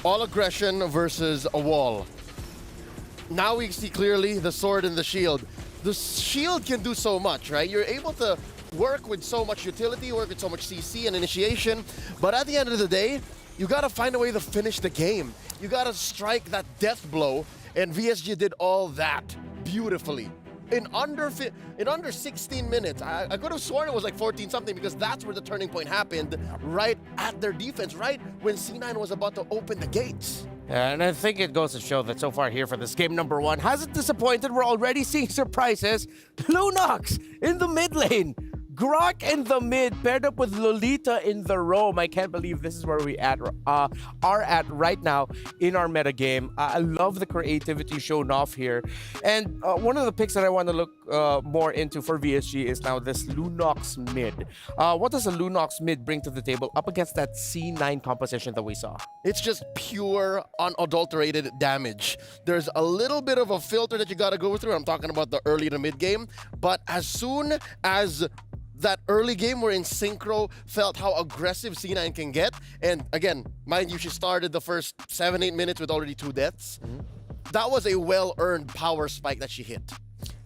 all aggression versus a wall. Now we see clearly the sword and the shield. The shield can do so much, right? You're able to work with so much utility, work with so much CC and initiation, but at the end of the day, you gotta find a way to finish the game. You gotta strike that death blow, and VSG did all that beautifully. In under 16 minutes. I could have sworn it was like 14 something because that's where the turning point happened, right at their defense, right when C9 was about to open the gates. Yeah, and I think it goes to show that so far here for this game number 1 hasn't disappointed. We're already seeing surprises. Lunox in the mid lane. Grok in the mid, paired up with Lolita in the roam. I can't believe this is where we are at right now in our meta game. I love the creativity shown off here. And one of the picks that I want to look more into for VSG is now this Lunox mid. What does a Lunox mid bring to the table up against that C9 composition that we saw? It's just pure, unadulterated damage. There's a little bit of a filter that you got to go through. I'm talking about the early to mid game. But as soon as that early game wherein Synchro felt how aggressive C9 can get, and again, mind you, she started the first 7-8 minutes with already 2 deaths. That was a well-earned power spike that she hit.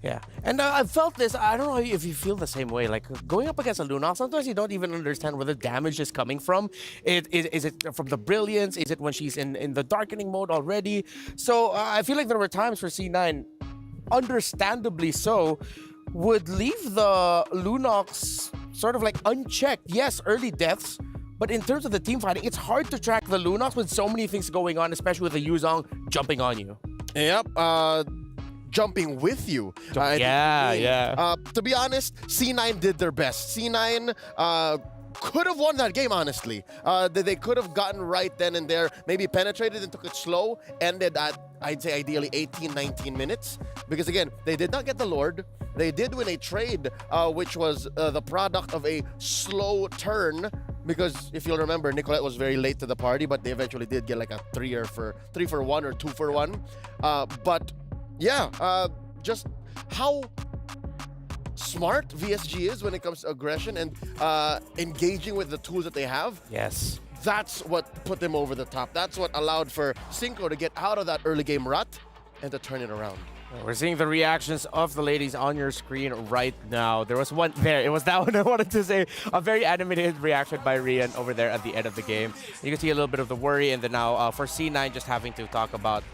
Yeah, and I felt this, I don't know if you feel the same way, like going up against a Lunox, sometimes you don't even understand where the damage is coming from. Is it from the brilliance? Is it when she's in the darkening mode already? So I feel like there were times where C9, understandably so, would leave the Lunox sort of like unchecked. Yes, early deaths, but in terms of the team fighting, it's hard to track the Lunox with so many things going on, especially with the Yuzong jumping on you. Yep, jumping with you. Yeah. To be honest, C9 did their best. C9 could have won that game, honestly. They could have gotten right then and there, maybe penetrated and took it slow, ended at, I'd say, ideally 18, 19 minutes. Because again, they did not get the Lord. They did win a trade, which was the product of a slow turn. Because if you'll remember, Nicolette was very late to the party, but they eventually did get like a 3 for 1 or 2 for 1. But yeah, just how smart VSG is when it comes to aggression and engaging with the tools that they have. Yes. That's what put them over the top. That's what allowed for Synchro to get out of that early game rut and to turn it around. We're seeing the reactions of the ladies on your screen right now. There was one there. It was that one I wanted to say. A very animated reaction by Rian over there at the end of the game. You can see a little bit of the worry, and then now for C9 just having to talk about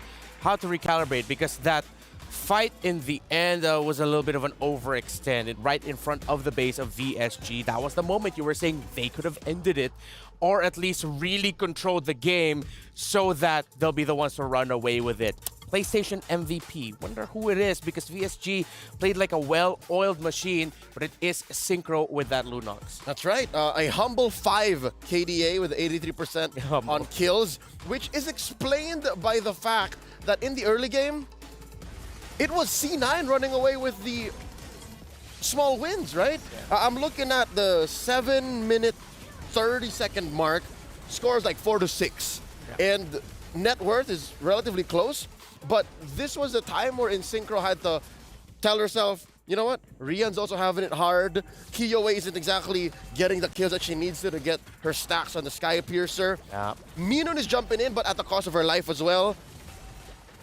how to recalibrate, because that fight in the end was a little bit of an overextended right in front of the base of VSG. That was the moment you were saying they could have ended it, or at least really controlled the game so that they'll be the ones to run away with it. PlayStation MVP. Wonder who it is, because VSG played like a well-oiled machine, but it is Synchro with that Lunox. That's right. A humble 5 KDA with 83% on kills, which is explained by the fact that in the early game, it was C9 running away with the small wins, right? I'm looking at the 7-minute, 30-second mark. Scores like 4-6. And net worth is relatively close. But this was a time where Synchro had to tell herself, you know what? Rian's also having it hard. Kiyoe isn't exactly getting the kills that she needs to get her stacks on the Sky Piercer. Yeah. Minun is jumping in, but at the cost of her life as well.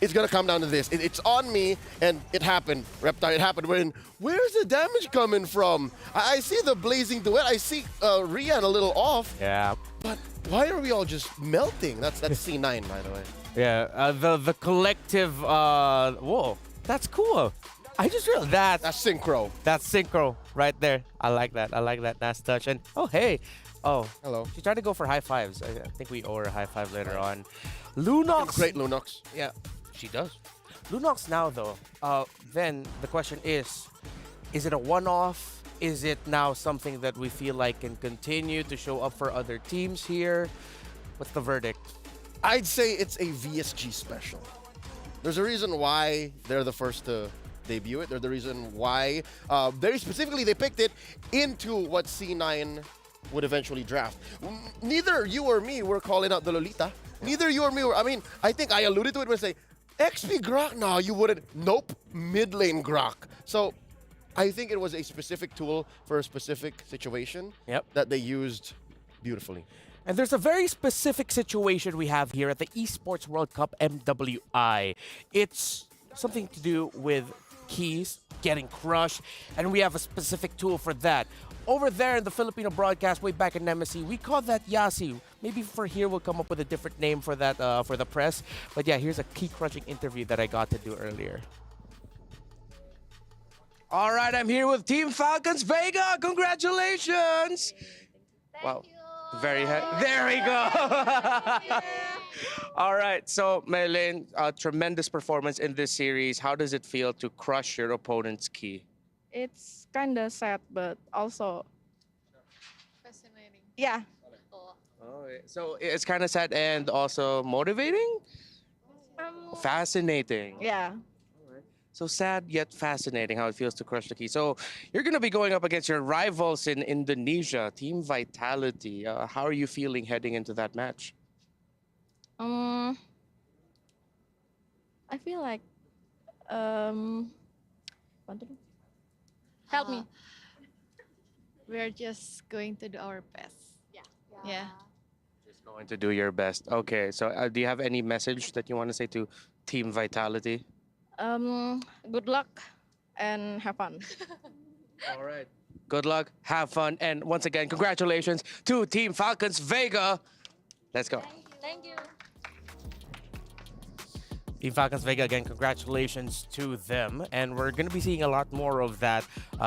It's going to come down to this. It's on me, and it happened. Reptile, it happened. Where's the damage coming from? I see the blazing duet. I see Rian a little off. Yeah. But why are we all just melting? That's C9, by the way. Yeah, the collective, whoa, that's cool. I just realized that's Synchro. That's Synchro right there. I like that. I like that nice touch. And oh, hey. Oh, hello. She tried to go for high fives. I think we owe her a high five later on. Lunox. Great Lunox. Yeah, she does. Lunox now, though, then the question is it a one-off? Is it now something that we feel like can continue to show up for other teams here? What's the verdict? I'd say it's a VSG special. There's a reason why they're the first to debut it. There's the reason why, very specifically, they picked it into what C9 would eventually draft. Neither you or me were calling out the Lolita. Neither you or me were, I think I alluded to it when I say, XP Grok? No, you wouldn't. Nope, mid lane Grok. So I think it was a specific tool for a specific situation that they used beautifully. And there's a very specific situation we have here at the Esports World Cup MWI. It's something to do with keys getting crushed, and we have a specific tool for that. Over there in the Filipino broadcast, way back in MSC, we call that Yasi. Maybe for here we'll come up with a different name for that for the press. But yeah, here's a key crushing interview that I got to do earlier. All right, I'm here with Team Falcons Vega. Congratulations! Wow. Very there we go. All right, so Maylene, tremendous performance in this series. How does it feel to crush your opponent's key? It's kind of sad, but also fascinating. Yeah. Oh, so it's kind of sad and also motivating? Fascinating. Yeah. So sad yet fascinating how it feels to crush the key. So you're going to be going up against your rivals in Indonesia, Team Vitality. How are you feeling heading into that match? I feel like help me. We're just going to do our best. Yeah. Just going to do your best. Okay, so do you have any message that you want to say to Team Vitality? Good luck and have fun. All right. Good luck, have fun, and once again, congratulations to Team Falcons Vega. Let's go. Thank you. Team Falcons Vega, again, congratulations to them. And we're going to be seeing a lot more of that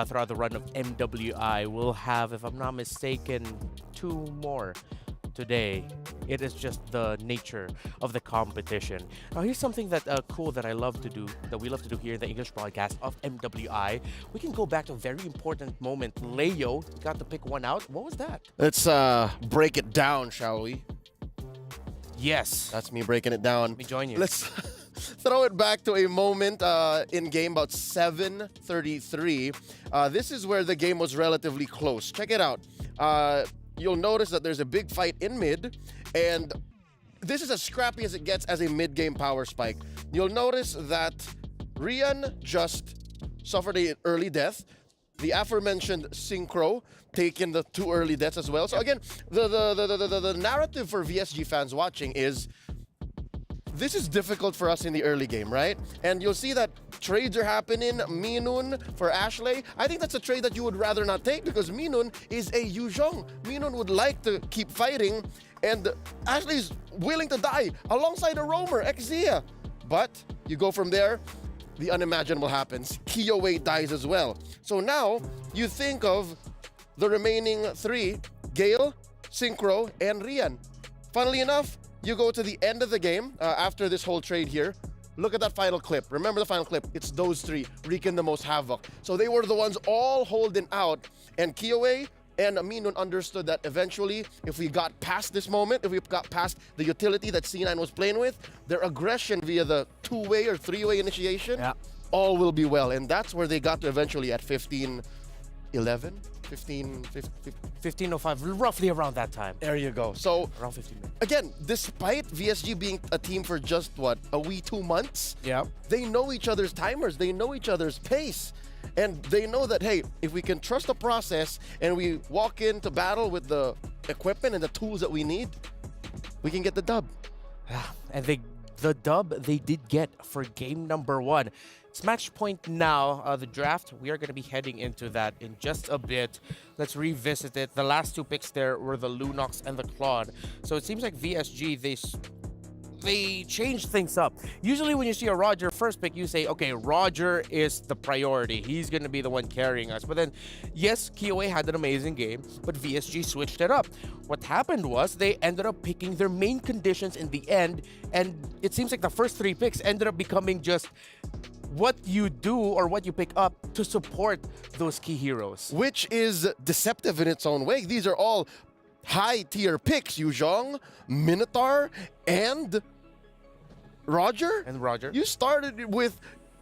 throughout the run of MWI. We'll have, if I'm not mistaken, two more today. It is just the nature of the competition. Now, here's something that cool that I love to do, that we love to do here in the English broadcast of MWI. We can go back to a very important moment. Leo got to pick one out. What was that? Let's break it down, shall we? Yes. That's me breaking it down. Let me join you. Let's throw it back to a moment in game about 7:33. This is where the game was relatively close. Check it out. You'll notice that there's a big fight in mid, and this is as scrappy as it gets as a mid-game power spike. You'll notice that Rian just suffered an early death. The aforementioned Synchro taking the 2 early deaths as well. So again, the narrative for VSG fans watching is this is difficult for us in the early game, right? And you'll see that trades are happening. Minun for Ashley. I think that's a trade that you would rather not take because Minun is a Yuzhong. Minun would like to keep fighting, and Ashley's willing to die alongside a roamer, X Zia. But you go from there, the unimaginable happens. Kiyowei dies as well. So now you think of the remaining 3, Gale, Synchro, and Rian. Funnily enough, you go to the end of the game after this whole trade here. Look at that final clip. Remember the final clip. It's those 3 wreaking the most havoc. So they were the ones all holding out. And Kiyowei and Minun understood that eventually, if we got past this moment, if we got past the utility that C9 was playing with, their aggression via the 2-way or 3-way initiation, all will be well. And that's where they got to eventually at 15-11? 15:05, roughly around that time. There you go. So around 15 minutes. Again, despite VSG being a team for just what, a wee 2 months, they know each other's timers, they know each other's pace. And they know that, hey, if we can trust the process and we walk into battle with the equipment and the tools that we need, we can get the dub. And the dub they did get for game number 1. It's match point now, the draft. We are going to be heading into that in just a bit. Let's revisit it. The last 2 picks there were the Lunox and the Claude. So it seems like VSG, they changed things up. Usually when you see a Roger first pick, you say, okay, Roger is the priority. He's going to be the one carrying us. But then, yes, Kiyowei had an amazing game, but VSG switched it up. What happened was they ended up picking their main conditions in the end, and it seems like the first 3 picks ended up becoming just what you do or what you pick up to support those key heroes. Which is deceptive in its own way. These are all high-tier picks. Yuzhong, Minotaur, and Roger. You started with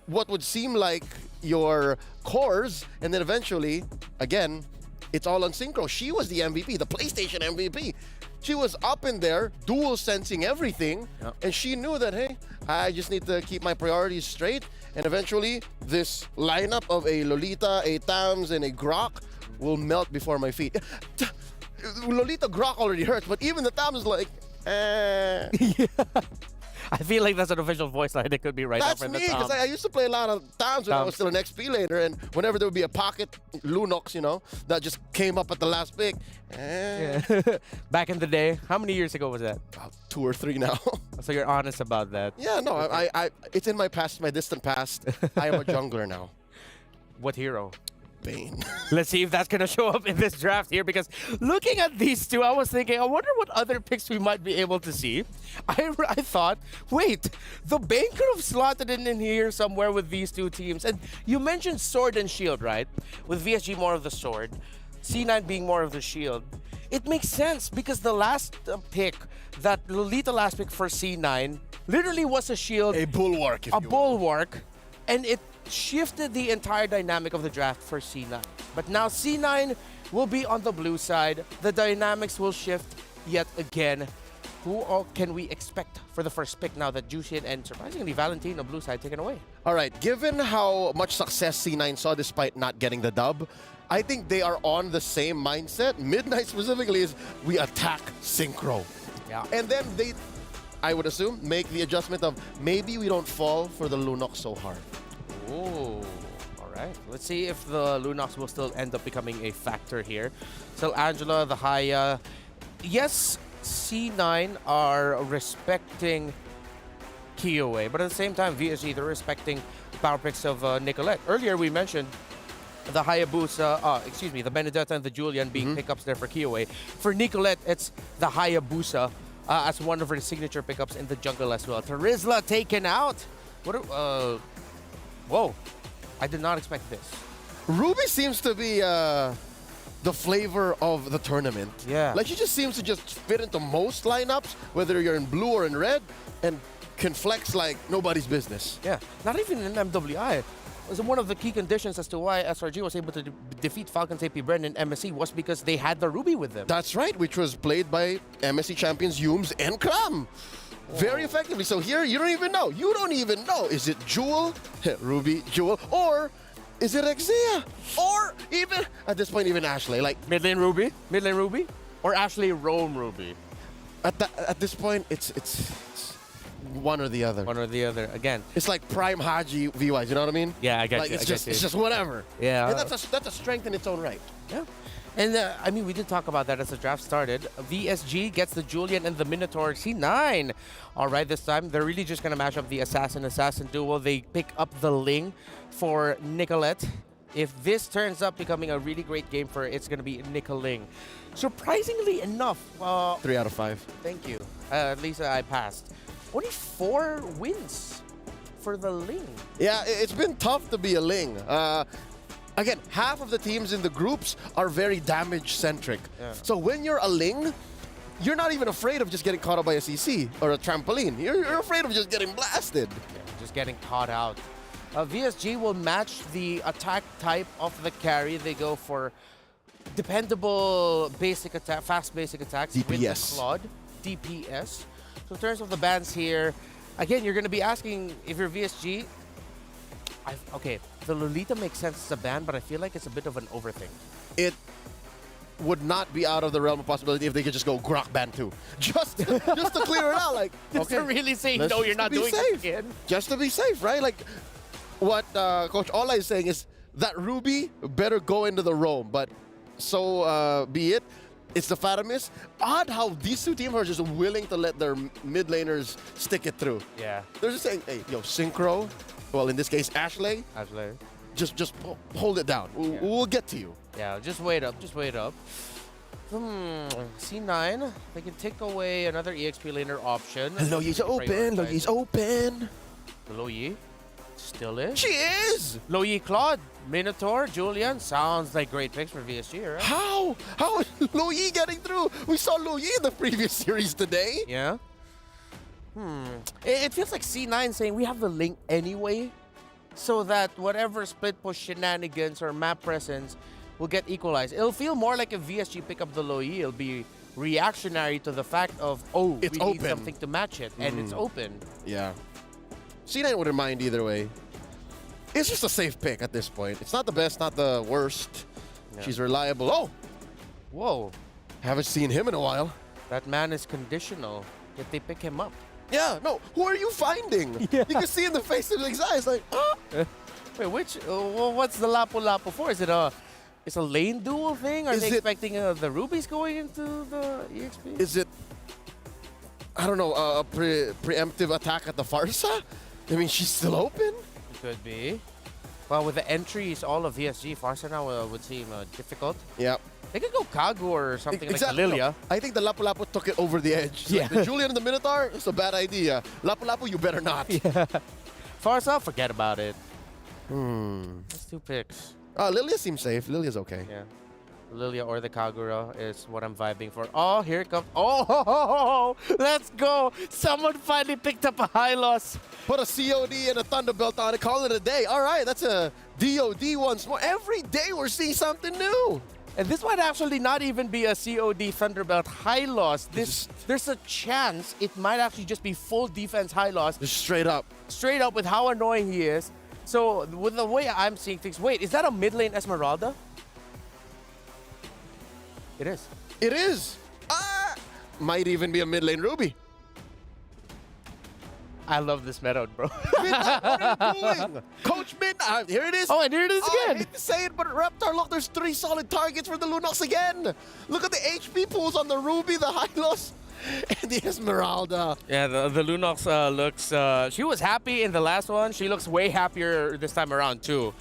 what would seem like your cores, and then eventually, again, it's all on Synchro. She was the MVP, the PlayStation MVP. She was up in there, dual sensing everything, and she knew that, hey, I just need to keep my priorities straight, and eventually this lineup of a Lolita, a Tams, and a Grok will melt before my feet. Lolita Grok already hurts, but even the Tams is like, I feel like that's an official voice line that could be right That's up in the me, top. because I used to play a lot of times when I was still an XP later, and whenever there would be a pocket Lunox, you know, that just came up at the last pick. Back in the day, how many years ago was that? About 2 or 3 now. So you're honest about that. Yeah, no, I it's in my past, my distant past. I am a jungler now. What hero? Bane. Let's see if that's going to show up in this draft here, because looking at these 2, I was thinking, I wonder what other picks we might be able to see. I thought, wait, the Bane could have slotted in here somewhere with these 2 teams. And you mentioned Sword and Shield, right? With VSG more of the Sword, C9 being more of the Shield. It makes sense because the last pick, that Lolita last pick for C9, literally was a shield. A bulwark, if a you will. bulwark, and it shifted the entire dynamic of the draft for C9. But now C9 will be on the blue side. The dynamics will shift yet again. Who all can we expect for the first pick now that Jushin and surprisingly Valentine on blue side taken away? All right, given how much success C9 saw despite not getting the dub, I think they are on the same mindset. Midnight specifically is we attack Synchro. Yeah. And then they, I would assume, make the adjustment of maybe we don't fall for the Lunox so hard. Oh, all right. Let's see if the Lunox will still end up becoming a factor here. So Angela, the Haya. Yes, C9 are respecting Kiyowei, but at the same time, VSG, they're respecting the power picks of Nicolette. Earlier, we mentioned the Hayabusa, the Benedetta and the Julian being pickups there for Kiowa. For Nicolette, it's the Hayabusa as one of her signature pickups in the jungle as well. Terizla taken out. Whoa. I did not expect this. Ruby seems to be the flavor of the tournament. Yeah. Like, she just seems to just fit into most lineups, whether you're in blue or in red, and can flex like nobody's business. Yeah. Not even in MWI. It was one of the key conditions as to why SRG was able to defeat Falcons AP Bren in MSC was because they had the Ruby with them. That's right, which was played by MSC champions Yums and Kram. Very effectively. So here, you don't even know. You don't even know. Is it Jewel, Ruby, Jewel, or is it Exia? Or even, at this point, even Ashley. Like, mid lane Ruby, or Ashley Roam Ruby. At this point, it's one or the other. One or the other. Again, it's like Prime Haji VYs. You know what I mean? Yeah, I get like, you. It's just whatever. Yeah. And that's a strength in its own right. Yeah. And I mean, we did talk about that as the draft started. VSG gets the Julian and the Minotaur C9. All right, this time they're really just gonna mash up the assassin duo. They pick up the Ling for Nicolette. If this turns up becoming a really great game for her, it's gonna be Nicoling. Surprisingly enough, 3 out of 5. Thank you. At least I passed. Only 4 wins for the Ling. Yeah, it's been tough to be a Ling. Again, half of the teams in the groups are very damage-centric. Yeah. So when you're a Ling, you're not even afraid of just getting caught up by a CC or a trampoline. You're afraid of just getting blasted. Yeah, just getting caught out. VSG will match the attack type of the carry. They go for dependable basic attack, fast basic attacks with the Claude, DPS. So in terms of the bans here, again, you're going to be asking if you're VSG. Okay, the Lolita makes sense as a ban, but I feel like it's a bit of an overthink. It would not be out of the realm of possibility if they could just go Grok ban too. Just to clear it out. Like, just to really say, no, you're not doing it again. Just to be safe, right? Like, what Coach Ola is saying is that Ruby better go into the roam, but so be it. It's the Fatamis. Odd how these two teams are just willing to let their mid laners stick it through. Yeah. They're just saying, hey, yo, Synchro, well, in this case, Ashley, just hold it down. We'll get to you. Yeah, just wait up. C9, they can take away another EXP laner option. Loyi's open. Loyi's open. The Loyi still is. She is. Loyi, Claude, Minotaur, Julian. Sounds like great picks for VSG, right? How is Loyi getting through? We saw Loyi in the previous series today. Yeah. It feels like C9 saying we have the link anyway, so that whatever split push shenanigans or map presence will get equalized. It'll feel more like if VSG pick up the Loyi, it'll be reactionary to the fact of, it's we open. Need something to match it, and it's open. Yeah. C9 wouldn't mind either way. It's just a safe pick at this point. It's not the best, not the worst. Yeah. She's reliable. Oh! Whoa. Haven't seen him in a while. That man is conditional. If they pick him up. Yeah, no. Who are you finding? Yeah. You can see in the face of his eyes, like, Wait, which? What's the Lapu-Lapu for? Is it a lane duel thing? Are they expecting the rubies going into the EXP? Is it, I don't know, a preemptive attack at the Farsa? I mean, she's still open? It could be. Well, with the entries, all of VSG, Farsa now would seem difficult. Yeah. They could go Kagu or something exactly. like Lilia. No, I think the Lapu-Lapu took it over the edge. Yeah. Like the Julian and the Minotaur, it's a bad idea. Lapu-Lapu, you better not. Yeah. Farsa, forget about it. That's 2 picks. Lilia seems safe. Lilia's okay. Yeah. Lilia or the Kagura is what I'm vibing for. Oh, here it comes. Oh, let's go. Someone finally picked up a high loss. Put a COD and a Thunderbelt on it. Call it a day. All right, that's a DOD once more. Every day we're seeing something new. And this might actually not even be a COD Thunderbelt high loss. There's a chance it might actually just be full defense high loss. Just straight up. Straight up with how annoying he is. So with the way I'm seeing things, wait, is that a mid lane Esmeralda? It is. It is. Might even be a mid lane Ruby. I love this meta, bro. Midnight, what are you doing? Coach Midnight, here it is. Oh, and here it is again. I hate to say it, but Reptar, look, there's 3 solid targets for the Lunox again. Look at the HP pools on the Ruby, the Hylos, and the Esmeralda. Yeah, the Lunox looks, she was happy in the last one. She looks way happier this time around, too.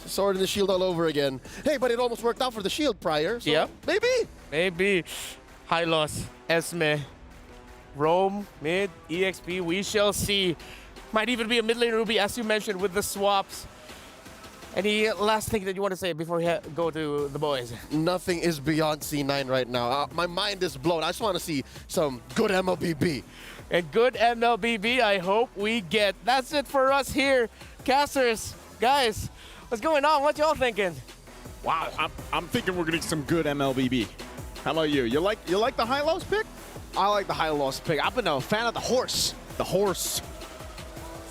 Sword and the shield all over again. Hey, but it almost worked out for the shield prior. So Yep. maybe. Maybe. Hylos, Esme, Rome, mid, EXP, we shall see. Might even be a mid lane Ruby, as you mentioned, with the swaps. Any last thing that you want to say before we go to the boys? Nothing is beyond C9 right now. My mind is blown. I just want to see some good MLBB. And good MLBB, I hope we get. That's it for us here. Casters, guys, what's going on? What y'all thinking? Wow, I'm thinking we're gonna get some good MLBB. How about you? You like the Hylos pick? I like the Hylos pick. I've been a fan of the horse. The horse.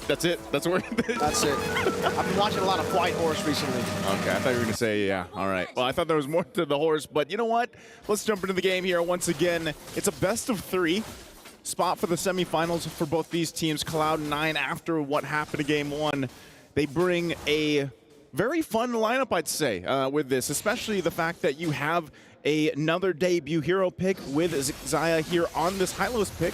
That's it. That's where. That's it. I've been watching a lot of White Horse recently. Okay, I thought you were gonna say yeah. All right. Well, I thought there was more to the horse, but you know what? Let's jump into the game here once again. It's a best of 3 spot for the semifinals for both these teams. Cloud9, after what happened to Game 1, they bring a very fun lineup, I'd say, with this, especially the fact that you have another debut hero pick with Xayah here on this Hylos pick.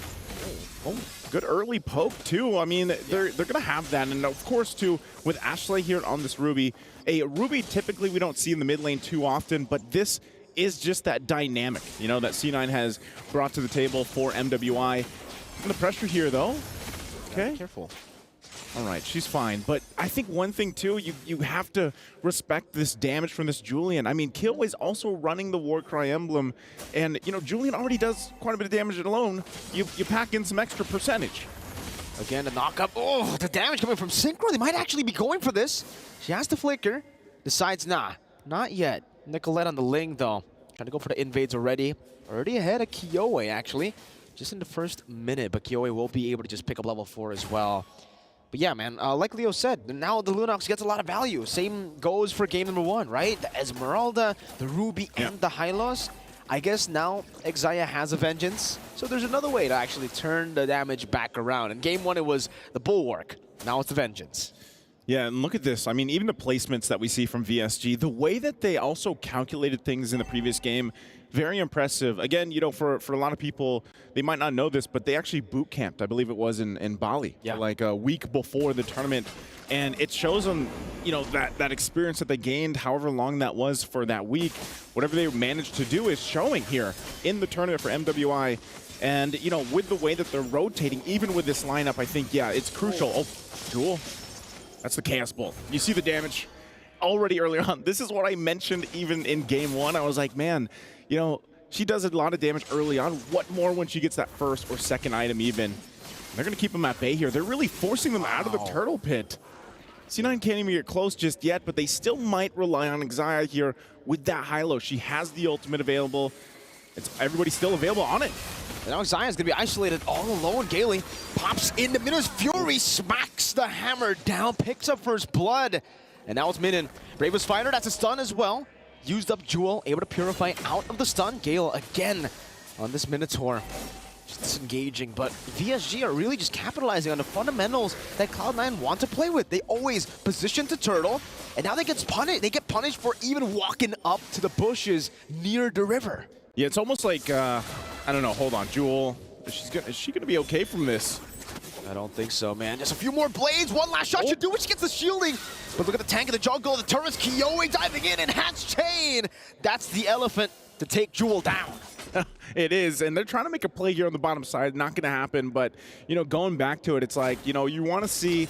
Oh, good early poke, too. I mean, they're going to have that. And, of course, too, with Ashley here on this Ruby. A Ruby, typically, we don't see in the mid lane too often, but this is just that dynamic, you know, that C9 has brought to the table for MWI. And the pressure here, though. Okay. Careful. All right, she's fine. But I think one thing, too, you have to respect this damage from this Julian. I mean, Killway's also running the Warcry emblem. And, you know, Julian already does quite a bit of damage alone. You pack in some extra percentage. Again, the knock-up. Oh, the damage coming from Synchro. They might actually be going for this. She has to flicker. Decides, nah, not yet. Nicolette on the Ling, though. Trying to go for the invades already. Already ahead of Kiyoi, actually. Just in the first minute, but Kiyoi will be able to just pick up level 4 as well. But yeah, man, like Leo said, now the Lunox gets a lot of value. Same goes for game number 1, right? The Esmeralda, the Ruby, and the Hylos. I guess now Xayah has a Vengeance, so there's another way to actually turn the damage back around. In game 1, it was the Bulwark. Now it's the Vengeance. Yeah, and look at this. I mean, even the placements that we see from VSG, the way that they also calculated things in the previous game, very impressive. Again, you know, for a lot of people, they might not know this, but they actually boot camped, I believe it was in Bali, like a week before the tournament. And it shows them, you know, that experience that they gained, however long that was for that week. Whatever they managed to do is showing here in the tournament for MWI. And, you know, with the way that they're rotating, even with this lineup, I think, yeah, it's crucial. Oh, Jewel. That's the Chaos Bolt. You see the damage already earlier on. This is what I mentioned even in game 1. I was like, man, you know, she does a lot of damage early on. What more when she gets that first or second item even? They're going to keep them at bay here. They're really forcing them out of the turtle pit. C9 can't even get close just yet, but they still might rely on Xayah here with that Hylo. She has the ultimate available. Everybody's still available on it. And now Xayah's going to be isolated all alone. Gaily pops in the Minnows. Fury smacks the hammer down, picks up first blood. And now it's Minion. Bravest Fighter, that's a stun as well. Used up Jewel, able to purify out of the stun. Gale again on this Minotaur. Just disengaging, but VSG are really just capitalizing on the fundamentals that Cloud9 want to play with. They always position to turtle, and now they get punished. They get punished for even walking up to the bushes near the river. Yeah, it's almost like, I don't know, hold on, Jewel, is she gonna be okay from this? I don't think so, man. Just a few more blades, one last shot should do it. She gets the shielding, but look at the tank of the jungle, the turrets, Kiyoi diving in, enhanced chain. That's the elephant to take Jewel down. It is, and they're trying to make a play here on the bottom side. Not gonna happen, but, you know, going back to it, it's like, you know, you wanna see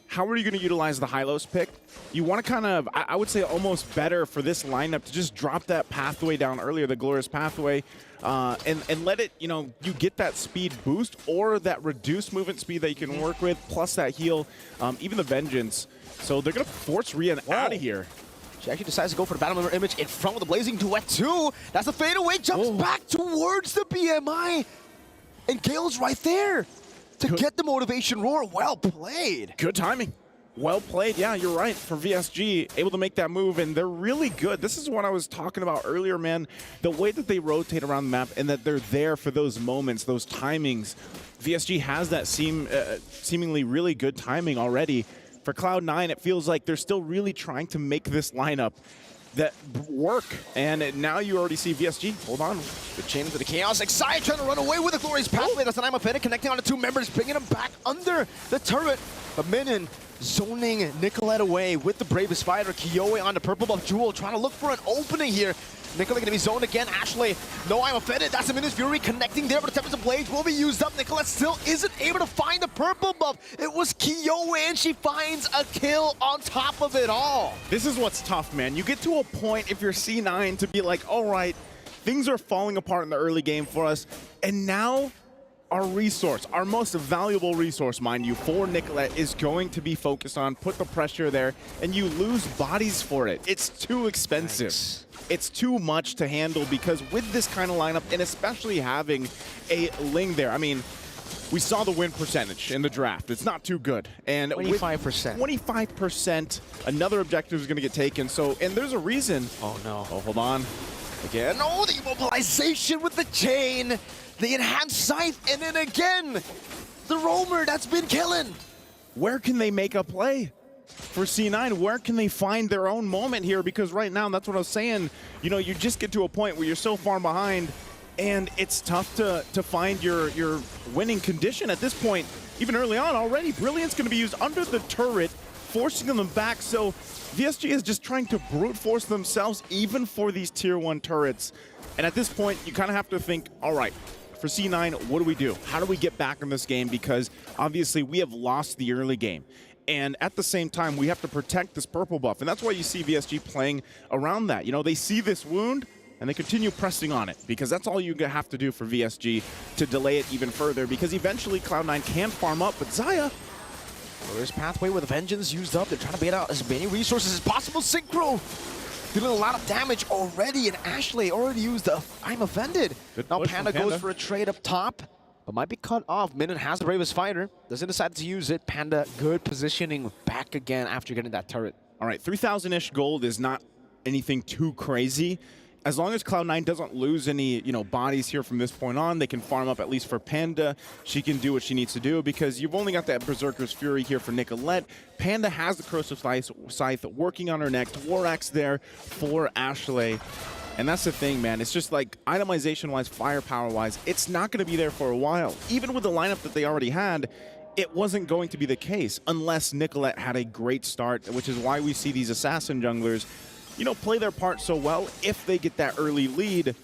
how are you going to utilize the Hylos pick? You want to kind of, I would say almost better for this lineup to just drop that pathway down earlier, the Glorious Pathway, and let it, you know, you get that speed boost or that reduced movement speed that you can work with, plus that heal, even the Vengeance. So they're going to force Rian out of here. She actually decides to go for the Battle Member image in front of the Blazing Duet too. That's a fadeaway, jumps back towards the BMI. And Gale's right there to get the motivation roar. Well played. Good timing. Well played. Yeah, you're right. For VSG, able to make that move, and they're really good. This is what I was talking about earlier, man. The way that they rotate around the map and that they're there for those moments, those timings. VSG has that seemingly really good timing already. For Cloud9, it feels like they're still really trying to make this lineup that work, and now you already see VSG. Hold on. Good chain into the chaos. Xayah trying to run away with the Glorious Pathway. That's an Imafeta connecting on the two members, bringing them back under the turret. But Minion zoning Nicolette away with the bravest fighter. Kiowe on the purple buff. Jewel trying to look for an opening here. Nicolette gonna be zoned again. Ashley, no, I'm offended. That's a Minus Fury connecting there, but the Tempest of Blades will be used up. Nicolette still isn't able to find the purple buff. It was Kiowe, and she finds a kill on top of it all. This is what's tough, man. You get to a point if you're C9 to be like, all right, things are falling apart in the early game for us, and now our resource, our most valuable resource, mind you, for Nicolette is going to be focused on put the pressure there, and you lose bodies for it. It's too expensive. Nice. It's too much to handle because with this kind of lineup, and especially having a Ling there, I mean, we saw the win percentage in the draft. It's not too good. And 25%. 25%, another objective is going to get taken. So, and there's a reason. Oh, no. Oh, hold on. Again, oh, the immobilization with the chain. The enhanced scythe, and then again, the roamer that's been killing. Where can they make a play for C9? Where can they find their own moment here? Because right now, that's what I was saying, you know, you just get to a point where you're so far behind, and it's tough to find your winning condition at this point. Even early on already, Brilliant's going to be used under the turret, forcing them back. So VSG is just trying to brute force themselves even for these tier 1 turrets. And at this point, you kind of have to think, all right, for C9, what do we do? How do we get back in this game? Because obviously we have lost the early game. And at the same time, we have to protect this purple buff. And that's why you see VSG playing around that. You know, they see this wound and they continue pressing on it because that's all you have to do for VSG to delay it even further because eventually Cloud9 can farm up. But Xayah, well, there's Pathway with Vengeance used up. They're trying to bait out as many resources as possible. Synchro dealing a lot of damage already, and Ashley already used the I'm offended. Now Panda goes for a trade up top, but might be cut off. Minute has the bravest fighter. Doesn't decide to use it. Panda, good positioning back again after getting that turret. All right, 3,000-ish gold is not anything too crazy. As long as Cloud9 doesn't lose any, you know, bodies here from this point on, they can farm up at least for Panda. She can do what she needs to do because you've only got that Berserker's Fury here for Nicolette. Panda has the Corrosive Scythe working on her neck. Dworak's there for Ashley. And that's the thing, man. It's just like itemization-wise, firepower-wise, it's not going to be there for a while. Even with the lineup that they already had, it wasn't going to be the case unless Nicolette had a great start, which is why we see these assassin junglers, you know, play their part so well if they get that early lead.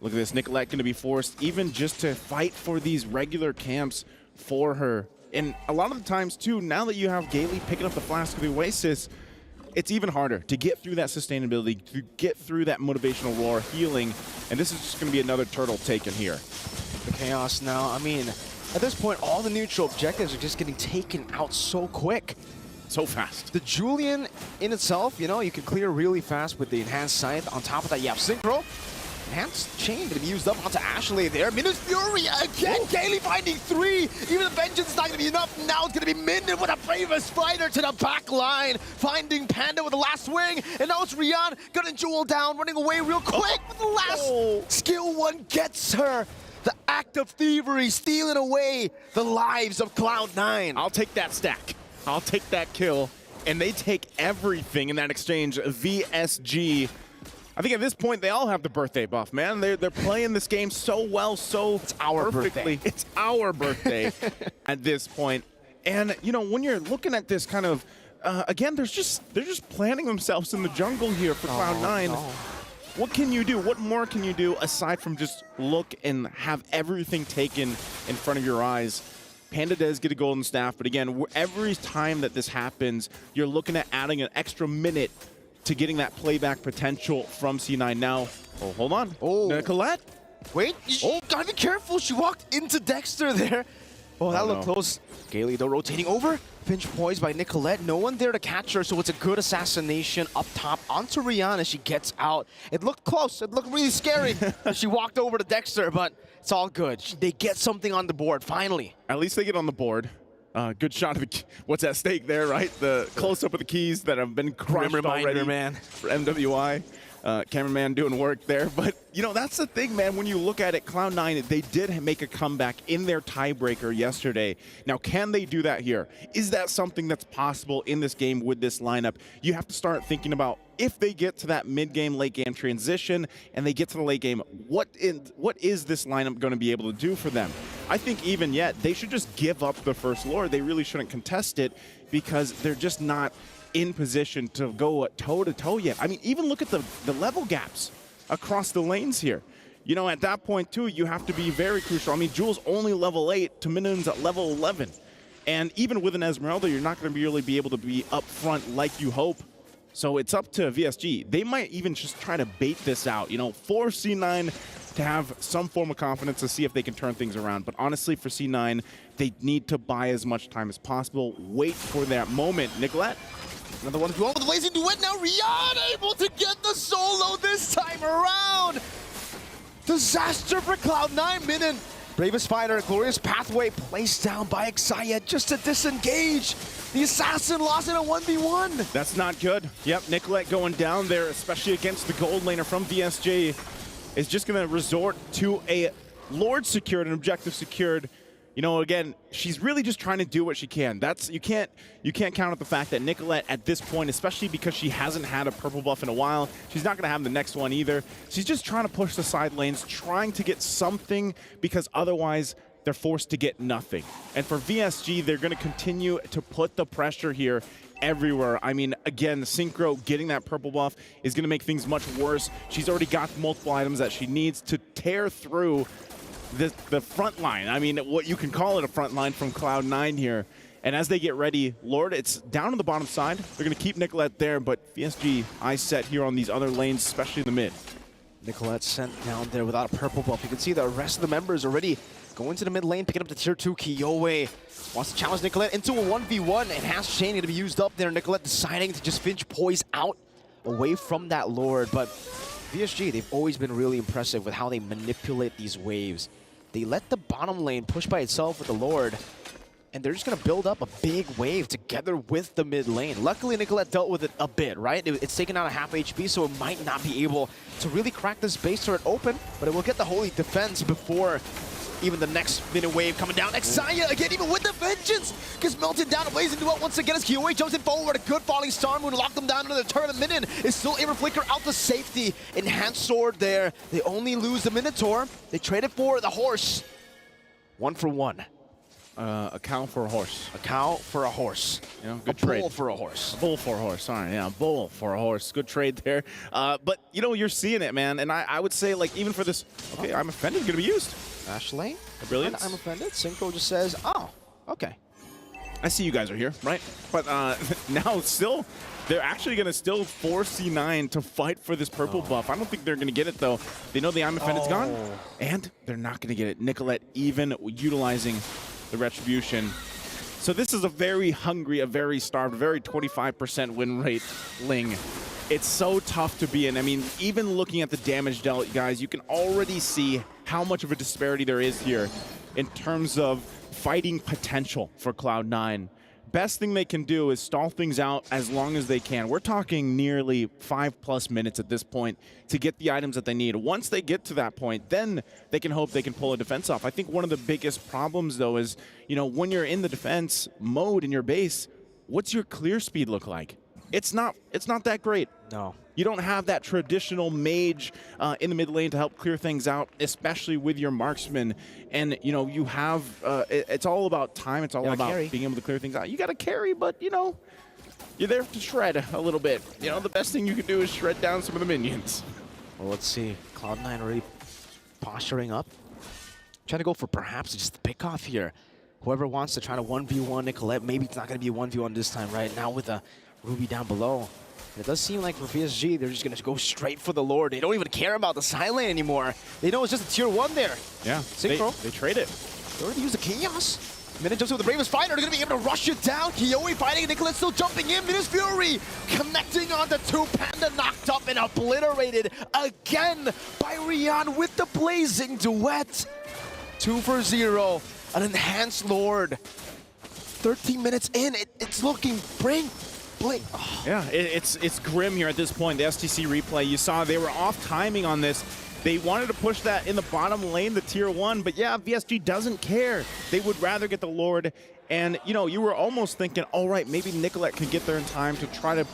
Look at this, Nicolette going to be forced even just to fight for these regular camps for her. And a lot of the times, too, now that you have Gailey picking up the Flask of the Oasis, it's even harder to get through that sustainability, to get through that motivational roar, healing, and this is just going to be another turtle taken here. The chaos now, I mean, at this point, all the neutral objectives are just getting taken out so quick. So fast. The Julian in itself, you know, you can clear really fast with the enhanced scythe. On top of that, you have Synchro. Enhanced chain to be used up onto Ashley there. Minus Fury again. Gailey finding 3. Even the Vengeance is not going to be enough. Now it's going to be Minden with a bravest fighter to the back line. Finding Panda with the last swing. And now it's Rian gunning Jewel down, running away real quick. With the last skill one gets her. The act of thievery, stealing away the lives of Cloud9. I'll take that stack. I'll take that kill. And they take everything in that exchange. VSG. I think at this point, they all have the birthday buff, man. They're playing this game so well, so it's our perfectly. Birthday. It's our birthday at this point. And, you know, when you're looking at this kind of, again, they're just planting themselves in the jungle here for Cloud9. No. What can you do? What more can you do aside from just look and have everything taken in front of your eyes? Panda does get a golden staff, but again, every time that this happens, you're looking at adding an extra minute to getting that playback potential from C9 now. Oh, hold on. Oh. Nicolette? Wait. Oh, gotta be careful. She walked into Dexter there. Oh, that looked close. Gailey, though, rotating over. Pinch poised by Nicolette. No one there to catch her, so it's a good assassination up top onto Rihanna. She gets out. It looked close. It looked really scary. She walked over to Dexter, but it's all good. They get something on the board, finally. At least they get on the board. Good shot of the, what's at stake there, right? The close-up of the keys that have been crushed already, man. For MWI. Cameraman doing work there. But, you know, that's the thing, man. When you look at it, Cloud9, they did make a comeback in their tiebreaker yesterday. Now, can they do that here? Is that something that's possible in this game with this lineup? You have to start thinking about if they get to that mid-game, late-game transition and they get to the late game, what is this lineup going to be able to do for them? I think even yet, they should just give up the first Lord. They really shouldn't contest it because they're just not in position to go toe-to-toe yet. I mean, even look at the level gaps across the lanes here. You know, at that point, too, you have to be very crucial. I mean, Jules only level 8 to Minun's at level 11. And even with an Esmeralda, you're not going to really be able to be up front like you hope. So it's up to VSG. They might even just try to bait this out, you know, for C9 to have some form of confidence to see if they can turn things around. But honestly, for C9, they need to buy as much time as possible. Wait for that moment. Nicolette? Another one with the Blazing Duet. Now Rian able to get the solo this time around. Disaster for Cloud9. Minin, Bravest Fighter, glorious pathway placed down by Xayah just to disengage. The assassin lost in a 1v1. That's not good. Yep, Nicolette going down there, especially against the gold laner from VSG, is just going to resort to a Lord secured, an objective secured. You know, again, she's really just trying to do what she can. That's you can't count out the fact that Nicolette at this point, especially because she hasn't had a purple buff in a while, she's not going to have the next one either. She's just trying to push the side lanes, trying to get something because otherwise they're forced to get nothing. And for VSG, they're going to continue to put the pressure here everywhere. I mean, again, the Synchro getting that purple buff is going to make things much worse. She's already got multiple items that she needs to tear through the front line. I mean, what you can call it a front line from Cloud9 here. And as they get ready, Lord, it's down on the bottom side. They're going to keep Nicolette there, but VSG eyes set here on these other lanes, especially in the mid. Nicolette sent down there without a purple buff. You can see the rest of the members already going to the mid lane, picking up the tier 2. Kiyoi wants to challenge Nicolette into a 1v1. Enhanced Chain going to be used up there. Nicolette deciding to just finch poise out away from that Lord. But VSG, they've always been really impressive with how they manipulate these waves. They let the bottom lane push by itself with the Lord, and they're just going to build up a big wave together with the mid lane. Luckily, Nicolette dealt with it a bit, right? It's taken out a half HP, so it might not be able to really crack this base turret open, but it will get the holy defense before even the next minute wave coming down. Xayah again, even with the vengeance, gets melted down. Blazing Duet once again as Kiyoi jumps in forward. A good falling star moon, lock them down into the turret. Minion is still able to flicker out to safety. Enhanced sword there. They only lose the Minotaur. They traded for the horse. 1 for 1. A cow for a horse. A cow for a horse. You know, good a trade. bull for a horse. A bull for a horse. Sorry, yeah, a bull for a horse. Good trade there. But, you know, you're seeing it, man. And I would say, like, even for this, okay, I'm offended, going to be used. Ashley? Brilliant. I'm offended. Synchro just says, oh, okay. I see you guys are here, right? But now still, they're actually going to still force C9 to fight for this purple buff. I don't think they're going to get it, though. They know the I'm offended's gone, and they're not going to get it. Nicolette even utilizing the retribution. So this is a very hungry, a very starved, very 25% win rate Ling. It's so tough to be in. I mean, even looking at the damage dealt, guys, you can already see how much of a disparity there is here in terms of fighting potential for Cloud9. Best thing they can do is stall things out as long as they can. We're talking nearly 5+ minutes at this point to get the items that they need. Once they get to that point, then they can hope they can pull a defense off. I think one of the biggest problems, though, is, you know, when you're in the defense mode in your base, what's your clear speed look like? It's not that great. No. You don't have that traditional mage in the mid lane to help clear things out, especially with your marksman. And, you know, you have, it's all about time. It's all about being able to clear things out. You got to carry, but, you know, you're there to shred a little bit. You know, the best thing you can do is shred down some of the minions. Well, let's see. Cloud9 already posturing up. Trying to go for perhaps just the pick off here. Whoever wants to try to 1v1 Nicolette, maybe it's not going to be a 1v1 this time, right? Now with a Ruby down below. It does seem like for PSG, they're just going to go straight for the Lord. They don't even care about the side lane anymore. They know it's just a tier 1 there. Yeah, Synchro. They trade it. They already used the Chaos. Minute jumps in with the Bravest Fighter. They're going to be able to rush it down. Kiyoi fighting. Nicolette still jumping in. Minus Fury connecting on the 2. Panda knocked up and obliterated again by Rian with the Blazing Duet. 2 for 0. An enhanced Lord. 13 minutes in. It's looking blink. Oh. Yeah, it's grim here at this point. The STC replay, you saw they were off timing on this. They wanted to push that in the bottom lane, the tier 1, but yeah, VSG doesn't care. They would rather get the Lord. And, you know, you were almost thinking, all right, maybe Nicolette can get there in time to try to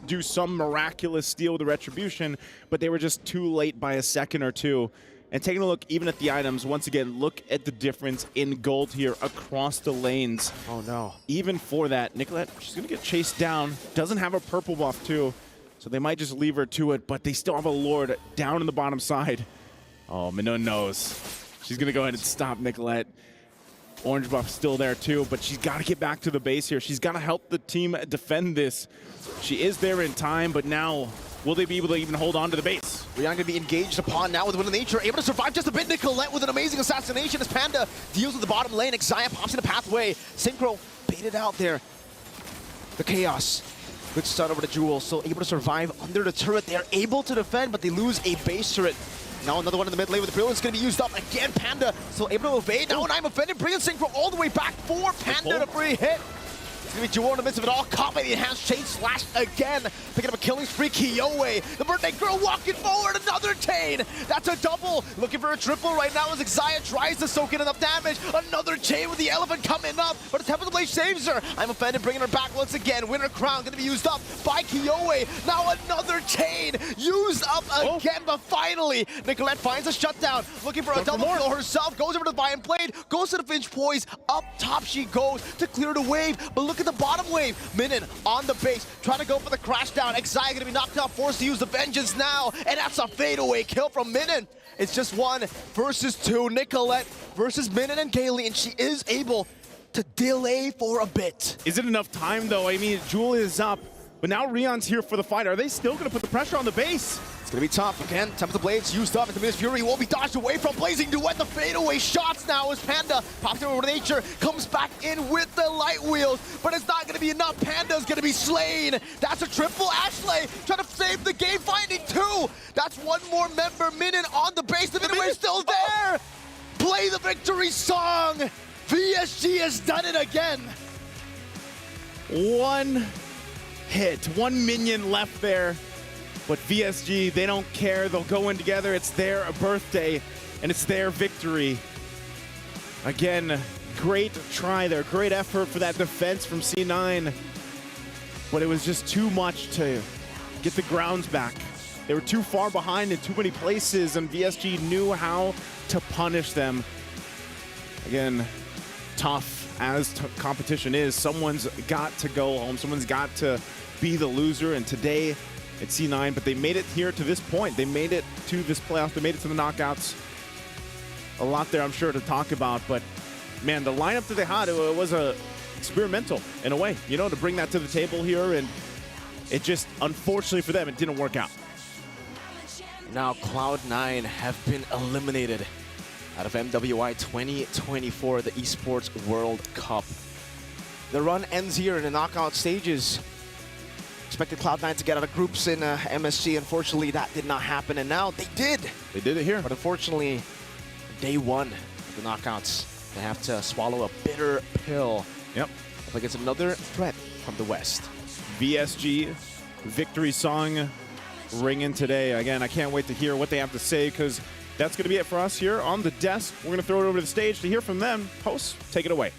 do some miraculous steal with the retribution, but they were just too late by a second or two. And taking a look even at the items, once again, look at the difference in gold here across the lanes. Oh no. Even for that, Nicolette, she's gonna get chased down. Doesn't have a purple buff too, so they might just leave her to it, but they still have a Lord down in the bottom side. Oh, Minun knows. She's gonna go ahead and stop Nicolette. Orange buff still there too, but she's gotta get back to the base here. She's gotta help the team defend this. She is there in time, but now, will they be able to even hold on to the base? Rian gonna be engaged upon now with Wind of Nature, able to survive just a bit. Nicolette with an amazing assassination as Panda deals with the bottom lane. Xayah pops in the pathway. Synchro baited out there. The Chaos. Good stun over to Jewel, still able to survive under the turret. They're able to defend, but they lose a base turret. Now another one in the mid lane with the Brilliant's going to be used up. Again, Panda still able to evade. Now an I'm offended. Brilliant Synchro all the way back for Panda to free hit. It's going to be Jewel in the midst of it all. Caught by the enhanced chain slash again. Picking up a killing spree. Kiyoe, the birthday girl walking forward. Another chain. That's a double. Looking for a triple right now as Xayah tries to soak in enough damage. Another chain with the elephant coming up. But the Temple Blade saves her. I'm offended, bringing her back once again. Winter Crown going to be used up by Kiyoe. Now another chain used up again. But finally, Nicolette finds a shutdown. Looking for a double kill herself. Goes over to the Buy and Blade. Goes to the Finch Poise. Up top she goes to clear the wave. But look at the bottom wave. Minun on the base, trying to go for the crash down. Xayah gonna be knocked out, forced to use the vengeance now, and that's a fadeaway kill from Minun. It's just 1 versus 2. Nicolette versus Minun and Kaylee, and she is able to delay for a bit. Is it enough time though? I mean, Jewel is up, but now Rion's here for the fight. Are they still gonna put the pressure on the base? It's gonna be tough. Again, Temple Blades used up. Into Fury will be dodged away from Blazing Duet. The fadeaway shots now as Panda pops over to Nature, comes back in with the light wheels, but it's not gonna be enough. Panda's gonna be slain. That's a triple. Ashley trying to save the game, finding 2. That's one more member. Minun on the base. The Minun is still there. Play the victory song. VSG has done it again. 1 hit, 1 minion left there. But VSG, they don't care. They'll go in together. It's their birthday, and it's their victory. Again, great try there. Great effort for that defense from C9. But it was just too much to get the grounds back. They were too far behind in too many places, and VSG knew how to punish them. Again, tough as competition is. Someone's got to go home. Someone's got to be the loser, and today, it's C9, but they made it here to this point. They made it to this playoff. They made it to the knockouts. A lot there, I'm sure, to talk about, but man, the lineup that they had, it was experimental in a way, you know, to bring that to the table here, and it just, unfortunately for them, it didn't work out. Now Cloud9 have been eliminated out of MWI 2024, the Esports World Cup. The run ends here in the knockout stages. Expected Cloud9 to get out of groups in MSG. Unfortunately, that did not happen, and now they did. They did it here. But unfortunately, day 1 of the knockouts, they have to swallow a bitter pill. Yep. Up against another threat from the West. VSG victory song ringing today. Again, I can't wait to hear what they have to say, because that's going to be it for us here on the desk. We're going to throw it over to the stage to hear from them. Hosts, take it away.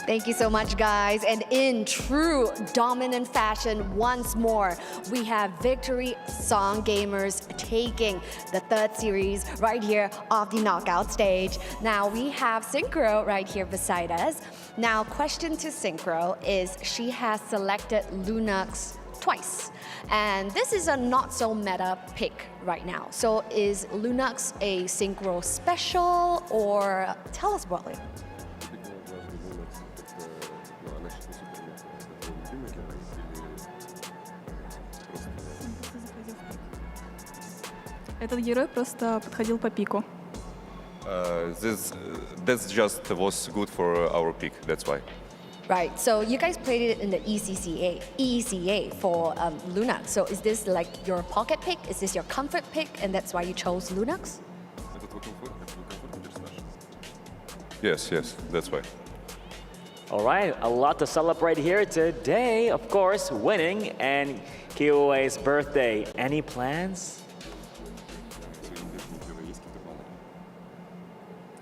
Thank you so much, guys. And in true dominant fashion, once more, we have Victory Song Gamers taking the 3rd series right here off the knockout stage. Now, we have Synchro right here beside us. Now, question to Synchro is, she has selected Lunox twice. And this is a not so meta pick right now. So is Lunox a Synchro special, or tell us about it? Этот герой просто подходил по пику. That's just was good for our pick, that's why. Right, so you guys played it in the ECA for Lunox. So is this like your pocket pick? Is this your comfort pick, and that's why you chose Lunox? Yes, that's why. All right, a lot to celebrate here today. Of course, winning and Kiyoe's birthday. Any plans?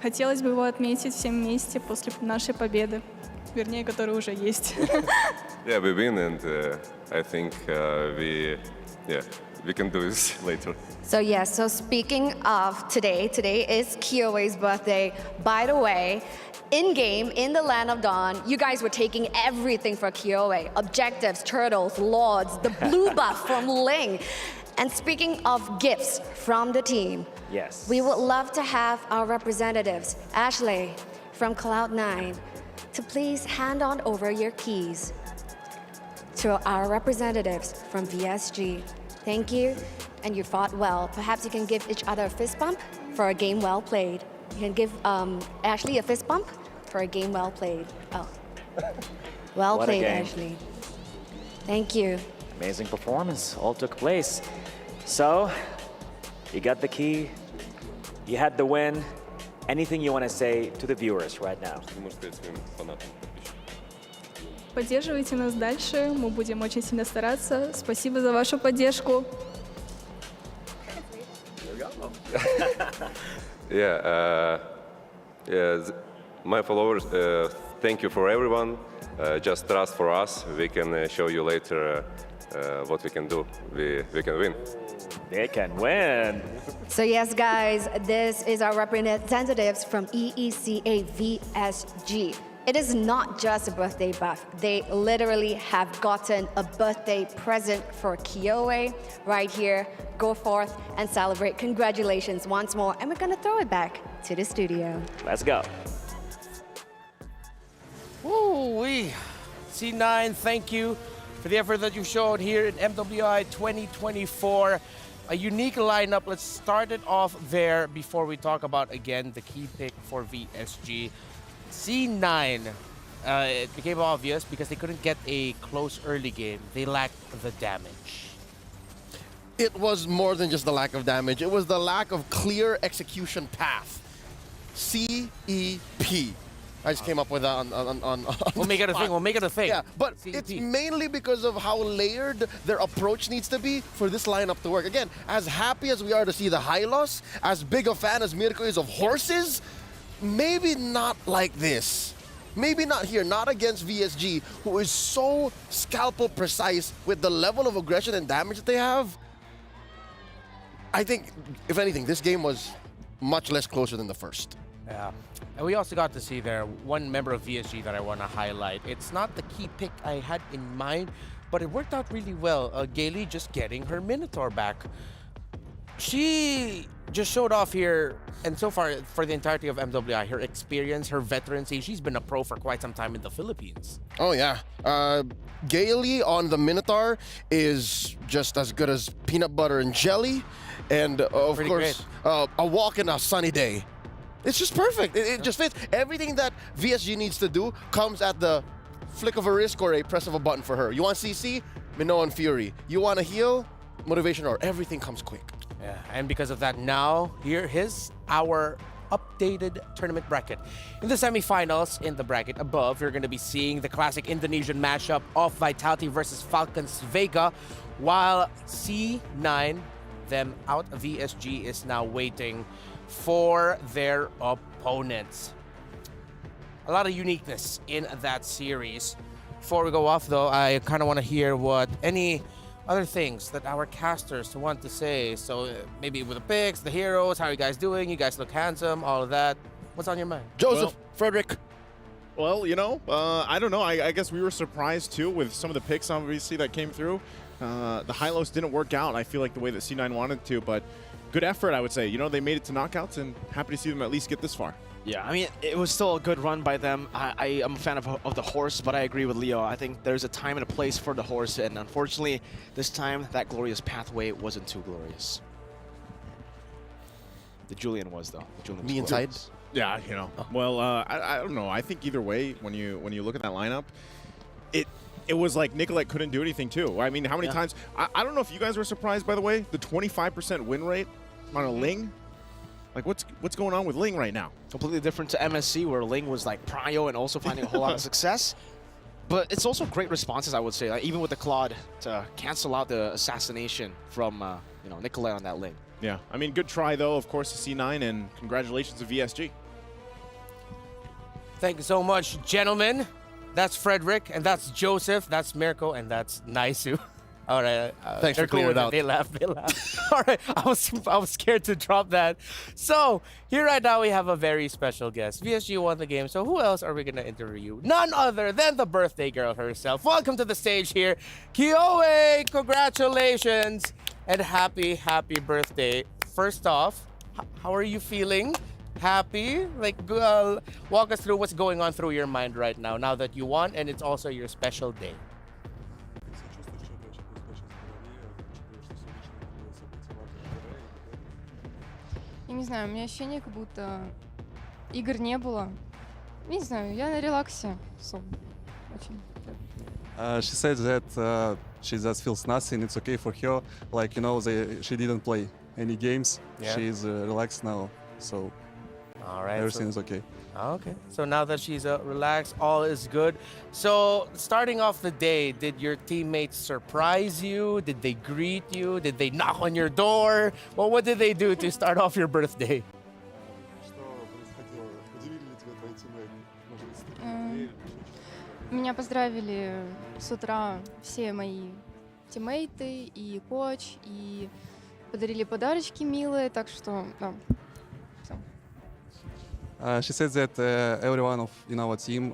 Хотелось бы его отметить всем вместе после нашей победы, вернее, которая уже есть. Yeah, we win, and I think we can do this later. So yes, so speaking of today is Kyoe's birthday. By the way, in-game, in the Land of Dawn, you guys were taking everything for Kyoe. Objectives, turtles, lords, the blue buff from Ling. And speaking of gifts from the team, yes, we would love to have our representatives, Ashley from Cloud9, to please hand on over your keys to our representatives from VSG. Thank you, and you fought well. Perhaps you can give each other a fist bump for a game well played. You can give Ashley a fist bump for a game well played. Oh, well What a played, game. Ashley. Thank you. Amazing performance all took place. So, you got the key, you had the win. Anything you want to say to the viewers right now? Поддерживайте нас дальше, мы будем очень сильно стараться. Спасибо за вашу поддержку. Yeah, my followers, thank you for everyone. Just trust for us. We can show you later what we can do. We can win. They can win. So yes, guys, this is our representatives from EECA VSG. It is not just a birthday buff. They literally have gotten a birthday present for Kyoe right here. Go forth and celebrate. Congratulations once more. And we're gonna throw it back to the studio. Let's go. Woo-wee. C9, thank you for the effort that you showed here in MWI 2024. A unique lineup. Let's start it off there before we talk about, again, the key pick for VSG. C9, it became obvious because they couldn't get a close early game. They lacked the damage. It was more than just the lack of damage. It was the lack of clear execution path. CEP. I just came up with that on We'll make it a thing. We'll make it a thing. Yeah, but CEP. it's mainly because of how layered their approach needs to be for this lineup to work. Again, as happy as we are to see the Hylos, as big a fan as Mirko is of horses, maybe not like this. Maybe not here, not against VSG, who is so scalpel precise with the level of aggression and damage that they have. I think, if anything, this game was much less closer than the first. Yeah. And we also got to see there one member of VSG that I want to highlight. It's not the key pick I had in mind, but it worked out really well. Gailey just getting her Minotaur back. She just showed off here, and so far for the entirety of MWI, her experience, her veterancy. She's been a pro for quite some time in the Philippines. Oh, yeah. Gailey on the Minotaur is just as good as peanut butter and jelly. And, of Pretty course, a walk in a sunny day. It's just perfect. It just fits. Everything that VSG needs to do comes at the flick of a wrist or a press of a button for her. You want CC? Minoan Fury. You want to heal? Motivation or everything comes quick. Yeah, and because of that, now here is our updated tournament bracket. In the semifinals, in the bracket above, you're going to be seeing the classic Indonesian mashup of Vitality versus Falcons Vega, while C9, them out VSG, is now waiting for their opponents. A lot of uniqueness in that series. Before we go off, though, I kind of want to hear what any other things that our casters want to say. So maybe with the picks, the heroes, how are you guys doing? You guys look handsome, all of that. What's on your mind? Joseph, Frederick. Well, you know, I don't know. I guess we were surprised, too, with some of the picks, obviously, that came through. The Hylos didn't work out, I feel like, the way that C9 wanted to, but good effort, I would say. You know, they made it to knockouts, and happy to see them at least get this far. Yeah, I mean, it was still a good run by them. I am a fan of the horse, but I agree with Leo. I think there's a time and a place for the horse, and unfortunately, this time, that glorious pathway wasn't too glorious. The Julian was, though. The Julian Me was inside? glorious. Yeah, you know. Well, I don't know. I think either way, when you look at that lineup, it was like Nicolette couldn't do anything, too. I mean, how many times? I don't know if you guys were surprised, by the way, the 25% win rate on a Ling. Like, what's going on with Ling right now? Completely different to MSC, where Ling was like prio and also finding a whole lot of success. But it's also great responses, I would say, like, even with the Claude to cancel out the assassination from Nicolette on that Ling. Yeah, I mean, good try, though, of course, to C9, and congratulations to VSG. Thank you so much, gentlemen. That's Frederick, and that's Joseph, that's Mirko, and that's Naisu. All right. Thanks they're for clearing cool with it out. They laugh. They laugh. All right. I was scared to drop that. So here right now we have a very special guest. VSG won the game. So who else are we gonna interview? None other than the birthday girl herself. Welcome to the stage here, Kioe. Congratulations and happy birthday. First off, how are you feeling? Happy? Like, walk us through what's going on through your mind right now that you won and it's also your special day. Я не знаю, у меня ощущение, как будто игр не было. Не знаю, я на релаксе. Очень. She said that she just feels nothing. It's okay for her. Like, you know, she didn't play any games. Yeah. She's relaxed now, so All right. everything is okay. Okay. So now that she's relaxed, all is good. So starting off the day, did your teammates surprise you? Did they greet you? Did they knock on your door? Well, what did they do to start off your birthday? Меня поздравили с утра все мои тиммейты и коуч, и подарили подарочки милые, так что да. She said that everyone in our team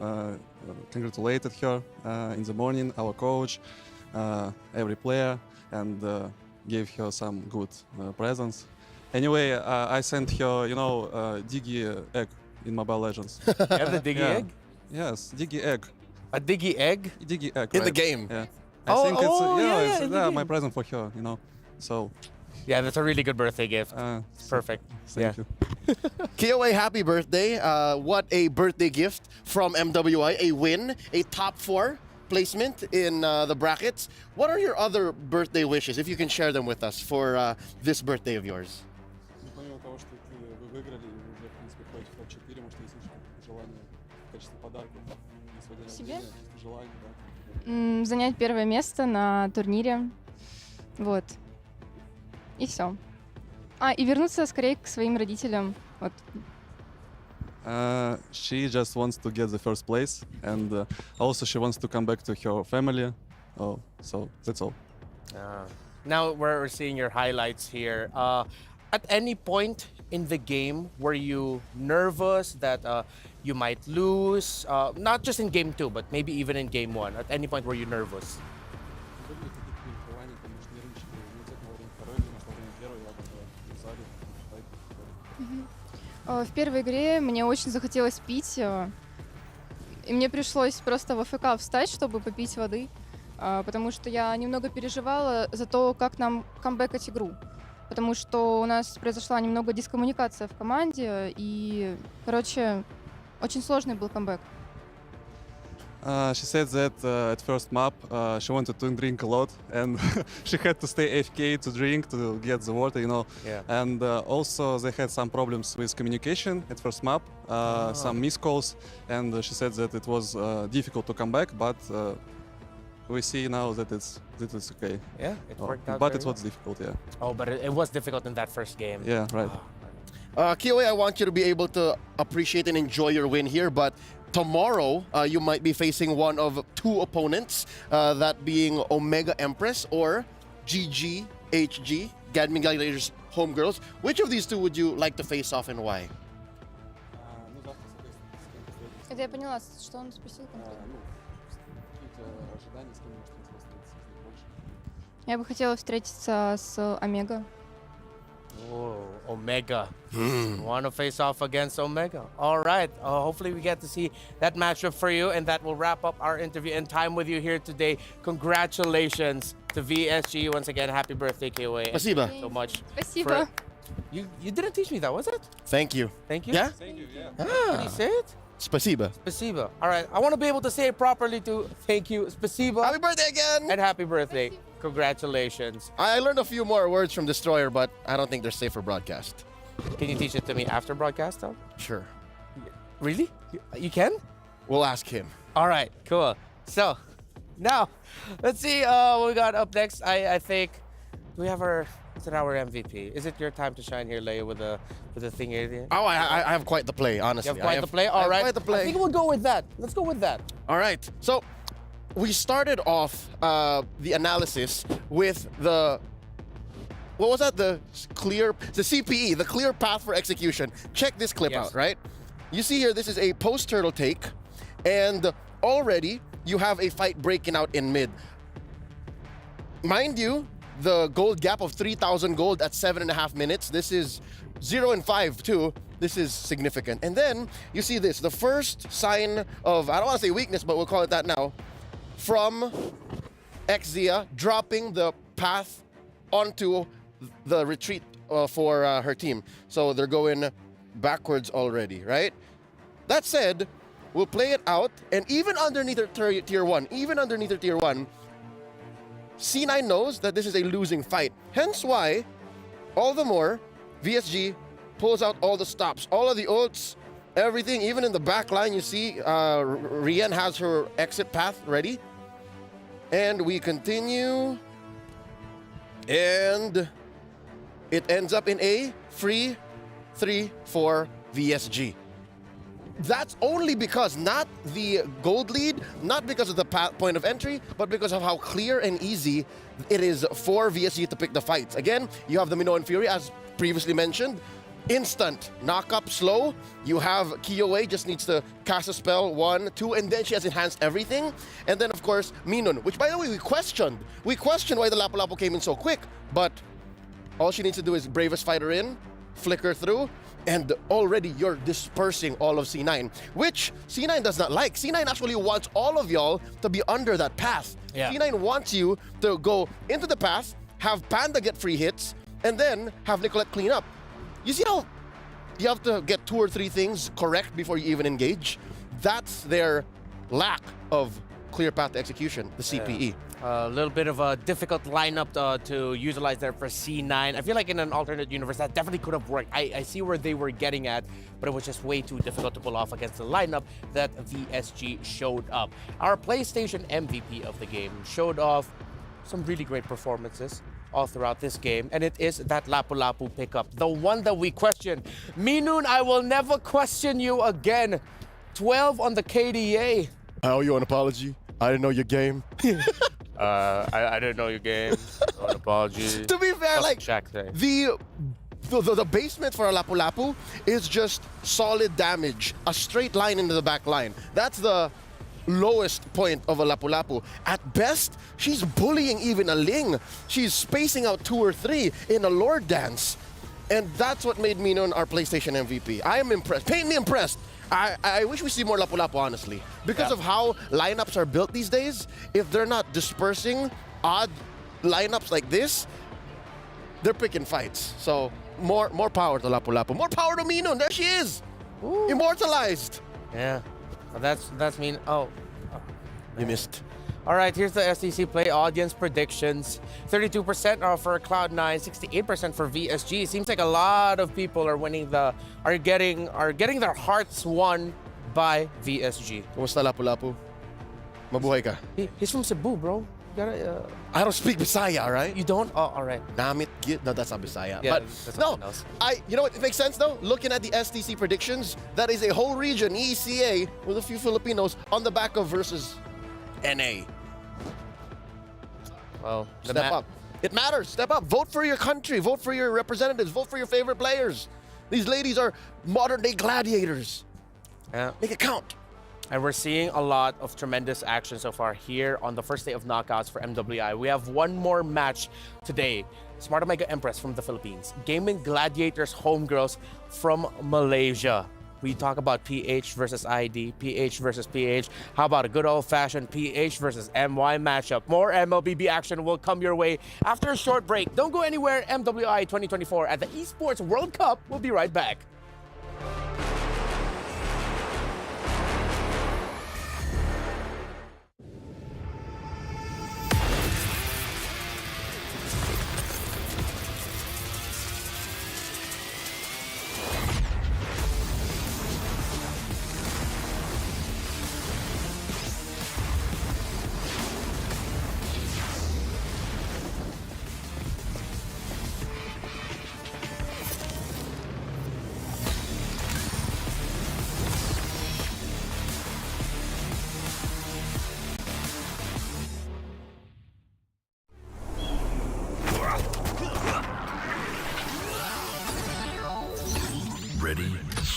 congratulated her in the morning, our coach, every player, and gave her some good presents. Anyway, I sent her, you know, Diggy egg in Mobile Legends. You have the Diggy egg? Yes, Diggy egg. A Diggy egg? Diggy egg. In the right. game? Yeah. Oh, I think it's in the game. my present for her, you know. So. Yeah, that's a really good birthday gift. It's perfect. Thank you. Kioe, happy birthday. What a birthday gift from MWI. A win, a top 4 placement in the brackets. What are your other birthday wishes, if you can share them with us for this birthday of yours? Помимо того, что вы выиграли, уже, в принципе, ходите в топ-4, может, есть еще желание в качестве подарков на свой день Себе? рождения, желание, да. Занять первое место на турнире. Вот. И все. И вернуться скорее к своим родителям. Вот. She just wants to get the first place, and also she wants to come back to her family. Oh, so that's all. Now we're seeing your highlights here. At any point in the game, were you nervous that you might lose? Not just in game 2, but maybe even in game 1. At any point, were you nervous? В первой игре мне очень захотелось пить, и мне пришлось просто в АФК встать, чтобы попить воды, потому что я немного переживала за то, как нам камбэкать игру, потому что у нас произошла немного дискоммуникация в команде, и, короче, очень сложный был камбэк. She said that at first map she wanted to drink a lot, and she had to stay AFK to drink to get the water, you know. Yeah. And also they had some problems with communication at first map, some missed calls, and she said that it was difficult to come back, but we see now that it's okay. Yeah, it worked out But very it was difficult, yeah. Oh, but it was difficult in that first game. Yeah, right. Kioe, I want you to be able to appreciate and enjoy your win here, but tomorrow you might be facing one of 2 opponents, that being Omega Empress or GGHG, Gadmin Gladiators Homegirls. Which of these 2 would you like to face off and why? Это я поняла, что он спросил конкретно. Я бы хотела встретиться с Омега. Oh, Omega. Want to face off against Omega. All right. Hopefully we get to see that matchup for you, and that will wrap up our interview and time with you here today. Congratulations to VSG. Once again, happy birthday, Kioe. Спасибо. So much. Спасибо. You didn't teach me that, was it? Thank you. Thank you? Yeah? Thank you, yeah. Did you say it? Spasiba. Spasiba. All right. I want to be able to say it properly too. Thank you. Spasiba. Happy birthday again! And happy birthday. Congratulations. I learned a few more words from Destroyer, but I don't think they're safe for broadcast. Can you teach it to me after broadcast, though? Sure. Really? You can? We'll ask him. All right, cool. So, now, let's see what we got up next. I think, do we have our MVP? Is it your time to shine here, Leia, with the thing here? Oh, I have quite the play, honestly. You have quite the play? All right. Quite the play. I think we'll go with that. Let's go with that. All right. So, we started off the analysis with the what was that? The CPE, the clear path for execution. Check this clip out, right? You see here, this is a post-turtle take, and already you have a fight breaking out in mid. Mind you, the gold gap of 3,000 gold at 7.5 minutes. This is 0 and 5 too. This is significant. And then you see this, the first sign of, I don't want to say weakness, but we'll call it that now, from X dropping the path onto the retreat for her team. So they're going backwards already, right? That said, we'll play it out, and even underneath her tier 1, C9 knows that this is a losing fight. Hence why, all the more, VSG pulls out all the stops, all of the ults, everything, even in the back line, you see Rien has her exit path ready. And we continue, and it ends up in a free 3 for VSG. That's only because not the gold lead, not because of the point of entry, but because of how clear and easy it is for VSG to pick the fights. Again, you have the Minoan Fury, as previously mentioned. Instant knock up slow. You have Kioe just needs to cast a spell 1, 2, and then she has enhanced everything. And then of course Minun, which by the way we questioned why the Lapu-Lapu came in so quick, but all she needs to do is bravest fighter in, flicker through, and already you're dispersing all of C9, which C9 does not like. C9 actually wants all of y'all to be under that path. C9 wants you to go into the path, have Panda get free hits, and then have Nicolette clean up. You see how you have to get 2 or 3 things correct before you even engage? That's their lack of clear path to execution, the CPE. A little bit of a difficult lineup to utilize there for C9. I feel like in an alternate universe, that definitely could have worked. I see where they were getting at, but it was just way too difficult to pull off against the lineup that VSG showed up. Our PlayStation MVP of the game showed off some really great performances all throughout this game, and it is that Lapu-Lapu pickup, the one that we question. Minun, I will never question you again. 12 on the KDA. I owe you an apology. I didn't know your game. I didn't know your game. An apology. To be fair, like the basement for a Lapu-Lapu is just solid damage, a straight line into the back line. That's the lowest point of a Lapu-Lapu. At best, she's bullying even a Ling. She's spacing out 2 or 3 in a Lord dance. And that's what made Minun our PlayStation MVP. I am impressed. Paint me impressed. I wish we see more Lapu-Lapu, honestly. Because of how lineups are built these days, if they're not dispersing odd lineups like this, they're picking fights. So more power to Lapu-Lapu. More power to Minun. There she is. Ooh. Immortalized. Yeah. That's mean. Oh. You missed. All right, here's the STC Play audience predictions. 32% are for Cloud9, 68% for VSG. It seems like a lot of people are getting their hearts won by VSG. Kumusta Lapu-Lapu? Mabuhay ka? He's from Cebu, bro. I don't speak Bisaya, right? You don't? Oh, all right. Namit Git. No, that's not Bisaya. Yeah, but that's no, else. you know what? It makes sense though. Looking at the STC predictions, that is a whole region, ECA, with a few Filipinos on the back of versus NA. Well, step up. It matters. Step up. Vote for your country. Vote for your representatives. Vote for your favorite players. These ladies are modern-day gladiators. Yeah. Make it count. And we're seeing a lot of tremendous action so far here on the first day of knockouts for MWI. We have one more match today. Smart Omega Empress from the Philippines. Gaming Gladiators Homegirls from Malaysia. We talk about PH versus ID, PH versus PH. How about a good old-fashioned PH versus MY matchup? More MLBB action will come your way after a short break. Don't go anywhere. MWI 2024 at the Esports World Cup. We'll be right back.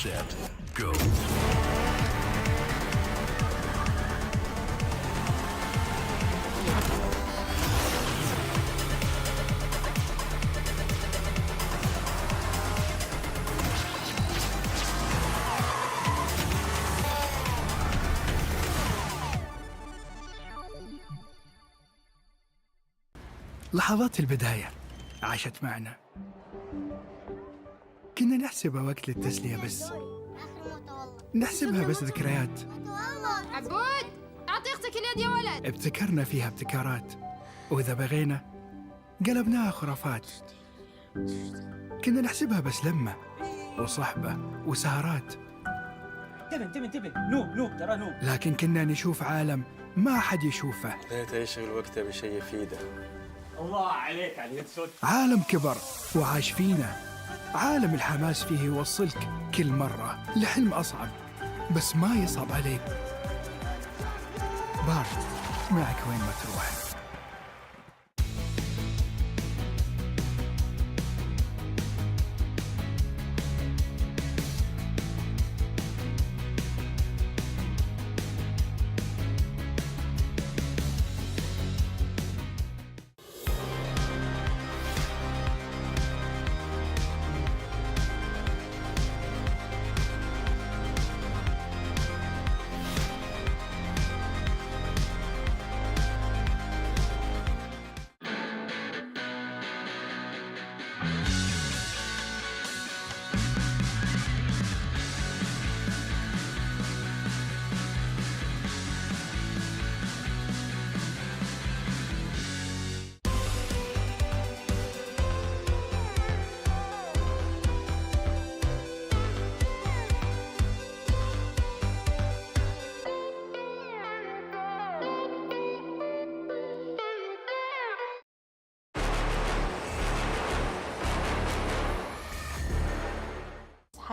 set, go. لحظات البداية عاشت معنا، كنا نحسبها وقت للتسلية بس، نحسبها بس ذكريات. عبود أعطي أختك اليد يا ولد. ابتكرنا فيها ابتكارات، وإذا بغينا قلبناها خرافات. كنا نحسبها بس لمة وصحبة وسهرات، انتبه نوب ترى نوب. لكن كنا نشوف عالم ما حد يشوفه. ليت يشغل وقته بشيء يفيده. الله عليك على اليد سود. عالم كبر وعاش فينا، عالم الحماس فيه يوصلك كل مرة لحلم أصعب، بس ما يصعب عليك. بارد معك وين ما تروح.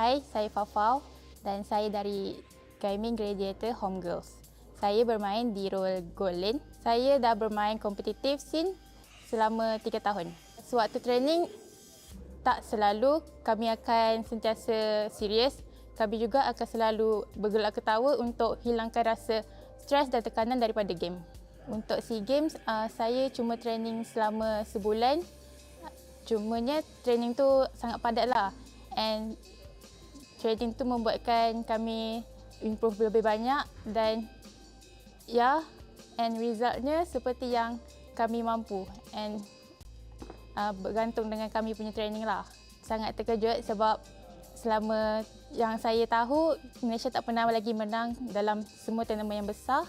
Hai, saya Fafau dan saya dari Gaming Gladiator Homegirls. Saya bermain di role Gold Lane. Saya dah bermain kompetitif scene selama 3 tahun. Sewaktu training, tak selalu kami akan sentiasa serius. Kami juga akan selalu bergelak ketawa untuk hilangkan rasa stres dan tekanan daripada game. Untuk SEA Games, saya cuma training selama sebulan. Cumanya training tu sangat padat lah. And training tu membuatkan kami improve lebih banyak dan and resultnya seperti yang kami mampu and bergantung dengan kami punya training lah. Sangat terkejut sebab selama yang saya tahu Malaysia tak pernah lagi menang dalam semua tournament yang besar.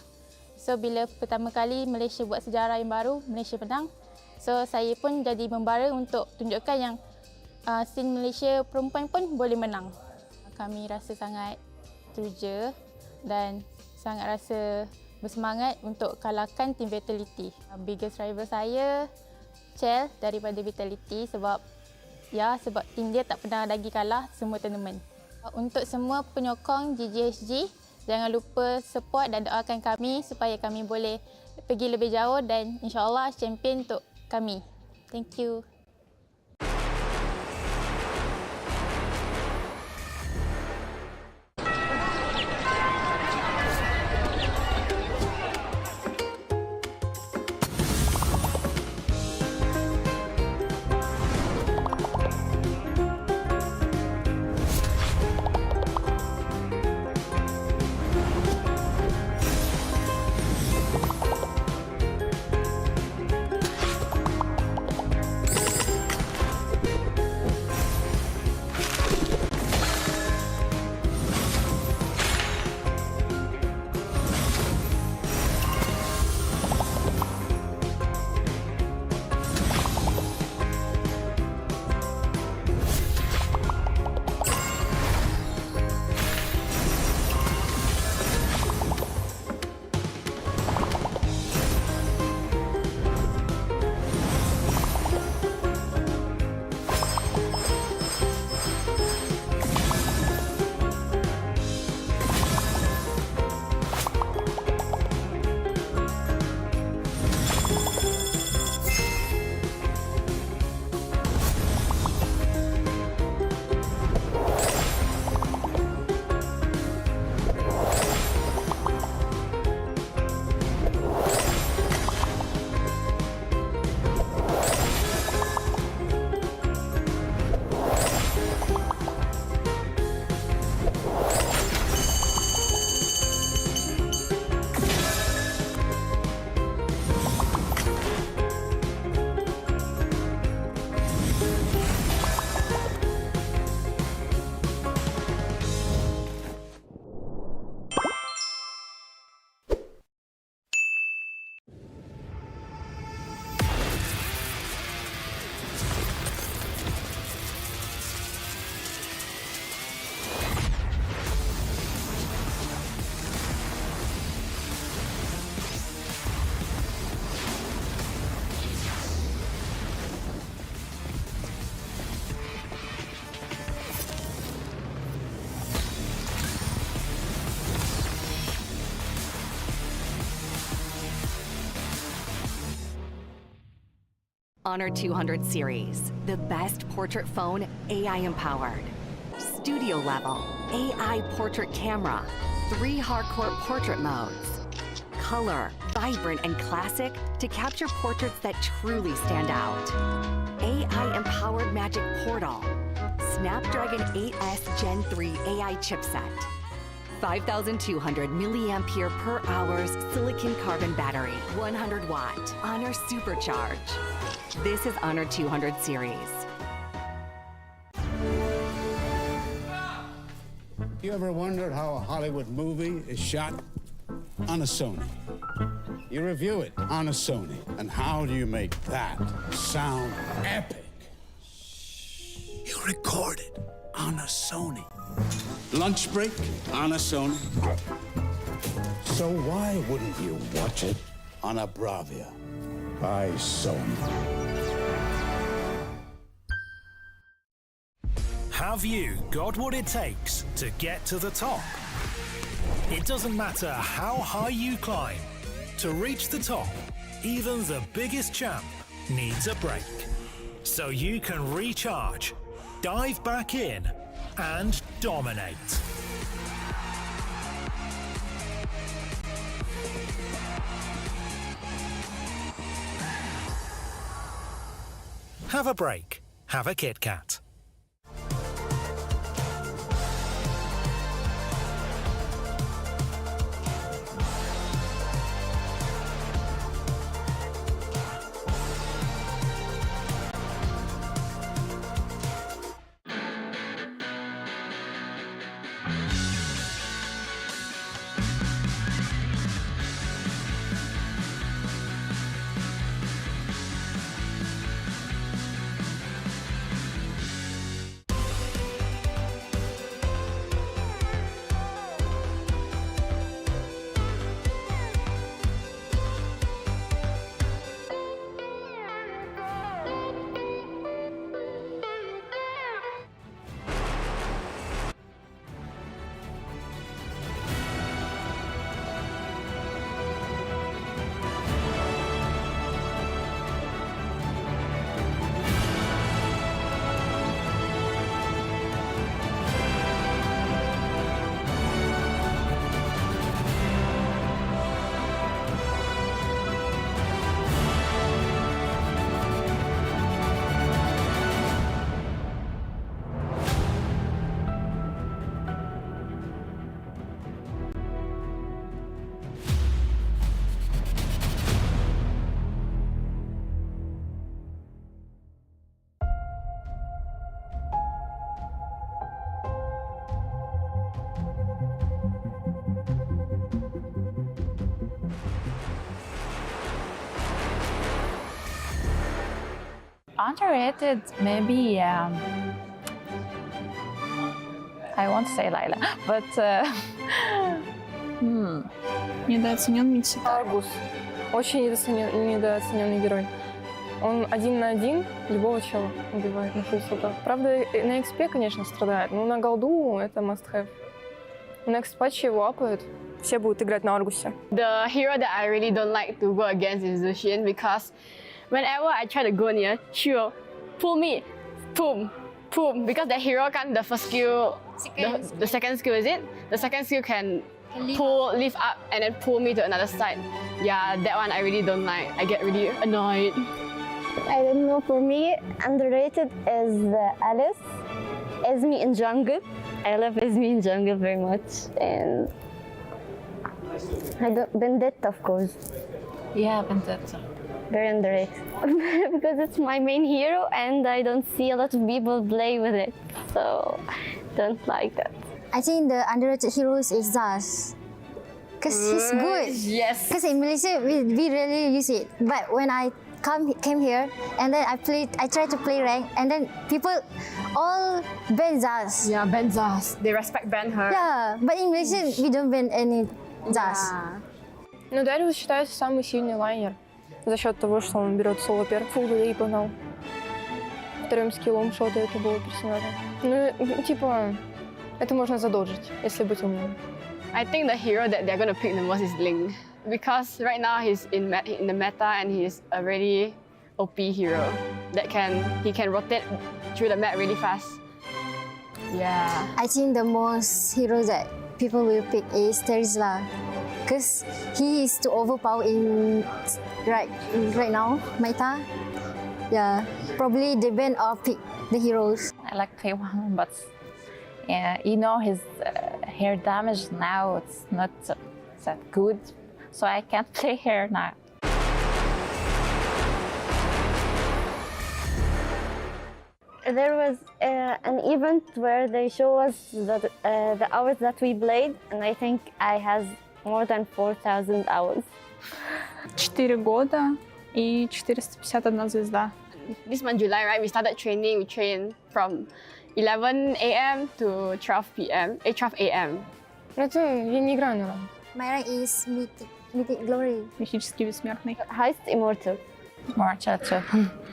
So bila pertama kali Malaysia buat sejarah yang baru, Malaysia menang. So saya pun jadi membara untuk tunjukkan yang scene Malaysia perempuan pun boleh menang. Kami rasa sangat teruja dan sangat rasa bersemangat untuk kalahkan tim Vitality. Biggest rival saya Chell daripada Vitality sebab tim dia tak pernah lagi kalah semua tournament. Untuk semua penyokong GGHG, jangan lupa support dan doakan kami supaya kami boleh pergi lebih jauh dan insya-Allah champion untuk kami. Thank you. Honor 200 series, the best portrait phone AI empowered. Studio level, AI portrait camera, 3 hardcore portrait modes. Color, vibrant and classic to capture portraits that truly stand out. AI empowered magic portal. Snapdragon 8S Gen 3 AI chipset. 5,200 milliampere per hours silicon carbon battery, 100 watt. Honor Supercharge. This is Honor 200 series. You ever wondered how a Hollywood movie is shot? On a Sony. You review it on a Sony. And how do you make that sound epic? You record it on a Sony. Lunch break on a Sony. So why wouldn't you watch it on a Bravia by Sony? Have you got what it takes to get to the top? It doesn't matter how high you climb. To reach the top, even the biggest champ needs a break. So you can recharge, dive back in, and dominate. Have a break. Have a Kit Kat. Underrated, maybe. I won't say Layla, but Недооценен Митси. Аргус. Очень недооцененный герой. Он 1 на 1 любого чела убивает на фулсотах. Правда, на XP, конечно, страдает, но на голду это must-have. На X-патче его апают. Все будут играть на Аргусе. The hero that I really don't like to go against is Lucian because whenever I try to go near, she will pull me, boom, boom. Because the hero can, the first skill, the second skill is it? The second skill can lift up and then pull me to another side. Yeah, that one I really don't like. I get really annoyed. I don't know, for me, underrated is Alice, Esme in jungle. I love Esme in jungle very much. And Vendetta, of course. Yeah, Vendetta. Very underrated. Because it's my main hero and I don't see a lot of people play with it. So, don't like that. I think the underrated heroes is Zaz. Because he's good. Yes. Because in Malaysia, we really use it. But when I came here and then I tried to play rank and then people all ban Zaz. Yeah, ban Zaz. They ban her. Yeah, but in Malaysia, we don't ban any Zaz. Ну, Дариус считается самый сильный лайнер за счет того, что он берет соло перк, фулл и погнал. Вторым скиллом шотает любого персонажа. Ну, типа, это можно задолжить, если быть умным. I think the hero that they're gonna pick the most is Ling. Because right now he's in the meta and he's already OP hero that he can rotate through the map really fast. Yeah. I think the most hero that people will pick is Terizla, because he is too overpowered in right now, meta. Yeah, probably they ban or pick the heroes. I like K1, but yeah, you know his hair damage now, it's not that good, so I can't play hair now. There was an event where they show us the hours that we played, and I think I has more than 4,000 hours. 4 года и 451 звезда. This month, July, right, we started training. We trained from 11 a.m. to 12 p.m. 12 a.m. Я не играю на My rank is mythic glory. Мифический бессмертный. Highest immortal. Immortal too.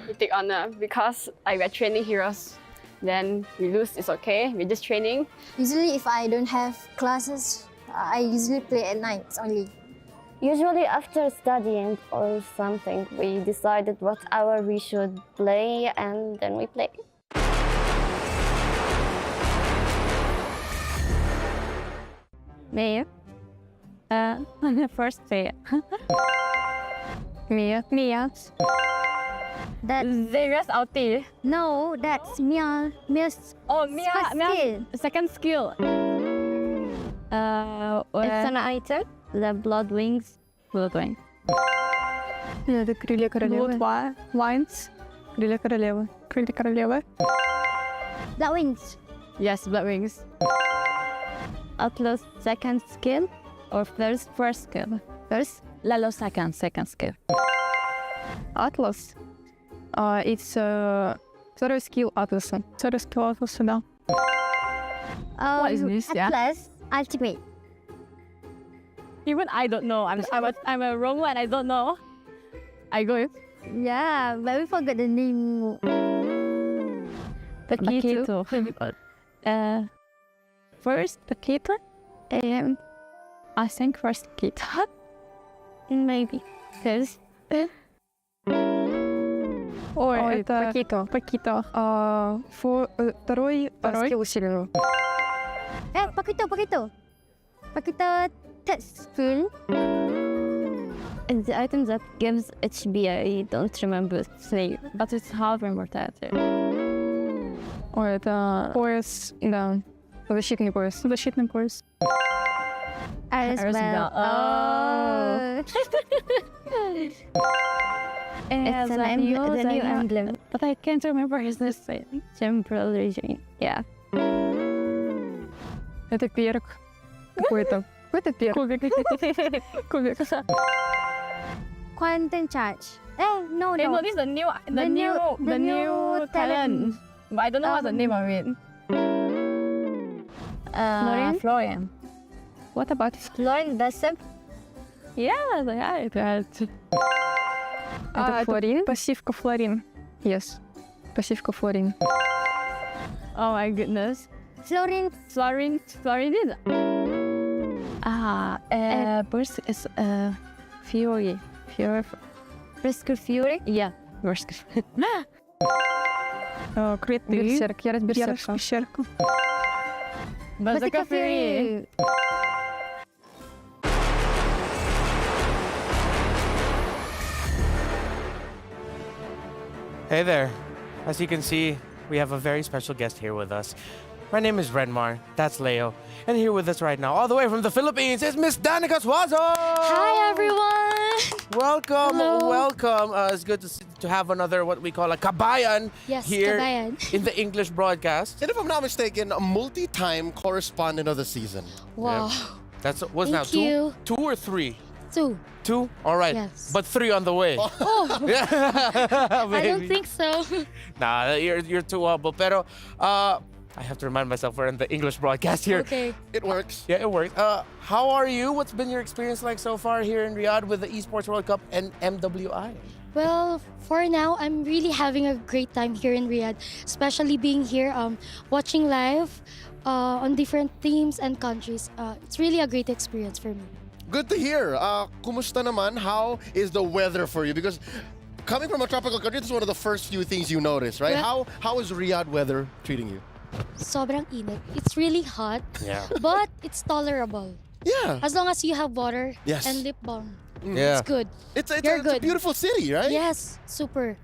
Mythic honor, because we're training heroes. Then we lose, it's okay. We're just training. Usually, if I don't have classes, I usually play at nights only. Usually after studying or something, we decided what hour we should play, and then we play. Mia. I'm the first player. Mia. That's Xavier's ulti. no, that's Mia's Oh, first skill. second skill. It's an item. The blood wings. Blood wing. Это крылья королевы. Blood Lines. Крылья королевы. Крылья королевы. Blood wings. Yes, blood wings. Atlas second skill or first skill. First, Lalo second skill. Atlas. It's второй скилл Атласа. Второй скилл Атласа, да. What is this? Yeah. Atlas ultimate. Even I don't know. I'm a wrong one. I don't know. I go. Yeah, but we forgot the name. Paquito. First Paquito. I think first Paquito. Maybe. Because Ой, это Пакито. Второй скилл усиленного. Paquito. Paquito third skill. And the item that gives HB, I don't remember its name, but it's half immortality. Ой, это пояс, да. Защитный пояс. Защитный пояс. As well. Oh. It's the new emblem. But I can't remember his name. Temporal region. Yeah. Это перк какой-то. Какой-то перк. Кубик. Quantum charge. No. No, this is the new talent. But I don't know what's the name of it. Florian. What about Florian Bessem? Yeah, это Флорин? Пассивка Флорин. Yes. Пассивка Флорин. Oh my goodness. Florian is burst is Fury. Brisker Fury? Yeah, Brisker. Криты. Берсерк. Ярость берсерка. Berserker Fury. Hey there. As you can see, we have a very special guest here with us. My name is Renmar. That's Leo. And here with us right now, all the way from the Philippines, is Miss Danica Suazo! Hi, everyone! Welcome, Hello. welcome. It's good to have another, what we call a kabayan here kabayan. in the English broadcast. And if I'm not mistaken, a multi-time correspondent of the season. Wow. That's what's now Thank you. two or three? Two. All right. Yes. But 3 on the way. Oh, Yeah, I don't baby. think so. Nah, you're too humble. Pero I have to remind myself we're in the English broadcast here. Okay. It works. Yeah, it works. How are you? What's been your experience like so far here in Riyadh with the Esports World Cup and MWI? Well, for now, I'm really having a great time here in Riyadh, especially being here, watching live on different teams and countries. It's really a great experience for me. Good to hear. Kumusta naman? How is the weather for you? Because coming from a tropical country, this is one of the first few things you notice, right? Yeah. How is Riyadh weather treating you? Sobrang init. It's really hot, Yeah. but it's tolerable. Yeah. As long as you have water Yes. and lip balm. Yeah. It's good. It's You're a good. beautiful city, right? Yes, super.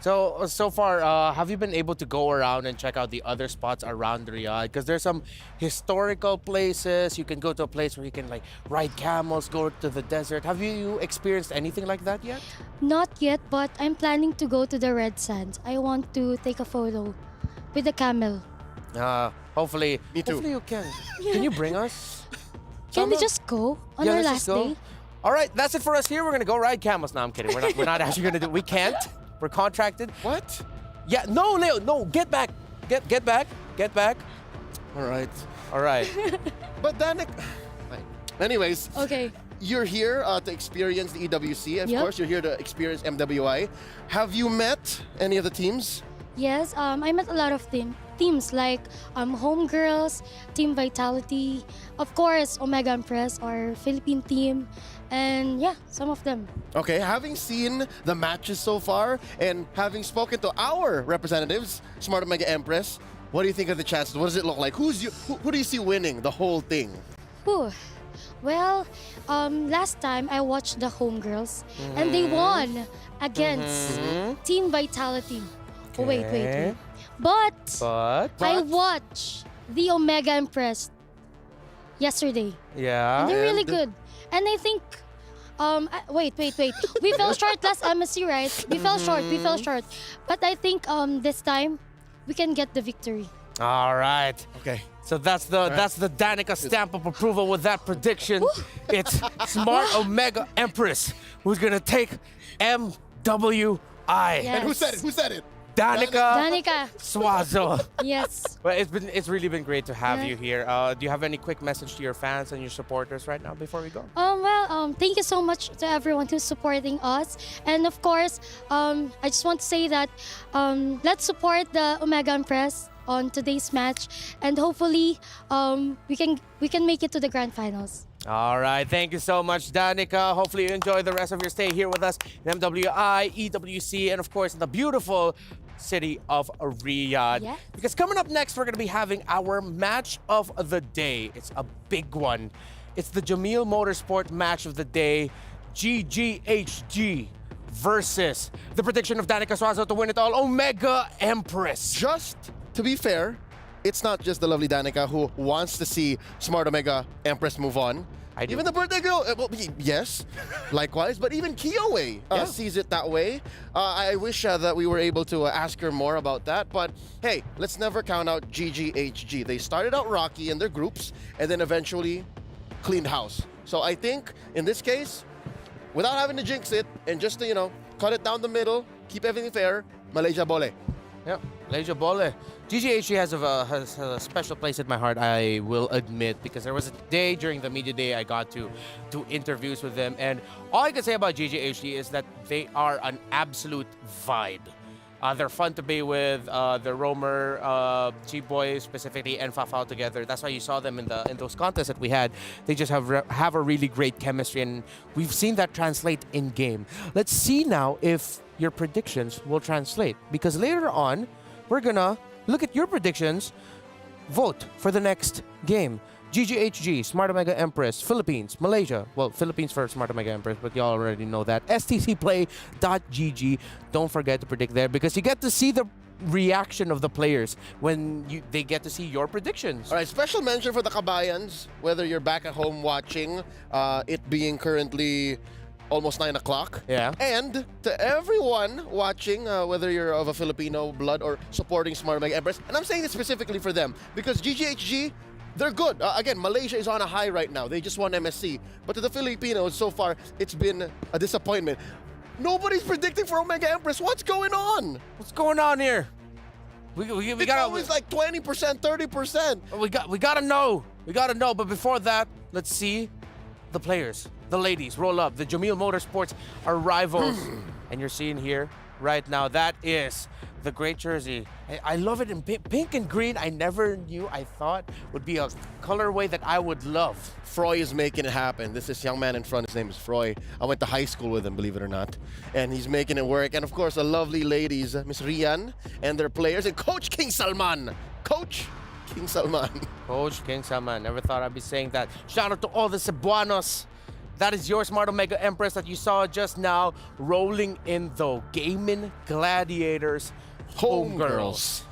So far, have you been able to go around and check out the other spots around Riyadh? Because there's some historical places. You can go to a place where you can like ride camels, go to the desert. Have you experienced anything like that yet? Not yet, but I'm planning to go to the Red Sands. I want to take a photo with the camel. Hopefully. Me too. Hopefully you can. Can you bring us? Can we Sama? just go on Yeah, our let's last just go. day? All right, that's it for us here. We're gonna go ride camels. No, I'm kidding. We're not actually gonna do. We can't. We're contracted. What? Yeah. No, Leo. No. Get back. Get back. Get back. All right. All right. But then, anyways, Okay. you're here to experience the EWC. Of Yep. course, you're here to experience MWI. Have you met any of the teams? Yes, I met a lot of teams like Homegirls, Team Vitality, of course Omega Empress, our Philippine team, and yeah, some of them. Okay, having seen the matches so far and having spoken to our representatives, Smart Omega Empress, what do you think of the chances? What does it look like? Who do you see winning the whole thing? Whew. Well, last time I watched the Homegirls and they won against Team Vitality. Oh, wait. But I watched the Omega Empress yesterday. Yeah. And they're really good. And I think, wait. We fell short last MSC, right? We fell short. But I think this time we can get the victory. All right. Okay. So that's the Danica stamp of approval with that prediction. It's Smart Omega Empress who's gonna take MWI. Yes. And who said it? Danica. Swazo. Yes. Well, it's really been great to have Yeah. you here. Do you have any quick message to your fans and your supporters right now before we go? Thank you so much to everyone who's supporting us. And of course, I just want to say that let's support the Omega Empress on today's match, and hopefully we can make it to the grand finals. All right, thank you so much, Danica. Hopefully you enjoy the rest of your stay here with us in MWI, EWC, and of course in the beautiful city of Riyadh. Yes. Because coming up next, we're going to be having our match of the day. It's a big one. It's the Jamil Motorsport match of the day, GGHG versus the prediction of Danica Suazo to win it all, Omega Empress. Just to be fair, it's not just the lovely Danica who wants to see Smart Omega Empress move on. I do. Even the birthday girl, yes, likewise. But even Kiowe sees it that way. I wish that we were able to ask her more about that. But hey, let's never count out GGHG. They started out rocky in their groups and then eventually cleaned house. So I think in this case, without having to jinx it and just to, cut it down the middle, keep everything fair, Malaysia Bole. Yeah, Malaysia Bole. GGHG has a special place in my heart, I will admit, because there was a day during the media day I got to do interviews with them, and all I can say about GGHG is that they are an absolute vibe. They're fun to be with. The Romer, G-Boy specifically, and Fafao together. That's why you saw them in those contests that we had. They just have a really great chemistry, and we've seen that translate in game. Let's see now if your predictions will translate, because later on we're gonna look at your predictions, vote for the next game. GGHG, Smart Omega Empress, Philippines, Malaysia. Well, Philippines for Smart Omega Empress, but y'all already know that. stcplay.gg. Don't forget to predict there, because you get to see the reaction of the players when they get to see your predictions. All right, special mention for the Kabayans, whether you're back at home watching, it being currently almost 9 o'clock. Yeah. And to everyone watching, whether you're of a Filipino blood or supporting Smart Omega Empress, and I'm saying this specifically for them, because GGHG, they're good. Again, Malaysia is on a high right now. They just won MSC. But to the Filipinos, so far, it's been a disappointment. Nobody's predicting for Omega Empress. What's going on? What's going on here? We it's gotta, always like 20%, 30%. We gotta know. We gotta know. But before that, let's see the players, the ladies, roll up. The Jamil Motorsports are rivals. And you're seeing here right now, that is the great jersey. I love it in pink and green. I never knew, I thought would be a colorway that I would love. Froy is making it happen. This is young man in front. His name is Froy. I went to high school with him, believe it or not. And he's making it work. And of course, the lovely ladies, Miss Rian and their players, and Coach King Salman. Coach King Salman. Coach King Salman. Never thought I'd be saying that. Shout out to all the Cebuanos. That is your Smart Omega Empress that you saw just now, rolling in though. Gaming Gladiators Homegirls.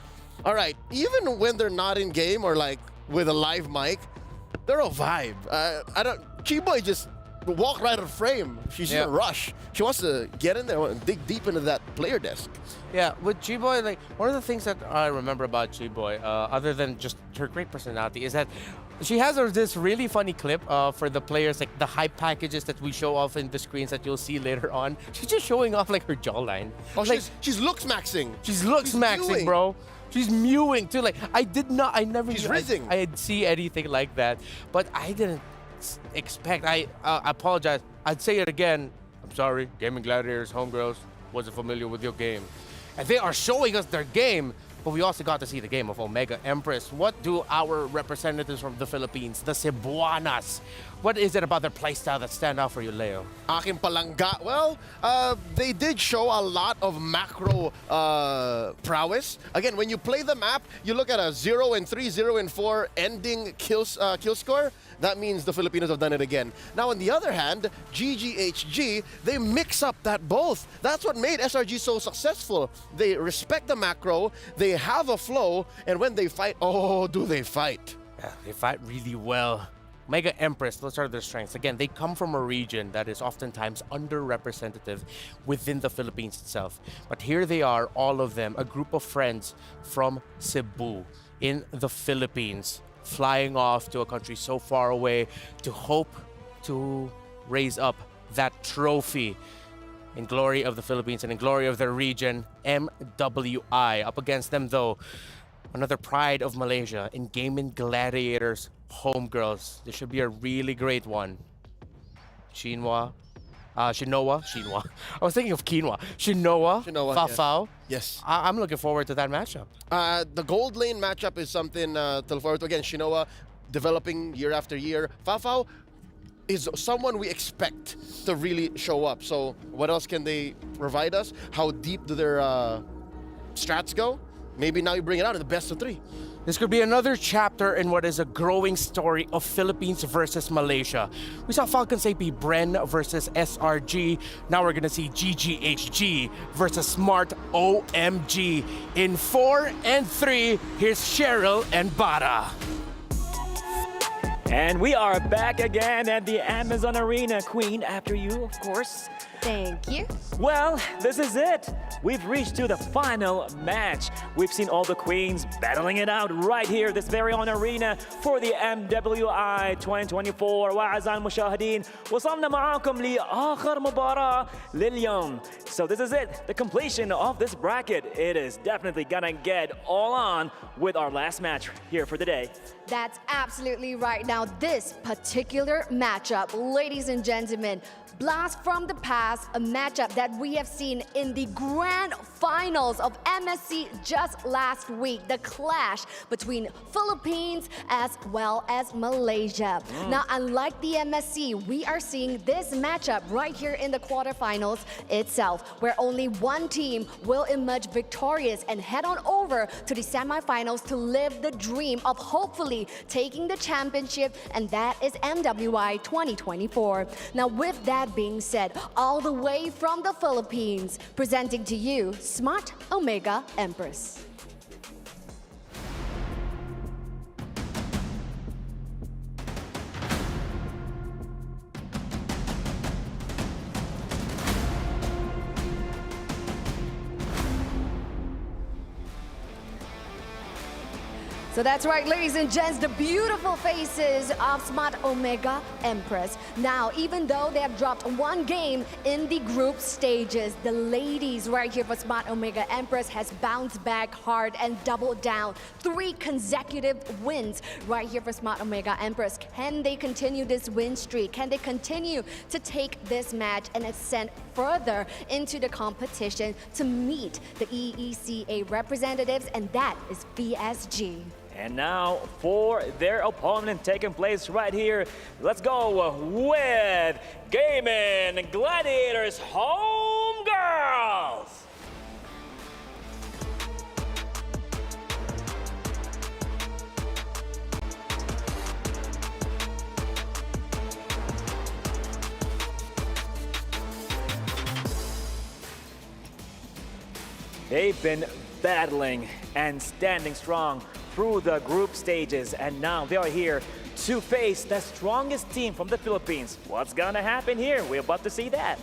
All right, even when they're not in game or like with a live mic, they're a vibe. Chiboy just walked right out of frame. She's in a rush. She wants to get in there and dig deep into that player desk. Yeah, with Chiboy, like one of the things that I remember about Chiboy, other than just her great personality, is that she has this really funny clip for the players, like the hype packages that we show off in the screens that you'll see later on. She's just showing off like her jawline. Oh, like, she's looks maxing. She's looks maxing, bro. She's mewing too. Like I never. She's rizzing. I'd see anything like that, but I didn't expect. I apologize. I'd say it again. I'm sorry, Gaming Gladiators Homegirls wasn't familiar with your game, and they are showing us their game. But we also got to see the game of Omega Empress. What do our representatives from the Philippines, the Cebuanas, what is it about their playstyle that stand out for you, Leo? Aking palangga. Well, they did show a lot of macro prowess. Again, when you play the map, you look at a 0-3, 0-4 ending kill score. That means the Filipinos have done it again. Now, on the other hand, GGHG, they mix up that both. That's what made SRG so successful. They respect the macro, they have a flow, and when they fight, oh, do they fight. Yeah, they fight really well. Mega Empress, those are their strengths. Again, they come from a region that is oftentimes underrepresented within the Philippines itself. But here they are, all of them, a group of friends from Cebu in the Philippines, flying off to a country so far away to hope to raise up that trophy in glory of the Philippines and in glory of their region, MWI. Up against them, though, another pride of Malaysia in Gaming Gladiators Homegirls. This should be a really great one. Shinoa. I was thinking of quinoa. Shinoa, Fafao. Yes. I'm looking forward to that matchup. The gold lane matchup is something to look forward to. Again, Shinoa developing year after year. Fafao is someone we expect to really show up. So what else can they provide us? How deep do their strats go? Maybe now you bring it out in the best of 3. This could be another chapter in what is a growing story of Philippines versus Malaysia. We saw Falcons AP Bren versus SRG. Now we're going to see GGHG versus Smart OMG. In 4 and 3, here's Cheryl and Bara. And we are back again at the Amazon Arena. Queen, after you, of course. Thank you. Well, this is it. We've reached to the final match. We've seen all the queens battling it out right here, this very own arena for the MWI 2024. وأعزائي المشاهدين وصلنا معاكم لآخر مباراة لليوم. So this is it, the completion of this bracket. It is definitely gonna get all on with our last match here for the day. That's absolutely right. Now, this particular matchup, ladies and gentlemen, blast from the past, a matchup that we have seen in the grand finals of MSC just last week, the clash between Philippines as well as Malaysia. Now, unlike the MSC, we are seeing this matchup right here in the quarterfinals itself, where only one team will emerge victorious and head on over to the semifinals to live the dream of hopefully taking the championship, and that is MWI 2024. Now, with that being said, all the way from the Philippines, presenting to you Smart Omega Empress. So that's right, ladies and gents, the beautiful faces of Smart Omega Empress. Now, even though they have dropped one game in the group stages, the ladies right here for Smart Omega Empress has bounced back hard and doubled down. 3 consecutive wins right here for Smart Omega Empress. Can they continue this win streak? Can they continue to take this match and ascend further into the competition to meet the EECA representatives? And that is VSG. And now for their opponent taking place right here, let's go with Gaming Gladiators Homegirls. They've been battling and standing strong through the group stages, and now they are here to face the strongest team from the Philippines. What's gonna happen here? We're about to see that.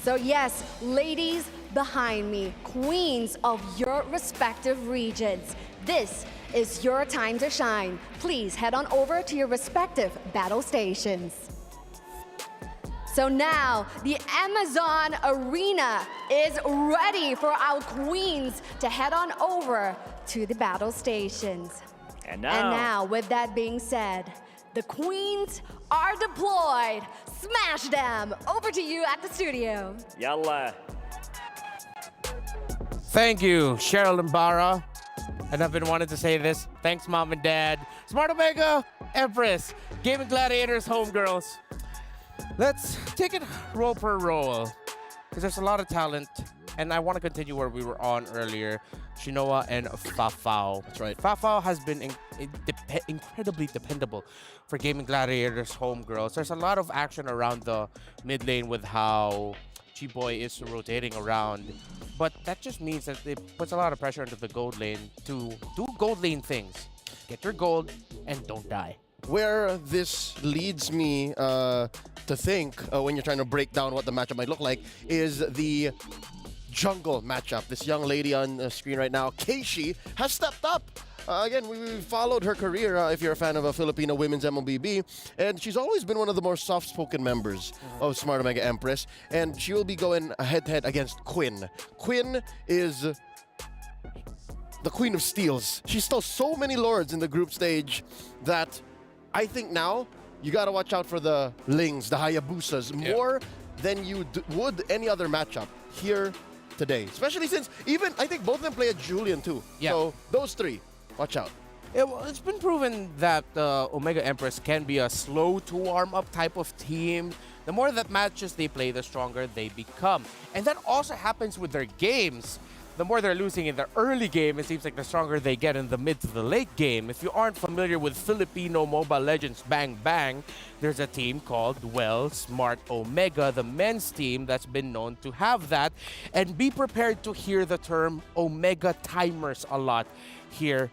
So yes, ladies behind me, queens of your respective regions, this is your time to shine. Please head on over to your respective battle stations. So now, the Amazon Arena is ready for our queens to head on over to the battle stations. And now, with that being said, the queens are deployed. Smash them! Over to you at the studio. Yalla. Thank you, Cheryl and Bara. And I've been wanting to say this. Thanks, Mom and Dad. Smart Omega, Empress, Gaming Gladiators, Homegirls. Let's take it roll per roll, because there's a lot of talent, and I want to continue where we were on earlier. Shinoa and Fafao. That's right. Fafao has been incredibly dependable for Gaming Gladiators Homegirls. There's a lot of action around the mid lane with how G-Boy is rotating around, but that just means that it puts a lot of pressure into the gold lane to do gold lane things. Get your gold and don't die. Where this leads me to think, when you're trying to break down what the matchup might look like, is the jungle matchup. This young lady on the screen right now, Keishi, has stepped up. Again, we followed her career, if you're a fan of a Filipino women's MLBB, and she's always been one of the more soft-spoken members of Smart Omega Empress, and she will be going head-to-head against Quinn. Quinn is the Queen of Steals. She stole so many lords in the group stage that I think now you got to watch out for the Lings, the Hayabusas, more than you would any other matchup here today. Especially since even, I think both of them play a Julian too. Yeah. So those 3, watch out. It's been proven that Omega Empress can be a slow to warm up type of team. The more that matches they play, the stronger they become. And that also happens with their games. The more they're losing in the early game, it seems like the stronger they get in the mid to the late game. If you aren't familiar with Filipino Mobile Legends Bang Bang, there's a team called, well, Smart Omega, the men's team that's been known to have that. And be prepared to hear the term Omega timers a lot here.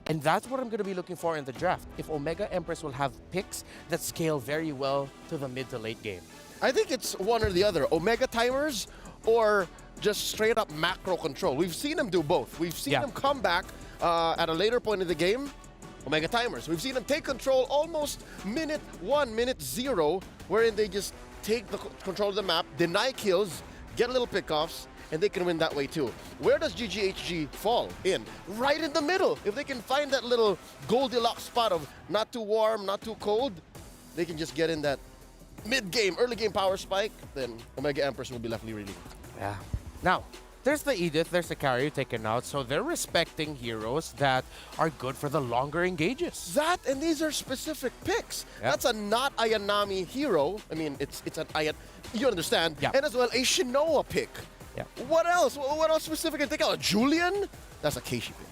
And that's what I'm going to be looking for in the draft. If Omega Empress will have picks that scale very well to the mid to late game. I think it's one or the other. Omega timers or just straight up macro control. We've seen them do both. We've seen them come back at a later point in the game, Omega timers. We've seen them take control almost minute 1, minute 0, wherein they just take the control of the map, deny kills, get a little pickoffs, and they can win that way too. Where does GGHG fall in? Right in the middle. If they can find that little Goldilocks spot of not too warm, not too cold, they can just get in that mid-game, early-game power spike, then Omega Empress will be left really. Yeah. Now, there's the Edith, there's the carry taken out, so they're respecting heroes that are good for the longer engages. That, and these are specific picks. That's a not Ayanami hero. I mean, it's an Ayan, you understand. And as well, a Shinoa pick. What else? What else specific can take out? A Julian? That's a Keishi pick.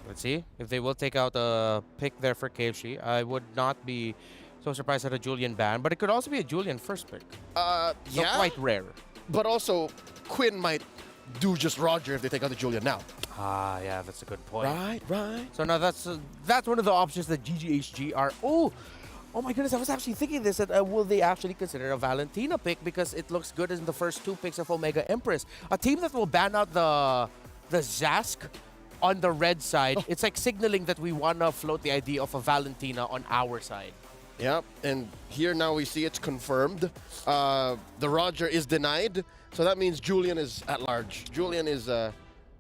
Let's see if they will take out a pick there for Keishi. I would not be so surprised at a Julian ban, but it could also be a Julian first pick. So quite rare. But also, Quinn might do just Roger if they take out the Julian now. Ah, yeah, that's a good point. Right. So now that's one of the options that GGHG are. Oh my goodness! I was actually thinking this. That will they actually consider a Valentina pick because it looks good in the first 2 picks of Omega Empress, a team that will ban out the Zask on the red side, it's like signaling that we want to float the idea of a Valentina on our side. Yeah, and here now we see it's confirmed. The Roger is denied, so that means Julian is at large. Julian is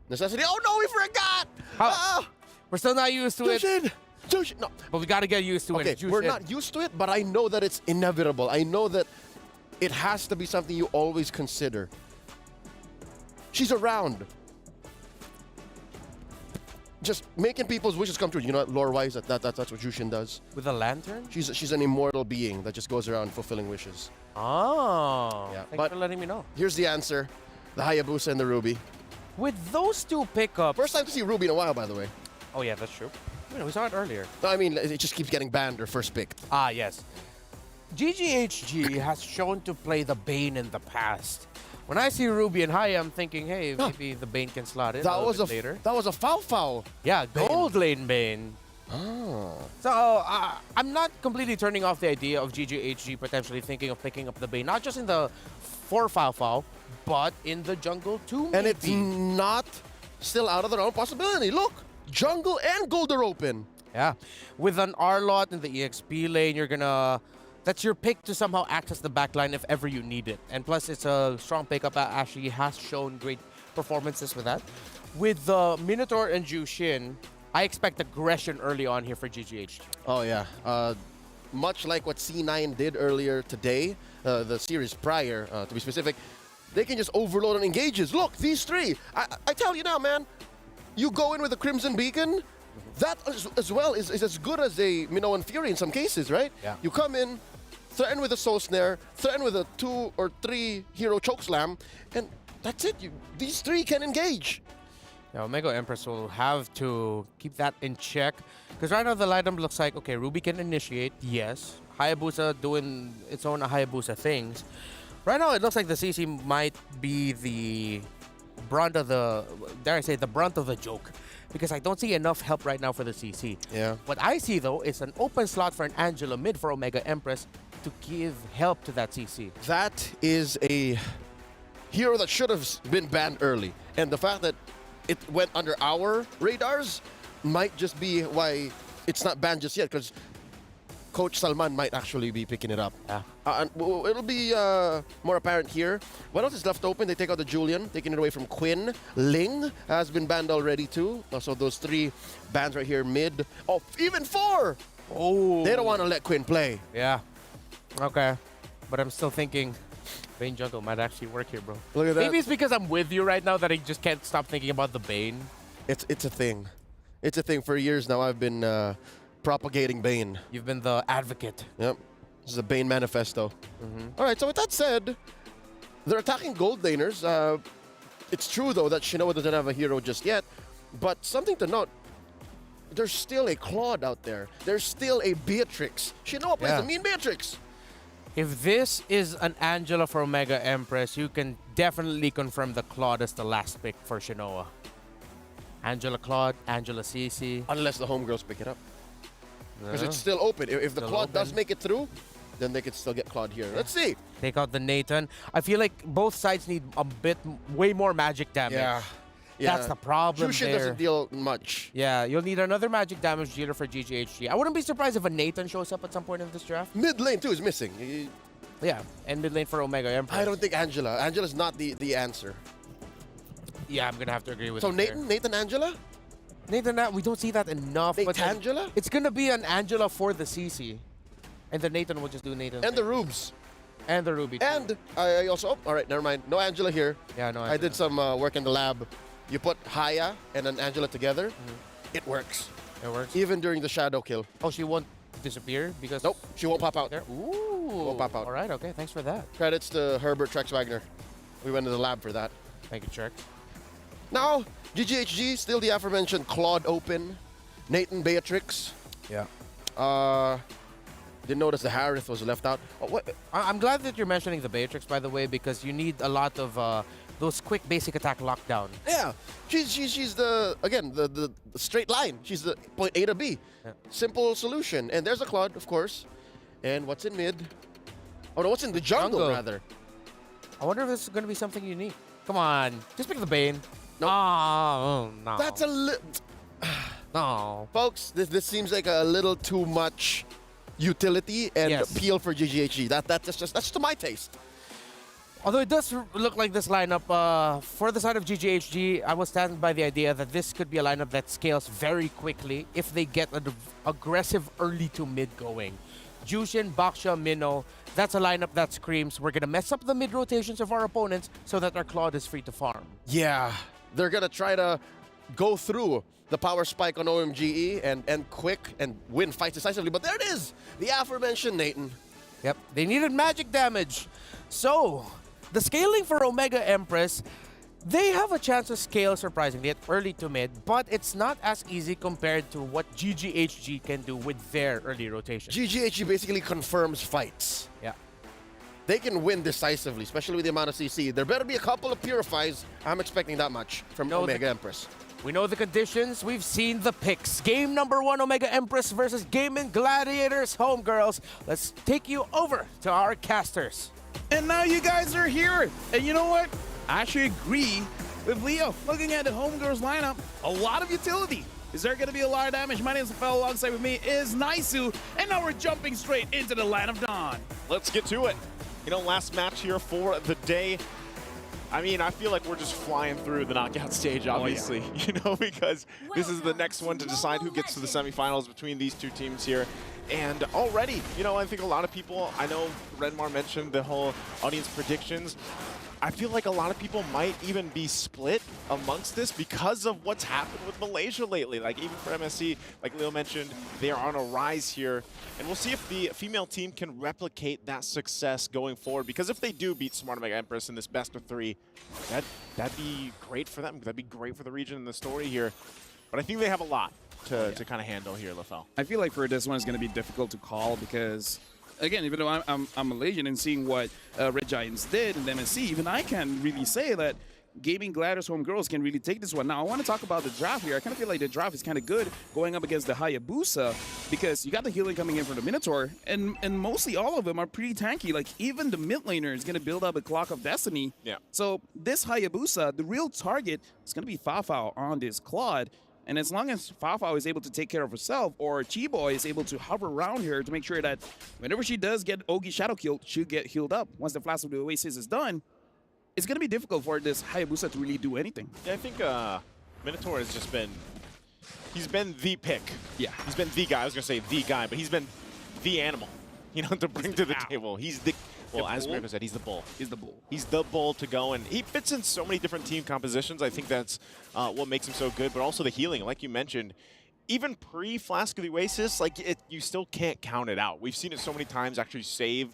necessity. Oh no, we forgot! We're still not used to it. No. But we got to get used to Okay, it. we're not used to it, but I know that it's inevitable. I know that it has to be something you always consider. She's around. Just making people's wishes come true. You know what, lore-wise, that's what Jushin does. With a lantern? She's an immortal being that just goes around fulfilling wishes. Oh, yeah. Thanks for letting me know. Here's the answer. The Hayabusa and the Ruby. With those two pickups... First time to see Ruby in a while, by the way. Oh, yeah, that's true. We saw it earlier. No, I mean, it just keeps getting banned or first picked. Ah, yes. GGHG has shown to play the Bane in the past. When I see Ruby and Haya, I'm thinking, hey, maybe the Bane can slot in a little bit later. That was a foul. Yeah, gold lane Bane. Oh. So, I'm not completely turning off the idea of GGHG potentially thinking of picking up the Bane, not just in the 4 foul, but in the jungle too, And it's not still out of the realm of possibility. Look, jungle and gold are open. Yeah. With an R-Lot in the EXP lane, you're gonna... That's your pick to somehow access the backline if ever you need it. And plus, it's a strong pickup that actually has shown great performances with that. With the Minotaur and Jushin, I expect aggression early on here for GGHG. Oh, yeah. Much like what C9 did earlier today, the series prior, to be specific, they can just overload and engages. Look, these three. I tell you now, man, you go in with a Crimson Beacon, that as well is as good as a Minoan Fury in some cases, right? Yeah. You come in, threaten with a Soul Snare, threaten with a 2 or 3 hero Chokeslam, and that's it. These three can engage. Yeah, Omega Empress will have to keep that in check. Because right now the lineup looks like, okay, Ruby can initiate, yes. Hayabusa doing its own Hayabusa things. Right now it looks like the CC might be the brunt of the, dare I say, the brunt of the joke. Because I don't see enough help right now for the CC. Yeah. What I see, though, is an open slot for an Angela mid for Omega Empress to give help to that CC. That is a hero that should have been banned early. And the fact that it went under our radars might just be why it's not banned just yet, because Coach Salman might actually be picking it up. Yeah. And it'll be more apparent here. What else is left open? They take out the Julian, taking it away from Quinn. Ling has been banned already too. So those 3 bans right here mid. Oh, even 4! Oh. They don't want to let Quinn play. Yeah. Okay. But I'm still thinking Bane jungle might actually work here, bro. Look at that. Maybe it's because I'm with you right now that I just can't stop thinking about the Bane. It's a thing. It's a thing. For years now, I've been propagating Bane. You've been the advocate. Yep. This is a Bane manifesto. All right, so with that said, they're attacking gold laners. It's true, though, that Shinoa doesn't have a hero just yet. But something to note, there's still a Claude out there. There's still a Beatrix. Shinoa plays a mean Beatrix. If this is an Angela for Omega Empress, you can definitely confirm the Claude as the last pick for Shinoa. Angela Claude, Angela CC. Unless the homegirls pick it up. Because Yeah. it's still open. If the Still Claude does open. make it through, then they could still get Claude here. Let's see. Take out the Nathan. I feel like both sides need a bit, way more magic damage. Yeah. That's the problem Jushin there. doesn't deal much. Yeah, you'll need another magic damage dealer for GGHG. I wouldn't be surprised if a Nathan shows up at some point in this draft. Mid lane, too, is missing. Yeah, and mid lane for Omega Empress. I don't think Angela. Angela's not the answer. Yeah, I'm going to have to agree with So you Nathan, there. Nathan Angela? Nathan, we don't see that enough. But Angela? It's going to be an Angela for the CC. And the Nathan will just do Nathan. And the Rubes. And the Ruby. Too. And I also, all right, never mind. No Angela here. Yeah, no I did some work in the lab. You put Haya and an Angela together, it works. It works. Even during the shadow kill. Oh, she won't disappear because... Nope, she won't pop out. There. Ooh. Won't pop out. All right, okay, thanks for that. Credits to Herbert Trex Wagner. We went to the lab for that. Thank you, Trex. Now, GGHG, still the aforementioned Claude open. Nathan Beatrix. Yeah. Didn't notice the Harith was left out. Oh, what? I'm glad that you're mentioning the Beatrix, by the way, because you need a lot of those quick basic attack lockdown. Yeah, she's the, again, the straight line. She's the point A to B. Yeah. Simple solution. And there's a Claude, of course. And what's in mid? Oh no, what's in the jungle, rather? I wonder if this is going to be something unique. Come on, just pick the Bane. Oh, no. That's a no. Folks, this seems like a little too much utility and appeal for GGHG. That's just to my taste. Although it does look like this lineup, for the side of GGHG, I will stand by the idea that this could be a lineup that scales very quickly if they get an aggressive early to mid going. Jushin, Baksha, Minnow, that's a lineup that screams, we're going to mess up the mid rotations of our opponents so that our Claude is free to farm. Yeah, they're going to try to go through the power spike on OMGE and quick and win fights decisively. But there it is, the aforementioned Nathan. Yep, they needed magic damage. So, the scaling for Omega Empress, they have a chance to scale surprisingly at early to mid, but it's not as easy compared to what GGHG can do with their early rotation. GGHG basically confirms fights. Yeah. They can win decisively, especially with the amount of CC. There better be a couple of purifies. I'm expecting that much from Omega Empress. We know the conditions. We've seen the picks. Game number 1, Omega Empress versus Gaming Gladiators. Homegirls, let's take you over to our casters. And now you guys are here. And you know what? I actually agree with Leo. Looking at the Homegirls lineup, a lot of utility. Is there going to be a lot of damage? My name is Rafael. Alongside with me is Naisu. And now we're jumping straight into the Land of Dawn. Let's get to it. You know, last match here for the day. I mean, I feel like we're just flying through the knockout stage, obviously, you know, because this is the next one to decide who gets to the semifinals between these two teams here. And already, you know, I think a lot of people, I know Redmar mentioned the whole audience predictions. I feel like a lot of people might even be split amongst this because of what's happened with Malaysia lately. Like, even for MSC, like Leo mentioned, they are on a rise here. And we'll see if the female team can replicate that success going forward. Because if they do beat Smart Omega Empress in this best of 3, that'd be great for them. That'd be great for the region and the story here. But I think they have a lot to kind of handle here, Lafel. I feel like for this one, it's going to be difficult to call because, again, even though I'm Malaysian and seeing what Red Giants did in the MSC, even I can really say that Gaming Gladiators Homegirls can really take this one. Now, I want to talk about the draft here. I kind of feel like the draft is kind of good going up against the Hayabusa because you got the healing coming in from the Minotaur, and mostly all of them are pretty tanky. Like, even the mid laner is going to build up a Clock of Destiny. Yeah. So this Hayabusa, the real target is going to be Fafao on this Claude. And as long as Fafao is able to take care of herself, or Chiboy is able to hover around her to make sure that whenever she does get Ogi Shadow killed, she'll get healed up. Once the Flash of the Oasis is done, it's going to be difficult for this Hayabusa to really do anything. Yeah, I think Minotaur has just been, he's been the pick. Yeah. He's been the guy. I was going to say the guy, but he's been the animal, you know, to bring to the table. He's the, well, as Mirko said, he's the bull. He's the bull. He's the bull to go, and he fits in so many different team compositions. I think that's what makes him so good, but also the healing, like you mentioned. Even pre-Flask of the Oasis, like you still can't count it out. We've seen it so many times actually save,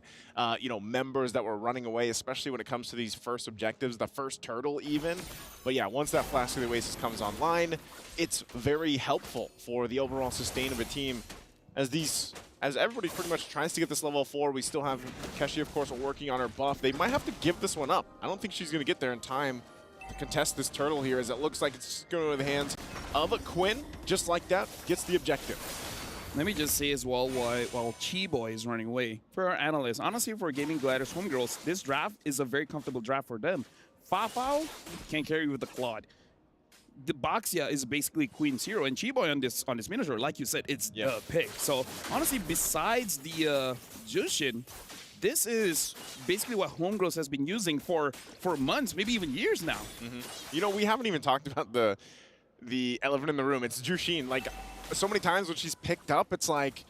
you know, members that were running away, especially when it comes to these first objectives, the first turtle even. But yeah, once that Flask of the Oasis comes online, it's very helpful for the overall sustain of a team. As everybody pretty much tries to get this level 4, we still have Keshi, of course, working on her buff. They might have to give this one up. I don't think she's going to get there in time to contest this turtle here, as it looks like it's going into the hands of a Quinn. Just like that, gets the objective. Let me just say as well, while Chiboy is running away, for our analysts, honestly, for Gaming Gladiators Homegirls, this draft is a very comfortable draft for them. Fafao can carry with the Claude. The Baxia is basically Queen's hero, and Chiboy on this Minotaur, like you said, it's the pick. So honestly, besides the Jushin, this is basically what Homegirls has been using for months, maybe even years now. You know, we haven't even talked about the elephant in the room. It's Jushin. Like, so many times when she's picked up, it's like,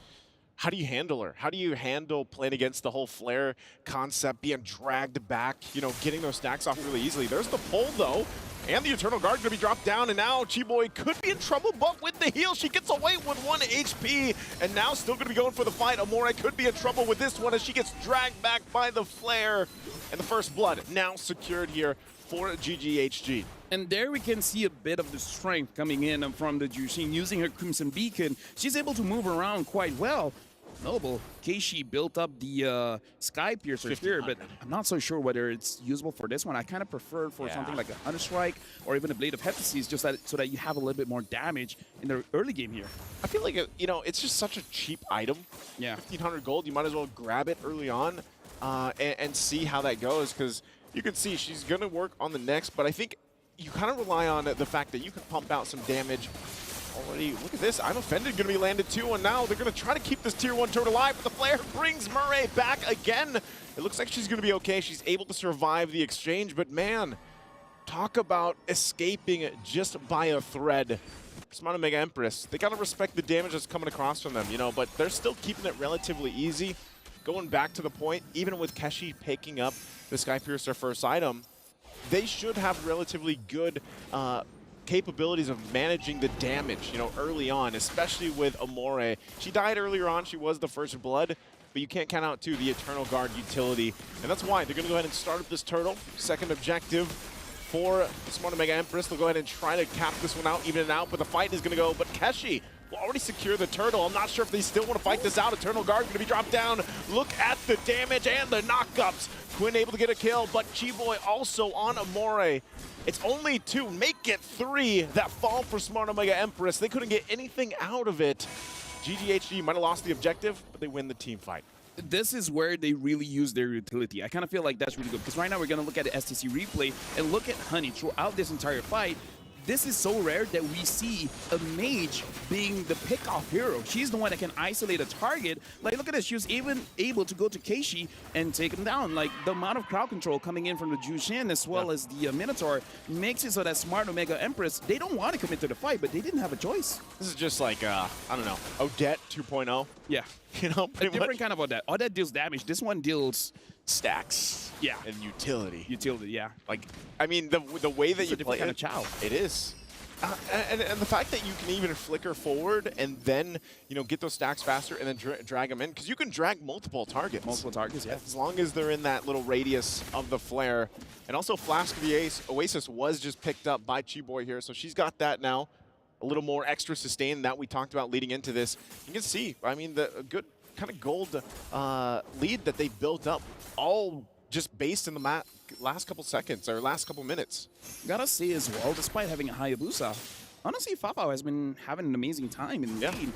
how do you handle her? How do you handle playing against the whole flare concept, being dragged back, you know, getting those stacks off really easily? There's the pull, though. And the Eternal Guard going to be dropped down, and now Chiboy could be in trouble, but with the heal, she gets away with 1 HP, and now still going to be going for the fight. Amore could be in trouble with this one as she gets dragged back by the flare, and the first blood now secured here for GGHG. And there we can see a bit of the strength coming in from the Jushin. Using her Crimson Beacon, she's able to move around quite well. Noble, Keishi built up the Sky Piercer here, but I'm not so sure whether it's usable for this one. I kind of prefer for something like a Hunter Strike or even a Blade of Hephaestus, just so that you have a little bit more damage in the early game here. I feel like, you know, it's just such a cheap item. Yeah. 1,500 gold, you might as well grab it early on and see how that goes, because you can see she's going to work on the next, but I think you kind of rely on the fact that you can pump out some damage. Already, look at this. I'm Offended going to be landed too, and now they're going to try to keep this Tier 1 turret alive, but the flare brings Murray back again. It looks like she's going to be okay. She's able to survive the exchange, but man, talk about escaping just by a thread. Smart Omega Empress, they got to respect the damage that's coming across from them, you know, but they're still keeping it relatively easy. Going back to the point, even with Keshi picking up the Sky Piercer first item, they should have relatively good capabilities of managing the damage, you know, early on, especially with Amore. She died earlier on. She was the first blood, but you can't count out, too, the Eternal Guard utility. And that's why they're going to go ahead and start up this turtle. Second objective for Smart Omega Empress. They'll go ahead and try to cap this one out, even it out, but the fight is going to go. But Keshi will already secure the turtle. I'm not sure if they still want to fight this out. Eternal Guard going to be dropped down. Look at the damage and the knockups. Quinn able to get a kill, but Chiboy also on Amore. It's only 2, make it 3 that fall for Smart Omega Empress. They couldn't get anything out of it. GGHG might have lost the objective, but they win the team fight. This is where they really use their utility. I kind of feel like that's really good, because right now we're going to look at the STC replay and look at Honey throughout this entire fight. This is so rare that we see a mage being the pick-off hero. She's the one that can isolate a target. Like, look at this. She was even able to go to Keishi and take him down. Like, the amount of crowd control coming in from the Jushin as well as the Minotaur makes it so that Smart Omega Empress, they don't want to commit to the fight, but they didn't have a choice. This is just like, I don't know, Odette 2.0. Yeah. You know, a different kind of Odette. Odette deals damage. This one deals stacks. Yeah. And utility. Utility, yeah. Like, I mean, the way that you play kind of Chow. It is. And the fact that you can even flicker forward and then, you know, get those stacks faster and then drag them in, because you can drag multiple targets. Multiple targets, yeah. As long as they're in that little radius of the flare. And also Flask of the Oasis was just picked up by Chiboy here, so she's got that now. A little more extra sustain that we talked about leading into this. You can see, I mean, the good kind of gold lead that they built up, all just based in the last couple seconds or last couple minutes. Gotta say as well, despite having a Hayabusa, honestly, Fafao has been having an amazing time in the lead.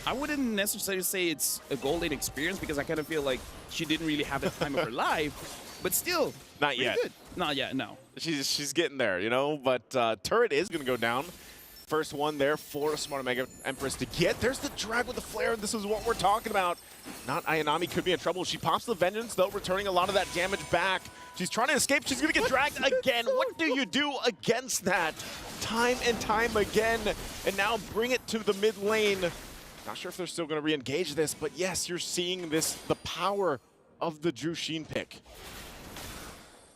I wouldn't necessarily say it's a golden experience, because I kind of feel like she didn't really have the time of her life, but still, not yet. Good. Not yet, no. She's getting there, you know, but turret is going to go down. First one there for Smart Omega Empress to get. There's the drag with the flare. This is what we're talking about. Not Ayanami could be in trouble. She pops the Vengeance, though, returning a lot of that damage back. She's trying to escape. She's going to get dragged again. What do you do against that? Time and time again. And now bring it to the mid lane. Not sure if they're still going to re-engage this, but yes, you're seeing this, the power of the Jushin pick.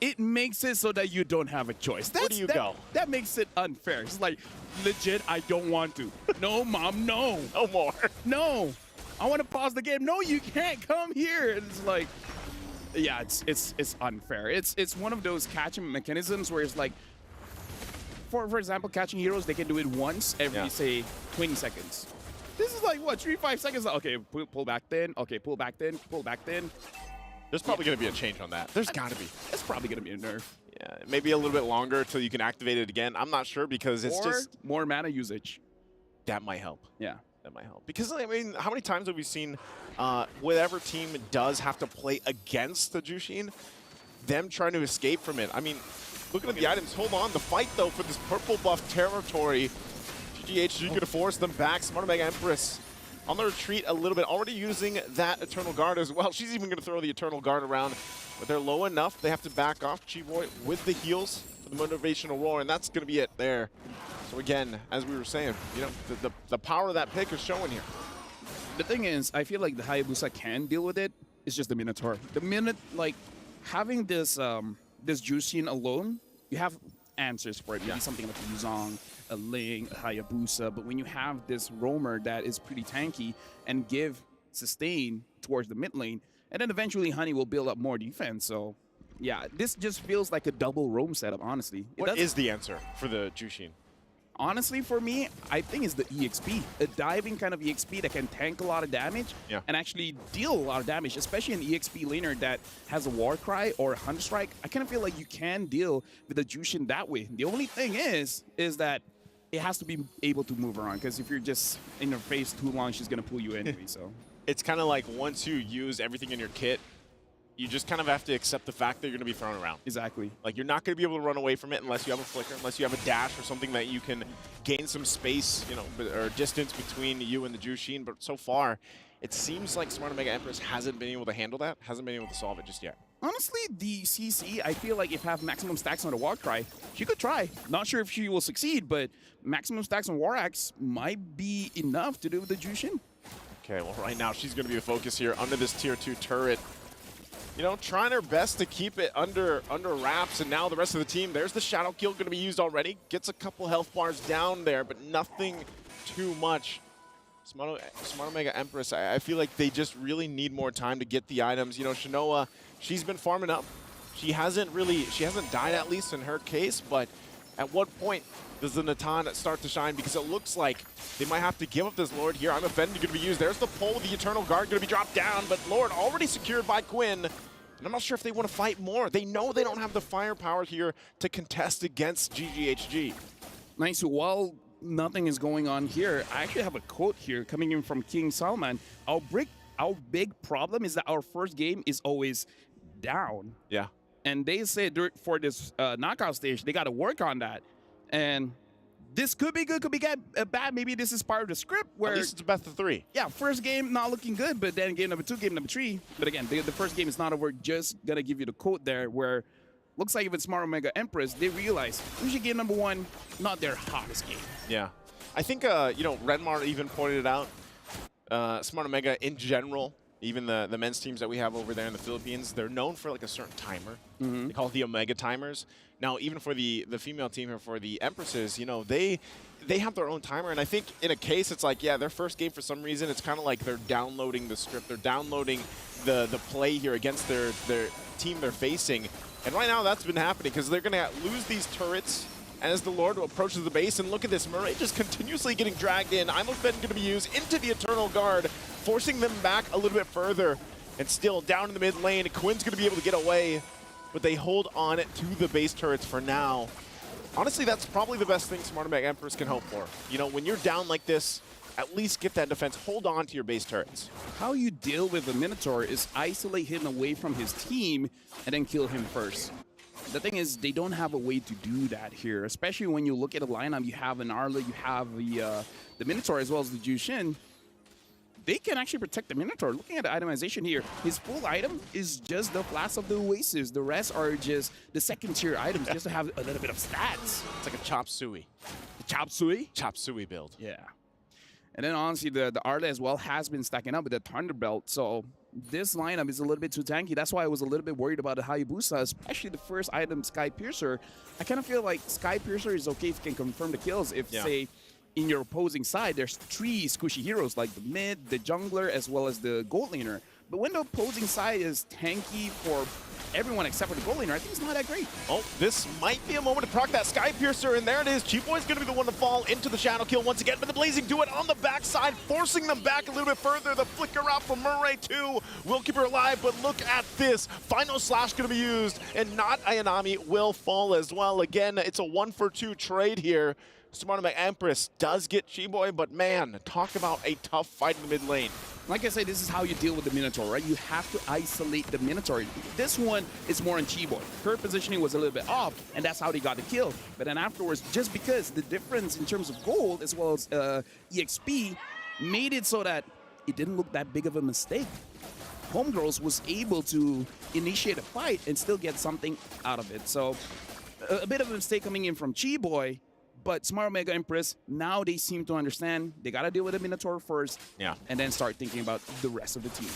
It makes it so that you don't have a choice. Where do you go? That makes it unfair. It's like, legit, I don't want to. No, Mom, no. No more. No. I want to pause the game. No, you can't come here. It's like, yeah, it's unfair. It's one of those catching mechanisms where it's like, for example, catching heroes, they can do it once every, say, 20 seconds. This is like, what, 3-5 seconds? Okay, pull back then. Okay, pull back then. Pull back then. There's probably going to be a change on that. There's got to be. It's probably going to be a nerf. Yeah, maybe a little bit longer until you can activate it again. I'm not sure, because it's just more mana usage. That might help. Yeah. That might help. Because, I mean, how many times have we seen whatever team does have to play against the Jushin, them trying to escape from it? I mean, looking at the items, hold on. The fight, though, for this purple buff territory, GGHG going to force them back. Smart Omega Empress on the retreat a little bit, already using that Eternal Guard as well. She's even going to throw the Eternal Guard around, but they're low enough. They have to back off. Chiboy with the heals for the motivational roar, and that's going to be it there. So again, as we were saying, you know, the power of that pick is showing here. The thing is, I feel like the Hayabusa can deal with it. It's just the Minotaur. The minute, like, having this this Jushin alone, you have answers for it. Maybe something like a Yuzong, a Ling, a Hayabusa, but when you have this roamer that is pretty tanky and give sustain towards the mid lane, and then eventually Honey will build up more defense. So yeah, this just feels like a double roam setup, honestly. What is the answer for the Jushin? Honestly, for me, I think it's the EXP. A diving kind of EXP that can tank a lot of damage and actually deal a lot of damage, especially an EXP laner that has a War Cry or a Hunt Strike. I kind of feel like you can deal with the Jushin that way. The only thing is that it has to be able to move around, because if you're just in her face too long, she's going to pull you anyway. So it's kind of like once you use everything in your kit, you just kind of have to accept the fact that you're going to be thrown around. Exactly. Like, you're not going to be able to run away from it unless you have a flicker, unless you have a dash or something that you can gain some space, you know, or distance between you and the Jushin. But so far, it seems like Smart Omega Empress hasn't been able to handle that, hasn't been able to solve it just yet. Honestly, the CC, I feel like if have maximum stacks on the Warcry, she could try. Not sure if she will succeed, but maximum stacks on War Axe might be enough to do with the Jushin. Okay, well, right now she's going to be the focus here under this tier 2 turret. You know, trying her best to keep it under wraps, and now the rest of the team, there's the Shadow Kill going to be used already. Gets a couple health bars down there, but nothing too much. Smart Omega Empress, I feel like they just really need more time to get the items. You know, Shinoa, she's been farming up. She hasn't died, at least in her case, but at what point does the Natan start to shine? Because it looks like they might have to give up this Lord here. I'm offended going to be used. There's the pull. The Eternal Guard going to be dropped down, but Lord already secured by Quinn. And I'm not sure if they want to fight more. They know they don't have the firepower here to contest against GGHG. Nice. While nothing is going on here, I actually have a quote here coming in from King Salman. Our big problem is that our first game is always down. Yeah. And they said for this knockout stage, they got to work on that. And this could be good, could be bad. Maybe this is part of the script where... At least it's a best of 3. Yeah, first game not looking good, but then game number 2, game number 3. But again, the first game is not over. Just going to give you the quote there where looks like if it's Smart Omega Empress, they realize usually game number 1, not their hottest game. Yeah. I think, you know, Redmar even pointed it out. Smart Omega in general, even the men's teams that we have over there in the Philippines, they're known for like a certain timer. They call it the Omega timers. Now, even for the female team here, for the Empresses, you know, they have their own timer. And I think in a case, it's like, yeah, their first game for some reason, it's kind of like they're downloading the script. They're downloading the play here against their team they're facing. And right now that's been happening because they're going to lose these turrets as the Lord approaches the base. And look at this, Murray just continuously getting dragged in. I'm going to be used into the Eternal Guard, forcing them back a little bit further. And still down in the mid lane, Quinn's going to be able to get away, but they hold on to the base turrets for now. Honestly, that's probably the best thing Smart Omega Empress can hope for. You know, when you're down like this, at least get that defense. Hold on to your base turrets. How you deal with the Minotaur is isolate him away from his team and then kill him first. The thing is, they don't have a way to do that here, especially when you look at the lineup. You have an Arla, you have the Minotaur as well as the Jushin. They can actually protect the Minotaur. Looking at the itemization here, his full item is just the Flask of the Oasis. The rest are just the second-tier items just to have a little bit of stats. It's like a Chop Suey. The Chop Suey? Chop Suey build. Yeah. And then honestly, the Arla as well has been stacking up with the Thunderbolt. So this lineup is a little bit too tanky. That's why I was a little bit worried about the Hayabusa, especially the first item, Sky Piercer. I kind of feel like Sky Piercer is okay if you can confirm the kills. If, say, in your opposing side, there's 3 squishy heroes, like the mid, the jungler, as well as the gold laner. But when the opposing side is tanky for everyone except for the gold laner, I think it's not that great. Oh, this might be a moment to proc that Sky Piercer, and there it is. Chiboy's going to be the one to fall into the Shadow Kill once again, but the Blazing do it on the backside, forcing them back a little bit further. The flicker out from Murray, too, will keep her alive, but look at this. Final Slash going to be used, and not Ayanami will fall as well. Again, it's a 1-for-2 trade here. Smart Omega Empress does get Chiboy, but man, talk about a tough fight in the mid lane. Like I said, this is how you deal with the Minotaur, right? You have to isolate the Minotaur. This one is more on Chiboy. Her positioning was a little bit off, and that's how they got the kill. But then afterwards, just because the difference in terms of gold as well as EXP made it so that it didn't look that big of a mistake. Homegirls was able to initiate a fight and still get something out of it. So a bit of a mistake coming in from Chiboy. But Smart Omega Empress, now they seem to understand they got to deal with the Minotaur first, and then start thinking about the rest of the team.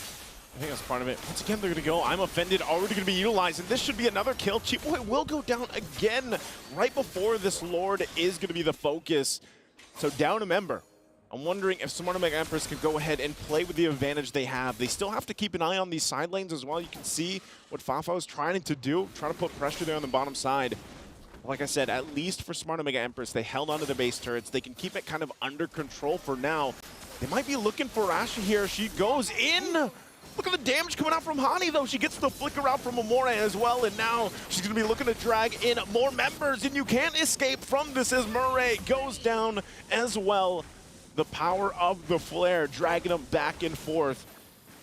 I think that's part of it. Once again, they're going to go. I'm offended, already going to be utilized, and this should be another kill. Chiboy will go down again right before this Lord is going to be the focus. So down a member. I'm wondering if Smart Omega Empress can go ahead and play with the advantage they have. They still have to keep an eye on these side lanes as well. You can see what Fafa is trying to do, trying to put pressure there on the bottom side. Like I said, at least for Smart Omega Empress, they held onto the base turrets. They can keep it kind of under control for now. They might be looking for Asha here. She goes in. Look at the damage coming out from Hani, though. She gets the flicker out from Amore as well, and now she's going to be looking to drag in more members, and you can't escape from this as Murray goes down as well. The power of the flare, dragging them back and forth.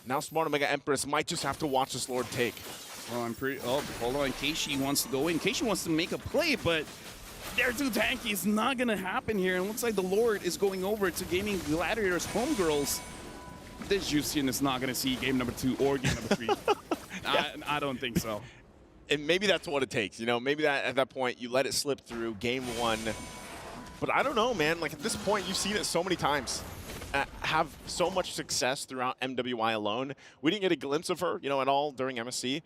Now Smart Omega Empress might just have to watch this Lord take. Well, I'm pretty... Oh, hold on. Keishi wants to go in. Keishi wants to make a play, but they're too tanky. It's not going to happen here. And it looks like the Lord is going over to Gaming Gladiators Homegirls. This Jushin is not going to see game number 2 or game number 3. I don't think so. And maybe that's what it takes. You know, maybe that at that point, you let it slip through game 1. But I don't know, man. Like, at this point, you've seen it so many times. Have so much success throughout MWI alone. We didn't get a glimpse of her, you know, at all during MSC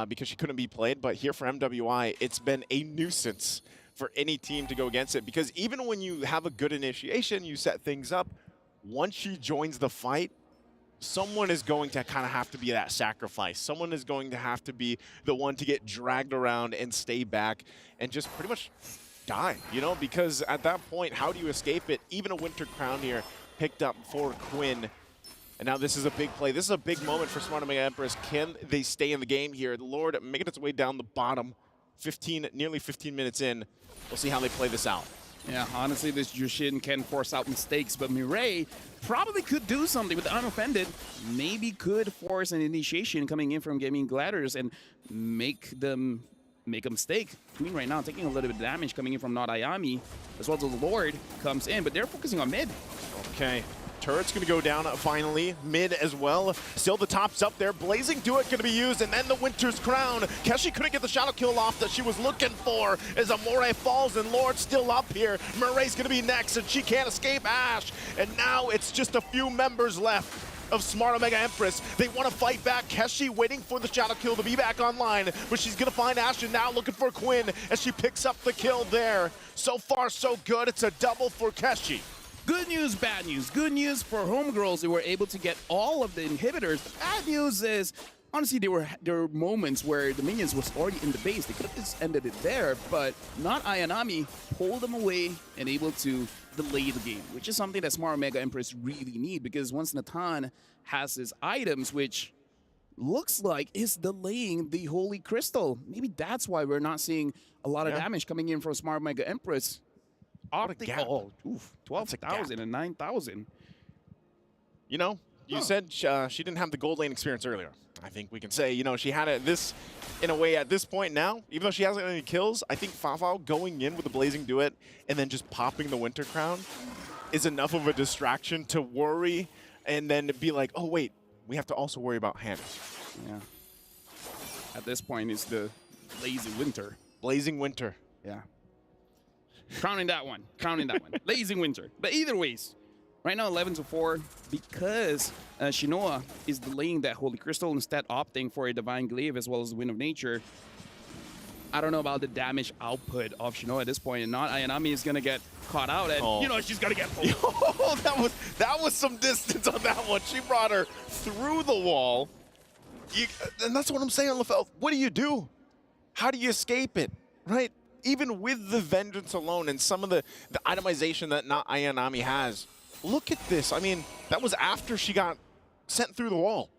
because she couldn't be played. But here for MWI, it's been a nuisance for any team to go against it, because even when you have a good initiation, you set things up, once she joins the fight, someone is going to kind of have to be that sacrifice. Someone is going to have to be the one to get dragged around and stay back and just pretty much die, you know, because at that point, how do you escape it? Even a Winter Crown here picked up for Quinn. And now this is a big play. This is a big moment for Smart Omega Empress. Can they stay in the game here? The Lord making its way down the bottom, nearly 15 minutes in. We'll see how they play this out. Yeah, honestly, this Jushin can force out mistakes, but Mireille probably could do something with the Unoffended. Maybe could force an initiation coming in from Gaming Gladiators and make a mistake. Queen right now taking a little bit of damage coming in from Not Ayami, as well as the Lord comes in, but they're focusing on mid. Okay. Turret's going to go down finally. Mid as well. Still the top's up there. Blazing Duet going to be used, and then the Winter's Crown. Keshi couldn't get the shadow kill off that she was looking for as Amore falls, and Lord still up here. Murray's going to be next, and she can't escape Ash. And now it's just a few members left of Smart Omega Empress. They want to fight back. Keshi waiting for the shadow kill to be back online, but she's going to find Ash, and now looking for Quinn as she picks up the kill there. So far, so good. It's a double for Keshi. Good news, bad news. Good news for Homegirls. They were able to get all of the inhibitors. Bad news is, honestly, there were moments where the minions was already in the base. They could have just ended it there, but not Ayanami pulled them away and able to delay the game, which is something that Smart Omega Empress really need, because once Natan has his items, which looks like is delaying the Holy Crystal, maybe that's why we're not seeing a lot of damage coming in from Smart Omega Empress. Oh, 12,000 and 9,000. You know, you said she didn't have the gold lane experience earlier. I think we can say, you know, she had it in a way at this point now, even though she hasn't any kills, I think Fafao going in with the Blazing Duet and then just popping the Winter Crown is enough of a distraction to worry and then be like, oh, wait, we have to also worry about Hannah. Yeah. At this point, it's the Blazing Winter. Blazing Winter. Yeah. Crowning that one. Blazing Winter. But either ways, right now 11-4, because Shinoa is delaying that Holy Crystal, instead opting for a Divine Glaive as well as the Wind of Nature. I don't know about the damage output of Shinoa at this point, and not Ayanami is going to get caught out, and you know she's going to get pulled. Oh, that was some distance on that one. She brought her through the wall. And that's what I'm saying, LaFell. What do? How do you escape it, right? Even with the Vengeance alone and some of the itemization that not Ayanami has, look at this. I mean, that was after she got sent through the wall.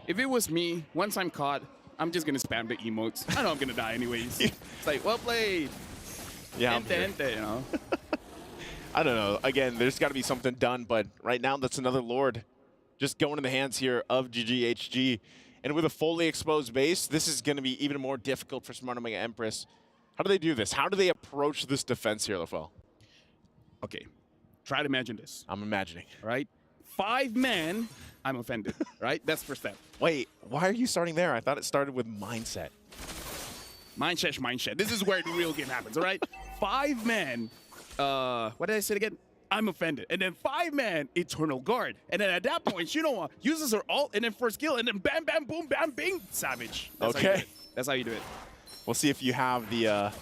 If it was me, once I'm caught, I'm just going to spam the emotes. I know I'm going to die anyways. It's like, well played. Yeah, you know. I don't know. Again, there's got to be something done, but right now that's another Lord just going in the hands here of GGHG. And with a fully exposed base, this is going to be even more difficult for Smart Omega Empress. How do they do this? How do they approach this defense here, LaFell? Okay, try to imagine this. I'm imagining. Right? 5 men, I'm offended, right? That's first step. Wait, why are you starting there? I thought it started with mindset. Mindset. This is where the real game happens, all right? 5 men, what did I say again? I'm offended. And then 5 men, Eternal Guard. And then at that point, Shinoa uses her ult, and then first kill, and then bam, bam, boom, bam, bing, Savage. That's how you do it. We'll see if you have the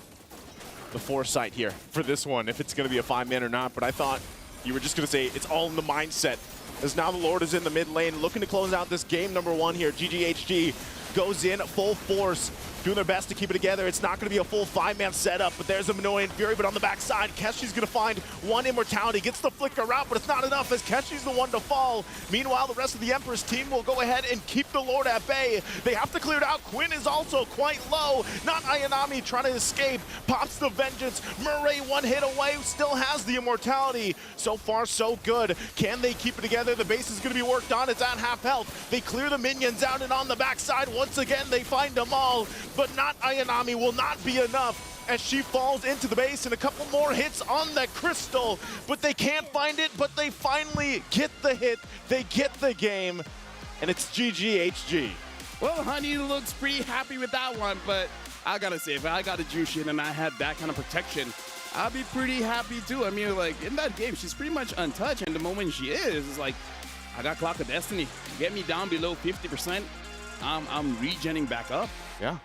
foresight here for this one, if it's going to be a 5-man or not. But I thought you were just going to say it's all in the mindset, as now the Lord is in the mid lane, looking to close out this game number 1 here. GGHG goes in full force. doing their best to keep it together. It's not going to be a full 5-man setup, but there's a Minoan Fury, but on the backside, Keshi's going to find one immortality, gets the flicker out, but it's not enough as Keshi's the one to fall. Meanwhile, the rest of the Empress team will go ahead and keep the Lord at bay. They have to clear it out. Quinn is also quite low. Not Ayanami trying to escape. Pops the Vengeance. Murray one hit away, still has the immortality. So far, so good. Can they keep it together? The base is going to be worked on. It's at half health. They clear the minions out, and on the backside, once again, they find them all. But not Ayanami will not be enough as she falls into the base, and a couple more hits on that crystal, but they can't find it, but they finally get the hit. They get the game, and it's GGHG. Well, Honey looks pretty happy with that one, but I gotta say, if I got a Jushin and I had that kind of protection, I'd be pretty happy too. I mean, like, in that game, she's pretty much untouched, and the moment she is, it's like, I got Clock of Destiny. Get me down below 50%, I'm regenning back up. Yeah,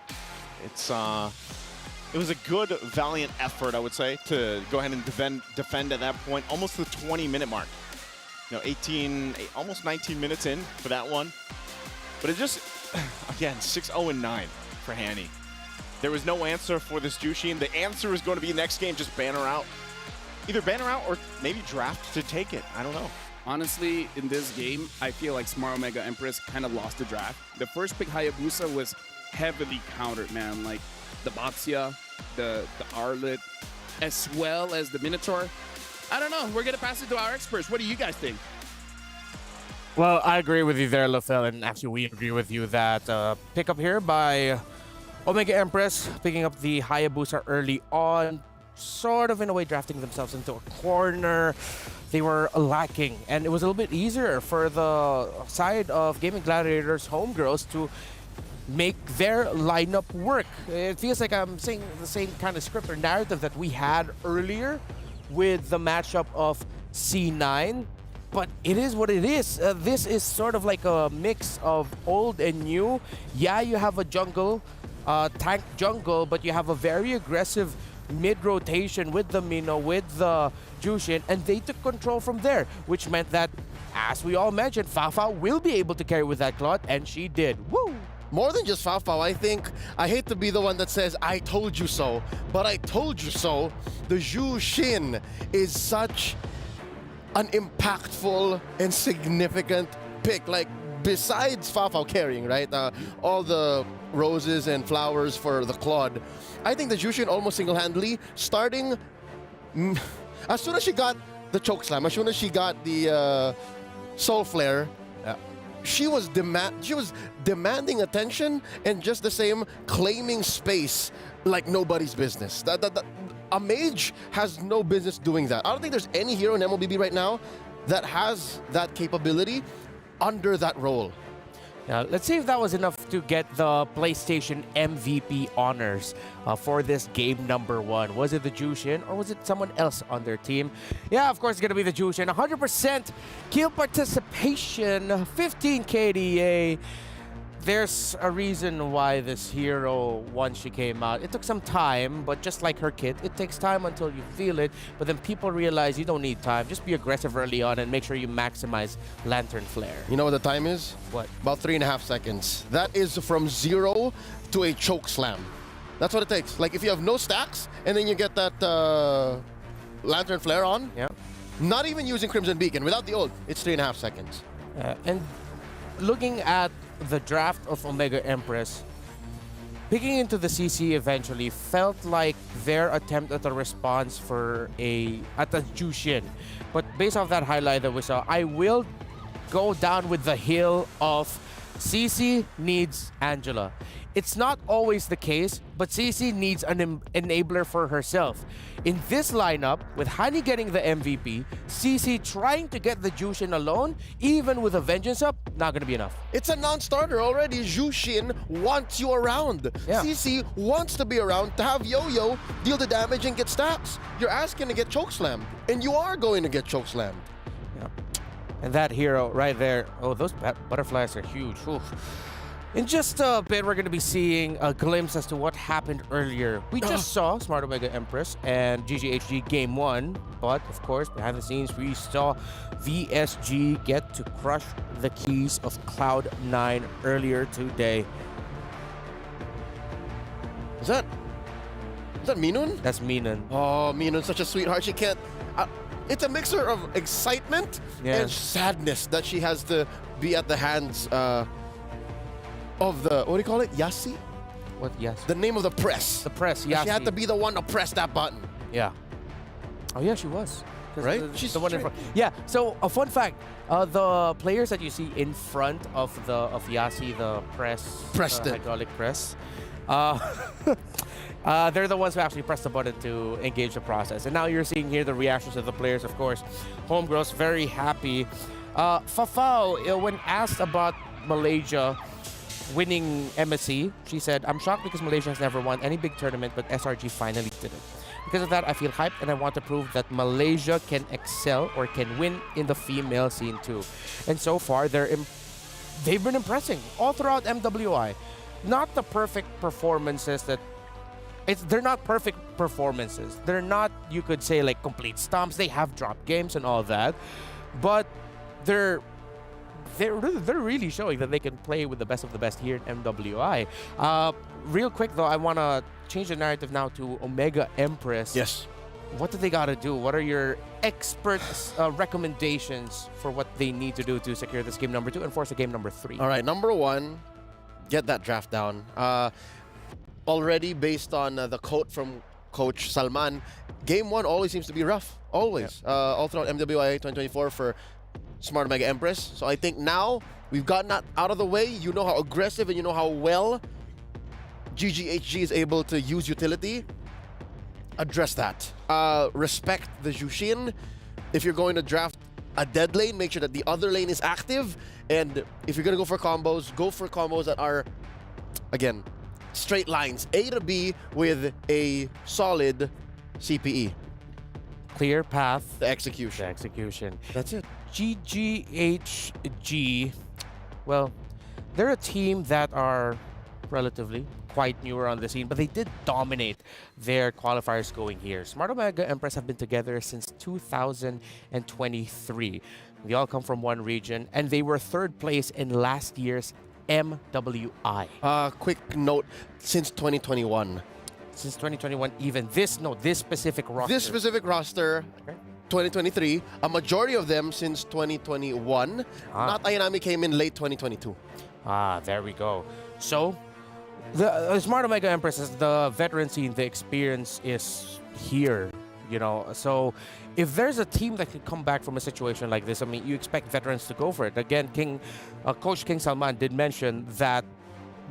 it was a good, valiant effort, I would say, to go ahead and defend at that point, almost the 20-minute mark. You know, almost 19 minutes in for that one. But it just, again, 6-0-9 for Hanny. There was no answer for this Jushin. The answer is going to be next game, just ban her out. Either ban her out or maybe draft to take it. I don't know. Honestly, in this game, I feel like Smart Omega Empress kind of lost the draft. The first pick, Hayabusa, was heavily countered, man. Like, the Batsia, the Arlet, as well as the Minotaur. I don't know. We're going to pass it to our experts. What do you guys think? Well, I agree with you there, Lafel, and actually we agree with you that pick up here by Omega Empress, picking up the Hayabusa early on, sort of in a way drafting themselves into a corner. They were lacking, and it was a little bit easier for the side of Gaming Gladiators homegirls to make their lineup work. It feels like I'm saying the same kind of script or narrative that we had earlier with the matchup of C9, but it is what it is. This is sort of like a mix of old and new. Yeah, you have a jungle, tank jungle, but you have a very aggressive mid-rotation with the Mino, with the Jushin, and they took control from there, which meant that, as we all mentioned, Fafa will be able to carry with that Claude, and she did. Woo! More than just Fafa, I think, I hate to be the one that says, I told you so, but I told you so. The Jushin is such an impactful and significant pick. Like, besides Fafa carrying, right? All the roses and flowers for the Claude. I think the Jushin almost single-handedly, starting as soon as she got the chokeslam, as soon as she got the soul flare, she was demanding attention and just the same claiming space like nobody's business. A mage has no business doing that. I don't think there's any hero in MLBB right now that has that capability under that role. Now, let's see if that was enough to get the PlayStation MVP honors for this game number 1. Was it the Jushin or was it someone else on their team? Yeah, of course it's going to be the Jushin. 100% kill participation, 15 KDA. There's a reason why this hero, once she came out, it took some time, but just like her kit, it takes time until you feel it, but then people realize you don't need time. Just be aggressive early on and make sure you maximize Lantern Flare. You know what the time is? What? About 3.5 seconds. That is from 0 to a choke slam. That's what it takes. Like, if you have no stacks, and then you get that Lantern Flare on, not even using Crimson Beacon, without the ult, it's 3.5 seconds. And looking at the draft of Omega Empress, picking into the CC eventually felt like their attempt at a response at a Jushin. But based off that highlight that we saw, I will go down with the hill of CC needs Angela. It's not always the case, but CC needs an enabler for herself. In this lineup, with Hani getting the MVP, CC trying to get the Jushin alone, even with a Vengeance up, not going to be enough. It's a non-starter already. Jushin wants you around. Yeah. CC wants to be around to have Yo-Yo deal the damage and get stacks. You're asking to get chokeslammed, and you are going to get chokeslammed. Yeah. And that hero right there, oh, those butterflies are huge. Oof. In just a bit, we're going to be seeing a glimpse as to what happened earlier. We just saw Smart Omega Empress and GGHG Game 1, but of course, behind the scenes, we saw VSG get to crush the keys of Cloud9 earlier today. Is that Minun? That's Minun. Oh, Minun's such a sweetheart. She can't... it's a mixture of excitement and sadness that she has to be at the hands of the... What do you call it? Yasi? What? Yes. The name of the press. The press, She Yasi. had to be the one to press that button. Yeah. Oh yeah, she was. Right? She's the one in front. Yeah. So a fun fact: the players that you see in front of Yasi, the Preston. hydraulic press, they're the ones who actually press the button to engage the process. And now you're seeing here the reactions of the players. Of course, Homegirls very happy. Fafao, when asked about Malaysia winning MSC, she said, "I'm shocked because Malaysia has never won any big tournament, but SRG finally did it. Because of that, I feel hyped and I want to prove that Malaysia can excel or can win in the female scene too." And so far, they've been impressing all throughout MWI. Not the perfect performances that... They're not perfect performances. They're not, you could say, like complete stomps. They have dropped games and all that. But they're really showing that they can play with the best of the best here in MWI. Real quick though, I want to change the narrative now to Omega Empress. Yes. What do they got to do? What are your expert recommendations for what they need to do to secure this game number 2 and force a game number 3? All right, number 1, get that draft down. Already based on the quote from Coach Salman, game 1 always seems to be rough. Always. All throughout MWI 2024 for Smart Omega Empress. So I think now we've gotten that out of the way. You know how aggressive and you know how well GGHG is able to use utility. Address that. Respect the Jushin. If you're going to draft a dead lane, make sure that the other lane is active. And if you're going to go for combos that are, again, straight lines, A to B with a solid CPE. Clear path. The execution. That's it. GGHG, well, they're a team that are relatively quite newer on the scene, but they did dominate their qualifiers going here. Smart Omega Empress have been together since 2023. They all come from one region, and they were 3rd place in last year's MWI. Quick note, since 2021. Since 2021, even this specific roster. This specific roster, 2023, a majority of them since 2021. Not Ayanami came in late 2022. There we go. So, the Smart Omega Empress is the veteran scene, the experience is here, you know. So, if there's a team that can come back from a situation like this, I mean, you expect veterans to go for it. Again, Coach King Salman did mention that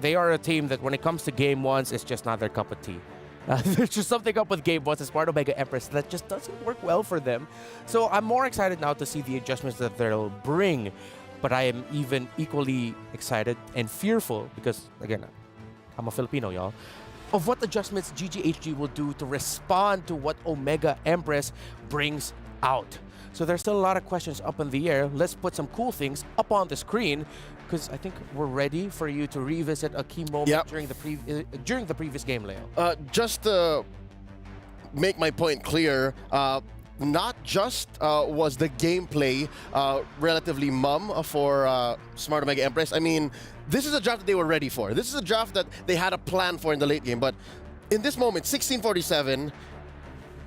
they are a team that when it comes to game 1s, it's just not their cup of tea. There's just something up with game 1s as Smart Omega Empress that just doesn't work well for them. So I'm more excited now to see the adjustments that they'll bring. But I am even equally excited and fearful because, again, I'm a Filipino, y'all, of what adjustments GGHG will do to respond to what Omega Empress brings out. So there's still a lot of questions up in the air. Let's put some cool things up on the screen because I think we're ready for you to revisit a key moment during the previous game, Leo. Just to make my point clear, not just was the gameplay relatively mum for Smart Omega Empress. I mean, this is a draft that they were ready for. This is a draft that they had a plan for in the late game. But in this moment, 1647,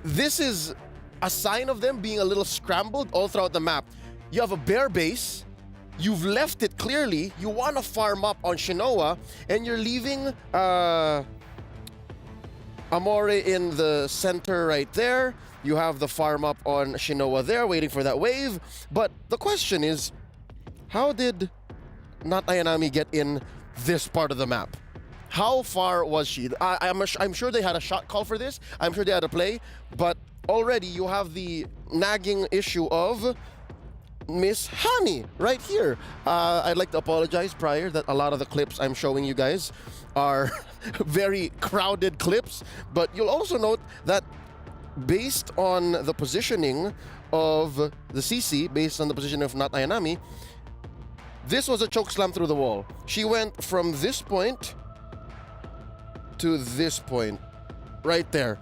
this is a sign of them being a little scrambled all throughout the map. You have a bare base. You've left it clearly. You want to farm up on Shinoa, and you're leaving Amore in the center right there. You have the farm up on Shinoa there, waiting for that wave. But the question is, how did not Ayanami get in this part of the map? How far was she? I'm sure they had a shot call for this. I'm sure they had a play. But already you have the nagging issue of Miss Honey right here. I'd like to apologize prior that a lot of the clips I'm showing you guys are very crowded clips. But you'll also note that based on the positioning of the CC, based on the position of Not Ayanami, this was a choke slam through the wall. She went from this point to this point, right there.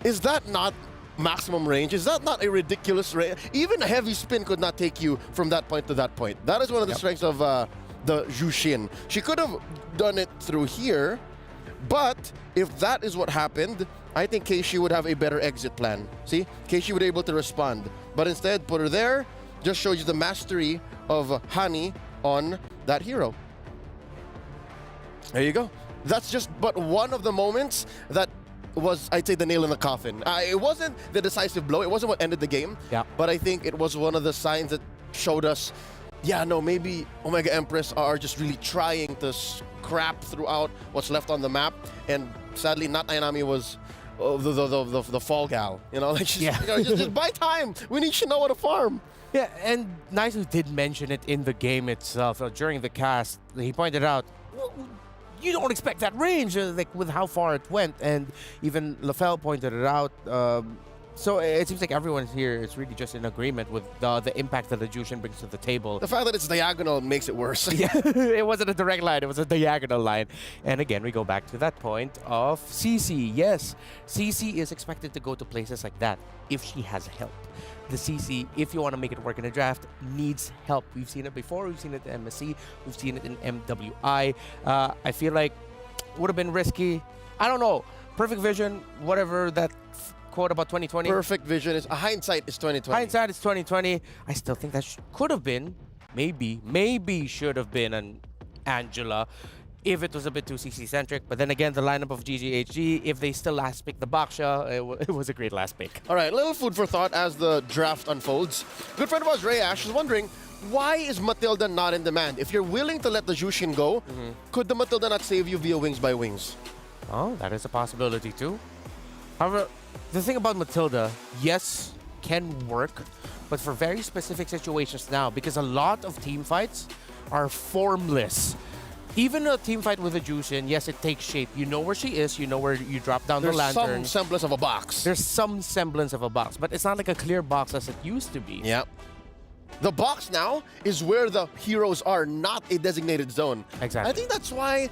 Is that not maximum range? Is that not a ridiculous range? Even a heavy spin could not take you from that point to that point. That is one of the strengths of the Jushin. She could have done it through here, But if that is what happened, I think Keishi would have a better exit plan. See, Keishi would be able to respond. But instead, put her there, just shows you the mastery of Hani on that hero. There you go. That's just but one of the moments that was, I'd say, the nail in the coffin. It wasn't the decisive blow. It wasn't what ended the game. Yeah. But I think it was one of the signs that showed us, yeah, no, maybe Omega Empress are just really trying to scrap throughout what's left on the map. And sadly, not Ainami was the fall gal. You know, like she's, you know, just buy time. We need Shinoa to farm. Yeah, and Naisu did mention it in the game itself. During the cast, he pointed out, well, you don't expect that range, like with how far it went. And even LaFell pointed it out. So it seems like everyone here is really just in agreement with the impact that the Jushin brings to the table. The fact that it's diagonal makes it worse. Yeah, it wasn't a direct line, it was a diagonal line. And again, we go back to that point of CC. Yes, CC is expected to go to places like that if she has help. The CC, if you want to make it work in a draft, needs help. We've seen it before, we've seen it in MSC, we've seen it in MWI. I feel like it would have been risky. I don't know. Perfect vision, whatever that quote about 2020. Perfect vision is hindsight is 2020. Hindsight is 2020. I still think that could have been, maybe should have been an Angela if it was a bit too CC-centric. But then again, the lineup of GGHG, if they still last pick the Baksha, it was a great last pick. All right, little food for thought as the draft unfolds. Good friend of ours, Ray Ash, is wondering, why is Matilda not in demand? If you're willing to let the Jushin go, could the Matilda not save you via Wings by Wings? Oh, that is a possibility too. However, the thing about Matilda, yes, can work, but for very specific situations now, because a lot of team fights are formless. Even a team fight with a Jushin, yes, it takes shape. You know where she is, you know where you drop down the lantern. There's some semblance of a box. There's some semblance of a box, but it's not like a clear box as it used to be. Yep. The box now is where the heroes are, not a designated zone. Exactly. I think that's why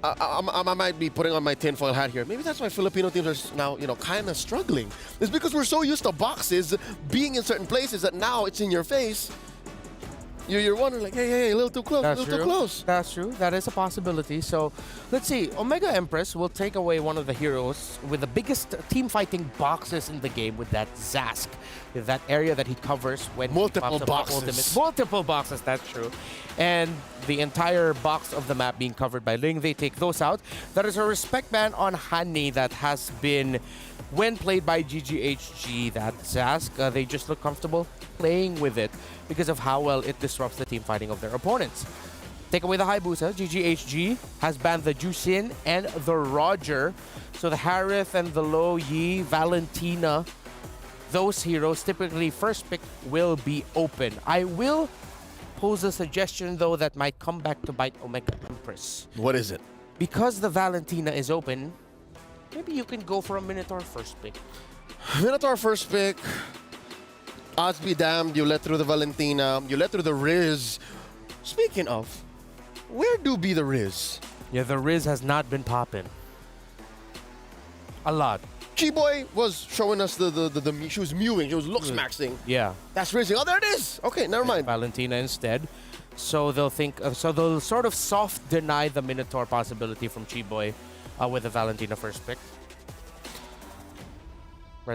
I might be putting on my tinfoil hat here. Maybe that's why Filipino teams are now, you know, kind of struggling. It's because we're so used to boxes being in certain places that now it's in your face. You're wondering, like, hey, a little too close, That's a little too close. That's true. That is a possibility. So, let's see. Omega Empress will take away one of the heroes with the biggest team fighting boxes in the game with that Zask. With that area that he covers when multiple he boxes. Ultimate. Multiple boxes, that's true. And the entire box of the map being covered by Ling, they take those out. That is a respect ban on Hani that has been, when played by GGHG, that Zask, they just look comfortable playing with it because of how well it disrupts the team fighting of their opponents. Take away the Hayabusa, GGHG has banned the Jushin and the Roger. So the Harith and the Lo Yi, Valentina, those heroes, typically first pick will be open. I will pose a suggestion though that might come back to bite Omega Empress. What is it? Because the Valentina is open, maybe you can go for a Minotaur first pick. Minotaur first pick. Odds be damned, you let through the Valentina, you let through the Riz. Speaking of, where do be the Riz? Yeah, the Riz has not been popping. A lot. G-Boy was showing us the she was mewing, she was looks-maxing. Yeah. That's Rizzing. Oh, there it is! Okay, never mind. Valentina instead. So they'll think, so they'll sort of soft deny the Minotaur possibility from G-Boy with the Valentina first pick.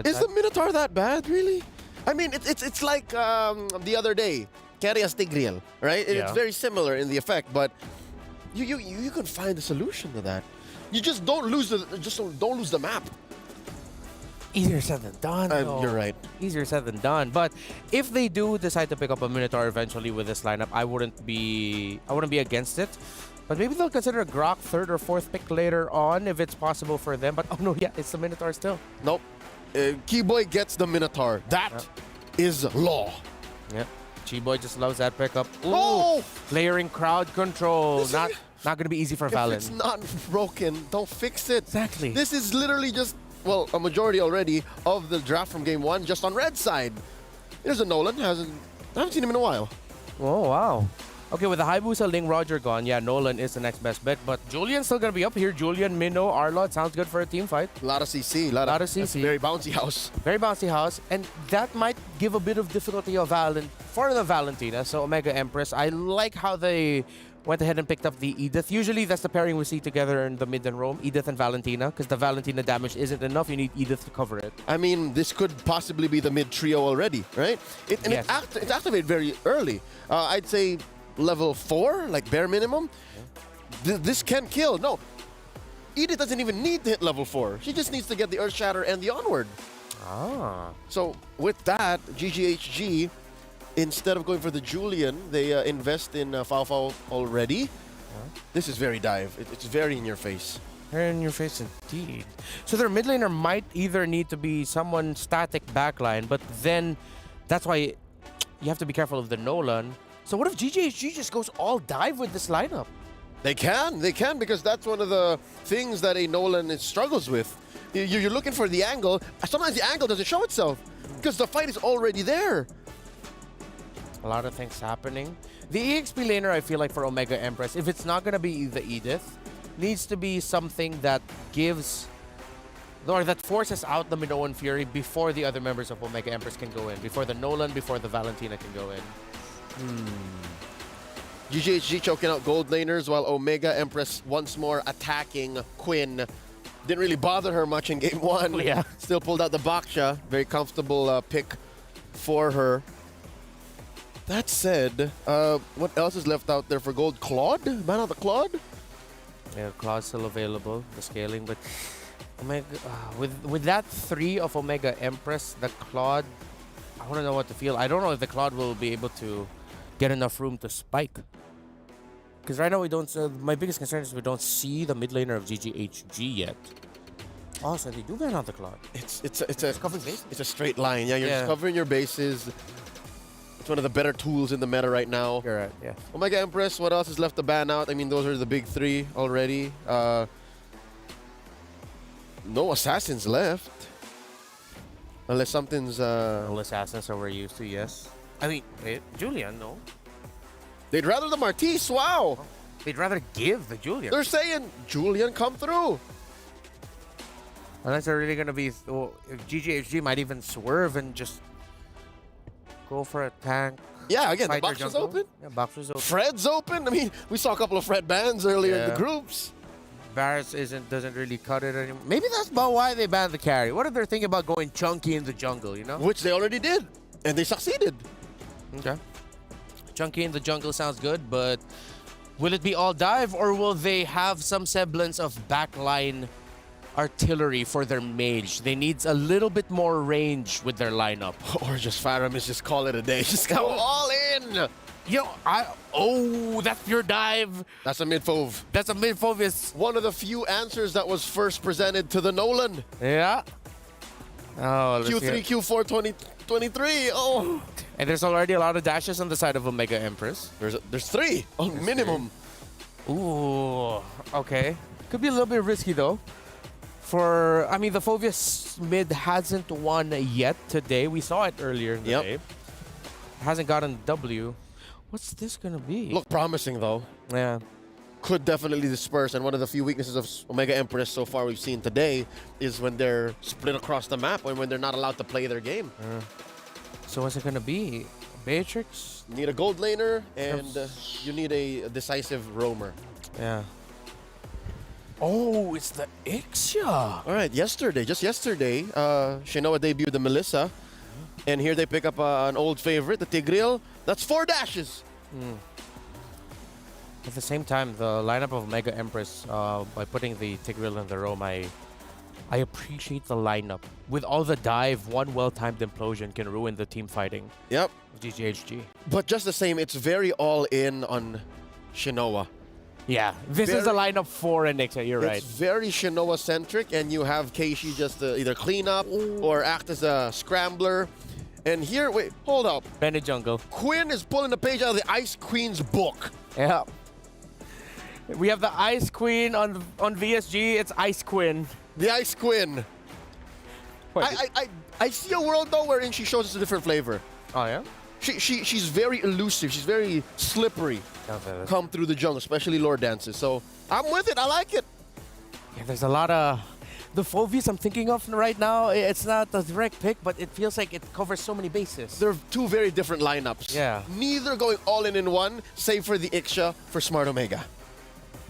Is the Minotaur that bad, really? I mean, it's like the other day, Carias Tigreal, right? Yeah. It's very similar in the effect, but you can find a solution to that. You just don't lose the map. Easier said than done. You're right. Easier said than done. But if they do decide to pick up a Minotaur eventually with this lineup, I wouldn't be against it. But maybe they'll consider a Grok third or fourth pick later on if it's possible for them. But oh no, yeah, it's the Minotaur still. Nope. Keyboy gets the Minotaur. That is law. Yep. G-Boy just loves that pickup. Ooh, oh! Layering crowd control. Not going to be easy for Valen. If it's not broken, don't fix it. Exactly. This is literally just, well, a majority already of the draft from game one just on red side. There's a Nolan. I haven't seen him in a while. Oh, wow. Okay, with the Hayabusa, Ling, Roger gone, yeah, Nolan is the next best bet. But Julian's still going to be up here. Julian, Minnow, Arlot. Sounds good for a team fight. A lot of CC. A lot of CC. Very bouncy house. Very bouncy house. And that might give a bit of difficulty for the Valentina. So Omega Empress, I like how they went ahead and picked up the Edith. Usually that's the pairing we see together in the mid and roam, Edith and Valentina, because the Valentina damage isn't enough. You need Edith to cover it. I mean, this could possibly be the mid trio already, right? It's activated very early. I'd say level 4, like bare minimum. This can kill. No, Edith doesn't even need to hit level 4. She just needs to get the Earth Shatter and the Onward. So with that, GGHG, instead of going for the Julian, they invest in Fao already. This is very dive. It's very in your face. Very in your face indeed. So their mid laner might either need to be someone static backline, but then that's why you have to be careful of the Nolan. So what if GGHG just goes all dive with this lineup? They can, because that's one of the things that a Nolan struggles with. You're looking for the angle. Sometimes the angle doesn't show itself because the fight is already there. A lot of things happening. The EXP laner, I feel like for Omega Empress, if it's not going to be the Edith, needs to be something that gives, or that forces out the Minoan Fury before the other members of Omega Empress can go in, before the Nolan, before the Valentina can go in. GGHG choking out gold laners while Omega Empress once more attacking Quinn. Didn't really bother her much in game 1. Yeah. Still pulled out the Baksha. Very comfortable pick for her. That said, what else is left out there for gold? Claude? Ban out the Claude? Yeah, Claude's still available, the scaling, but Omega, with that 3 of Omega Empress, the Claude, I want to know what to feel. I don't know if the Claude will be able to get enough room to spike. Because right now we don't, my biggest concern is we don't see the mid laner of GGHG yet. Oh, so they do ban out the Claude. It's a straight line. Yeah, you're just covering your bases. It's one of the better tools in the meta right now. You're right, yeah. Omega Empress, what else is left to ban out? I mean, those are the big 3 already. No assassins left. Unless something's... Unless assassins are we're used to, yes. I mean, Julian, no. They'd rather the Martis, wow. They'd rather give the Julian. They're saying, Julian, come through. Unless they're really going to be... Well, GGHG might even swerve and just go for a tank. Yeah, again, the box is open. Yeah, box is open. Fred's open. I mean, we saw a couple of Fred bans earlier in the groups. Varus doesn't really cut it anymore. Maybe that's about why they banned the carry. What if they're thinking about going chunky in the jungle, you know? Which they already did, and they succeeded. Okay. Chunky in the jungle sounds good, but will it be all dive, or will they have some semblance of backline artillery for their mage? They need a little bit more range with their lineup. Or just Faramis, just call it a day. Just go all in. Yo, that's pure dive. That's a mid-fove. That's a mid-fove. Is one of the few answers that was first presented to the Nolan. Yeah. Oh, Q3, Q4, 2023. Oh. And there's already a lot of dashes on the side of Omega Empress. There's 3 on minimum. 3. Ooh, okay. Could be a little bit risky though. I mean, the Phoveus mid hasn't won yet today. We saw it earlier in the day. Hasn't gotten W. What's this gonna be? Look promising though. Yeah. Could definitely disperse, and one of the few weaknesses of Omega Empress so far we've seen today is when they're split across the map and when they're not allowed to play their game. So what's it gonna be? Beatrix? You need a gold laner, and you need a decisive roamer. Yeah. Oh, it's the Ixia. All right, just yesterday, Shinoa debuted the Melissa, and here they pick up an old favorite, the Tigreal. That's 4 dashes. At the same time, the lineup of Omega Empress, by putting the Tigreal in the roam, I appreciate the lineup. With all the dive, one well-timed implosion can ruin the team fighting. Yep. GGHG. But just the same, it's very all-in on Shinoa. Yeah, this is a lineup for Ixia, you're right. It's very Shinoa-centric, and you have Keishi just to either clean up or act as a scrambler. And here, wait, hold up. Bennett jungle. Quinn is pulling the page out of the Ice Queen's book. Yeah. We have the Ice Queen on VSG. It's Ice Quinn. The Ice Quinn. I see a world though wherein she shows us a different flavor. Oh yeah. She's very elusive. She's very slippery. Come through the jungle, especially Lord dances. So I'm with it. I like it. Yeah, there's a lot of The Phovius I'm thinking of right now, it's not a direct pick, but it feels like it covers so many bases. They're two very different lineups. Yeah. Neither going all in one, save for the Ixia for Smart Omega.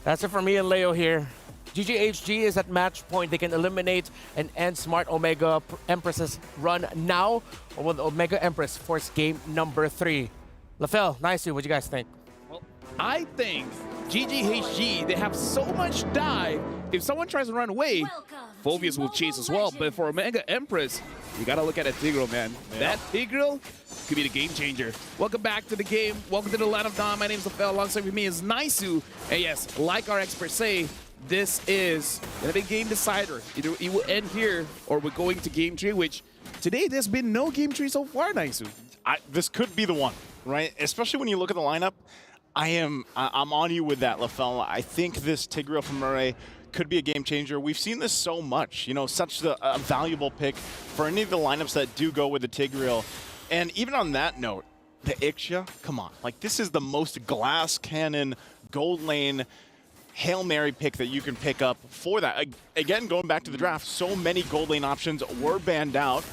That's it for me and Leo here. GGHG is at match point. They can eliminate and end Smart Omega Empress's run now, or will the Omega Empress force game number 3? LaFell, nice. What do you guys think? Well, I think GGHG, they have so much dive. If someone tries to run away, Phovius will chase as well. But for Omega Empress, you got to look at a Tigreal, man. Yeah. That Tigreal could be the game changer. Welcome back to the game. Welcome to the Land of Dawn. My name is LaFell. Alongside with me is Naisu. And yes, like our experts say, this is going to be a game decider. Either it will end here or we're going to game 3, which today there's been no game 3 so far, Naisu. This could be the one, right? Especially when you look at the lineup. I'm on you with that, LaFell. I think this Tigreal from Murray could be a game changer. We've seen this so much, you know, such a valuable pick for any of the lineups that do go with the Tigreal. And even on that note, the Ixia, come on. Like, this is the most glass cannon, gold lane, Hail Mary pick that you can pick up for that. Again, going back to the draft, so many gold lane options were banned out.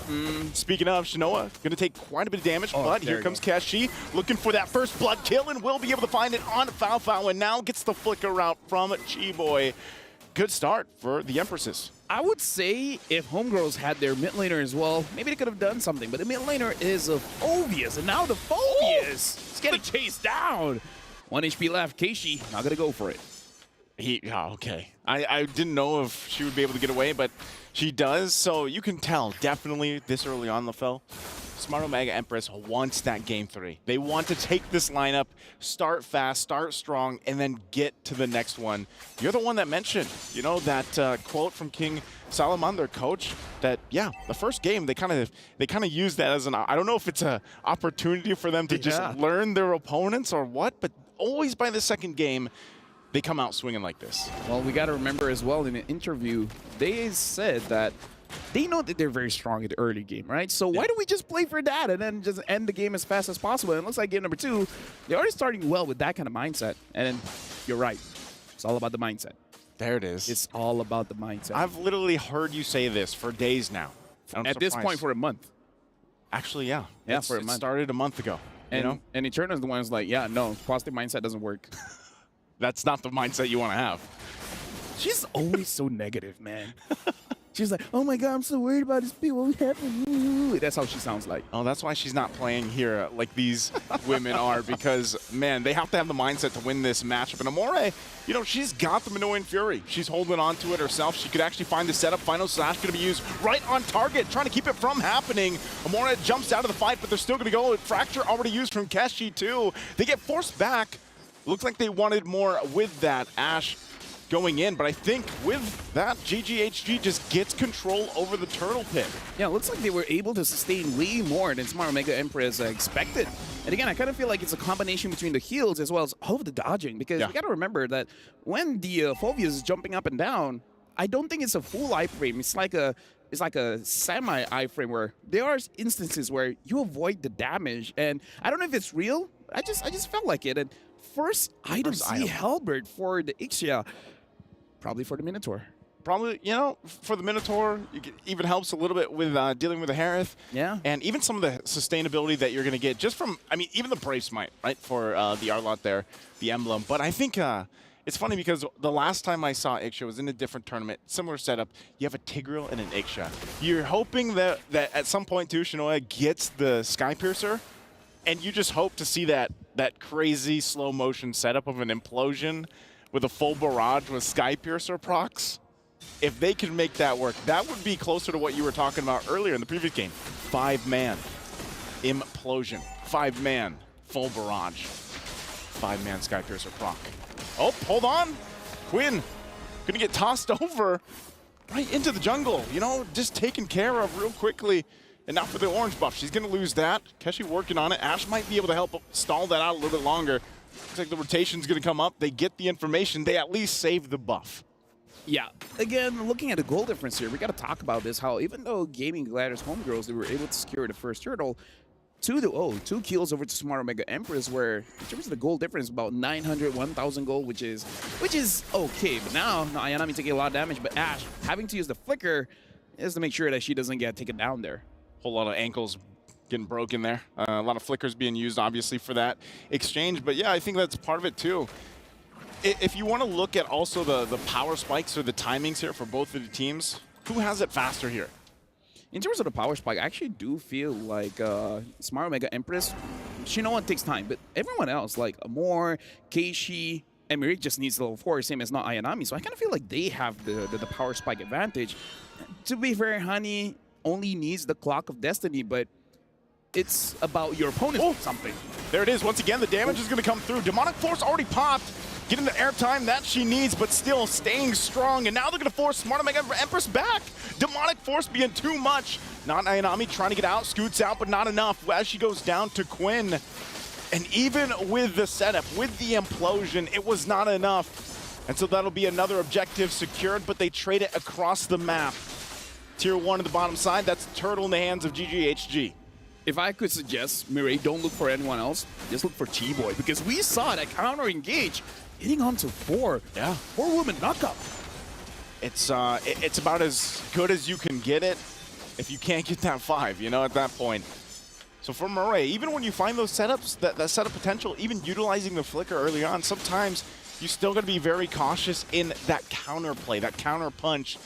Speaking of, Shinoa going to take quite a bit of damage, but here comes Kashi looking for that first blood kill and will be able to find it on Fao and now gets the flicker out from Chiboy. Good start for the Empresses. I would say if Homegirls had their mid laner as well, maybe they could have done something, but the mid laner is a Phovius, and now the Phovius is getting chased down. 1 HP left. Keishi not going to go for it. Okay. I didn't know if she would be able to get away, but she does. So you can tell, definitely this early on, LaFell, Smart Omega Empress wants that game 3. They want to take this lineup, start fast, start strong, and then get to the next one. You're the one that mentioned, you know, that quote from King Solomon, their coach, that, yeah, the first game, they kind of use that as an, I don't know if it's an opportunity for them to just learn their opponents or what, but always by the second game, they come out swinging like this. Well, we got to remember as well, in an interview, they said that they know that they're very strong in the early game, right? So why don't we just play for that and then just end the game as fast as possible? And it looks like game number 2, they're already starting well with that kind of mindset. And you're right. It's all about the mindset. There it is. It's all about the mindset. I've literally heard you say this for days now. At this point, for a month. Actually, yeah. Yeah, for a month. It started a month ago. And, you know? And Eterna's the one who's like, yeah, no, positive mindset doesn't work. That's not the mindset you want to have. She's always so negative, man. She's like, oh my God, I'm so worried about this people. What happened? That's how she sounds like. Oh, that's why she's not playing here like these women are, because, man, they have to have the mindset to win this matchup. And Amore, you know, she's got the Minoan Fury. She's holding on to it herself. She could actually find the setup. Final Slash going to be used right on target, trying to keep it from happening. Amore jumps out of the fight, but they're still going to go. Fracture already used from Keshi, too. They get forced back. Looks like they wanted more with that. Ash going in, but I think with that, GGHG just gets control over the turtle pit. Yeah, it looks like they were able to sustain way more than Smart Omega Empress expected. And again, I kind of feel like it's a combination between the heals as well as all of the dodging, because you got to remember that when the Phovius is jumping up and down, I don't think it's a full iframe. It's like a semi iframe where there are instances where you avoid the damage, and I don't know if it's real. I just felt like it. And first item Halberd for the Ixia. Probably for the Minotaur. Probably, you know, for the Minotaur, it even helps a little bit with dealing with the Harith. Yeah. And even some of the sustainability that you're going to get just from, I mean, even the Brave Smite, right, for the Arlott there, the emblem. But I think it's funny because the last time I saw Ixia was in a different tournament, similar setup. You have a Tigreal and an Ixia. You're hoping that at some point, too, Shinoa gets the Sky Piercer, and you just hope to see that crazy slow motion setup of an implosion with a full barrage with Sky Piercer procs. If they can make that work, that would be closer to what you were talking about earlier in the previous game. 5-man implosion. 5-man full barrage. 5-man Sky Piercer proc. Oh, hold on. Quinn gonna get tossed over right into the jungle. You know, just taken care of real quickly. And now for the orange buff, she's gonna lose that. Keshi working on it. Ash might be able to help stall that out a little bit longer. Looks like the rotation's gonna come up. They get the information. They at least save the buff. Yeah, again, looking at the goal difference here, we got to talk about this, how even though Gaming Gladius Homegirls, they were able to secure the first turtle, 2-0, 2 kills over to Smart Omega Empress, where in terms of the goal difference, about 900, 1,000 gold, which is okay. But now Ayanami taking a lot of damage, but Ash having to use the flicker is to make sure that she doesn't get taken down there. Whole lot of ankles getting broken there. A lot of flickers being used, obviously, for that exchange. But yeah, I think that's part of it too. If you want to look at also the power spikes or the timings here for both of the teams, who has it faster here? In terms of the power spike, I actually do feel like Smart Omega Empress, Shinoa takes time, but everyone else, like Amor, Keishi, and Mirik just needs level 4, same as not Ayanami. So I kind of feel like they have the power spike advantage. To be fair, Honey only needs the Clock of Destiny, but it's about your opponent something. There it is. Once again, the damage is going to come through. Demonic Force already popped. Getting the airtime that she needs, but still staying strong. And now they're going to force Smart Omega Empress back. Demonic Force being too much. Not Ayanami trying to get out, scoots out, but not enough as she goes down to Quinn. And even with the setup, with the implosion, it was not enough. And so that'll be another objective secured, but they trade it across the map. Tier 1 at the bottom side, that's Turtle in the hands of GGHG. If I could suggest, Mirai, don't look for anyone else. Just look for Chi-Boy, because we saw that counter engage hitting on to 4. Yeah. 4-woman knockup. It's about as good as you can get it if you can't get that 5, you know, at that point. So for Murray, even when you find those setups, that setup potential, even utilizing the flicker early on, sometimes you still got to be very cautious in that counter play, that counter punch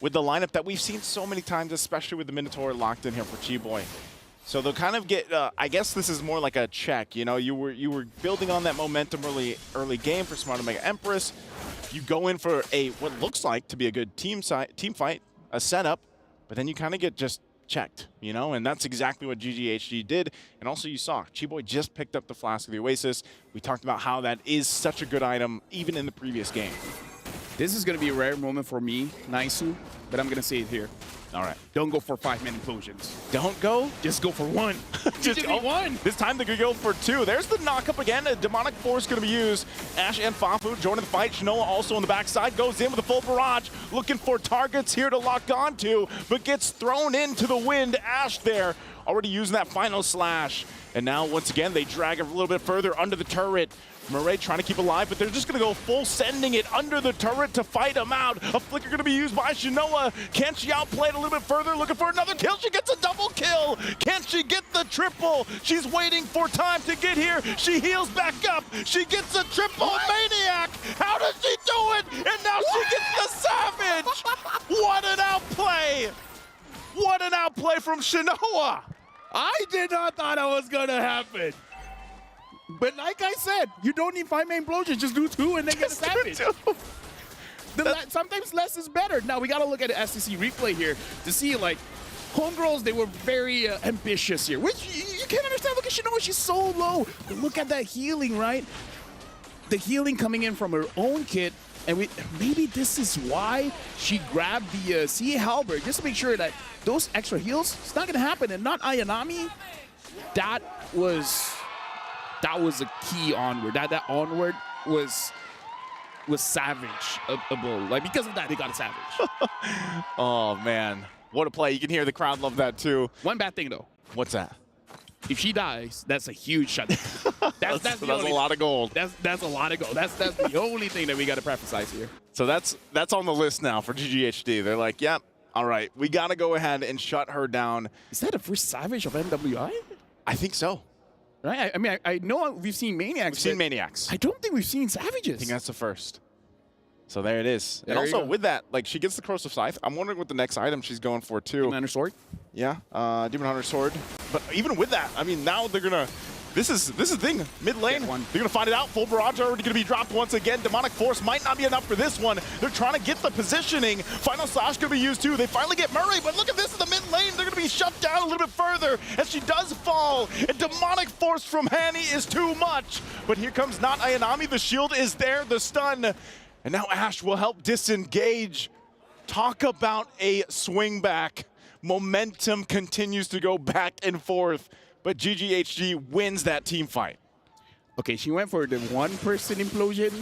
with the lineup that we've seen so many times, especially with the Minotaur locked in here for Chi-Boy. So they'll kind of get, I guess this is more like a check, you know, you were building on that momentum early game for Smart Omega Empress. You go in for what looks like to be a good team fight, a setup, but then you kind of get just checked, you know, and that's exactly what GGHG did. And also you saw, Chi-Boy just picked up the Flask of the Oasis. We talked about how that is such a good item, even in the previous game. This is going to be a rare moment for me, Naisu, but I'm going to say it here. All right. Don't go for 5-man implosions. Don't go? Just go for 1. Just go 1. This time they're going to go for 2. There's the knock-up again. A Demonic Force going to be used. Ash and Fafu joining the fight. Shinoa also on the backside. Goes in with a full barrage. Looking for targets here to lock onto, but gets thrown into the wind. Ash there already using that final slash. And now, once again, they drag it a little bit further under the turret. Murray trying to keep alive, but they're just going to go full sending it under the turret to fight him out. A flicker going to be used by Shinoa. Can she outplay it a little bit further? Looking for another kill. She gets a double kill. Can she get the triple? She's waiting for time to get here. She heals back up. She gets a triple. Maniac. How does she do it? And now she gets the Savage. What an outplay. What an outplay from Shinoa. I did not thought that was going to happen. But like I said, you don't need 5-man implosions. Just do 2 and then get a Savage. Sometimes less is better. Now, we got to look at the STC replay here to see, like, homegirls, they were very ambitious here, which you can't understand. Look at Shinoa. She's so low. But look at that healing, right? The healing coming in from her own kit. And maybe this is why she grabbed the CA Halberd, just to make sure that those extra heals, it's not going to happen. And not Ayanami, that was a key onward. That onward was savage-able. Like, because of that, they got a Savage. Oh, man. What a play. You can hear the crowd love that, too. One bad thing, though. What's that? If she dies, that's a huge shutdown. That's a lot of gold. That's a lot of gold. That's the only thing that we got to preface here. So that's on the list now for GGHD. They're like, yep, all right, we got to go ahead and shut her down. Is that the first Savage of MWI? I think so. Right? I mean, I know we've seen Maniacs. We've seen Maniacs. I don't think we've seen Savages. I think that's the first. So there it is. And also with that, like, she gets the Corrosive Scythe. I'm wondering what the next item she's going for, too. Demon Hunter Sword? Yeah, Demon Hunter Sword. But even with that, I mean, now they're going to... This is the thing. Mid lane, they're going to find it out. Full barrage already going to be dropped once again. Demonic Force might not be enough for this one. They're trying to get the positioning. Final Slash going to be used, too. They finally get Murray, but look at this in the mid lane. They're going to be shut down a little bit further as she does fall. And Demonic Force from Hanny is too much. But here comes not Ayanami. The shield is there, the stun. And now Ash will help disengage. Talk about a swing back. Momentum continues to go back and forth, but GGHG wins that team fight. Okay, she went for the one-person implosion.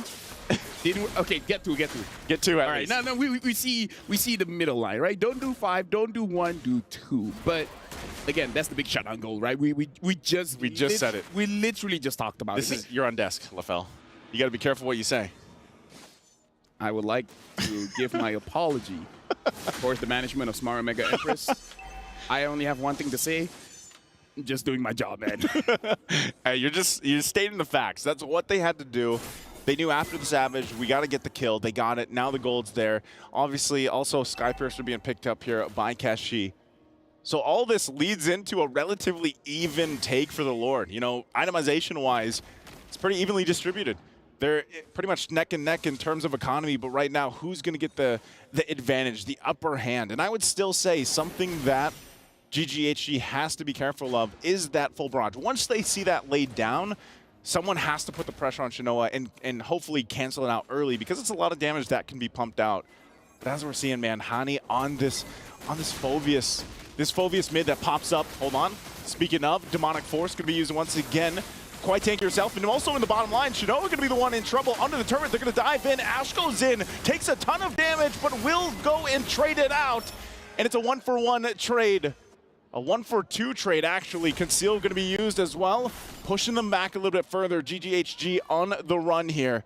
Okay, get two. Get two. All right, no, we see the middle line, right? Don't do 5, don't do 1, do 2. But Again, that's the big shutdown goal, right? We just said it. We literally just talked about it. You're on desk, LaFell. You got to be careful what you say. I would like to give my apology towards the management of Smart Omega Empress. I only have one thing to say. I'm just doing my job, man. Hey, you're stating the facts. That's what they had to do. They knew after the Savage, we got to get the kill. They got it. Now the gold's there. Obviously, also Skypiercer being picked up here by Kashi. So all this leads into a relatively even take for the Lord. You know, itemization-wise, it's pretty evenly distributed. They're pretty much neck and neck in terms of economy, but right now, who's going to get the advantage, the upper hand? And I would still say something that GGHG has to be careful of is that full barrage. Once they see that laid down, someone has to put the pressure on Shinoa and hopefully cancel it out early, because it's a lot of damage that can be pumped out. But as we're seeing, man, Hani on this Phoveus. This Phoveus mid that pops up. Hold on. Speaking of, Demonic Force could be used once again. Quite tank yourself. And also in the bottom line, Shinoa going to be the one in trouble under the turret. They're going to dive in. Ash goes in, takes a ton of damage, but will go and trade it out. And it's a 1-for-1 trade. A 1-for-2 trade, actually. Conceal going to be used as well. Pushing them back a little bit further. GGHG on the run here.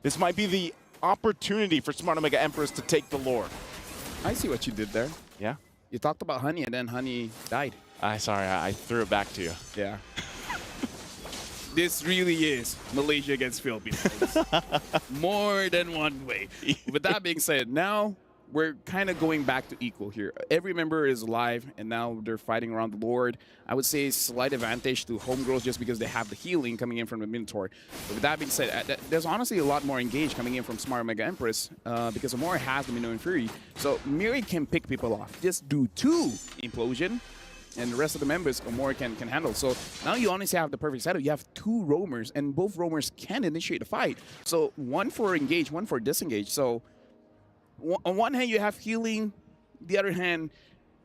This might be the opportunity for Smart Omega Empress to take the Lord. I see what you did there. Yeah? You talked about Honey, and then Honey died. Sorry, I threw it back to you. Yeah. This really is Malaysia against Philippines. More than one way. With that being said, now we're kind of going back to equal here. Every member is alive, and now they're fighting around the Lord. I would say slight advantage to Homegirls just because they have the healing coming in from the Minotaur. But with that being said, there's honestly a lot more engaged coming in from Smart Omega Empress because Amora has the Minoan Fury. So Miri can pick people off. Just do 2 Implosion, and the rest of the members Amora can handle. So now you honestly have the perfect setup. You have 2 roamers, and both roamers can initiate the fight. So 1 for engage, 1 for disengage. So on one hand, you have healing. The other hand,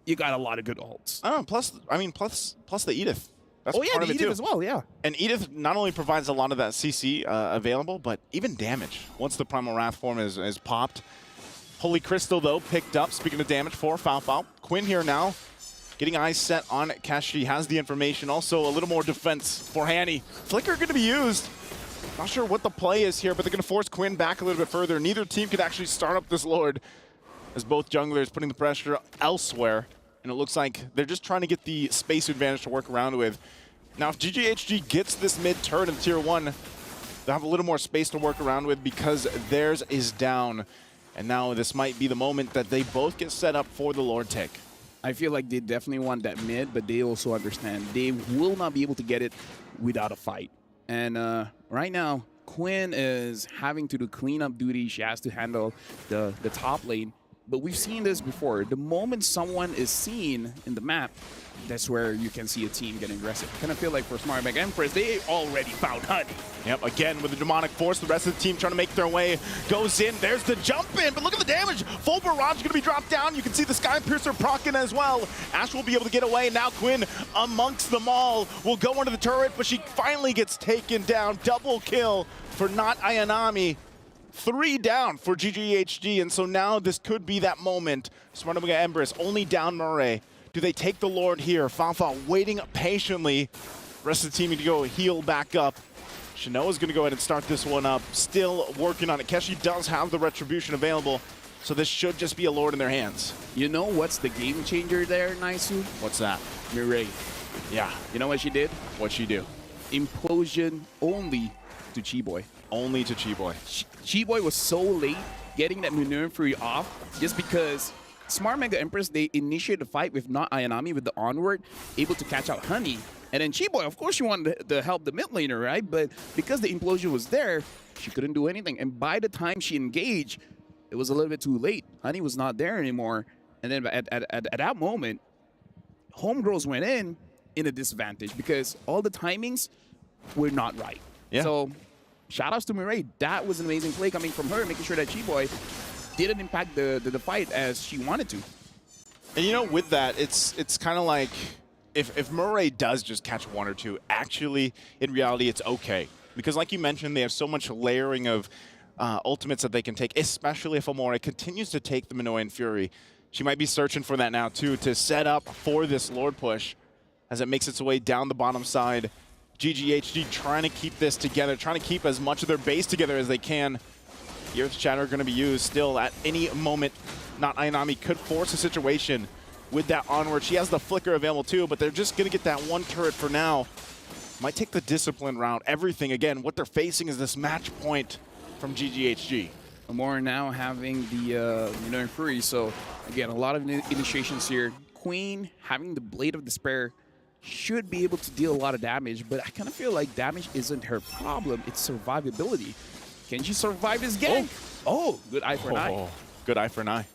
you got a lot of good ults. Oh, plus the Edith. That's oh yeah, part the of it Edith too. as well, yeah. And Edith not only provides a lot of that CC available, but even damage once the Primal Wrath form is popped. Holy Crystal, though, picked up. Speaking of damage for Fao. Quinn here now, getting eyes set on Kashi. Has the information. Also, a little more defense for Hani. Flicker going to be used. Not sure what the play is here, but they're going to force Quinn back a little bit further. Neither team could actually start up this Lord, as both junglers putting the pressure elsewhere. And it looks like they're just trying to get the space advantage to work around with. Now, if GGHG gets this mid turret in Tier 1, they'll have a little more space to work around with because theirs is down. And now this might be the moment that they both get set up for the Lord take. I feel like they definitely want that mid, but they also understand they will not be able to get it without a fight. And right now, Quinn is having to do cleanup duty. She has to handle the top lane. But we've seen this before. The moment someone is seen in the map, that's where you can see a team getting aggressive. Kind of feel like for Smart Omega Empress, they already found Honey. Yep, again with the Demonic Force, the rest of the team trying to make their way. Goes in, there's the jump in, but look at the damage. Full barrage going to be dropped down. You can see the Skypiercer proccing as well. Ash will be able to get away. Now Quinn amongst them all will go under the turret, but she finally gets taken down. Double kill for not Ayanami. 3 down for GGHG, and so now this could be that moment. Smart Omega Empress only down Murray. Do they take the Lord here? Fao waiting patiently. Rest of the team need to go heal back up. Shinoa's going to go ahead and start this one up. Still working on it. Keshi does have the Retribution available, so this should just be a Lord in their hands. You know what's the game changer there, Naisu? What's that? Mireille. Yeah. You know what she did? What'd she do? Implosion only to Chi-Boy. Only to Chi-Boy. Chi-Boy was so late getting that Minoan Fury off just because Smart Mega Empress, they initiated the fight with not Ayanami with the onward, able to catch out Honey. And then Chi-Boy, of course, she wanted to help the mid laner, right? But because the implosion was there, she couldn't do anything. And by the time she engaged, it was a little bit too late. Honey was not there anymore. And then at that moment, Homegirls went in a disadvantage because all the timings were not right. Yeah. So shout outs to Mireille. That was an amazing play coming from her, making sure that Chi-Boy didn't impact the fight as she wanted to. And you know, with that, it's kind of like if Murray does just catch 1 or 2, actually, in reality, it's okay. Because like you mentioned, they have so much layering of ultimates that they can take, especially if Amora continues to take the Minoan Fury. She might be searching for that now, too, to set up for this Lord push. as it makes its way down the bottom side. GGHG trying to keep this together, trying to keep as much of their base together as they can. The Earth Shatter going to be used still at any moment. Not Ayanami could force a situation with that onward. She has the flicker available too, but they're just going to get that one turret for now. Might take the discipline route. Everything, again, what they're facing is this match point from GGHG. More now having the Fury, so again, a lot of initiations here. Queen having the Blade of Despair should be able to deal a lot of damage, but I kind of feel like damage isn't her problem, it's survivability. Can she survive this gank? Oh, good eye for an eye. Good eye for an eye.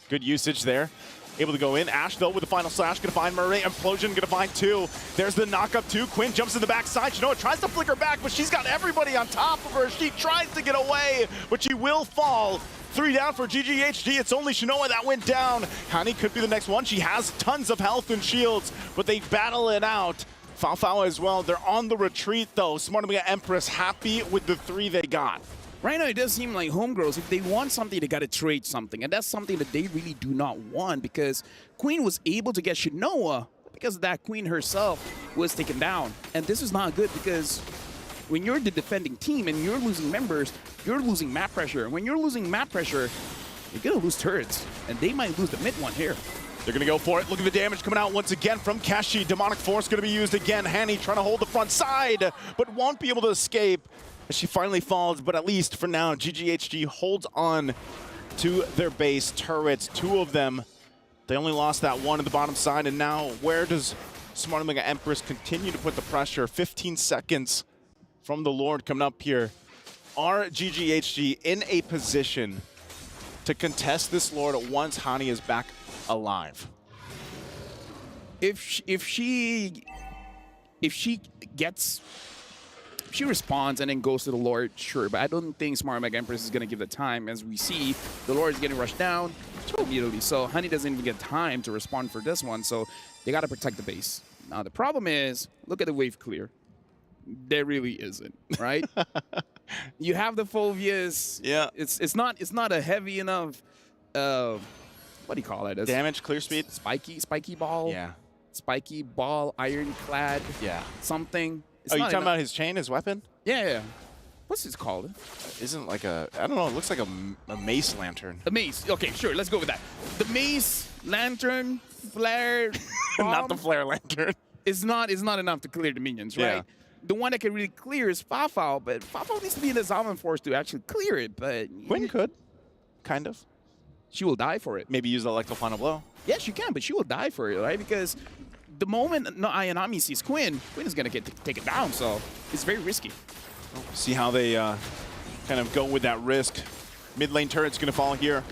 Good usage there. Able to go in. Ash, though, with the final slash, going to find Murray. Implosion, going to find 2. There's the knock-up 2. Quinn jumps in the backside. Shinoa tries to flicker back, but she's got everybody on top of her. She tries to get away, but she will fall. 3 down for GGHG. It's only Shinoa that went down. Hani could be the next one. She has tons of health and shields, but they battle it out. Faofawa as well. They're on the retreat, though. Smart Omega Empress happy with the 3 they got. Right now, it does seem like Homegirls, if they want something, they got to trade something. And that's something that they really do not want, because Queen was able to get Shinoa, but because of that, Queen herself was taken down. And this is not good, because when you're the defending team and you're losing members, you're losing map pressure. And when you're losing map pressure, you're going to lose turrets. And they might lose the mid one here. They're going to go for it. Look at the damage coming out once again from Keshi. Demonic Force going to be used again. Hani trying to hold the front side, but won't be able to escape as she finally falls. But at least for now, GGHG holds on to their base turrets. 2 of them. They only lost that one at the bottom side. And now where does Smart Omega Empress continue to put the pressure? 15 seconds from the Lord coming up here. Are GGHG in a position to contest this Lord once Hani is back alive? If she responds and then goes to the Lord, sure, but I don't think Smart Omega Empress is going to give the time. As we see, the Lord is getting rushed down immediately, so Honey doesn't even get time to respond for this one, so they got to protect the base. Now, the problem is, look at the wave clear. There really isn't, right? You have the Phobias. Yeah. It's not a heavy enough, what do you call it? Damage, clear speed? Spiky ball? Yeah. Spiky ball, ironclad. Yeah. Something. Are you talking about his chain, his weapon? Yeah. What's this called? Isn't like a, I don't know, it looks like a mace lantern. A mace. Okay, sure, let's go with that. The mace, lantern, flare, bomb. Not the flare lantern. It's not enough to clear the minions, right? Yeah. The one that can really clear is Fafao, but Fafao needs to be in the Zalman Force to actually clear it, but... Quinn could, kind of. She will die for it. Maybe use the Electro Final Blow. Yeah, she can, but she will die for it, right? Because the moment Ayanami sees Quinn, Quinn is going to take it down, so it's very risky. See how they kind of go with that risk. Mid lane turret's going to fall here.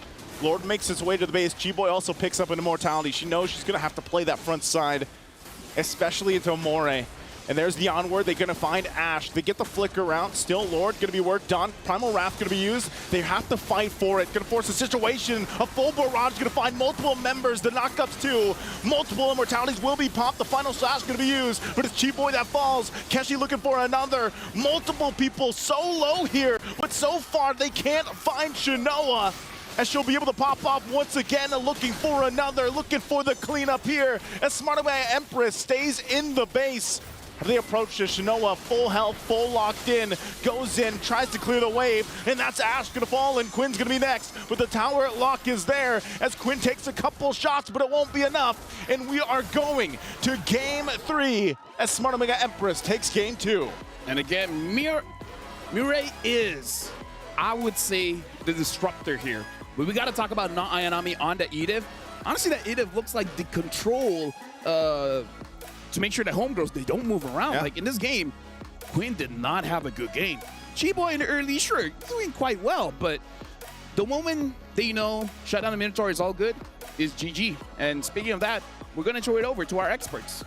Lord makes its way to the base. G-Boy also picks up an Immortality. She knows she's going to have to play that front side, especially into Amore. And there's the onward. They're going to find Ash. They get the flicker out. Still Lord going to be worked on. Primal Wrath going to be used. They have to fight for it. Going to force a situation. A full barrage going to find multiple members. The knockups too. Multiple immortalities will be popped. The final slash going to be used. But it's Cheap Boy that falls. Keshi looking for another. Multiple people so low here. But so far they can't find Shinoa. As she'll be able to pop off once again, looking for another, looking for the cleanup here. As Smart Omega Empress stays in the base. They approach to Shinoa, full health, full locked in, goes in, tries to clear the wave, and that's Ash gonna fall, and Quinn's gonna be next. But the tower lock is there as Quinn takes a couple shots, but it won't be enough. And we are going to game 3 as Smart Omega Empress takes game 2. And again, Mirai is, I would say, the disruptor here. But we gotta talk about not Ayanami on the Edith. Honestly, that Edith looks like the control to make sure that homegirls, they don't move around. Yeah. Like in this game, Quinn did not have a good game. Chi-Boy in the early, sure, doing quite well, but the moment they shut down the Minotaur is all good, is GG. And speaking of that, we're gonna throw it over to our experts.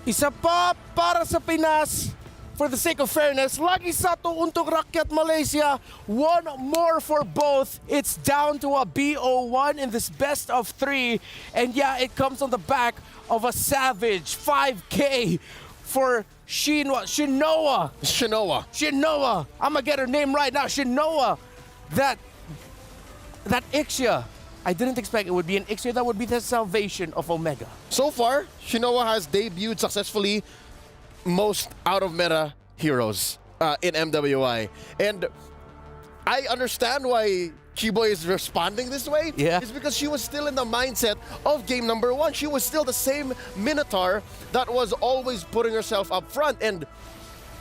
Isa pa para sa Pinas. For the sake of fairness, lagi sa to untuk rakyat Malaysia. One more for both. It's down to a BO1 in this best of 3. And yeah, it comes on the back of a savage 5K for Shinoa. I'm gonna get her name right now. Shinoa. That Ixia. I didn't expect it would be an Ixia that would be the salvation of Omega. So far, Shinoa has debuted successfully most out-of-meta heroes in MWI. And I understand why Chiboy is responding this way. Yeah. It's because she was still in the mindset of game number 1. She was still the same Minotaur that was always putting herself up front. And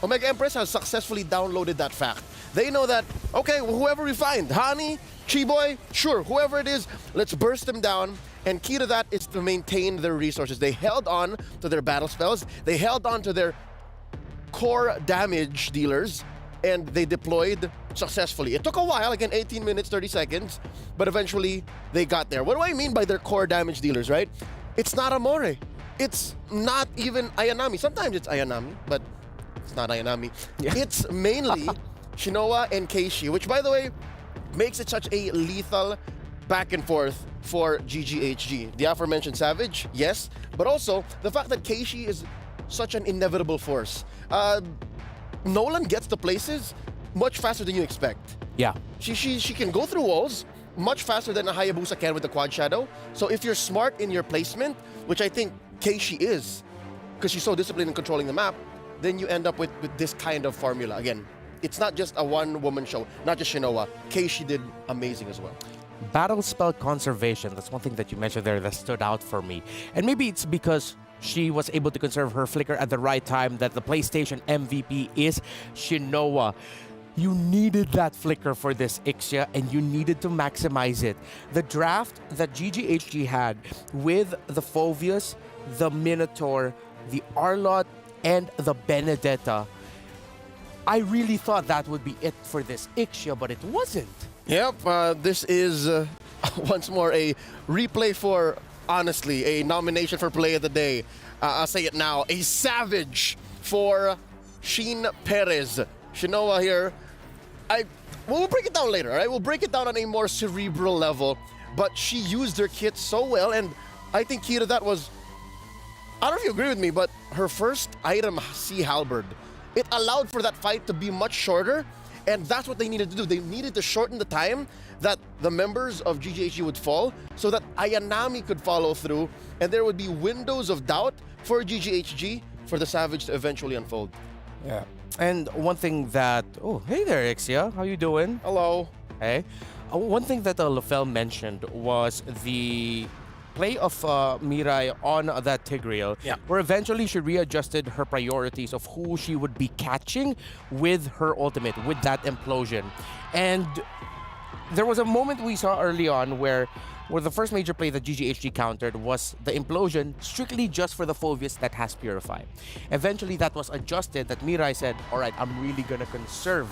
Omega Empress has successfully downloaded that fact. They know that, okay, whoever we find, Hani, Chiboy, sure, whoever it is, let's burst them down. And key to that is to maintain their resources. They held on to their battle spells. They held on to their core damage dealers, and they deployed successfully. It took a while, again, 18 minutes, 30 seconds, but eventually they got there. What do I mean by their core damage dealers, right? It's not Amore. It's not even Ayanami. Sometimes it's Ayanami, but it's not Ayanami. Yeah. It's mainly Shinoa and Keishi, which, by the way, makes it such a lethal back and forth for GGHG. The aforementioned Savage, yes, but also the fact that Keishi is such an inevitable force. Nolan gets to places much faster than you expect. Yeah. She can go through walls much faster than a Hayabusa can with the Quad Shadow. So if you're smart in your placement, which I think Keishi is, because she's so disciplined in controlling the map, then you end up with this kind of formula. Again, it's not just a one-woman show, not just Shinoa. Keishi did amazing as well. Battle spell conservation, that's one thing that you mentioned there that stood out for me. And maybe it's because she was able to conserve her flicker at the right time that the PlayStation MVP is Shinoa. You needed that flicker for this Ixia, and you needed to maximize it. The draft that GGHG had with the Phoveus, the Minotaur, the Arlott, and the Benedetta, I really thought that would be it for this Ixia, but it wasn't. Yep, this is once more a replay for, honestly, a nomination for Play of the Day. I'll say it now, a savage for Sheen Perez. Shinoa here. We'll break it down later, all right? We'll break it down on a more cerebral level, but she used her kit so well, and I think key to that was, I don't know if you agree with me, but her first item, Sea Halberd, it allowed for that fight to be much shorter, and that's what they needed to do. They needed to shorten the time that the members of GGHG would fall so that Ayanami could follow through, and there would be windows of doubt for GGHG for the Savage to eventually unfold. Yeah. And one thing that... Oh, hey there, Ixia. How you doing? Hello. Hey. One thing that Lafel mentioned was the play of Mirai on that Tigreal, where eventually she readjusted her priorities of who she would be catching with her ultimate, with that implosion. And there was a moment we saw early on where the first major play that GGHG countered was the implosion strictly just for the Phoveus that has Purify. Eventually that was adjusted, that Mirai said, all right, I'm really gonna conserve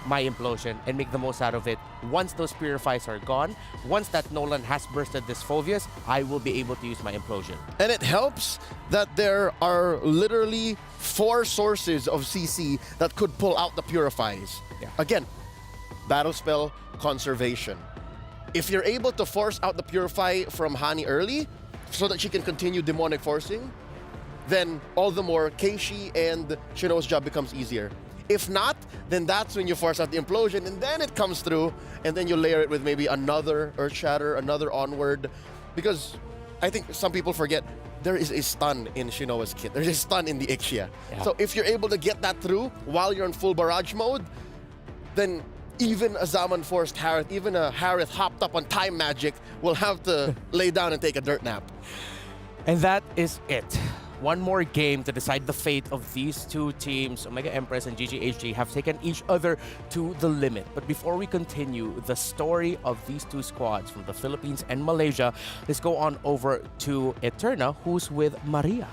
my implosion and make the most out of it. Once those Purifies are gone, once that Nolan has bursted this Phoveus, I will be able to use my implosion. And it helps that there are literally 4 sources of CC that could pull out the Purifies. Yeah. Again, battle spell conservation. If you're able to force out the Purify from Hani early so that she can continue demonic forcing, then all the more Keishi and Shinoa's job becomes easier. If not, then that's when you force out the implosion, and then it comes through, and then you layer it with maybe another Earth Shatter, another Onward, because I think some people forget there is a stun in Shinoa's kit. There's a stun in the Ixia. Yeah. So if you're able to get that through while you're in full barrage mode, then even a Zaman-forced Harith, even a Harith hopped up on time magic will have to lay down and take a dirt nap. And that is it. One more game to decide the fate of these two teams. Omega Empress and GGHG have taken each other to the limit. But before we continue the story of these two squads from the Philippines and Malaysia, let's go on over to Eterna, who's with Maria.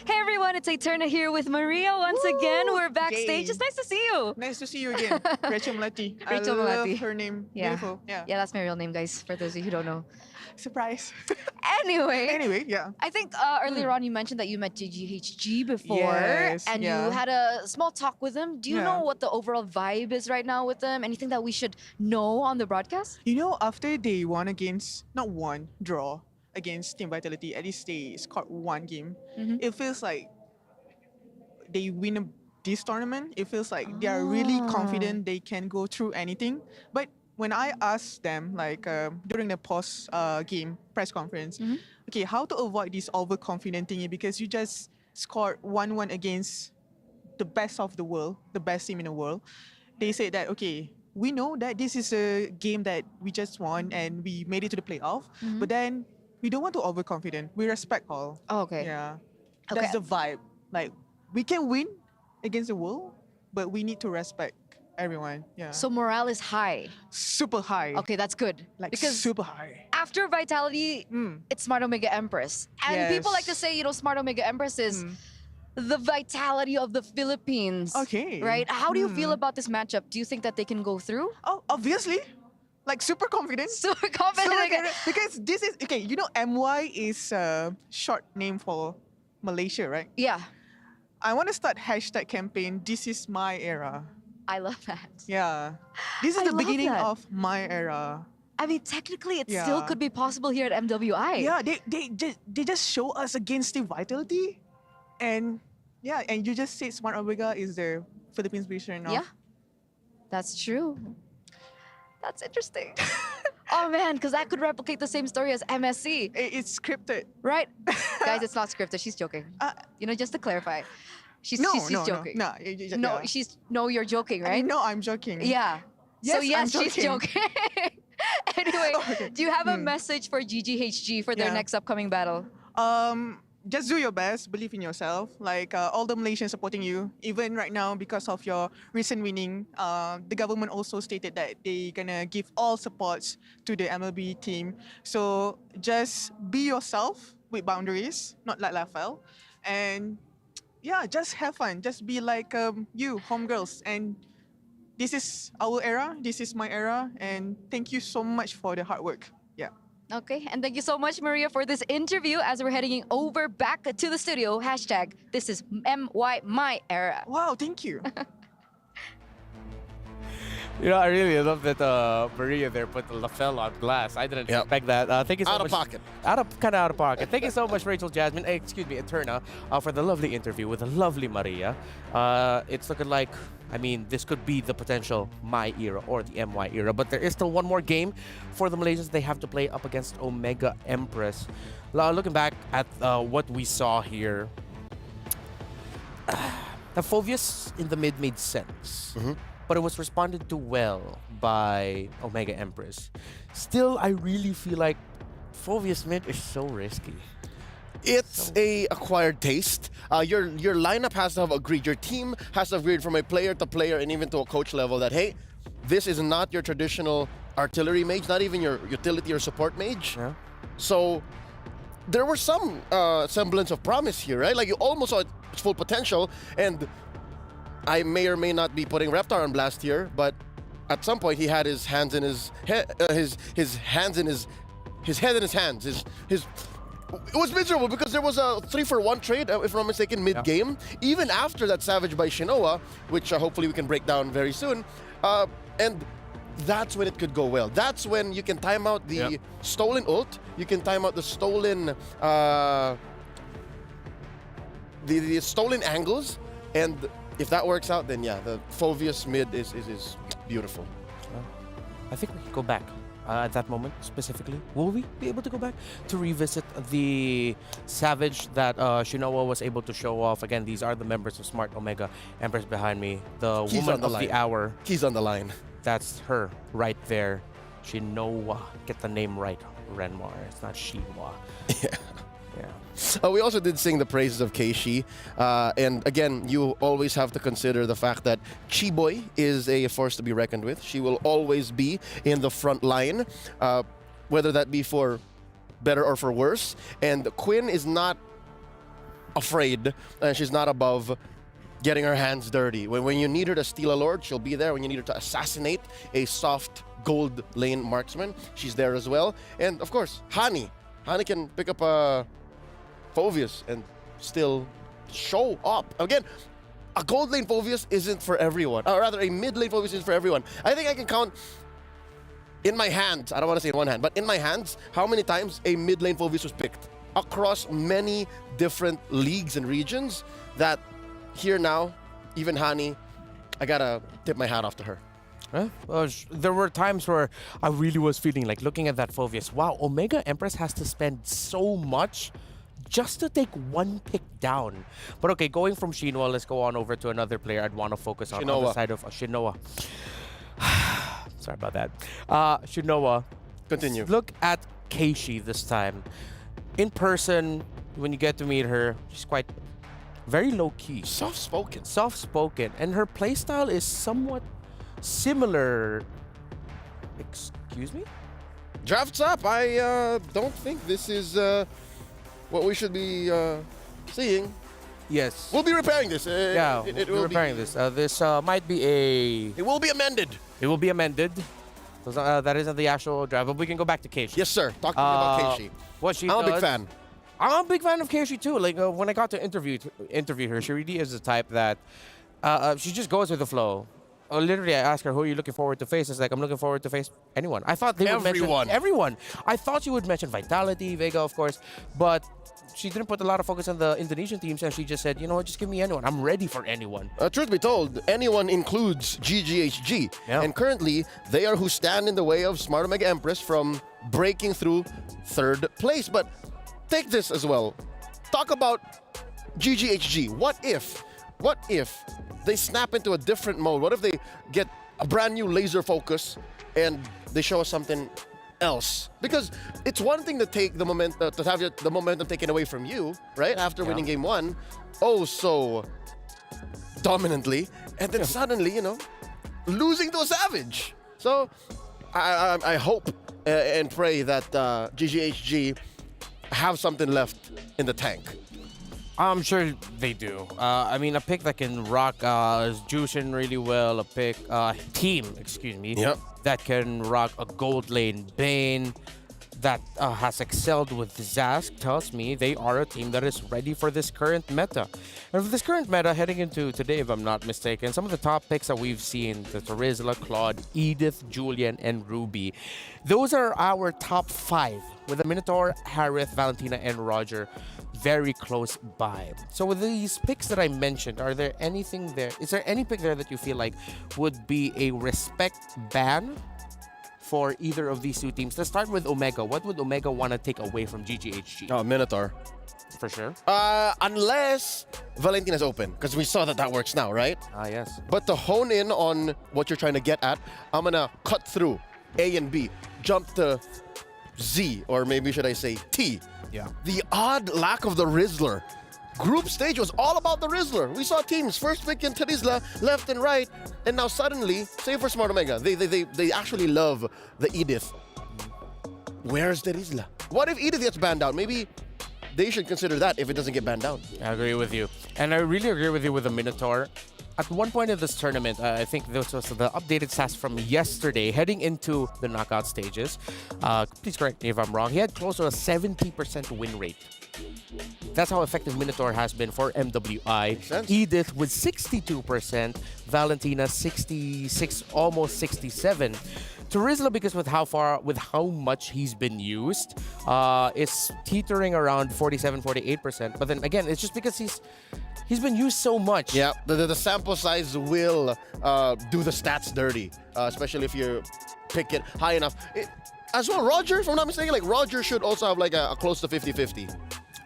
Hey everyone, it's Eterna here with Maria once again. We're backstage. It's nice to see you. Nice to see you again. Rachel Malati. Rachel I Malati. love her name. Yeah. Beautiful. Yeah. Yeah, that's my real name, guys, for those of you who don't know. Surprise. Anyway, yeah. I think earlier on you mentioned that you met GGHG before, Yes, and yeah. you had a small talk with them. Do you know what the overall vibe is right now with them? Anything that we should know on the broadcast? You know, after they won against, not one, draw against Team Vitality, at least they scored one game. It feels like they win this tournament. It feels like they are really confident they can go through anything. But when I asked them, like during the post game press conference, okay, how to avoid this overconfident thingy, because you just scored 1-1 against the best of the world, the best team in the world. They said that, okay, we know that this is a game that we just won and we made it to the playoff, but then we don't want to overconfident. We respect all. Oh, okay. Yeah. Okay. That's the vibe. Like, we can win against the world, but we need to respect everyone. Yeah. So morale is high. Super high. Okay, that's good. Like because super high. after Vitality, it's Smart Omega Empress. And people like to say, you know, Smart Omega Empress is the vitality of the Philippines. Okay. Right? How do you feel about this matchup? Do you think that they can go through? Oh, obviously. Like super confident. Super confident. Because this is, okay, you know MY is a short name for Malaysia, right? Yeah. I want to start hashtag campaign, this is my era. I love that. Yeah. This is I the love beginning that. of my era. I mean, technically, it Yeah. still could be possible here at MWI. Yeah, they just show us against the Vitality. And yeah, and you just said Smart Omega is the Philippines version of... Yeah. That's true. That's interesting. Oh man, because that could replicate the same story as MSC. It's scripted. Right? Guys, it's not scripted. She's joking. You know, just to clarify. She's joking. No, you're joking, right? No, I'm joking. Yeah. So Yes, yes, I'm she's joking. joking. Anyway, do you have a message for GGHG for their next upcoming battle? Just do your best, believe in yourself. Like all the Malaysians supporting you, even right now because of your recent winning. The government also stated that they gonna give all supports to the MLB team. So just be yourself with boundaries, not like Lafel, and yeah, just have fun. Just be like you, homegirls. And this is our era. This is my era. And thank you so much for the hard work. Yeah. Okay, and thank you so much, Maria, for this interview as we're heading over back to the studio. Hashtag, this is MY my era. Wow, thank you. You know, I really love that Maria there put the Lafell on glass. I didn't expect that. Thank you so much. Out of pocket. Kind of out of pocket. Thank you so much, Rachel Jasmine. Excuse me, Eterna, for the lovely interview with the lovely Maria. It's looking like, I mean, this could be the potential my era or the MY era, but there is still one more game for the Malaysians. They have to play up against Omega Empress. Looking back at what we saw here, the Phovius in the mid made sense. But it was responded to well by Omega Empress. Still, I really feel like Phovius mid is so risky. It's a acquired taste. Your lineup has to have agreed. Your team has to have agreed from a player to player and even to a coach level that, hey, this is not your traditional artillery mage, not even your utility or support mage. Yeah. So there was some semblance of promise here, right? Like you almost saw its full potential, and I may or may not be putting Reptar on blast here, but at some point he had his hands in his head, his hands in his head in his hands. It was miserable because there was a 3-for-1 trade, if I'm not mistaken, mid-game. Even after that Savage by Shinoa, which hopefully we can break down very soon. And that's when it could go well. That's when you can time out the stolen ult. You can time out the stolen the stolen angles, and if that works out, then yeah, the Phovius mid is beautiful. I think we can go back at that moment specifically. Will we be able to go back to revisit the Savage that Shinoa was able to show off? Again, these are the members of Smart Omega Empress behind me. The Keys woman on the of line. the hour. Keys on the line. That's her right there. Shinoa. Get the name right, Renmar. It's not Shinwa. We also did sing the praises of Keishi. And again, you always have to consider the fact that Chiboy is a force to be reckoned with. She will always be in the front line, whether that be for better or for worse. And Quinn is not afraid, and she's not above getting her hands dirty. When you need her to steal a lord, she'll be there. When you need her to assassinate a soft gold lane marksman, she's there as well. And of course, Hani. Hani can pick up a Phovius and still show up. Again, a gold lane Phovius isn't for everyone. Or rather, a mid lane Phovius isn't for everyone. I think I can count in my hands, I don't want to say in one hand, but in my hands, how many times a mid lane Phovius was picked across many different leagues and regions. That here now, even Hani, I gotta tip my hat off to her. There were times where I really was feeling like looking at that Phoveus. Wow, Omega Empress has to spend so much just to take one pick down. But okay, going from Shinwa, let's go on over to another player I'd want to focus on the side of Shinoa. Sorry about that. Shinoa. Continue. Look at Keishi this time. In person, when you get to meet her, she's quite very low-key. Soft-spoken. Soft-spoken. And her playstyle is somewhat similar. Excuse me? Drafts up. I don't think this is what we should be seeing. Yes. We'll be repairing this. Yeah, it we're will repairing this. This might be a... It will be amended. It will be amended. That isn't the actual draft, but we can go back to Keishi. Yes, sir. Talk to me about Keishi. What she I'm does, a big fan. I'm a big fan of Keishi too. Like when I got to interview her, she really is the type that she just goes with the flow. Literally, I asked her, who are you looking forward to face? It's like, I'm looking forward to face anyone. I thought they would mention everyone. I thought she would mention Vitality, Vega, of course, but she didn't put a lot of focus on the Indonesian teams, and she just said, you know what, just give me anyone. I'm ready for anyone. Truth be told, anyone includes GGHG. Yeah. And currently, they are who stand in the way of Smart Omega Empress from breaking through third place. But take this as well. Talk about GGHG. What if they snap into a different mode? What if they get a brand new laser focus and they show us something else? Because it's one thing to take the momentum, to have the momentum taken away from you, right? After winning game one, oh so dominantly, and then suddenly, you know, losing to a Savage. So I hope and pray that GGHG have something left in the tank. I'm sure they do. I mean, a pick that can rock Jushin really well, a pick, team, excuse me, that can rock a gold lane Bane, that has excelled with Zask, tells me they are a team that is ready for this current meta. And for this current meta, heading into today, if I'm not mistaken, some of the top picks that we've seen, the Terizla, Claude, Edith, Julian, and Ruby, those are our top 5, with the Minotaur, Harith, Valentina, and Roger very close by. So with these picks that I mentioned, are there anything there? Is there any pick there that you feel like would be a respect ban for either of these two teams? Let's start with Omega. What would Omega want to take away from GGHG? Oh, Minotaur. For sure. Unless Valentina's open, because we saw that works now, right? Yes. But to hone in on what you're trying to get at, I'm gonna cut through A and B, jump to Z, or maybe should I say T. Yeah. The odd lack of the Rizzler. Group stage was all about the Rizzler. We saw teams first picking Terizla left and right, and now suddenly, save for Smart Omega, they actually love the Edith. Where's Terizla? What if Edith gets banned out? Maybe they should consider that if it doesn't get banned out. I agree with you. And I really agree with you with the Minotaur. At one point in this tournament, I think this was the updated stats from yesterday, heading into the knockout stages. Please correct me if I'm wrong. He had close to a 70% win rate. That's how effective Minotaur has been for MWI. Edith with 62%, Valentina 66, almost 67. Terizla, because with how much he's been used, is teetering around 47, 48%. But then again, it's just because he's been used so much. Yeah, the sample size will do the stats dirty, especially if you pick it high enough. As well, Roger, if I'm not mistaken, like Roger should also have like a close to 50-50.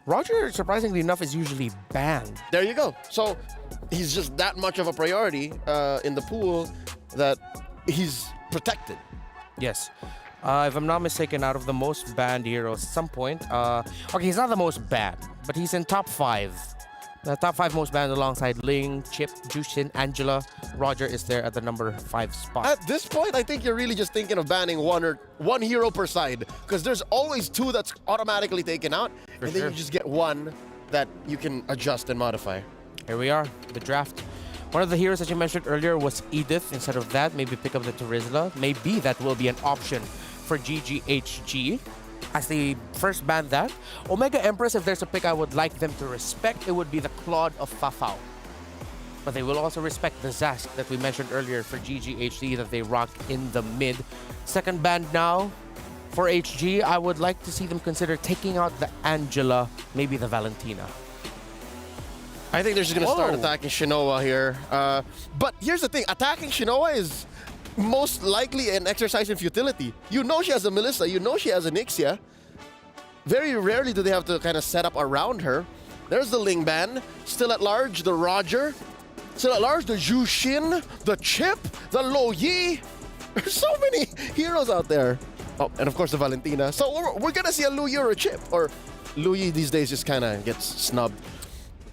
Roger, surprisingly enough, is usually banned. There you go. So he's just that much of a priority in the pool that he's protected. Yes. If I'm not mistaken, out of the most banned heroes at some point, okay, he's not the most banned, but he's in top 5. The top 5 most banned alongside Ling, Chip, Jushin, Angela. Roger is there at the number 5 spot. At this point, I think you're really just thinking of banning one hero per side, because there's always 2 that's automatically taken out, and then you just get 1 that you can adjust and modify. Here we are, the draft. One of the heroes that you mentioned earlier was Edith. Instead of that, maybe pick up the Terizla. Maybe that will be an option for GGHG as they first ban that. Omega Empress, if there's a pick I would like them to respect, it would be the Claude of Fafao. But they will also respect the Zask that we mentioned earlier for GGHG that they rock in the mid. Second ban now for HG, I would like to see them consider taking out the Angela, maybe the Valentina. I think they're just going to start attacking Shinoa here. But here's the thing. Attacking Shinoa is most likely an exercise in futility. You know she has a Melissa, you know she has an Ixia. Very rarely do they have to kind of set up around her. There's the Lingban, still at large, the Roger, still at large, the Zhu Xin, the Chip, the Lo Yi. There's so many heroes out there. Oh, and of course the Valentina. So we're gonna see a Lu Yi or a Chip, or Lu Yi these days just kind of gets snubbed.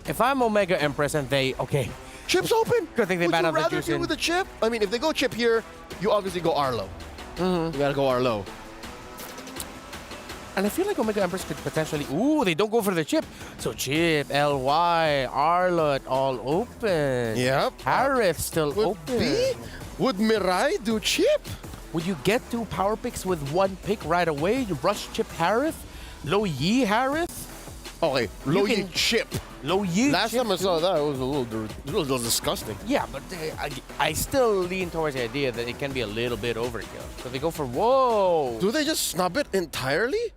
If I'm Omega Empress and they, okay. Chip's open. Good thing they Would banned you out the rather Jushin. deal with the Chip? I mean, if they go Chip here, you obviously go Arlo. You gotta go Arlo. And I feel like Omega Empress could potentially... Ooh, they don't go for the Chip. So Chip, LY, Arlot, all open. Yep. Harith still open. Would Mirai do Chip? Would you get 2 power picks with 1 pick right away? You rush Chip Harith? Lo Yi Harith? Okay, Lo Yi Chip. Lo Yi Last Chip time I saw too? that, it was a little disgusting. Yeah, but I still lean towards the idea that it can be a little bit overkill. So they go for... Whoa! Do they just snub it entirely?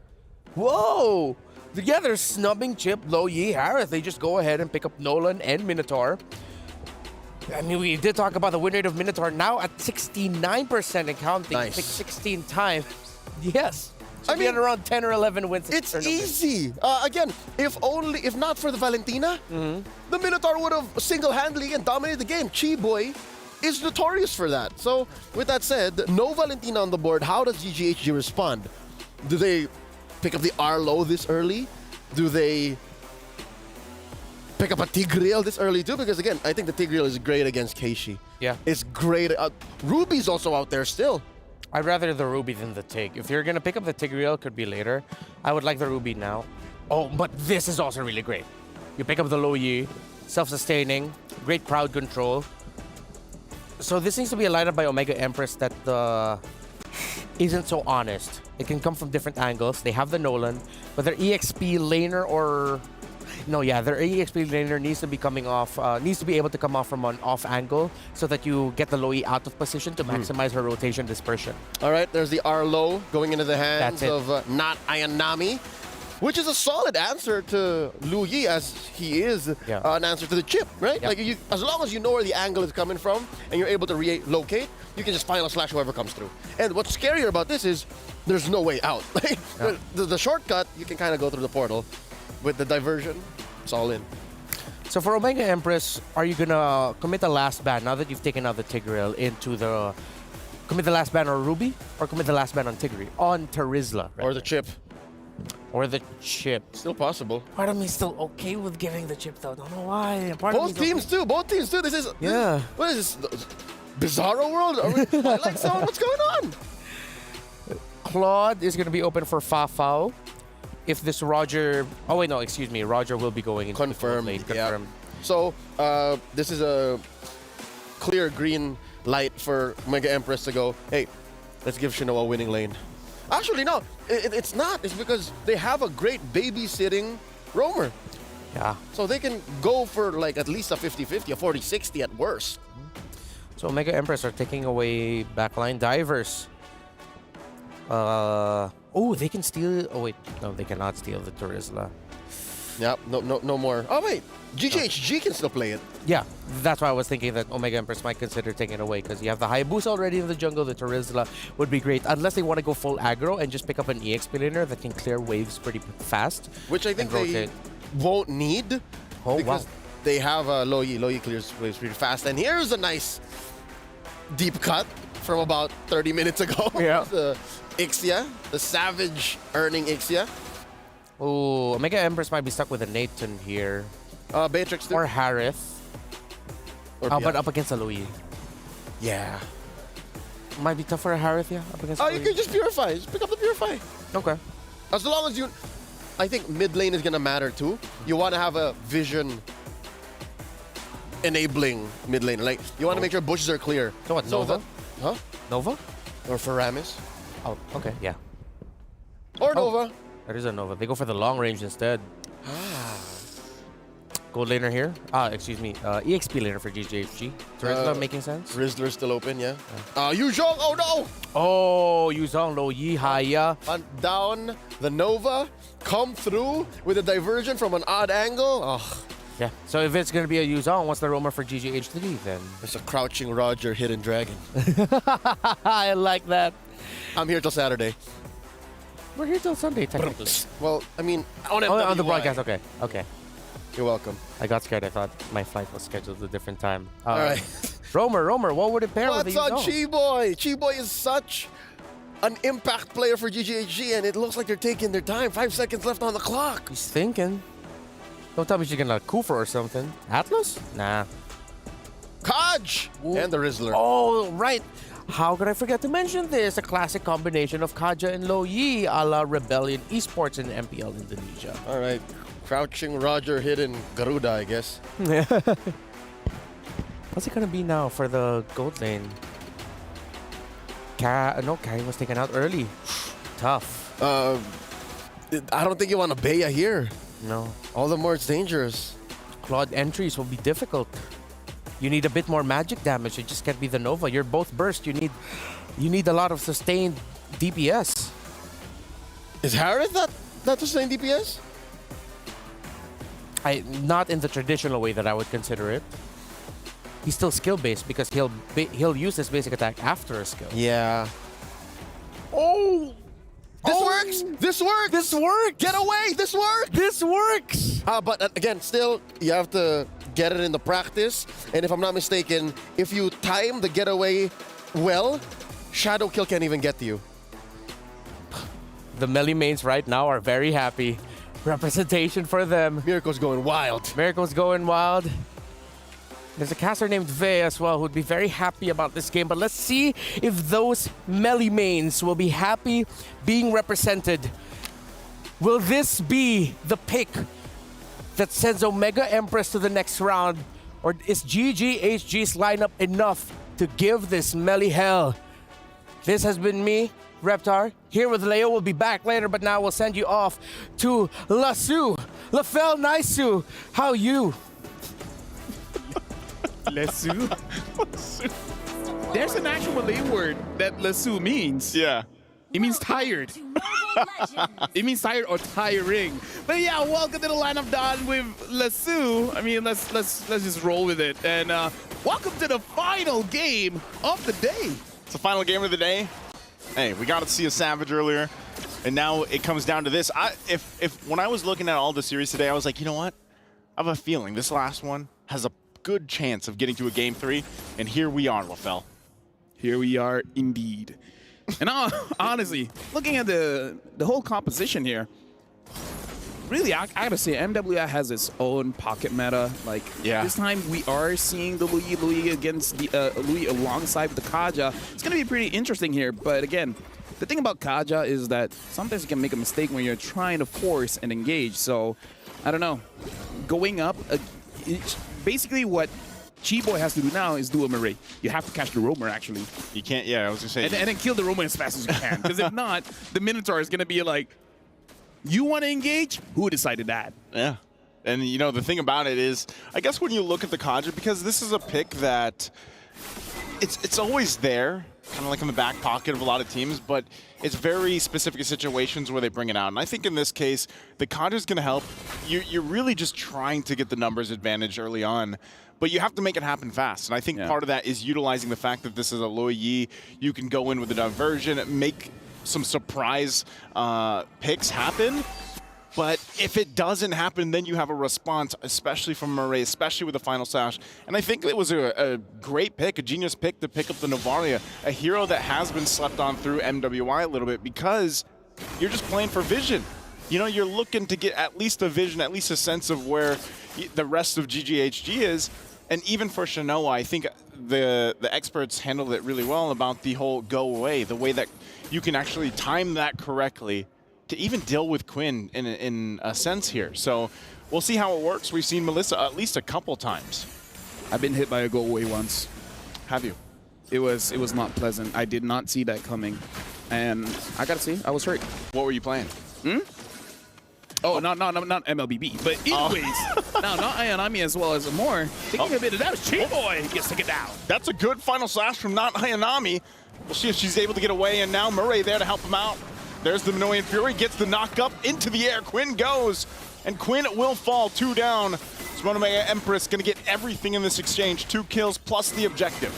Whoa! Yeah, they're snubbing Chip, Lo Yi, Harith. They just go ahead and pick up Nolan and Minotaur. I mean, we did talk about the win rate of Minotaur. Now at 69% and counting. Nice. Picked 16 times. Yes. So I mean, at around 10 or 11 wins. It's easy. Again, if not for the Valentina, the Minotaur would have single-handedly and dominated the game. Chi Boy is notorious for that. So, with that said, no Valentina on the board. How does GGHG respond? Do they pick up the Arlo this early? Do they pick up a Tigreal this early too? Because again, I think the Tigreal is great against Keishi. Yeah. It's great. Ruby's also out there still. I'd rather the Ruby than the Tig. If you're going to pick up the Tigreal, could be later. I would like the Ruby now. Oh, but this is also really great. You pick up the Lo Yi, self-sustaining, great crowd control. So this needs to be a lineup by Omega Empress that isn't so honest. It can come from different angles. They have the Nolan, but their EXP laner or... No, yeah, their EXP laner needs to be coming off, needs to be able to come off from an off angle so that you get the Lo Yi out of position to maximize her rotation dispersion. All right, there's the Arlo going into the hands That's it. of not Ayanami, which is a solid answer to Lu Yi as he is an answer to the Chip, right? Yep. Like as long as you know where the angle is coming from and you're able to relocate, you can just final slash whoever comes through. And what's scarier about this is there's no way out. The shortcut, you can kind of go through the portal. With the diversion, it's all in. So for Omega Empress, are you gonna commit the last ban now that you've taken out the Tigreal into the... Commit the last ban on Ruby or commit the last ban on Tigreal? On Terizla. Or the Chip. Or the Chip. Still possible. Part of me is still okay with giving the Chip though. Don't know why. Both teams too. Both teams too. This is... Yeah. What is this? Bizarro world? Are we, like someone, what's going on? Claude is gonna be open for Fafao. If this Roger... Oh, wait, no, excuse me. Roger will be going into Confirmed. the lane. Confirmed. So, this is a clear green light for Mega Empress to go, hey, let's give Shinoa a winning lane. Actually, no. It's not. It's because they have a great babysitting roamer. Yeah. So they can go for like at least a 50-50, a 40-60 at worst. So Mega Empress are taking away backline divers. Oh, they can steal... Oh, wait. No, they cannot steal the Terizla. Yep, no more. Oh, wait. GGHG can still play it. Yeah, that's why I was thinking that Omega Empress might consider taking it away because you have the Hayabusa already in the jungle. The Terizla would be great unless they want to go full aggro and just pick up an EXP laner that can clear waves pretty fast. Which I think they won't need because they have Lo Yi. Lo Yi clears waves pretty fast. And here's a nice deep cut from about 30 minutes ago. Yeah. The Ixia, the Savage earning Ixia. Oh, Omega Empress might be stuck with a Nathan here. Beatrix too. Or Harith. But up against a Lo Yi. Yeah. Might be tough for a Harith, yeah? Up against Oh, you can just Purify. Just pick up the Purify. Okay. As long as you... I think mid lane is going to matter too. You want to have a vision enabling mid lane. Like, you want to make sure bushes are clear. So what, Nova? Huh? Nova? Or Faramis. Oh, okay, yeah. Or Nova. There is a Nova. They go for the long range instead. Gold laner here. Excuse me. EXP laner for GGHG. Terizla making sense? Rizzler's still open, yeah. Yuzhong, oh no! Oh, Yuzhong, Lo Yi, Haya. Hunt down the Nova. Come through with a diversion from an odd angle. Oh, Yeah. So if it's going to be a Yuzong, what's the roamer for GGH3 then? It's a crouching Roger hidden dragon. I like that. I'm here till Saturday. We're here till Sunday, technically. Well, I mean, on the broadcast. Okay. Okay. You're welcome. I got scared. I thought my flight was scheduled at a different time. All right. Romer, what would it pair with What's the on Yuzong? Chi-Boy? Chi-Boy is such an impact player for GGHG, and it looks like they're taking their time. 5 seconds left on the clock. He's thinking. Don't tell me she's gonna Kufa or something. Atlas? Nah. Kaj! And the Rizzler. Oh, right. How could I forget to mention this? A classic combination of Kaja and Lo Yi a la Rebellion Esports in MPL Indonesia. All right. Crouching Roger hidden Garuda, I guess. What's it gonna be now for the gold lane? No, Kai was taken out early. Tough. I don't think you want a Bea here. No. All the more it's dangerous. Claude entries will be difficult. You need a bit more magic damage. It just can't be the Nova. You're both burst. You need a lot of sustained DPS. Is Harith that sustained DPS? Not in the traditional way that I would consider it. He's still skill-based because he'll use his basic attack after a skill. Yeah. Oh! This works! This works! This works! Get away! This works! This works! But again, still, you have to get it in the practice. And if I'm not mistaken, if you time the getaway well, Shadow Kill can't even get to you. The melee mains right now are very happy. Representation for them. Miracle's going wild. Miracle's going wild. There's a caster named Vey as well who'd be very happy about this game. But let's see if those melee mains will be happy being represented. Will this be the pick that sends Omega Empress to the next round? Or is GGHG's lineup enough to give this melee hell? This has been me, Reptar, here with Leo. We'll be back later, but now we'll send you off to Lasu. Lafel Naisu, how you? Lesu? There's an actual Malay word that Lesu means. Yeah. It means tired. It means tired or tiring. But yeah, welcome to the Line of Dawn with Lesu. I mean, let's just roll with it. And welcome to the final game of the day. It's the final game of the day. Hey, we got to see a Savage earlier, and now it comes down to this. When I was looking at all the series today, I was like, you know what? I have a feeling this last one has a good chance of getting to a Game 3, and here we are, LaFell. Here we are indeed. And honestly, looking at the whole composition here, really, I gotta say, MWI has its own pocket meta. Like, this time we are seeing the Louis against the Louis alongside the Kaja. It's gonna be pretty interesting here. But again, the thing about Kaja is that sometimes you can make a mistake when you're trying to force and engage. So, I don't know. Going up, basically what Chi-Boy has to do now is do a Marais. You have to catch the roamer, actually. You can't, yeah, I was gonna say. And then kill the roamer as fast as you can. Because if not, the Minotaur is gonna be like, you want to engage? Who decided that? Yeah. And, you know, the thing about it is, I guess when you look at the Kaja, because this is a pick that it's always there, kind of like in the back pocket of a lot of teams, but it's very specific situations where they bring it out. And I think in this case, the Kaja is going to help. You're really just trying to get the numbers advantage early on, but you have to make it happen fast. And I think part of that is utilizing the fact that this is a Lo Yi. You can go in with a diversion, make some surprise picks happen. But if it doesn't happen, then you have a response, especially from Marais, especially with the final sash. And I think it was a great pick, a genius pick to pick up the Novaria, a hero that has been slept on through MWI a little bit because you're just playing for vision. You know, you're looking to get at least a vision, at least a sense of where the rest of GGHG is. And even for Shanoa, I think the experts handled it really well about the whole go away, the way that you can actually time that correctly to even deal with Quinn in a sense here. So we'll see how it works. We've seen Melissa at least a couple times. I've been hit by a go away once. Have you? It was not pleasant. I did not see that coming. And I gotta say, I was hurt. What were you playing? Oh, not MLBB. But anyways, now not Ayanami as well as more. Taking a bit of damage. Chi-Boy gets taken down. That's a good final slash from not Ayanami. We'll see if she's able to get away, and now Murray there to help him out. There's the Minoan Fury, gets the knock up into the air. Quinn goes, and Quinn will fall 2 down. Smart Omega Empress going to get everything in this exchange. 2 kills plus the objective.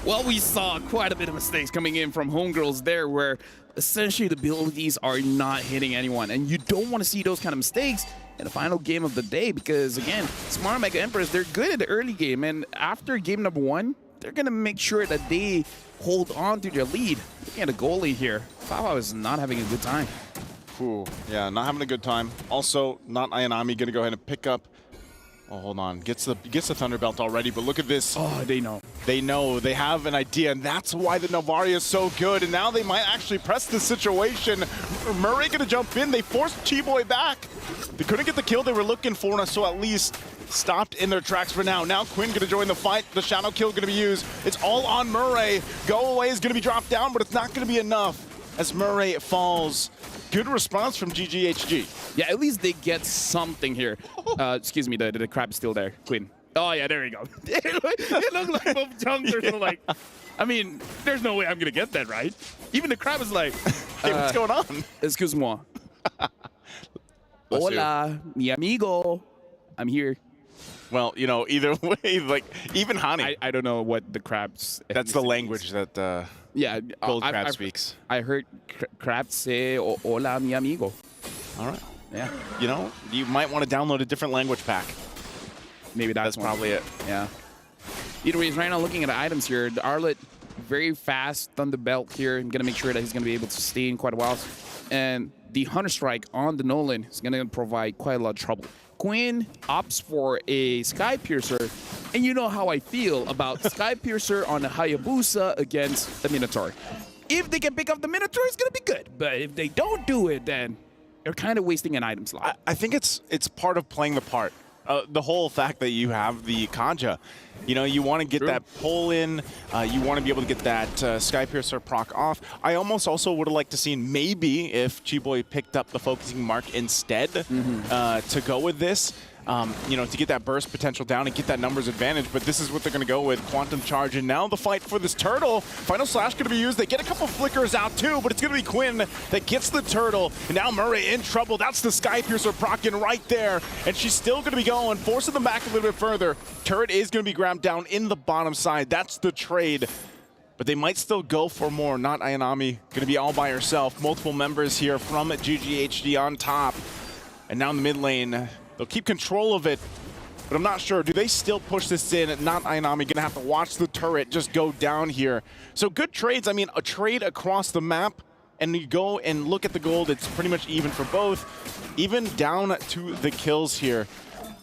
Well, we saw quite a bit of mistakes coming in from Homegirls there, where essentially the abilities are not hitting anyone. And you don't want to see those kind of mistakes in the final game of the day because, again, Smart Omega Empress, they're good at the early game. And after game number 1, they're going to make sure that they hold on to their lead. Looking at the goalie here, Fafa is not having a good time. Ooh, yeah, not having a good time. Also, not Ayanami going to go ahead and pick up. Oh, hold on. Gets the Thunderbelt already, but look at this. Oh, they know. They know. They have an idea, and that's why the Novaria is so good. And now they might actually press the situation. Murray going to jump in. They forced Chiboy back. They couldn't get the kill they were looking for, so at least stopped in their tracks for now. Now Quinn going to join the fight. The shadow kill going to be used. It's all on Murray. Go away is going to be dropped down, but it's not going to be enough as Murray falls. Good response from GGHG. Yeah, at least they get something here. Excuse me, the crab is still there. Quinn. Oh, yeah, there we go. It looked like both junkers were like, I mean, there's no way I'm going to get that, right? Even the crab is like, hey, what's going on? Excuse-moi. Hola, mi amigo. I'm here. Well, you know, either way, like, even Hani. I don't know what the crab's... That's the language that yeah, Gold Crab speaks. I heard crab say, hola, mi amigo. All right. Yeah. You know, you might want to download a different language pack. Maybe that's probably it. Yeah. Either way, right now looking at the items here, the Arlet, very fast Thunderbelt here. I'm going to make sure that he's going to be able to stay in quite a while. And the Hunter Strike on the Nolan is going to provide quite a lot of trouble. Quinn opts for a Sky Piercer, and you know how I feel about Sky Piercer on a Hayabusa against the Minotaur. If they can pick up the Minotaur, it's going to be good. But if they don't do it, then they're kind of wasting an item slot. I think it's part of playing the part. The whole fact that you have the Kanja. You know, you want to get that pull in. You want to be able to get that Sky Piercer proc off. I almost also would have liked to see maybe if Chiboy picked up the focusing mark instead to go with this. You know, to get that burst potential down and get that numbers advantage. But this is what they're going to go with, Quantum Charge. And now the fight for this turtle. Final Slash going to be used. They get a couple flickers out too, but it's going to be Quinn that gets the turtle. And now Murray in trouble. That's the Sky Piercer procking right there. And she's still going to be going, forcing them back a little bit further. Turret is going to be grabbed down in the bottom side. That's the trade. But they might still go for more. Not Ayanami. Going to be all by herself. Multiple members here from GGHD on top. And now in the mid lane, they'll keep control of it, but I'm not sure. Do they still push this in? Not Ayanami going to have to watch the turret just go down here. So good trades. I mean, a trade across the map, and you go and look at the gold. It's pretty much even for both, even down to the kills here.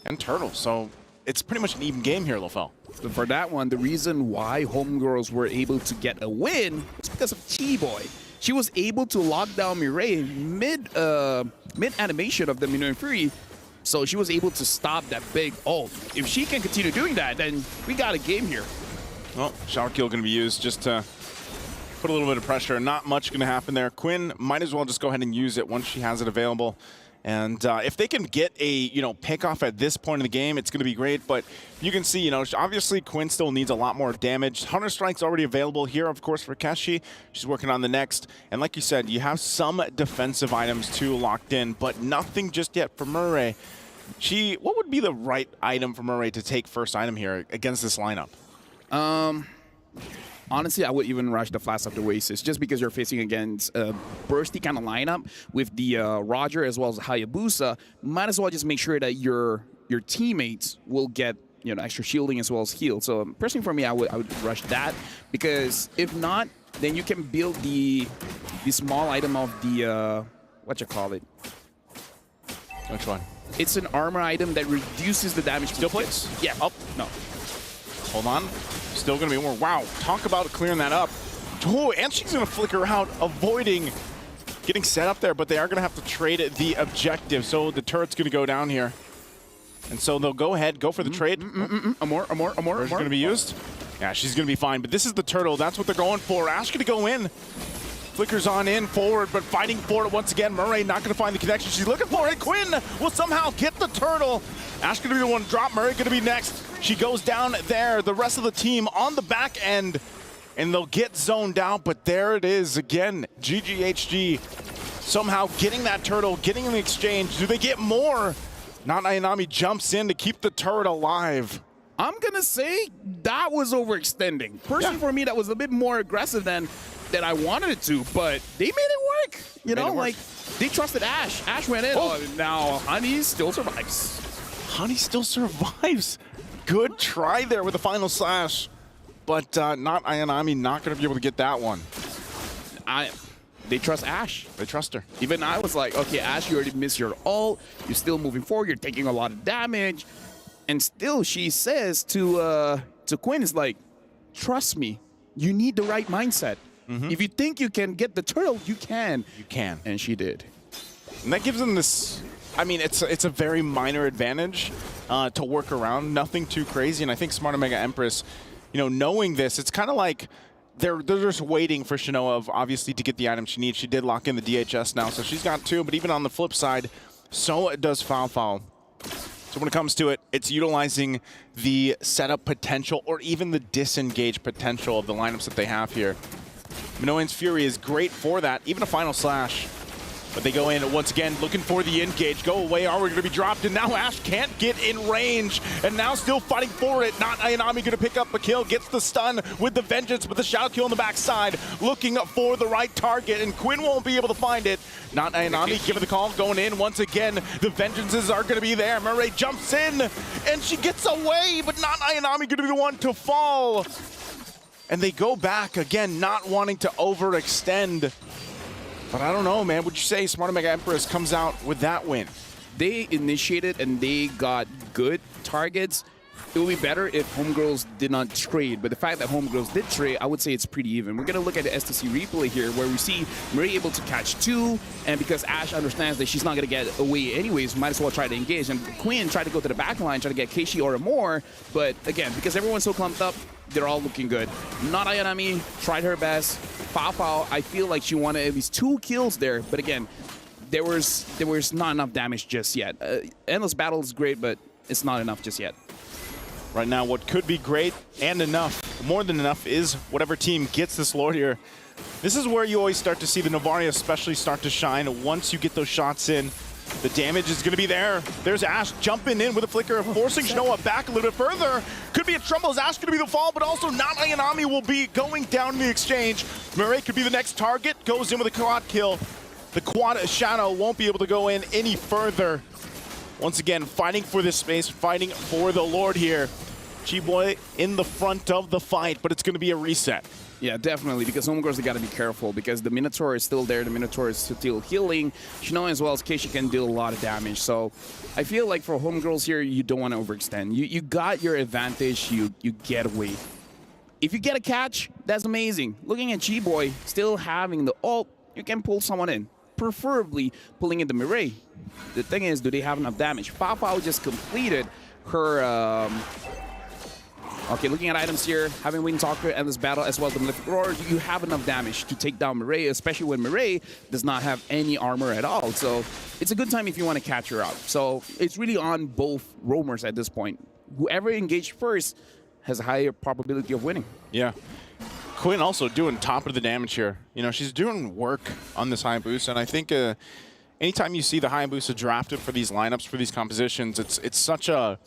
And Turtle, so it's pretty much an even game here, Lofel. For that one, the reason why Homegirls were able to get a win was because of Chiboy. She was able to lock down Mireille mid-animation of the Minoan Fury. So she was able to stop that big ult. If she can continue doing that, then we got a game here. Well, shower kill going to be used just to put a little bit of pressure. Not much going to happen there. Quinn might as well just go ahead and use it once she has it available. And if they can get a, pick off at this point in the game, it's going to be great. But you can see, obviously Quinn still needs a lot more damage. Hunter Strike's already available here, of course, for Keshi. She's working on the next. And like you said, you have some defensive items too locked in, but nothing just yet for Murray. What would be the right item for Murray to take first item here against this lineup? Honestly, I would even rush the Flash of the Oasis just because you're facing against a bursty kind of lineup with the Roger as well as Hayabusa. Might as well just make sure that your teammates will get extra shielding as well as heal. So personally for me, I would rush that because if not, then you can build the small item of the what you call it? Which one? It's an armor item that reduces the damage. Still plates? Yeah. Oh no. Hold on. Still going to be more. Wow. Talk about clearing that up. Oh, and she's going to flicker out, avoiding getting set up there, but they are going to have to trade the objective. So the turret's going to go down here. And so they'll go ahead, go for the trade. A more. Where's going to be used? Yeah, she's going to be fine. But this is the turtle. That's what they're going for. Ash going to go in. Flickers on in, forward, but fighting for it once again. Murray not going to find the connection. She's looking for it. Quinn will somehow get the turtle. Ash going to be the one to drop. Murray going to be next. She goes down there. The rest of the team on the back end, and they'll get zoned out. But there it is again. GGHG somehow getting that turtle, getting the exchange. Do they get more? Not Ayanami jumps in to keep the turret alive. I'm gonna say that was overextending. Personally, for me, that was a bit more aggressive than I wanted it to, but they made it work. You know, like they trusted Ash. Ash went in. Oh, now Honey still survives. Honey still survives. Good try there with the final slash, but not Ayanami. Not gonna be able to get that one. They trust Ash. They trust her. Even I was like, okay, Ash, you already missed your ult. You're still moving forward. You're taking a lot of damage. And still, she says to Quinn, is like, trust me, you need the right mindset. If you think you can get the turtle, you can. You can. And she did. And that gives them this, I mean, it's a very minor advantage to work around. Nothing too crazy. And I think Smart Omega Empress, you know, knowing this, it's kind of like, they're just waiting for Shinoa, obviously, to get the item she needs. She did lock in the DHS now, so she's got 2. But even on the flip side, so does Foul. So when it comes to it, it's utilizing the setup potential or even the disengage potential of the lineups that they have here. Minoan's Fury is great for that, even a final slash. But they go in once again looking for the engage. Go away, are we going to be dropped? And now Ash can't get in range. And now still fighting for it. Not Ayanami going to pick up a kill. Gets the stun with the Vengeance, but the shadow kill on the backside. Looking for the right target, and Quinn won't be able to find it. Not Ayanami giving the call, going in once again. The Vengeances are going to be there. Murray jumps in, and she gets away, but not Ayanami going to be the one to fall. And they go back again, not wanting to overextend. But I don't know, man. Would you say Smart Omega Empress comes out with that win? They initiated and they got good targets. It would be better if Homegirls did not trade, but the fact that Homegirls did trade, I would say it's pretty even. We're going to look at the STC replay here where we see Marie able to catch 2, and because Ash understands that she's not going to get away anyways, might as well try to engage. And Quinn tried to go to the back line, try to get Keishi or more, but again, because everyone's so clumped up, they're all looking good. Not Ayanami, tried her best. Fao, I feel like she wanted at least 2 kills there, but again, there was not enough damage just yet. Endless Battle is great, but it's not enough just yet. Right now, what could be great and enough, more than enough, is whatever team gets this Lord here. This is where you always start to see the Novaria especially start to shine. Once you get those shots in, the damage is going to be there. There's Ash jumping in with a flicker, forcing Shinoa back a little bit further. Could be a trouble as Ash going to be the fall, but also not Ayanami will be going down in the exchange. Murray could be the next target, goes in with a quad kill. The quad shadow won't be able to go in any further. Once again, fighting for this space, fighting for the Lord here. G-Boy in the front of the fight, but it's going to be a reset. Yeah, definitely, because Homegirls, they got to be careful because the Minotaur is still there. The Minotaur is still healing. Shinoa as well as Keishi can deal a lot of damage. So I feel like for Homegirls here, you don't want to overextend. You got your advantage. You get away. If you get a catch, that's amazing. Looking at G-Boy, still having the ult, you can pull someone in. Preferably pulling in the Mireille. The thing is, do they have enough damage? Fao just completed her... Okay, looking at items here, having Wind Talker and this battle as well as the Malefic Roar, you have enough damage to take down Mireille, especially when Mireille does not have any armor at all. So it's a good time if you want to catch her out. So it's really on both roamers at this point. Whoever engaged first has a higher probability of winning. Yeah. Quinn also doing top of the damage here. You know, she's doing work on this Hayabusa, and I think anytime you see the Hayabusa drafted for these lineups, for these compositions, it's such a...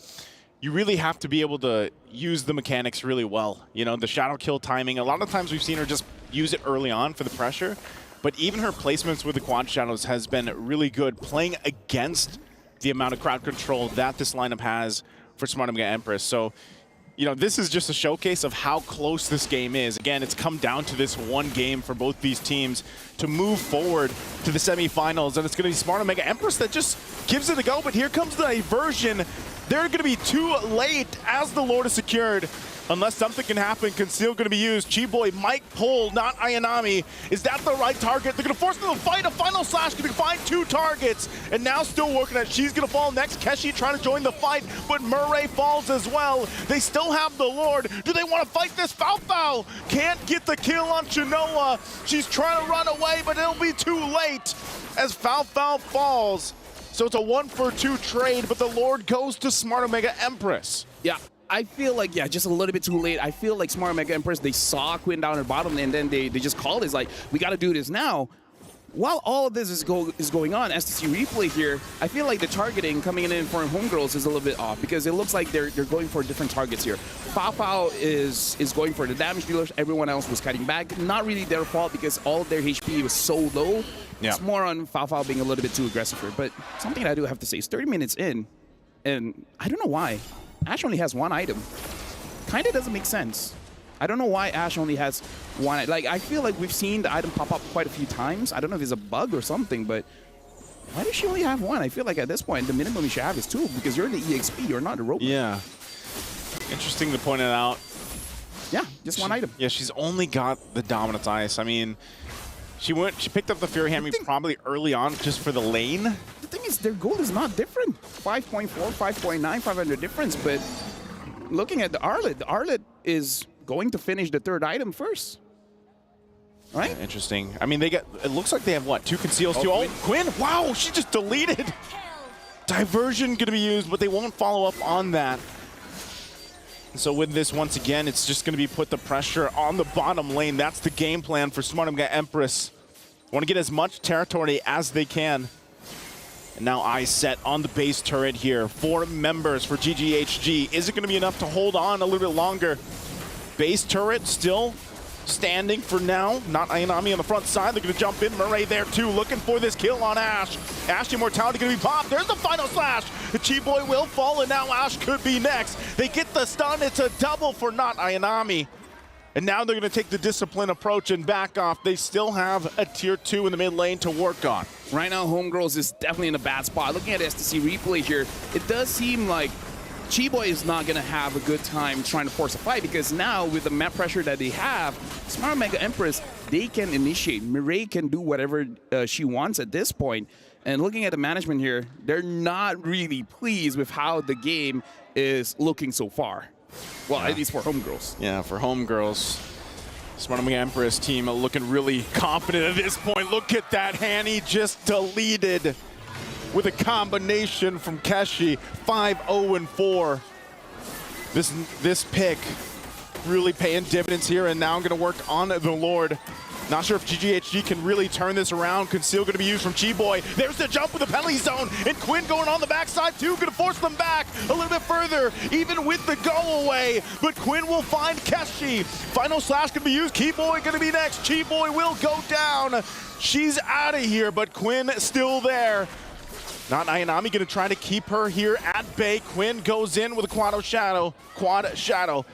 You really have to be able to use the mechanics really well. You know, the shadow kill timing, a lot of times we've seen her just use it early on for the pressure, but even her placements with the quad shadows has been really good, playing against the amount of crowd control that this lineup has for Smart Omega Empress. So, you know, this is just a showcase of how close this game is. Again, it's come down to this one game for both these teams to move forward to the semifinals, and it's going to be Smart Omega Empress that just gives it a go, but here comes the diversion. They're going to be too late as the Lord is secured. Unless something can happen, Conceal going to be used. Chi-Boy might pull, not Ayanami. Is that the right target? They're going to force them to fight. A final slash, going to find 2 targets. And now still working at, she's going to fall next. Keshi trying to join the fight, but Murray falls as well. They still have the Lord. Do they want to fight this? Fao can't get the kill on Shinoa. She's trying to run away, but it'll be too late as Fao falls. So it's a 1-for-2 trade, but the Lord goes to Smart Omega Empress. Yeah. I feel like, yeah, just a little bit too late. I feel like Smart Omega Empress, they saw Quinn down at the bottom, and then they just called it. It's like, we got to do this now. while all of this is going on, STC replay here, I feel like the targeting coming in for Homegirls is a little bit off because it looks like they're going for different targets here. Fafao is going for the damage dealers. Everyone else was cutting back. Not really their fault because all of their HP was so low. Yeah. It's more on Fafao being a little bit too aggressive here. But something I do have to say is 30 minutes in, and I don't know why, Ash only has one item. Kind of doesn't make sense. I don't know why Ash only has one. Like, I feel like we've seen the item pop up quite a few times. I don't know if it's a bug or something, but why does she only have one? I feel like at this point, the minimum you should have is two because you're the EXP, you're not a robot. Yeah. Interesting to point it out. Yeah, just one item. Yeah, she's only got the Dominance Ice. I mean, she picked up the Fury Hammer probably early on just for the lane. The thing is, their gold is not different. 5.4, 5.9, 500 difference, but looking at the Arlet is going to finish the third item first. Right? Yeah, interesting. I mean, it looks like they have, what, 2 conceals? Oh, Quinn, wow, she just deleted. Diversion going to be used, but they won't follow up on that. So with this, once again, it's just going to be put the pressure on the bottom lane. That's the game plan for Smart Omega Empress. Want to get as much territory as they can. And now eyes set on the base turret here. 4 members for GGHG. Is it going to be enough to hold on a little bit longer? Base turret still standing for now. Not Ayanami on the front side. They're going to jump in. Murray there too, looking for this kill on Ash. Ash Immortality going to be popped. There's the final slash. The Chi-Boy will fall, and now Ash could be next. They get the stun. It's a double for not Ayanami. And now they're going to take the disciplined approach and back off. They still have a tier 2 in the mid lane to work on. Right now, Homegirls is definitely in a bad spot. Looking at STC replay here, it does seem like Chi-Boy is not going to have a good time trying to force a fight because now with the map pressure that they have, Smart Omega Empress, they can initiate. Mireille can do whatever she wants at this point. And looking at the management here, they're not really pleased with how the game is looking so far. Well, at least for Homegirls. Yeah, for Homegirls. Smart Omega Empress team looking really confident at this point. Look at that, Hanny just deleted with a combination from Keshi. 5-0-4. This pick really paying dividends here, and now I'm going to work on the Lord. Not sure if GGHG can really turn this around. Conceal going to be used from Chi-Boy. There's the jump with the penalty zone, and Quinn going on the backside too, going to force them back a little bit further, even with the go away. But Quinn will find Keshi. Final slash going to be used. Chi-Boy going to be next. Chi-Boy will go down. She's out of here, but Quinn still there. Not Ayanami going to try to keep her here at bay. Quinn goes in with a quad shadow.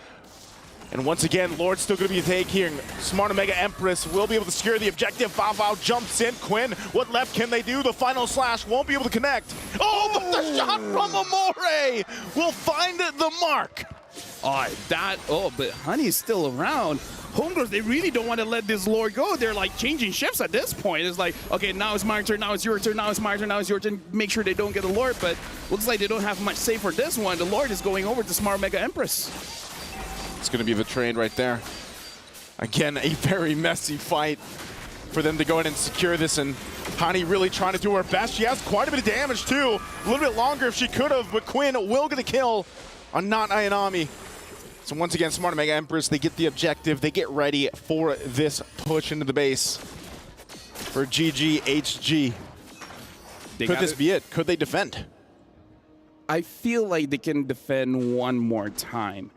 And once again, Lord's still going to be taking. Smart Omega Empress will be able to secure the objective. Fafao jumps in. Quinn, what left can they do? The final slash won't be able to connect. Oh, but the shot from Amore will find the mark. But Honey's still around. Homegirls, they really don't want to let this Lord go. They're like changing shifts at this point. It's like, okay, now it's my turn, now it's your turn, now it's my turn, now it's your turn. Make sure they don't get the Lord, but looks like they don't have much say for this one. The Lord is going over to Smart Omega Empress. It's going to be the trade right there. Again, a very messy fight for them to go in and secure this, and Hani really trying to do her best. She has quite a bit of damage too. A little bit longer if she could have, but Quinn will get a kill on not Ayanami. So once again, Smart Omega Empress, they get the objective. They get ready for this push into the base for GGHG. Could this be it? Could they defend? I feel like they can defend one more time.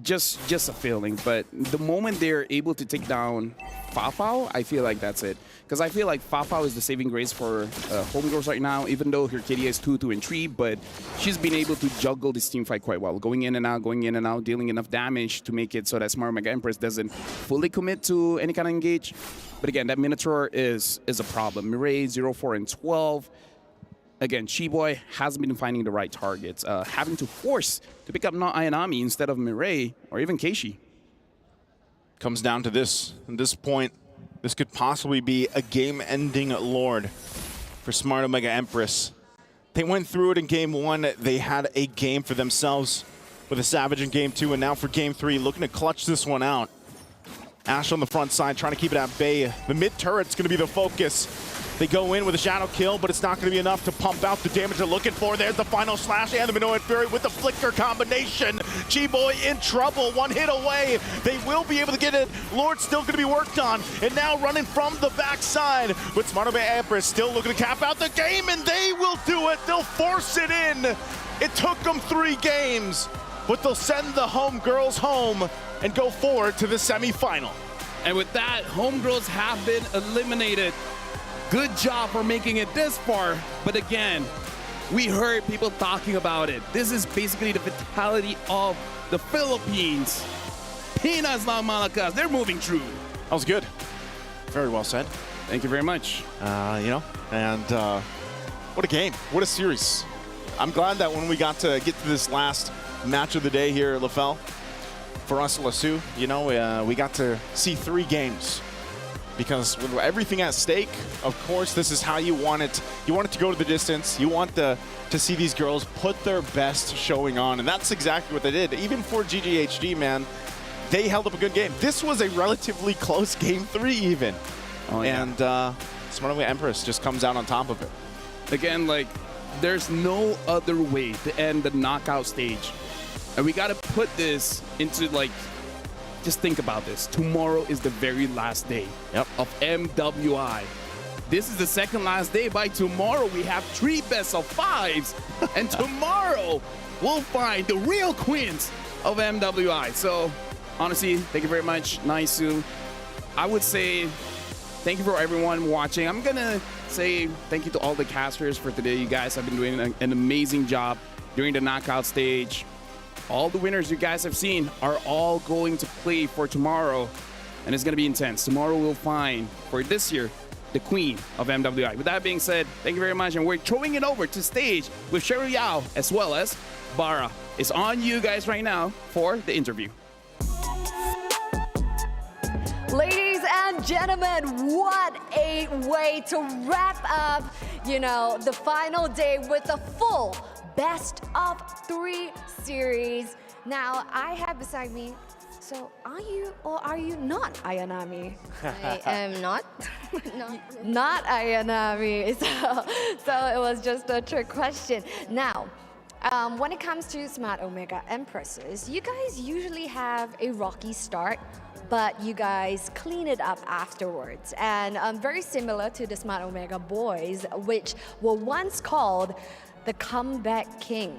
Just a feeling, but the moment they're able to take down Fafao, I feel like that's it. Because I feel like Fafao is the saving grace for Homegirls right now, even though her KD is 2, 2, and 3, but she's been able to juggle this team fight quite well. Going in and out, dealing enough damage to make it so that Smart Omega Empress doesn't fully commit to any kind of engage. But again, that Minotaur is a problem. Mireille, 0, 4, and 12. Again, Chi-Boy hasn't been finding the right targets, having to force to pick up not Ayanami instead of Mireille or even Keishi. Comes down to this. At this point, this could possibly be a game-ending Lord for Smart Omega Empress. They went through it in Game 1. They had a game for themselves with a Savage in Game 2, and now for Game 3, looking to clutch this one out. Ash on the front side, trying to keep it at bay. The mid turret's going to be the focus. They go in with a shadow kill, but it's not going to be enough to pump out the damage they're looking for. There's the final slash and the Minoan Fury with the flicker combination. G-Boy in trouble, one hit away. They will be able to get it. Lord's still going to be worked on, and now running from the backside with Smart Omega Empress still looking to cap out the game, and they will do it. They'll force it in. It took them 3 games, but they'll send the homegirls home and go forward to the semifinal. And with that, homegirls have been eliminated. Good job for making it this far, but again, we heard people talking about it. This is basically the vitality of the Philippines. Pinas na Malakas, they're moving through. That was good. Very well said. Thank you very much. What a game. What a series. I'm glad that when we got to get to this last match of the day here at LaFell, for us, LeSue, we got to see 3 games. Because with everything at stake, of course, this is how you want it. You want it to go to the distance. You want to see these girls put their best showing on, and that's exactly what they did. Even for GGHG, man, they held up a good game. This was a relatively close game 3 even. Oh, yeah. And Smart Omega Empress just comes out on top of it. Again, there's no other way to end the knockout stage. And we got to put this into, just think about this. Tomorrow is the very last day of MWI. This is the second last day. By tomorrow, we have 3 best-of-5s. And tomorrow, we'll find the real queens of MWI. So, honestly, thank you very much, Naisu. I would say thank you for everyone watching. I'm going to say thank you to all the casters for today. You guys have been doing an amazing job during the knockout stage. All the winners you guys have seen are all going to play for tomorrow, and it's going to be intense. Tomorrow we'll find, for this year, the queen of MWI. With that being said, thank you very much, and we're throwing it over to stage with Cheryl Yao as well as Bara. It's on you guys right now for the interview. Ladies and gentlemen, what a way to wrap up, the final day with a full best-of-3 series. Now, I have beside me, so are you or are you not Ayanami? I am not. Not Ayanami. So it was just a trick question. Now, when it comes to Smart Omega Empresses, you guys usually have a rocky start, but you guys clean it up afterwards. And very similar to the Smart Omega boys, which were once called the Comeback King.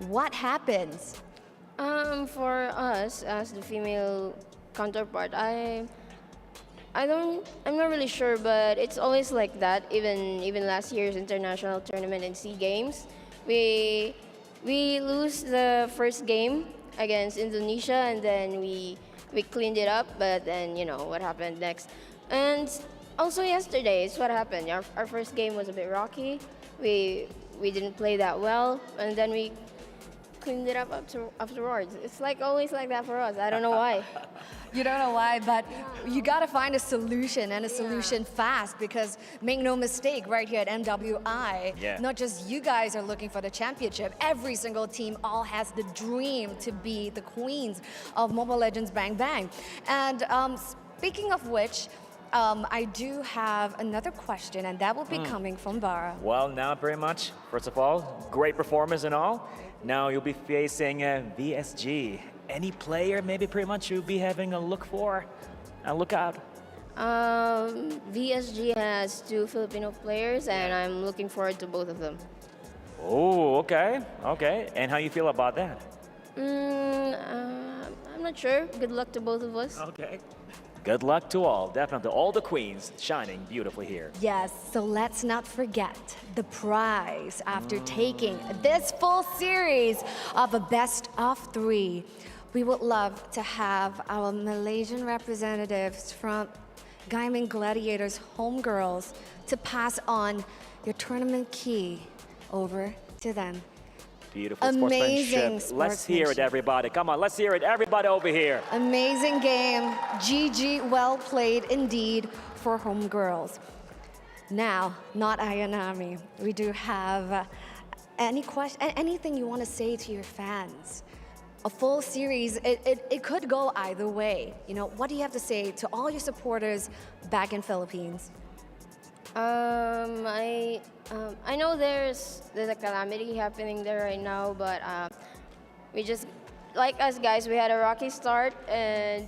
What happens? For us as the female counterpart, I'm not really sure, but it's always like that. Even last year's international tournament and SEA Games, we lose the first game against Indonesia, and then we cleaned it up. But then what happened next, and also yesterday is what happened. Our first game was a bit rocky. We didn't play that well, and then we cleaned it up afterwards. It's always like that for us. I don't know why. You don't know why, but you gotta find a solution, and a solution fast, because make no mistake, right here at MWI, not just you guys are looking for the championship. Every single team all has the dream to be the queens of Mobile Legends Bang Bang. And speaking of which, I do have another question, and that will be coming from Bara. Well, now pretty much, first of all, great performance and all. Now you'll be facing VSG. Any player maybe pretty much you'll be having a look out? VSG has 2 Filipino players, and I'm looking forward to both of them. Oh, okay. And how you feel about that? I'm not sure. Good luck to both of us. Okay. Good luck to all, definitely. All the queens shining beautifully here. Yes, so let's not forget the prize after taking this full series of a best-of-3. We would love to have our Malaysian representatives from Gaiman Gladiators homegirls to pass on your tournament key over to them. Beautiful Amazing sportsmanship. Let's hear it, everybody. Come on, let's hear it, everybody over here. Amazing game. GG, well played indeed for homegirls. Now, not Ayanami. We do have anything you want to say to your fans? A full series, it could go either way. What do you have to say to all your supporters back in Philippines? I know there's a calamity happening there right now, but we just like us guys, we had a rocky start, and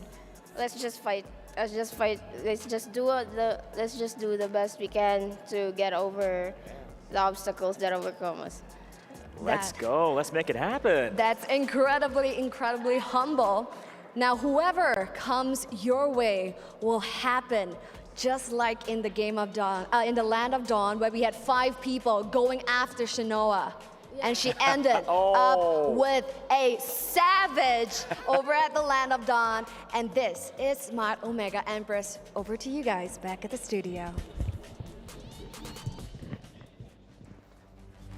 let's just fight. Let's just fight. Let's just do the best we can to get over the obstacles that overcome us. Let's go. Let's make it happen. That's incredibly, incredibly humble. Now, whoever comes your way will happen, just like in the game of Dawn, in the Land of Dawn, where we had 5 people going after Shinoa. And she ended up with a savage over at the Land of Dawn. And this is Smart Omega Empress. Over to you guys, back at the studio.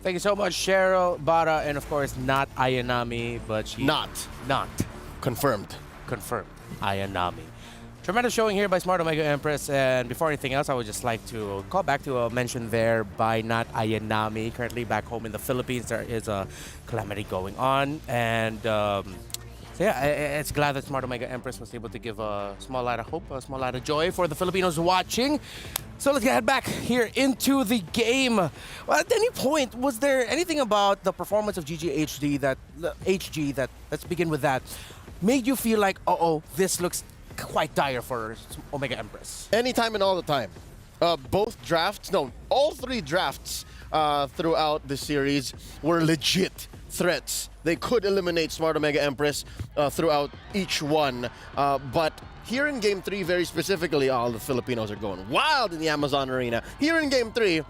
Thank you so much, Cheryl, Bara, and of course, not Ayanami, but she... Not. Confirmed. Ayanami. Tremendous showing here by Smart Omega Empress, and before anything else, I would just like to call back to a mention there by Not Ayanami. Currently back home in the Philippines, there is a calamity going on, and so yeah, it's glad that Smart Omega Empress was able to give a small light of hope, a small light of joy for the Filipinos watching. So let's get back here into the game. Well, at any point, was there anything about the performance of HG that, let's begin with that, made you feel like, this looks quite dire for Omega Empress? Anytime and all the time. All 3 drafts throughout the series were legit threats. They could eliminate Smart Omega Empress throughout each one. But here in Game 3, very specifically, all the Filipinos are going wild in the Amazon Arena. Here in Game 3,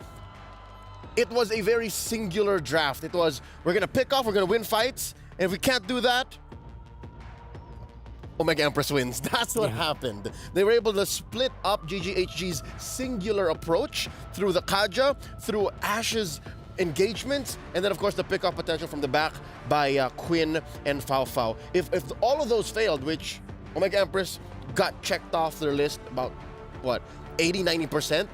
it was a very singular draft. It was, we're going to pick off, we're going to win fights, and if we can't do that, Omega Empress wins. That's what happened. They were able to split up GGHG's singular approach through the Kaja, through Ash's engagements, and then of course the pick-off potential from the back by Quinn and Fao Fao. If all of those failed, which Omega Empress got checked off their list about, 80-90%,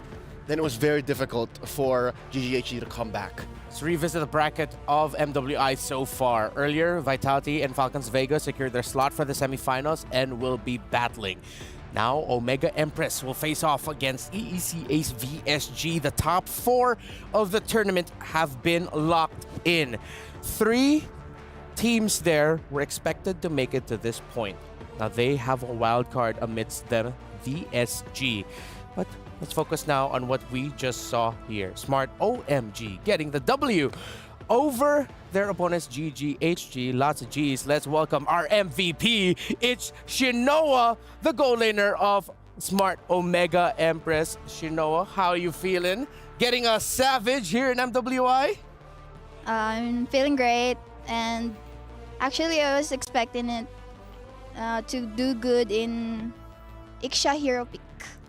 then it was very difficult for GGHG to come back. Let's revisit the bracket of MWI so far. Earlier, Vitality and Falcons Vega secured their slot for the semifinals and will be battling. Now, Omega Empress will face off against EEC Ace VSG. The top 4 of the tournament have been locked in. 3 teams there were expected to make it to this point. Now, they have a wild card amidst them, VSG. But let's focus now on what we just saw here. Smart OMG getting the W over their opponents GGHG. Lots of G's. Let's welcome our MVP. It's Shinoa, the goal laner of Smart Omega Empress. Shinoa, how are you feeling? Getting a savage here in MWI? I'm feeling great, and actually I was expecting it to do good in Iksha Hero Pick.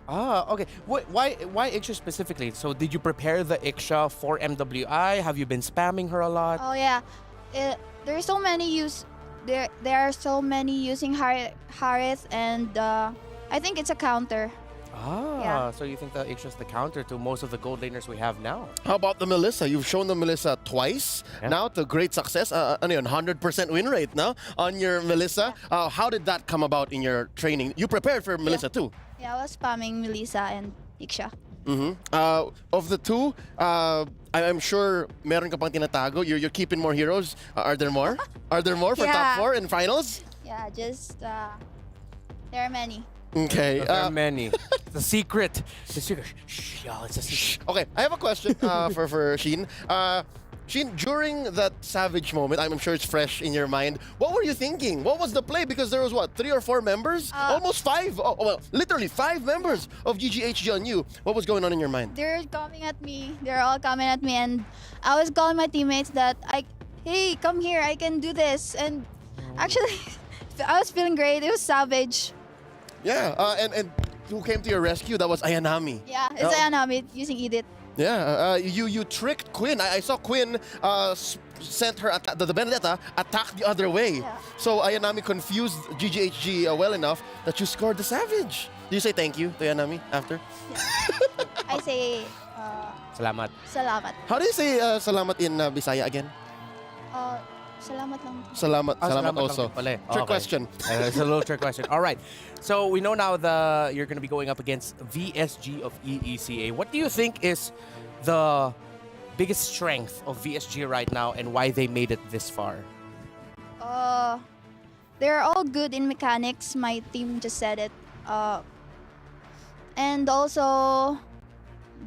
Okay. Why Iksha specifically? So did you prepare the Iksha for MWI? Have you been spamming her a lot? Oh yeah, there are so many using Harith, and I think it's a counter. So you think that Iksha's the counter to most of the gold laners we have now? How about the Melissa? You've shown the Melissa twice now to great success. 100% win rate now on your Melissa. How did that come about in your training? You prepared for Melissa too. Yeah, I was spamming Melissa and Iksha. Of the 2, I'm sure meron ka pang tinatago. You're keeping more heroes. Are there more? Are there more for top 4 in finals? Yeah, just there are many. Okay. There are many. The secret. Shh, y'all, it's a secret. Okay, I have a question for Sheen. Sheen, during that savage moment, I'm sure it's fresh in your mind. What were you thinking? What was the play? Because there was 3 or 4 members? Almost 5. Literally 5 members of GGHG on you. What was going on in your mind? They're coming at me. They're all coming at me, and I was calling my teammates that hey, come here, I can do this. And actually, I was feeling great. It was savage. Yeah, and who came to your rescue? That was Ayanami. Yeah, it's Ayanami using Edith. Yeah, you tricked Quinn. I saw Quinn sent her the Benedetta attack the other way. Yeah. So Ayanami confused GGHG well enough that you scored the savage. Do you say thank you to Ayanami after? I say Salamat. salamat. How do you say salamat in Bisaya again? Salamat lang. Salamat, salamat lang also. din pala eh. Trick Okay. question. It's a little trick question. All right. So we know now you're going to be going up against VSG of EECA. What do you think is the biggest strength of VSG right now and why they made it this far? They're all good in mechanics. My team just said it. And also,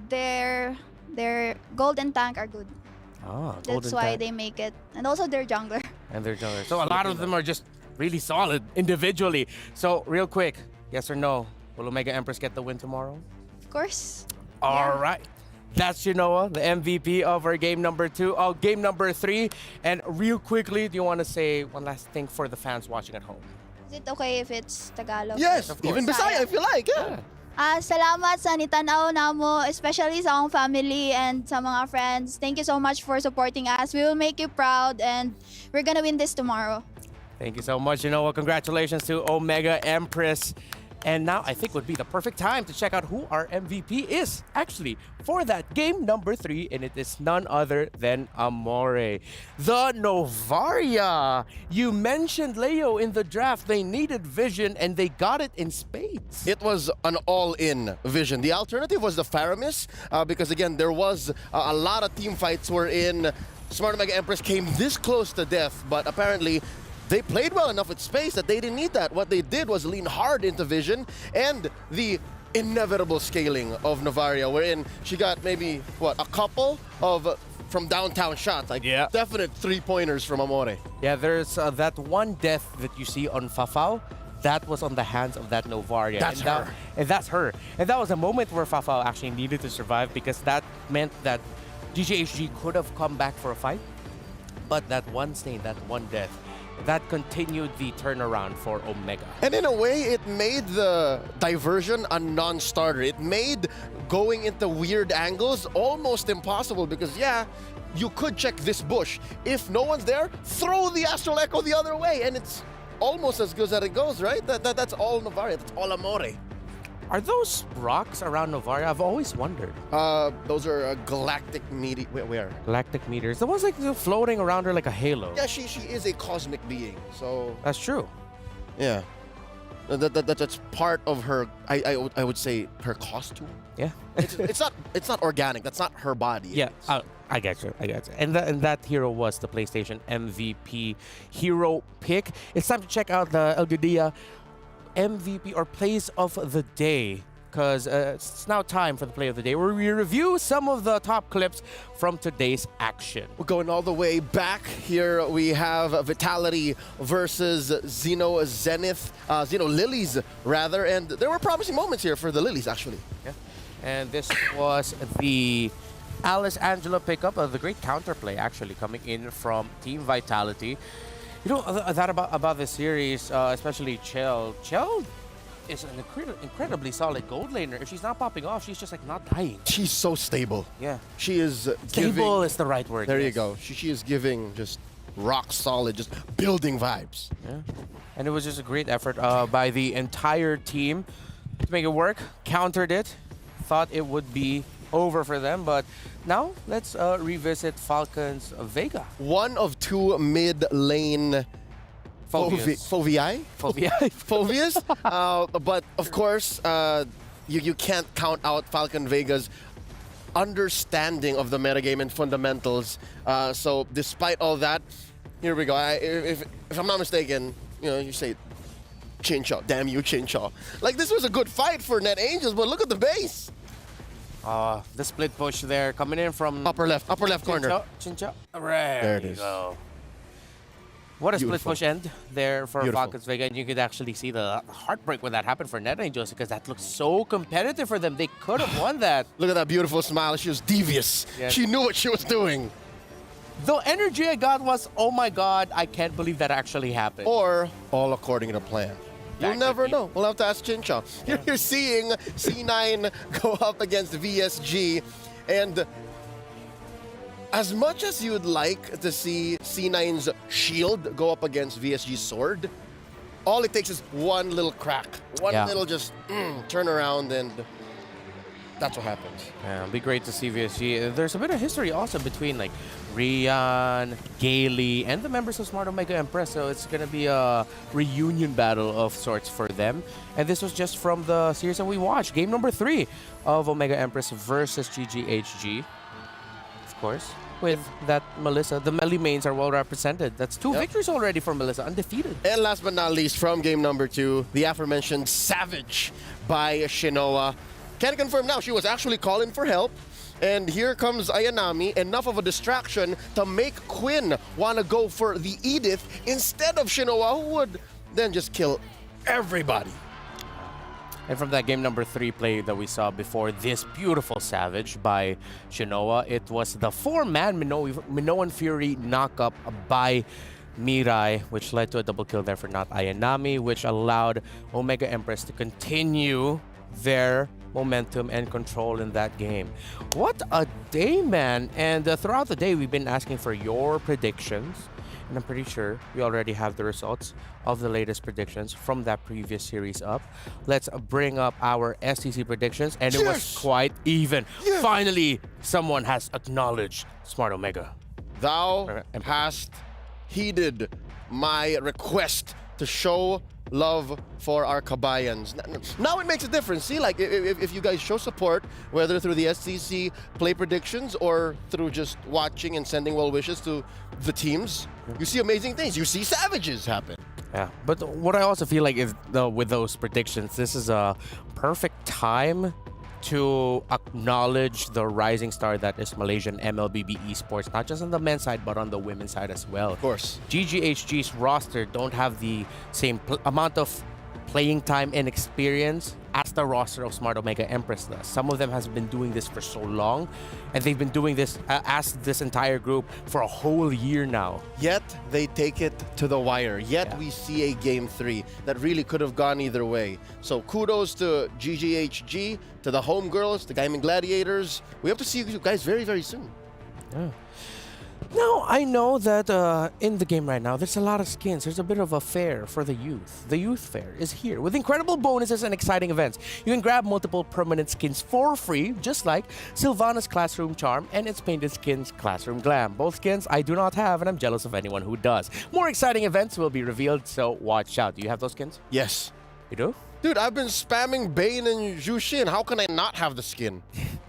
their gold and tank are good. Ah, That's why they make it. And also their jungler. And they're junglers. So a lot of them are just really solid individually. So real quick, yes or no? Will Omega Empress get the win tomorrow? Of course. All right. That's Genoa, the MVP of our game number 2. Game number 3. And real quickly, do you want to say one last thing for the fans watching at home? Is it okay if it's Tagalog? Yes, even Bisaya if you like. Yeah. Salamat sa nitanaw namo, especially sa akong family and sa mga friends. Thank you so much for supporting us. We will make you proud and we're gonna win this tomorrow. Thank you so much, Genoa. Congratulations to Omega Empress. And now I think would be the perfect time to check out who our MVP is actually for that game number 3, and it is none other than Amore. The Novaria. You mentioned, Leo, in the draft, they needed vision and they got it in spades. It was an all-in vision. The alternative was the Faramis because, again, there was a lot of team fights wherein Smart Omega Empress came this close to death, but apparently they played well enough with space that they didn't need that. What they did was lean hard into vision and the inevitable scaling of Novaria, wherein she got maybe, what, a couple of from downtown shots. Like, definite three-pointers from Amore. Yeah, there's that one death that you see on Fafao. That was on the hands of that Novaria. That's her. And that's her. And that was a moment where Fafao actually needed to survive because that meant that DJHG could have come back for a fight. But that one stain, that one death, that continued the turnaround for Omega. And in a way, it made the diversion a non-starter. It made going into weird angles almost impossible because, yeah, you could check this bush. If no one's there, throw the Astral Echo the other way, and it's almost as good as it goes, right? That's all Novaria. That's all Amore. Are those rocks around Novaria? I've always wondered. Those are galactic meteors. Where? Galactic meteors. The ones like floating around her like a halo. Yeah, she is a cosmic being, so... That's true. Yeah. That's part of her, I would say, her costume. Yeah. it's not organic. That's not her body. Yeah, I get you. And that hero was the PlayStation MVP hero pick. It's time to check out the El Gudia MVP or plays of the day, because it's now time for the play of the day where we review some of the top clips from today's action. We're going all the way back. Here we have Vitality versus Xeno Lilies rather, and there were promising moments here for the Lilies actually. Yeah. And this was the Alice Angela pickup of the great counterplay actually coming in from Team Vitality. You know, that about this series, especially Chell. Chell is an incredibly solid gold laner. If she's not popping off, she's just like not dying. She's so stable. Yeah. She is Stable is the right word. There you yes. go. She is giving just rock solid, just building vibes. Yeah. And it was just a great effort by the entire team to make it work. Countered it. Thought it would be over for them, but now let's revisit Falcon's Vega. One of two mid-lane Phovias. But of course, you can't count out Falcon Vega's understanding of the metagame and fundamentals. So despite all that, here we go. If I'm not mistaken, you say Chinchaw. Damn you, Chinchaw. Like, this was a good fight for Net Angels, but look at the base. The split push there coming in from upper left corner. Chinchaw. There it is. Go. What a Beautiful. split push end there for Beautiful. Falcons Vega, and you could actually see the heartbreak when that happened for Net Angels because that looked so competitive for them. They could have won that. Look at that beautiful smile. She was devious. Yes. She knew what she was doing. The energy I got was, oh my god, I can't believe that actually happened. Or all according to plan. You'll never know. We'll have to ask Chinchaw. Yeah. You're seeing C9 go up against VSG, and as much as you'd like to see C9's shield go up against VSG's sword, all it takes is one little crack, one little just turn around, and that's what happens. Yeah, it'll be great to see VSG. There's a bit of history also between like Rian, Gailey, and the members of Smart Omega Empress. So it's going to be a reunion battle of sorts for them. And this was just from the series that we watched. Game number 3 of Omega Empress versus GGHG. Of course, with that Melissa. The Melee mains are well represented. That's 2 victories already for Melissa, undefeated. And last but not least, from game number 2, the aforementioned Savage by Shinoa. Can confirm now, she was actually calling for help. And here comes Ayanami, enough of a distraction to make Quinn want to go for the Edith instead of Shinoa, who would then just kill everybody. And from that game number 3 play that we saw before, this beautiful Savage by Shinoa, it was the 4-man Minoan Fury knockup by Mirai, which led to a double kill there for not Ayanami, which allowed Omega Empress to continue their momentum and control in that game. What a day, man. And throughout the day, we've been asking for your predictions. And I'm pretty sure we already have the results of the latest predictions from that previous series up. Let's bring up our STC predictions. And it was quite even. Finally, someone has acknowledged Smart Omega. Thou hast heeded my request to show love for our kabayans. Now it makes a difference. See, like if you guys show support, whether through the SCC play predictions or through just watching and sending well wishes to the teams, you see amazing things. You see savages happen. Yeah, but what I also feel like is with those predictions, this is a perfect time to acknowledge the rising star that is Malaysian MLBB esports, not just on the men's side, but on the women's side as well. Of course. GGHG's roster don't have the same amount of playing time and experience as the roster of Smart Omega Empress does. Some of them has been doing this for so long, and they've been doing this as this entire group for a whole year now. Yet they take it to the wire. Yet we see a game 3 that really could have gone either way. So kudos to GGHG, to the homegirls, the Gaming Gladiators. We hope to see you guys very, very soon. Yeah. Now, I know that in the game right now, there's a lot of skins. There's a bit of a fair for the youth. The youth fair is here with incredible bonuses and exciting events. You can grab multiple permanent skins for free, just like Sylvana's Classroom Charm and its painted skins Classroom Glam. Both skins I do not have, and I'm jealous of anyone who does. More exciting events will be revealed, so watch out. Do you have those skins? Yes. You do? Dude, I've been spamming Bane and Jushin. How can I not have the skin?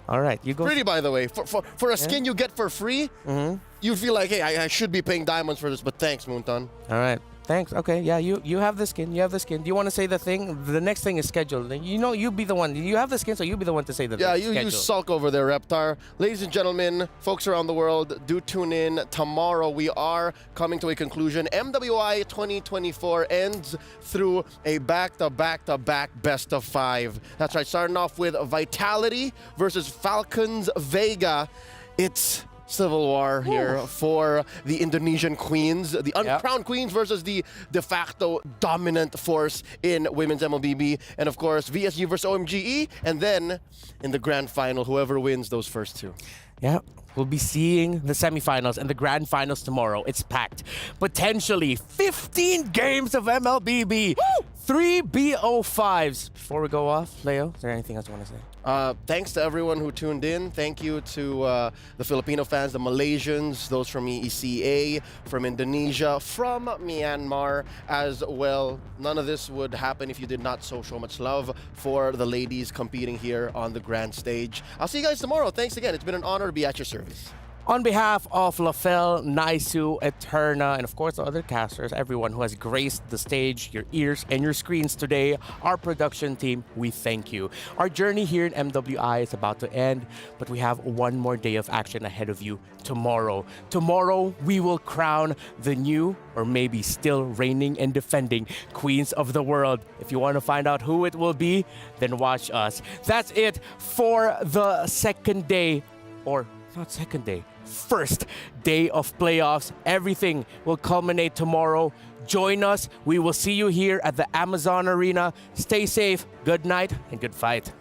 All right, you go. Pretty, by the way. For a skin you get for free, you feel like, hey, I should be paying diamonds for this, but thanks, Moonton. All right. Thanks. Okay, yeah, you have the skin. You have the skin. Do you want to say the thing? The next thing is scheduled. You know, you be the one. You have the skin, so you be the one to say the you sulk over there, Reptar. Ladies and gentlemen, folks around the world, do tune in. Tomorrow we are coming to a conclusion. MWI 2024 ends through a back-to-back-to-back best of 5. That's right, starting off with Vitality versus Falcons Vega. It's civil war here for the Indonesian queens, the uncrowned queens versus the de facto dominant force in women's MLBB, and of course VSU versus OMGE, and then in the grand final, whoever wins those first 2. Yeah, we'll be seeing the semifinals and the grand finals tomorrow. It's packed. Potentially 15 games of MLBB. 3 BO5s. Before we go off, Leo, is there anything else you want to say? Thanks to everyone who tuned in. Thank you to the Filipino fans, the Malaysians, those from ECA, from Indonesia, from Myanmar as well. None of this would happen if you did not show so much love for the ladies competing here on the grand stage. I'll see you guys tomorrow. Thanks again. It's been an honor to be at your service. On behalf of Lafel, Naisu, Eterna, and of course the other casters, everyone who has graced the stage, your ears, and your screens today, our production team, we thank you. Our journey here in MWI is about to end, but we have one more day of action ahead of you tomorrow. Tomorrow, we will crown the new, or maybe still reigning and defending, Queens of the World. If you want to find out who it will be, then watch us. That's it for the second day, or not second day, first day of playoffs. Everything will culminate tomorrow. Join us. We will see you here at the Amazon Arena. Stay safe, good night, and good fight.